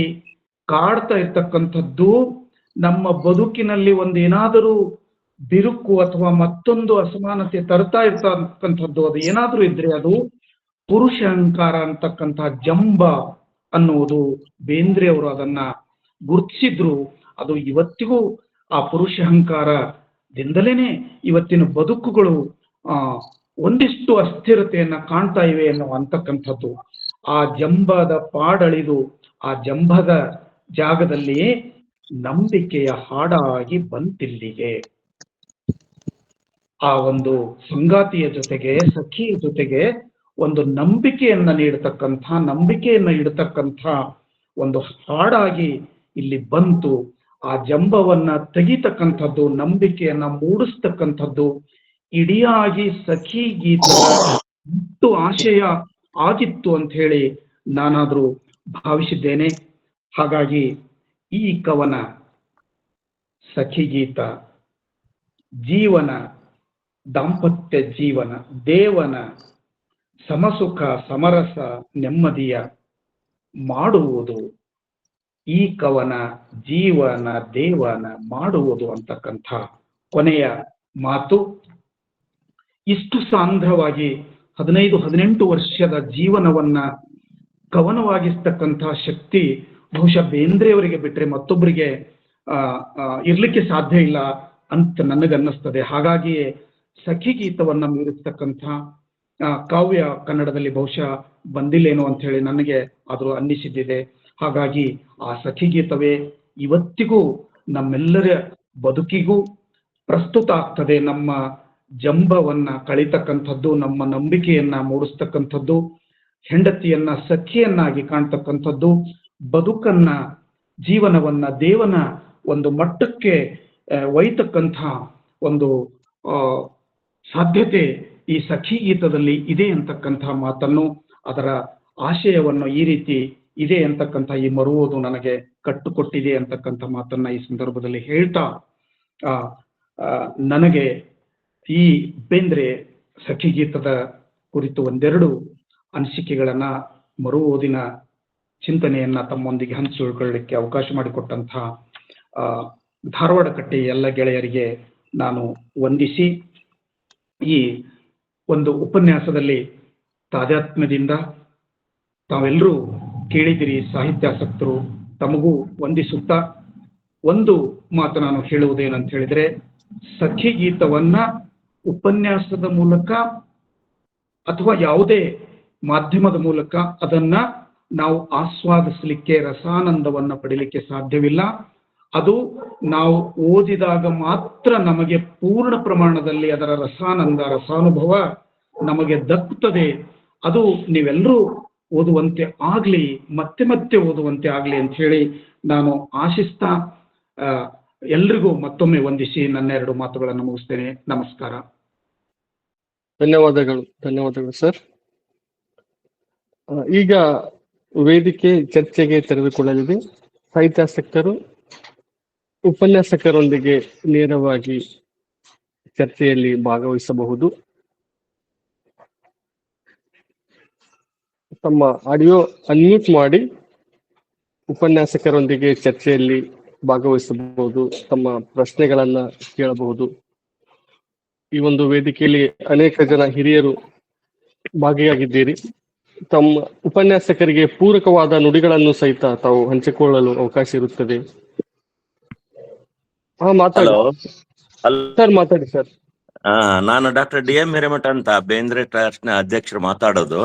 ಕಾಡ್ತಾ ಇರ್ತಕ್ಕಂಥದ್ದು, ನಮ್ಮ ಬದುಕಿನಲ್ಲಿ ಒಂದೇನಾದರೂ ಬಿರುಕು ಅಥವಾ ಮತ್ತೊಂದು ಅಸಮಾನತೆ ತರ್ತಾ ಇರ್ತಕ್ಕಂಥದ್ದು ಅದು ಏನಾದ್ರೂ ಇದ್ರೆ ಅದು ಪುರುಷ ಅಹಂಕಾರ ಅಂತಕ್ಕಂತಹ ಜಂಬ ಅನ್ನುವುದು ಬೇಂದ್ರೆಯವರು ಅದನ್ನ ಗುರುತಿಸಿದ್ರು. ಅದು ಇವತ್ತಿಗೂ ಆ ಪುರುಷ ಅಹಂಕಾರದಿಂದಲೇನೆ ಇವತ್ತಿನ ಬದುಕುಗಳು ಒಂದಿಷ್ಟು ಅಸ್ಥಿರತೆಯನ್ನ ಕಾಣ್ತಾ ಇವೆ ಅಂತಕ್ಕಂಥದ್ದು. ಆ ಜಂಬದ ಪಾಡಳಿದು ಆ ಜಂಬದ ಜಾಗದಲ್ಲಿಯೇ ನಂಬಿಕೆಯ ಹಾಡಾಗಿ ಬಂತಿಲ್ಲಿಗೆ. ಆ ಒಂದು ಸಂಗಾತಿಯ ಜೊತೆಗೆ, ಸಖಿಯ ಜೊತೆಗೆ ಒಂದು ನಂಬಿಕೆಯನ್ನ ಇಡತಕ್ಕಂಥ ಒಂದು ಹಾಡಾಗಿ ಇಲ್ಲಿ ಬಂತು. ಆ ಜಂಬವನ್ನ ತೆಗಿತಕ್ಕಂಥದ್ದು, ನಂಬಿಕೆಯನ್ನ ಮೂಡಿಸ್ತಕ್ಕಂಥದ್ದು ಇಡಿಯಾಗಿ ಸಖಿ ಗೀತದ ಮುಟ್ಟು ಆಶಯ ಆಗಿತ್ತು ಅಂತ ಹೇಳಿ ನಾನಾದ್ರೂ ಭಾವಿಸಿದ್ದೇನೆ. ಹಾಗಾಗಿ ಈ ಕವನ ಸಖಿಗೀತ ಜೀವನ, ದಾಂಪತ್ಯ ಜೀವನ, ದೇವನ ಸಮಸುಖ ಸಮರಸ ನೆಮ್ಮದಿಯ ಮಾಡುವುದು. ಈ ಕವನ ಜೀವನ ದೇವನ ಮಾಡುವುದು ಅಂತಕ್ಕಂಥ ಕೊನೆಯ ಮಾತು ಇಷ್ಟು ಸಾಂದ್ರವಾಗಿ 15-18 ವರ್ಷದ ಜೀವನವನ್ನ ಕವನವಾಗಿಸ್ತಕ್ಕಂಥ ಶಕ್ತಿ ಬಹುಶಃ ಬೇಂದ್ರೆಯವರಿಗೆ ಬಿಟ್ರೆ ಮತ್ತೊಬ್ಬರಿಗೆ ಇರ್ಲಿಕ್ಕೆ ಸಾಧ್ಯ ಇಲ್ಲ ಅಂತ ನನಗನ್ನಿಸ್ತದೆ. ಹಾಗಾಗಿಯೇ ಸಖಿಗೀತವನ್ನ ಮೀರಿಸ್ತಕ್ಕಂಥ ಕಾವ್ಯ ಕನ್ನಡದಲ್ಲಿ ಬಹುಶಃ ಬಂದಿಲ್ಲೇನೋ ಅಂತ ಹೇಳಿ ನನಗೆ ಆದರೂ ಅನ್ನಿಸಿದ್ದಿದೆ. ಹಾಗಾಗಿ ಆ ಸಖಿಗೀತವೇ ಇವತ್ತಿಗೂ ನಮ್ಮೆಲ್ಲರ ಬದುಕಿಗೂ ಪ್ರಸ್ತುತ ಆಗ್ತದೆ. ನಮ್ಮ ಜಂಬವನ್ನ ಕಳಿತಕ್ಕಂಥದ್ದು, ನಮ್ಮ ನಂಬಿಕೆಯನ್ನ ಮೂಡಿಸ್ತಕ್ಕಂಥದ್ದು, ಹೆಂಡತಿಯನ್ನ ಸಖಿಯನ್ನಾಗಿ ಕಾಣ್ತಕ್ಕಂಥದ್ದು, ಬದುಕನ್ನ ಜೀವನವನ್ನ ದೇವನ ಒಂದು ಮಟ್ಟಕ್ಕೆ ಒಯ್ತಕ್ಕಂಥ ಒಂದು ಸಾಧ್ಯತೆ ಈ ಸಖಿಗೀತದಲ್ಲಿ ಇದೆ ಅಂತಕ್ಕಂಥ ಮಾತನ್ನು, ಅದರ ಆಶಯವನ್ನು ಈ ರೀತಿ ಇದೆ ಅಂತಕ್ಕಂಥ ಈ ಮರುವುದು ನನಗೆ ಕಟ್ಟುಕೊಟ್ಟಿದೆ ಅಂತಕ್ಕಂಥ ಮಾತನ್ನ ಈ ಸಂದರ್ಭದಲ್ಲಿ ಹೇಳ್ತಾ ನನಗೆ ಈ ಬೇಂದ್ರೆ ಸಖಿಗೀತದ ಕುರಿತು ಒಂದೆರಡು ಅನಿಸಿಕೆಗಳನ್ನ ಮರು ಓದಿನ ಚಿಂತನೆಯನ್ನ ತಮ್ಮೊಂದಿಗೆ ಹಂಚಿಕೊಳ್ಳಲಿಕ್ಕೆ ಅವಕಾಶ ಮಾಡಿಕೊಟ್ಟಂತಹ ಧಾರವಾಡ ಕಟ್ಟೆ ಎಲ್ಲ ಗೆಳೆಯರಿಗೆ ನಾನು ವಂದಿಸಿ, ಈ ಒಂದು ಉಪನ್ಯಾಸದಲ್ಲಿ ತಾದಾತ್ಮ್ಯದಿಂದ ತಾವೆಲ್ಲರೂ ಕೇಳಿದಿರಿ, ಸಾಹಿತ್ಯಾಸಕ್ತರು, ತಮಗೂ ವಂದಿಸುತ್ತಾ ಒಂದು ಮಾತು ನಾನು ಹೇಳುವುದೇನಂತ ಹೇಳಿದ್ರೆ, ಸಖಿ ಗೀತವನ್ನ ಉಪನ್ಯಾಸದ ಮೂಲಕ ಅಥವಾ ಯಾವುದೇ ಮಾಧ್ಯಮದ ಮೂಲಕ ಅದನ್ನ ನಾವು ಆಸ್ವಾದಿಸಲಿಕ್ಕೆ, ರಸಾನಂದವನ್ನ ಪಡಿಲಿಕ್ಕೆ ಸಾಧ್ಯವಿಲ್ಲ. ಅದು ನಾವು ಓದಿದಾಗ ಮಾತ್ರ ನಮಗೆ ಪೂರ್ಣ ಪ್ರಮಾಣದಲ್ಲಿ ಅದರ ರಸಾನಂದ, ರಸಾನುಭವ ನಮಗೆ ದಕ್ಕುತ್ತದೆ. ಅದು ನೀವೆಲ್ಲರೂ ಓದುವಂತೆ ಆಗ್ಲಿ, ಮತ್ತೆ ಮತ್ತೆ ಓದುವಂತೆ ಆಗ್ಲಿ ಅಂತ ಹೇಳಿ ನಾನು ಆಶಿಸ್ತಾ ಎಲ್ರಿಗೂ ಮತ್ತೊಮ್ಮೆ ವಂದಿಸಿ ನನ್ನ 2 ಮಾತುಗಳನ್ನು ಮುಗಿಸ್ತೇನೆ. ನಮಸ್ಕಾರ. ಧನ್ಯವಾದಗಳು ಸರ್. ಈಗ ವೇದಿಕೆ ಚರ್ಚೆಗೆ ತೆರೆದುಕೊಳ್ಳಲಿದೆ. ಸಾಹಿತ್ಯಾಸಕ್ತರು ಉಪನ್ಯಾಸಕರೊಂದಿಗೆ ನೇರವಾಗಿ ಚರ್ಚೆಯಲ್ಲಿ ಭಾಗವಹಿಸಬಹುದು. ತಮ್ಮ ಆಡಿಯೋ ಅನ್ಮ್ಯೂಟ್ ಮಾಡಿ ಉಪನ್ಯಾಸಕರೊಂದಿಗೆ ಚರ್ಚೆಯಲ್ಲಿ ಭಾಗವಹಿಸಬಹುದು, ತಮ್ಮ ಪ್ರಶ್ನೆಗಳನ್ನ ಕೇಳಬಹುದು. ಈ ಒಂದು ವೇದಿಕೆಯಲ್ಲಿ ಅನೇಕ ಜನ ಹಿರಿಯರು ಭಾಗಿಯಾಗಿದ್ದೀರಿ. ತಮ್ಮ ಉಪನ್ಯಾಸಕರಿಗೆ ಪೂರಕವಾದ ನುಡಿಗಳನ್ನು ಸಹಿತ ತಾವು ಹಂಚಿಕೊಳ್ಳಲು ಅವಕಾಶ ಇರುತ್ತದೆ. ಮಾತಾಡಿ ಸರ್. ಮಾತಾಡಿ ಸರ್. ನಾನು ಡಾಕ್ಟರ್ ಡಿ.ಎಂ. ಹಿರೇಮಠ ಅಂತ ಬೇಂದ್ರೆ ಟ್ರಸ್ಟ್ ನ ಅಧ್ಯಕ್ಷರು ಮಾತಾಡೋದು.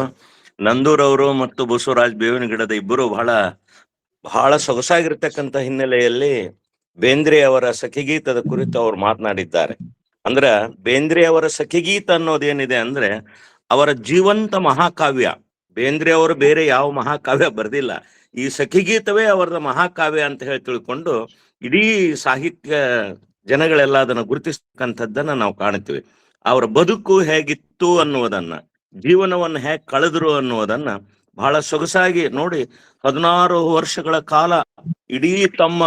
ನಂದೂರ್ ಅವರು ಮತ್ತು ಬಸವರಾಜ್ ಬೇವಿನ ಗಿಡದ ಇಬ್ಬರು ಬಹಳ ಸೊಗಸಾಗಿರ್ತಕ್ಕಂಥ ಹಿನ್ನೆಲೆಯಲ್ಲಿ ಬೇಂದ್ರೆ ಅವರ ಸಖಿಗೀತದ ಕುರಿತು ಅವ್ರು ಮಾತನಾಡಿದ್ದಾರೆ. ಅಂದ್ರ ಬೇಂದ್ರೆ ಅವರ ಸಖಿಗೀತ ಅನ್ನೋದೇನಿದೆ ಅಂದ್ರೆ ಅವರ ಜೀವಂತ ಮಹಾಕಾವ್ಯ. ಬೇಂದ್ರೆ ಅವರು ಬೇರೆ ಯಾವ ಮಹಾಕಾವ್ಯ ಬರೆದಿಲ್ಲ, ಈ ಸಖಿಗೀತವೇ ಅವರದ ಮಹಾಕಾವ್ಯ ಅಂತ ಹೇಳಿ ತಿಳ್ಕೊಂಡು ಇಡೀ ಸಾಹಿತ್ಯ ಜನಗಳೆಲ್ಲ ಅದನ್ನ ಗುರುತಿಸ್ತಕ್ಕಂಥದ್ದನ್ನ ನಾವು ಕಾಣ್ತೀವಿ. ಅವರ ಬದುಕು ಹೇಗಿತ್ತು ಅನ್ನುವುದನ್ನ, ಜೀವನವನ್ನು ಹೇಗೆ ಕಳೆದ್ರು ಅನ್ನುವುದನ್ನ ಬಹಳ ಸೊಗಸಾಗಿ ನೋಡಿ. 16 ವರ್ಷಗಳ ಕಾಲ ಇಡೀ ತಮ್ಮ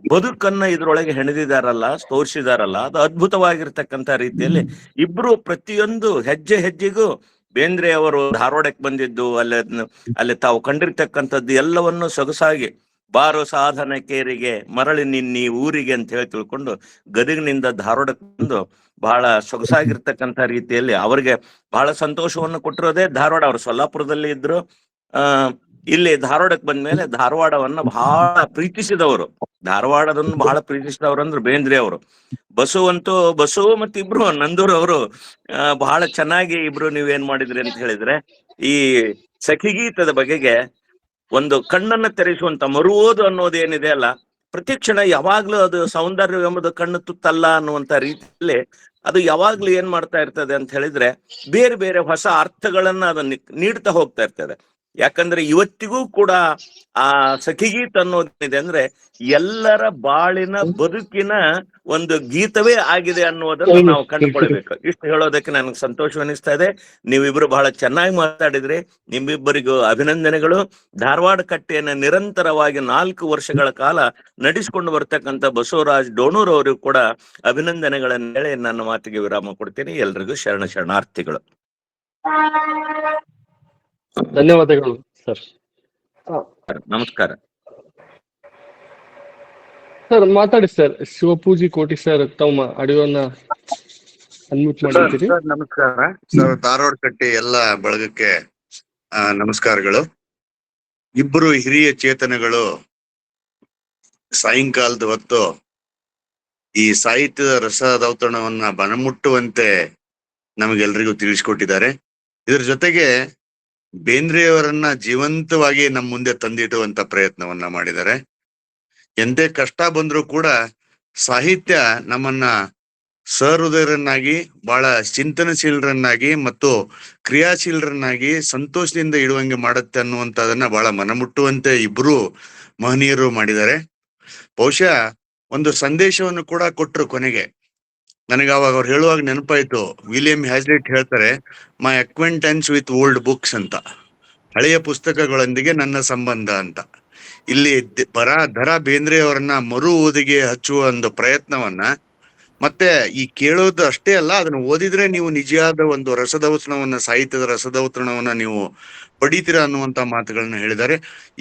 ಬದುಕನ್ನ ಇದ್ರೊಳಗೆ ಹೆಣೆದಿದಾರಲ್ಲ, ತೋರಿಸಿದಾರಲ್ಲ, ಅದು ಅದ್ಭುತವಾಗಿರ್ತಕ್ಕಂಥ ರೀತಿಯಲ್ಲಿ ಇಬ್ರು ಪ್ರತಿಯೊಂದು ಹೆಜ್ಜೆ ಹೆಜ್ಜೆಗೂ ಬೇಂದ್ರೆ ಅವರು ಧಾರವಾಡಕ್ಕೆ ಬಂದಿದ್ದು, ಅಲ್ಲಿ ತಾವು ಕಂಡಿರ್ತಕ್ಕಂಥದ್ದು ಎಲ್ಲವನ್ನು ಸೊಗಸಾಗಿ ಬಾರೋ ಸಾಧನ ಕೇರಿಗೆ ಮರಳಿ ನಿನ್ನಿ ಊರಿಗೆ ಅಂತ ಹೇಳಿ ತಿಳ್ಕೊಂಡು ಗದಗಿನಿಂದ ಧಾರವಾಡಕ್ಕೆ ಬಂದು ಬಹಳ ಸೊಗಸಾಗಿರ್ತಕ್ಕಂಥ ರೀತಿಯಲ್ಲಿ ಅವರಿಗೆ ಬಹಳ ಸಂತೋಷವನ್ನು ಕೊಟ್ಟಿರೋದೇ ಧಾರವಾಡ. ಅವರು ಸೊಲ್ಲಾಪುರದಲ್ಲಿ ಇದ್ರು, ಇಲ್ಲಿ ಧಾರವಾಡಕ್ಕೆ ಬಂದ್ಮೇಲೆ ಧಾರವಾಡವನ್ನ ಬಹಳ ಪ್ರೀತಿಸಿದವರು, ಧಾರವಾಡದನ್ನು ಬಹಳ ಪ್ರೀತಿಸಿದವರು ಅಂದ್ರೆ ಬೇಂದ್ರೆ ಅವರು. ಬಸವ ಮತ್ತು ಇಬ್ರು ನಂದೂರ್ ಅವರು ಬಹಳ ಚೆನ್ನಾಗಿ ಇಬ್ರು ನೀವೇನ್ ಮಾಡಿದ್ರಿ ಅಂತ ಹೇಳಿದ್ರೆ, ಈ ಸಖಿಗೀತದ ಬಗೆಗೆ ಒಂದು ಕಣ್ಣನ್ನ ತೆರೆಸುವಂತ ಮರು ಓದು ಅನ್ನೋದೇನಿದೆ ಅಲ್ಲ, ಪ್ರತಿಕ್ಷಣ ಯಾವಾಗ್ಲೂ ಅದು ಸೌಂದರ್ಯ ಎಂಬುದು ಕಣ್ಣು ತುತ್ತಲ್ಲ ಅನ್ನುವಂತ ರೀತಿಯಲ್ಲಿ ಅದು ಯಾವಾಗ್ಲೂ ಏನ್ ಮಾಡ್ತಾ ಇರ್ತದೆ ಅಂತ ಹೇಳಿದ್ರೆ ಬೇರೆ ಬೇರೆ ಹೊಸ ಅರ್ಥಗಳನ್ನ ಅದನ್ನ ನೀಡ್ತಾ ಹೋಗ್ತಾ ಇರ್ತದೆ. ಯಾಕಂದ್ರೆ ಇವತ್ತಿಗೂ ಕೂಡ ಆ ಸಖಿಗೀತ ಅನ್ನೋದೇನಿದೆ ಅಂದ್ರೆ ಎಲ್ಲರ ಬಾಳಿನ ಬದುಕಿನ ಒಂದು ಗೀತವೇ ಆಗಿದೆ ಅನ್ನೋದನ್ನ ನಾವು ಕಂಡುಕೊಳ್ಬೇಕು. ಇಷ್ಟು ಹೇಳೋದಕ್ಕೆ ನನಗೆ ಸಂತೋಷವೆನಿಸ್ತಾ ಇದೆ. ನೀವಿಬ್ರು ಬಹಳ ಚೆನ್ನಾಗಿ ಮಾತಾಡಿದ್ರಿ, ನಿಮ್ಮಿಬ್ಬರಿಗೂ ಅಭಿನಂದನೆಗಳು. ಧಾರವಾಡ ಕಟ್ಟೆಯನ್ನ ನಿರಂತರವಾಗಿ 4 ವರ್ಷಗಳ ಕಾಲ ನಡೆಸಿಕೊಂಡು ಬರ್ತಕ್ಕಂಥ ಬಸವರಾಜ್ ಡೋಣೂರ್ ಅವರಿಗೂ ಕೂಡ ಅಭಿನಂದನೆಗಳನ್ನ ಹೇಳಿ ನನ್ನ ಮಾತಿಗೆ ವಿರಾಮ ಕೊಡ್ತೀನಿ. ಎಲ್ರಿಗೂ ಶರಣಾರ್ಥಿಗಳು. ಧನ್ಯವಾದಗಳು ಸರ್. ನಮಸ್ಕಾರ ಸರ್. ಮಾತಾಡಿ ಸರ್. ಶಿವಪೂಜಿ ಕೋಟಿ ಸರ್, ತಮ್ಮ ಆಡಿಯೋನ ಅನ್ಮ್ಯೂಟ್ ಮಾಡಿದ್ದೀರಿ. ನಮಸ್ಕಾರ ಸರ್. ಧಾರವಾಡ ಕಟ್ಟೆ ಎಲ್ಲ ಬಳಗಕ್ಕೆ ನಮಸ್ಕಾರಗಳು. ಇಬ್ಬರು ಹಿರಿಯ ಚೇತನಗಳು ಸಾಯಂಕಾಲದ ಹೊತ್ತು ಈ ಸಾಹಿತ್ಯದ ರಸದೌತಣವನ್ನ ಬನಮುಟ್ಟುವಂತೆ ನಮಗೆಲ್ರಿಗೂ ತಿಳಿಸ್ಕೊಟ್ಟಿದ್ದಾರೆ. ಇದ್ರ ಜೊತೆಗೆ ಬೇಂದ್ರೆಯವರನ್ನ ಜೀವಂತವಾಗಿ ನಮ್ಮ ಮುಂದೆ ತಂದಿಡುವಂತ ಪ್ರಯತ್ನವನ್ನ ಮಾಡಿದ್ದಾರೆ. ಎಂದೇ ಕಷ್ಟ ಬಂದ್ರೂ ಕೂಡ ಸಾಹಿತ್ಯ ನಮ್ಮನ್ನ ಸಹೃದಯರನ್ನಾಗಿ, ಬಹಳ ಚಿಂತನಶೀಲರನ್ನಾಗಿ ಮತ್ತು ಕ್ರಿಯಾಶೀಲರನ್ನಾಗಿ ಸಂತೋಷದಿಂದ ಇಡುವಂಗೆ ಮಾಡುತ್ತೆ ಅನ್ನುವಂಥದನ್ನ ಬಹಳ ಮನಮುಟ್ಟುವಂತೆ ಇಬ್ರು ಮಹನೀಯರು ಮಾಡಿದ್ದಾರೆ. ಬಹುಶಃ ಒಂದು ಸಂದೇಶವನ್ನು ಕೂಡ ಕೊಟ್ರು ಕೊನೆಗೆ. ನನಗೆ ಅವಾಗ ಅವ್ರು ಹೇಳುವಾಗ ನೆನಪಾಯ್ತು, ವಿಲಿಯಂ ಹ್ಯಾಸ್ಲಿಟ್ ಹೇಳ್ತಾರೆ, ಮೈ ಅಕ್ವೆಂಟೆನ್ಸ್ ವಿತ್ ಓಲ್ಡ್ ಬುಕ್ಸ್ ಅಂತ, ಹಳೆಯ ಪುಸ್ತಕಗಳೊಂದಿಗೆ ನನ್ನ ಸಂಬಂಧ ಅಂತ. ಇಲ್ಲಿ ದರಾ ಬೇಂದ್ರೆ ಅವರನ್ನ ಮರು ಓದಿಗೆ ಹಚ್ಚುವ ಒಂದು ಪ್ರಯತ್ನವನ್ನ ಮತ್ತೆ ಈ ಕೇಳೋದು ಅಷ್ಟೇ ಅಲ್ಲ, ಅದನ್ನ ಓದಿದ್ರೆ ನೀವು ನಿಜವಾದ ಒಂದು ರಸದೌತಣವನ್ನ, ಸಾಹಿತ್ಯದ ರಸದೌತಣವನ್ನ ನೀವು ಪಡಿತೀರಾ ಅನ್ನುವಂತ ಮಾತುಗಳನ್ನ ಹೇಳಿದ್ದಾರೆ.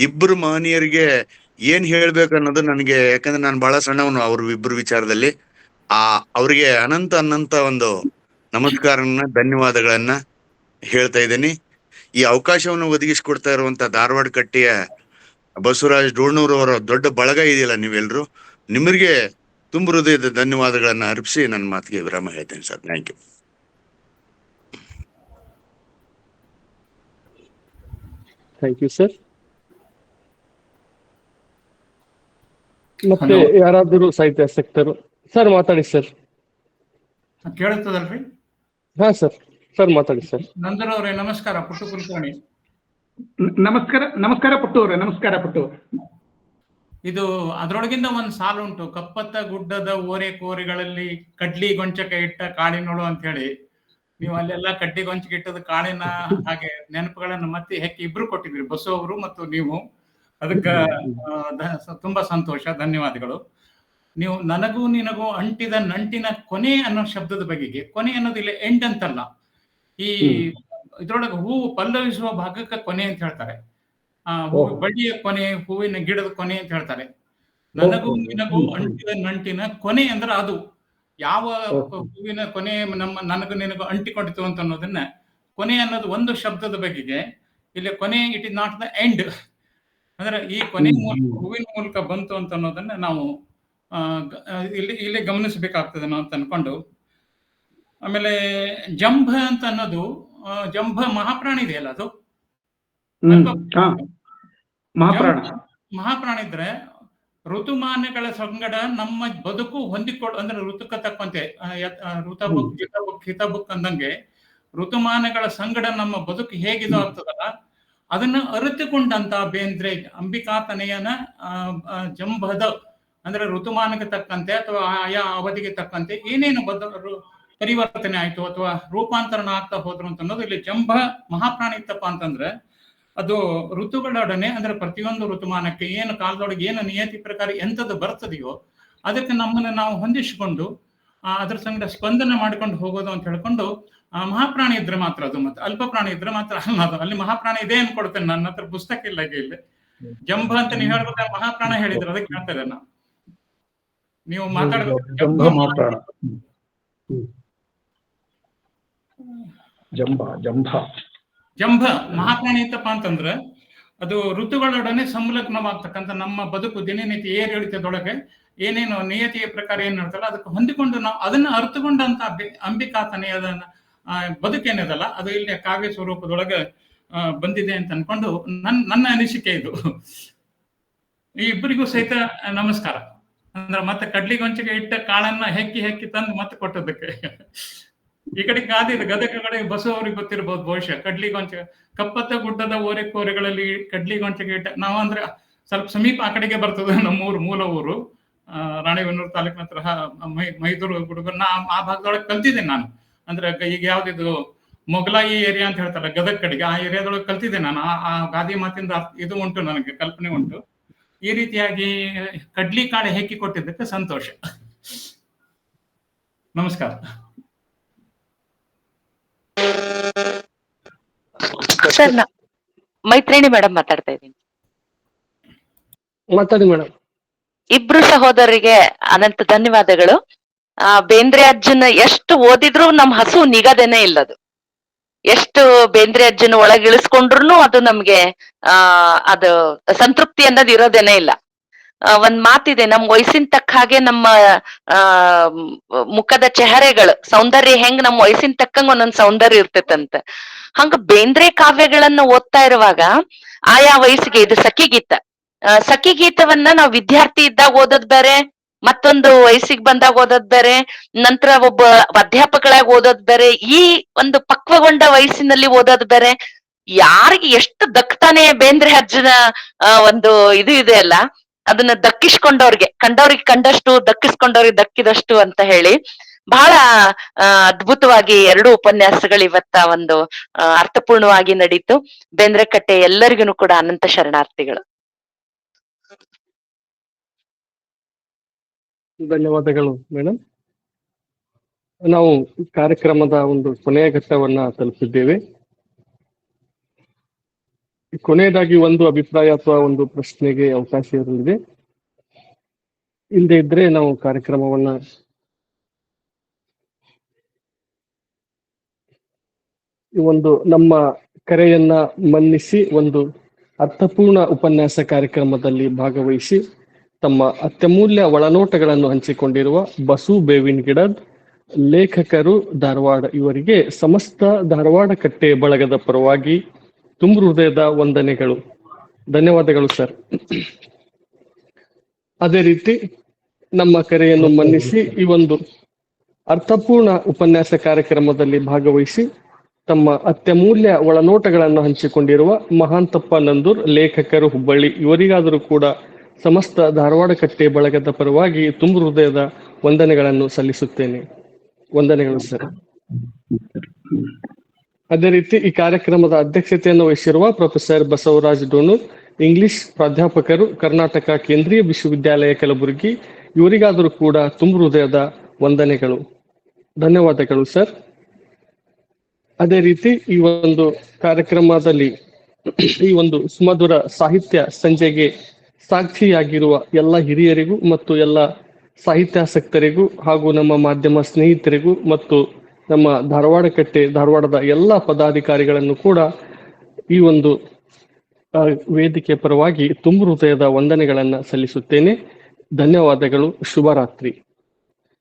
ಇಬ್ಬರು ಮಹನೀಯರಿಗೆ ಏನ್ ಹೇಳ್ಬೇಕು ಅನ್ನೋದು ನನಗೆ, ಯಾಕಂದ್ರೆ ನಾನು ಬಹಳ ಸಣ್ಣವನು ಅವ್ರ ಇಬ್ಬರು ವಿಚಾರದಲ್ಲಿ. ಅವರಿಗೆ ಅನಂತ ಒಂದು ನಮಸ್ಕಾರನ, ಧನ್ಯವಾದಗಳನ್ನ ಹೇಳ್ತಾ ಇದ್ದೀನಿ. ಈ ಅವಕಾಶವನ್ನು ಒದಗಿಸಿಕೊಡ್ತಾ ಇರುವಂತ ಧಾರವಾಡ ಕಟ್ಟೆಯ ಬಸವರಾಜ್ ಡೋಣೂರ್ ಅವರ ದೊಡ್ಡ ಬಳಗ ಇದೆಯಲ್ಲ ನೀವೆಲ್ರು, ನಿಮಗೆ ತುಂಬ ಹೃದಯದ ಧನ್ಯವಾದಗಳನ್ನ ಅರ್ಪಿಸಿ ನನ್ನ ಮಾತಿಗೆ ವಿರಾಮ ಹೇಳ್ತೇನೆ sir. Thank you. Thank you sir. ಮತ್ತೆ ಯಾರಾದರೂ ಸಾಹಿತ್ಯ ಆಸಕ್ತರು ಸರ್ ಮಾತಾಡಿ ಸರ್. ಕೇಳುತ್ತದಲ್ರಿ? ಹಾ ಸರ್, ಸರ್ ಮಾತಾಡಿ ಸರ್. ನಂದರ್ ಅವರೇ ನಮಸ್ಕಾರ. ಪುಟ್ಟು ಕುಲಕರ್ಣಿ. ನಮಸ್ಕಾರ ಪುಟ್ಟು ಅವರೇ, ನಮಸ್ಕಾರ ಪುಟ್ಟು. ಇದು ಅದರೊಳಗಿಂದ ಒಂದು ಸಾಲು ಉಂಟು, ಕಪ್ಪತ್ತ ಗುಡ್ಡದ ಓರೆ ಕೋರೆಗಳಲ್ಲಿ ಕಡ್ಲಿ ಗೊಂಚಕ ಇಟ್ಟ ಕಾಳಿನೋಳು ಅಂತ ಹೇಳಿ. ನೀವು ಅಲ್ಲೆಲ್ಲ ಕಡ್ಲಿ ಗೊಂಚಕ ಇಟ್ಟದ ಕಾಳಿನ ಹಾಗೆ ನೆನಪುಗಳನ್ನು ಮತ್ತೆ ಹೆಕ್ಕಿ ಇಬ್ರು ಕೊಟ್ಟಿದ್ರಿ, ಬಸು ಅವರು ಮತ್ತು ನೀವು. ಅದಕ್ಕೆ ತುಂಬಾ ಸಂತೋಷ, ಧನ್ಯವಾದಗಳು. ನೀವು ನನಗೂ ನಿನಗೂ ಅಂಟಿದ ನಂಟಿನ ಕೊನೆ ಅನ್ನೋ ಶಬ್ದದ ಬಗೆಗೆ, ಕೊನೆ ಅನ್ನೋದು ಇಲ್ಲಿ ಎಂಡ್ ಅಂತಲ್ಲ, ಈ ಇದ್ರೊಳಗೆ ಹೂವು ಪಲ್ಲವಿಸುವ ಭಾಗಕ್ಕೆ ಕೊನೆ ಅಂತ ಹೇಳ್ತಾರೆ. ಬಳ್ಳಿಯ ಕೊನೆ, ಹೂವಿನ ಗಿಡದ ಕೊನೆ ಅಂತ ಹೇಳ್ತಾರೆ. ನನಗೂ ನಿನಗೂ ಅಂಟಿದ ನಂಟಿನ ಕೊನೆ ಅಂದ್ರೆ ಅದು ಯಾವ ಹೂವಿನ ಕೊನೆ ನನಗೂ ನಿನಗೂ ಅಂಟಿಕೊಂಡಿತು ಅಂತ ಅನ್ನೋದನ್ನ, ಕೊನೆ ಅನ್ನೋದು ಒಂದು ಶಬ್ದದ ಬಗೆಗೆ ಇಲ್ಲಿ ಕೊನೆ, it is not the end, ಅಂದ್ರೆ ಈ ಕೊನೆ ಹೂವಿನ ಮೂಲಕ ಬಂತು ಅಂತ ಅನ್ನೋದನ್ನ ನಾವು ಇಲ್ಲಿ ಗಮನಿಸಬೇಕಾಗ್ತದೆ ನಾವು ಅಂತ ಅನ್ಕೊಂಡು. ಆಮೇಲೆ ಜಂಭ ಅಂತ ಅನ್ನೋದು, ಜಂಭ ಮಹಾಪ್ರಾಣಿ ಇದೆಯಲ್ಲ, ಅದು ಮಹಾಪ್ರಾಣಿ ಇದ್ರೆ ಋತುಮಾನಗಳ ಸಂಗಡ ನಮ್ಮ ಬದುಕು ಅಂದ್ರೆ ಋತುಕ ತಕ್ಕಂತೆ, ಋತಬುಕ್ ಜಿತಬುಕ್ ಹಿತಬುಕ್ ಅಂದಂಗೆ ಋತುಮಾನಗಳ ಸಂಗಡ ನಮ್ಮ ಬದುಕು ಹೇಗಿದೋ ಆಗ್ತದಲ್ಲ, ಅದನ್ನ ಅರಿತುಕೊಂಡಂತ ಬೇಂದ್ರೆ ಅಂಬಿಕಾತನಯನ ಜಂಭದ, ಅಂದ್ರೆ ಋತುಮಾನಕ್ಕೆ ತಕ್ಕಂತೆ ಅಥವಾ ಆಯಾ ಅವಧಿಗೆ ತಕ್ಕಂತೆ ಏನೇನು ಪರಿವರ್ತನೆ ಆಯ್ತು ಅಥವಾ ರೂಪಾಂತರಣ ಆಗ್ತಾ ಹೋದ್ರು ಅಂತ ಅನ್ನೋದು ಇಲ್ಲಿ ಜಂಭ ಮಹಾಪ್ರಾಣಿ ಇತ್ತಪ್ಪ ಅಂತಂದ್ರೆ, ಅದು ಋತುಗಳೊಡನೆ, ಅಂದ್ರೆ ಪ್ರತಿಯೊಂದು ಋತುಮಾನಕ್ಕೆ ಏನು ಕಾಲದೊಳಗೆ ಏನು ನಿಯತಿ ಪ್ರಕಾರ ಎಂಥದ್ದು ಬರ್ತದೆಯೋ ಅದಕ್ಕೆ ನಮ್ಮನ್ನ ನಾವು ಹೊಂದಿಸಿಕೊಂಡು ಅದ್ರ ಸಂಗಡ ಸ್ಪಂದನೆ ಮಾಡ್ಕೊಂಡು ಹೋಗೋದು ಅಂತ ಹೇಳ್ಕೊಂಡು, ಮಹಾಪ್ರಾಣಿ ಇದ್ರೆ ಮಾತ್ರ ಅದು, ಮತ್ತೆ ಅಲ್ಪ ಪ್ರಾಣಿ ಇದ್ರೆ ಮಾತ್ರ ಅಲ್ಲ ಅದು. ಅಲ್ಲಿ ಮಹಾಪ್ರಾಣಿ ಇದೆ ಅನ್ಕೊಡ್ತೇನೆ, ನನ್ನ ಹತ್ರ ಪುಸ್ತಕ ಇಲ್ಲ ಈಗ ಇಲ್ಲಿ. ಜಂಭ ಅಂತ ನೀವು ಹೇಳ್ಬೇಕು, ಮಹಾಪ್ರಾಣ ಹೇಳಿದ್ರೆ ಅದಕ್ಕೆ ಹೇಳ್ತಾ ಇದ್ದೇನೆ ನಾನು. ನೀವು ಮಾತಾಡಬೇಕು ಜಂಭ ಮಹಾಪ್ರಾಣಿ ಇತ್ತಪ್ಪ ಅಂತಂದ್ರೆ, ಅದು ಋತುಗಳೊಡನೆ ಸಂಲಗ್ನವಾಗ್ತಕ್ಕಂಥ ನಮ್ಮ ಬದುಕು ದಿನನಿತ್ಯ ಏರಿಳಿತದೊಳಗೆ ಏನೇನು ನಿಯತಿಯ ಪ್ರಕಾರ ಏನ್ ಹೇಳ್ತಾರಲ್ಲ ಅದಕ್ಕೆ ಹೊಂದಿಕೊಂಡು ನಾವು ಅದನ್ನ ಅರ್ಥಕೊಂಡಂತ ಅಂಬಿಕಾತನೆಯದ ಬದುಕೇನಿದಲ್ಲ ಅದು ಇಲ್ಲಿ ಕಾವ್ಯ ಸ್ವರೂಪದೊಳಗೆ ಬಂದಿದೆ ಅಂತ ಅನ್ಕೊಂಡು ನನ್ನ ಅನಿಸಿಕೆ ಇದು. ಈ ಇಬ್ಬರಿಗೂ ಸಹಿತ ನಮಸ್ಕಾರ. ಅಂದ್ರೆ ಮತ್ತೆ ಕಡ್ಲಿಗೊಂಚಿಗೆ ಇಟ್ಟ ಕಾಳನ್ನ ಹೆಕ್ಕಿ ತಂದು ಮತ್ತೆ ಕೊಟ್ಟದಕ್ಕೆ. ಈ ಕಡೆ ಗದಗ ಕಡೆ ಬಸವ ಅವ್ರಿಗೆ ಗೊತ್ತಿರ್ಬೋದು ಬಹುಶಃ. ಕಡ್ಲಿಗೊಂಚ ಕಪ್ಪತ್ತ ಗುಡ್ಡದ ಓರೆ ಕೋರೆಗಳಲ್ಲಿ ಕಡ್ಲಿಗೊಂಚಗೆ ಇಟ್ಟ, ನಾವು ಅಂದ್ರೆ ಸ್ವಲ್ಪ ಸಮೀಪ ಆ ಕಡೆಗೆ ಬರ್ತದೆ ನಮ್ಮೂರು, ಮೂಲ ಊರು ರಾಣಿಬೆನ್ನೂರು ತಾಲೂಕಿನ ಹತ್ರ ಮೈದೂರು ಗುಡುಗು. ಆ ಭಾಗದೊಳಗೆ ಕಲ್ತಿದ್ದೇನೆ ನಾನು. ಅಂದ್ರೆ ಈಗ ಯಾವ್ದಿದು ಮೊಗಲಾಯಿ ಏರಿಯಾ ಅಂತ ಹೇಳ್ತಾರೆ ಗದಗ ಕಡೆಗೆ, ಆ ಏರಿಯಾದೊಳಗೆ ಕಲ್ತಿದ್ದೆ ನಾನು. ಆ ಗಾದಿ ಮಾತಿಂದ ಇದು ಉಂಟು, ನನಗೆ ಕಲ್ಪನೆ ಉಂಟು. ಈ ರೀತಿಯಾಗಿ ಕಡ್ಲಿ ಕಾಳೆ ಹೆಕ್ಕಿ ಕೊಟ್ಟಿದ್ದಕ್ಕೆ ಸಂತೋಷ. ನಮಸ್ಕಾರ. ಸರ್, ಮೈತ್ರಿಣಿ ಮೇಡಮ್ ಮಾತಾಡ್ತಾ ಇದ್ದೀನಿ. ಮಾತಾಡಿ ಮೇಡಮ್. ಇಬ್ರು ಸಹೋದರಿಗೆ ಅನಂತ ಧನ್ಯವಾದಗಳು. ಬೇಂದ್ರೆ ಅಜ್ಜನ ಎಷ್ಟು ಓದಿದ್ರು ನಮ್ ಹಸು ನಿಗದೇನೆ ಇಲ್ಲದು. ಎಷ್ಟು ಬೇಂದ್ರೆ ಅಜ್ಜನ ಒಳಗಿಳಿಸ್ಕೊಂಡ್ರು ಅದು ನಮ್ಗೆ ಅದು ಸಂತೃಪ್ತಿ ಅನ್ನೋದು ಇರೋದೇನೆ ಇಲ್ಲ. ಒಂದ್ ಮಾತಿದೆ, ನಮ್ ವಯಸ್ಸಿನ ತಕ್ಕ ಹಾಗೆ ನಮ್ಮ ಮುಖದ ಚೆಹರೆಗಳು ಸೌಂದರ್ಯ ಹೆಂಗ್ ನಮ್ ವಯಸ್ಸಿನ ತಕ್ಕಂಗ ಒಂದೊಂದ್ ಸೌಂದರ್ಯ ಇರ್ತೈತಂತ. ಹಂಗ ಬೇಂದ್ರೆ ಕಾವ್ಯಗಳನ್ನ ಓದ್ತಾ ಇರುವಾಗ ಆಯಾ ವಯಸ್ಸಿಗೆ, ಇದು ಸಖಿಗೀತ, ಸಖಿಗೀತವನ್ನ ನಾವು ವಿದ್ಯಾರ್ಥಿ ಇದ್ದಾಗ ಓದೋದ್ ಬೇರೆ, ಮತ್ತೊಂದು ವಯಸ್ಸಿಗೆ ಬಂದಾಗ ಓದೋದ್ ಬೇರೆ, ನಂತರ ಒಬ್ಬ ಅಧ್ಯಾಪಕಳಾಗಿ ಓದೋದ್ ಬೇರೆ, ಈ ಒಂದು ಪಕ್ವಗೊಂಡ ವಯಸ್ಸಿನಲ್ಲಿ ಓದೋದ್ ಬೇರೆ. ಯಾರಿಗೆ ಎಷ್ಟು ದಕ್ತಾನೆ ಬೇಂದ್ರೆ ಅಜ್ಜನ ಒಂದು ಇದು ಇದೆ ಅಲ್ಲ, ಅದನ್ನ ದಕ್ಕಿಸ್ಕೊಂಡವ್ರಿಗೆ ಕಂಡಷ್ಟು ದಕ್ಕಿಸ್ಕೊಂಡವ್ರಿಗೆ ದಕ್ಕಿದಷ್ಟು ಅಂತ ಹೇಳಿ ಬಹಳ ಅದ್ಭುತವಾಗಿ ಎರಡು ಉಪನ್ಯಾಸಗಳು ಇವತ್ತ ಒಂದು ಅರ್ಥಪೂರ್ಣವಾಗಿ ನಡೀತು. ಬೇಂದ್ರೆ ಕಟ್ಟೆ ಎಲ್ಲರಿಗೂ ಕೂಡ ಅನಂತ ಶರಣಾರ್ಥಿಗಳು. ಧನ್ಯವಾದಗಳು ಮೇಡಮ್. ನಾವು ಕಾರ್ಯಕ್ರಮದ ಒಂದು ಕೊನೆಯ ಘಟ್ಟವನ್ನ ತಲುಪಿದ್ದೇವೆ. ಕೊನೆಯದಾಗಿ ಒಂದು ಅಭಿಪ್ರಾಯ ಅಥವಾ ಒಂದು ಪ್ರಶ್ನೆಗೆ ಅವಕಾಶ ಇರಲಿದೆ. ಇಲ್ಲದೆ ಇದ್ರೆ ನಾವು ಕಾರ್ಯಕ್ರಮವನ್ನ ಈ ಒಂದು ನಮ್ಮ ಕರೆಯನ್ನ ಮನ್ನಿಸಿ ಒಂದು ಅರ್ಥಪೂರ್ಣ ಉಪನ್ಯಾಸ ಕಾರ್ಯಕ್ರಮದಲ್ಲಿ ಭಾಗವಹಿಸಿ ತಮ್ಮ ಅತ್ಯಮೂಲ್ಯ ಒಳನೋಟಗಳನ್ನು ಹಂಚಿಕೊಂಡಿರುವ ಬಸು ಬೇವಿನ ಗಿಡದ್ ಲೇಖಕರು ಧಾರವಾಡ ಇವರಿಗೆ ಸಮಸ್ತ ಧಾರವಾಡ ಕಟ್ಟೆ ಬಳಗದ ಪರವಾಗಿ ತುಂಬು ಹೃದಯದ ವಂದನೆಗಳು. ಧನ್ಯವಾದಗಳು ಸರ್. ಅದೇ ರೀತಿ ನಮ್ಮ ಕರೆಯನ್ನು ಮನ್ನಿಸಿ ಈ ಒಂದು ಅರ್ಥಪೂರ್ಣ ಉಪನ್ಯಾಸ ಕಾರ್ಯಕ್ರಮದಲ್ಲಿ ಭಾಗವಹಿಸಿ ತಮ್ಮ ಅತ್ಯಮೂಲ್ಯ ಒಳನೋಟಗಳನ್ನು ಹಂಚಿಕೊಂಡಿರುವ ಮಹಾಂತಪ್ಪ ನಂದೂರ್ ಲೇಖಕರು ಹುಬ್ಬಳ್ಳಿ ಇವರಿಗಾದರೂ ಕೂಡ ಸಮಸ್ತ ಧಾರವಾಡ ಕಟ್ಟೆ ಬಳಗದ ಪರವಾಗಿ ತುಂಬು ಹೃದಯದ ವಂದನೆಗಳನ್ನು ಸಲ್ಲಿಸುತ್ತೇನೆ. ವಂದನೆಗಳು ಸರ್. ಅದೇ ರೀತಿ ಈ ಕಾರ್ಯಕ್ರಮದ ಅಧ್ಯಕ್ಷತೆಯನ್ನು ವಹಿಸಿರುವ ಪ್ರೊಫೆಸರ್ ಬಸವರಾಜ್ ಡೋಣೂರ್ ಇಂಗ್ಲಿಷ್ ಪ್ರಾಧ್ಯಾಪಕರು, ಕರ್ನಾಟಕ ಕೇಂದ್ರೀಯ ವಿಶ್ವವಿದ್ಯಾಲಯ ಕಲಬುರಗಿ ಇವರಿಗಾದರೂ ಕೂಡ ತುಂಬು ಹೃದಯದ ವಂದನೆಗಳು. ಧನ್ಯವಾದಗಳು ಸರ್. ಅದೇ ರೀತಿ ಈ ಒಂದು ಕಾರ್ಯಕ್ರಮದಲ್ಲಿ ಈ ಒಂದು ಸುಮಧುರ ಸಾಹಿತ್ಯ ಸಂಜೆಗೆ ಸಾಕ್ಷಿಯಾಗಿರುವ ಎಲ್ಲ ಹಿರಿಯರಿಗೂ ಮತ್ತು ಎಲ್ಲ ಸಾಹಿತ್ಯಾಸಕ್ತರಿಗೂ ಹಾಗೂ ನಮ್ಮ ಮಾಧ್ಯಮ ಸ್ನೇಹಿತರಿಗೂ ಮತ್ತು ನಮ್ಮ ಧಾರವಾಡ ಕಟ್ಟೆ ಧಾರವಾಡದ ಎಲ್ಲ ಪದಾಧಿಕಾರಿಗಳನ್ನು ಕೂಡ ಈ ಒಂದು ವೇದಿಕೆ ಪರವಾಗಿ ತುಂಬು ಹೃದಯದ ವಂದನೆಗಳನ್ನ ಸಲ್ಲಿಸುತ್ತೇನೆ. ಧನ್ಯವಾದಗಳು. ಶುಭರಾತ್ರಿ.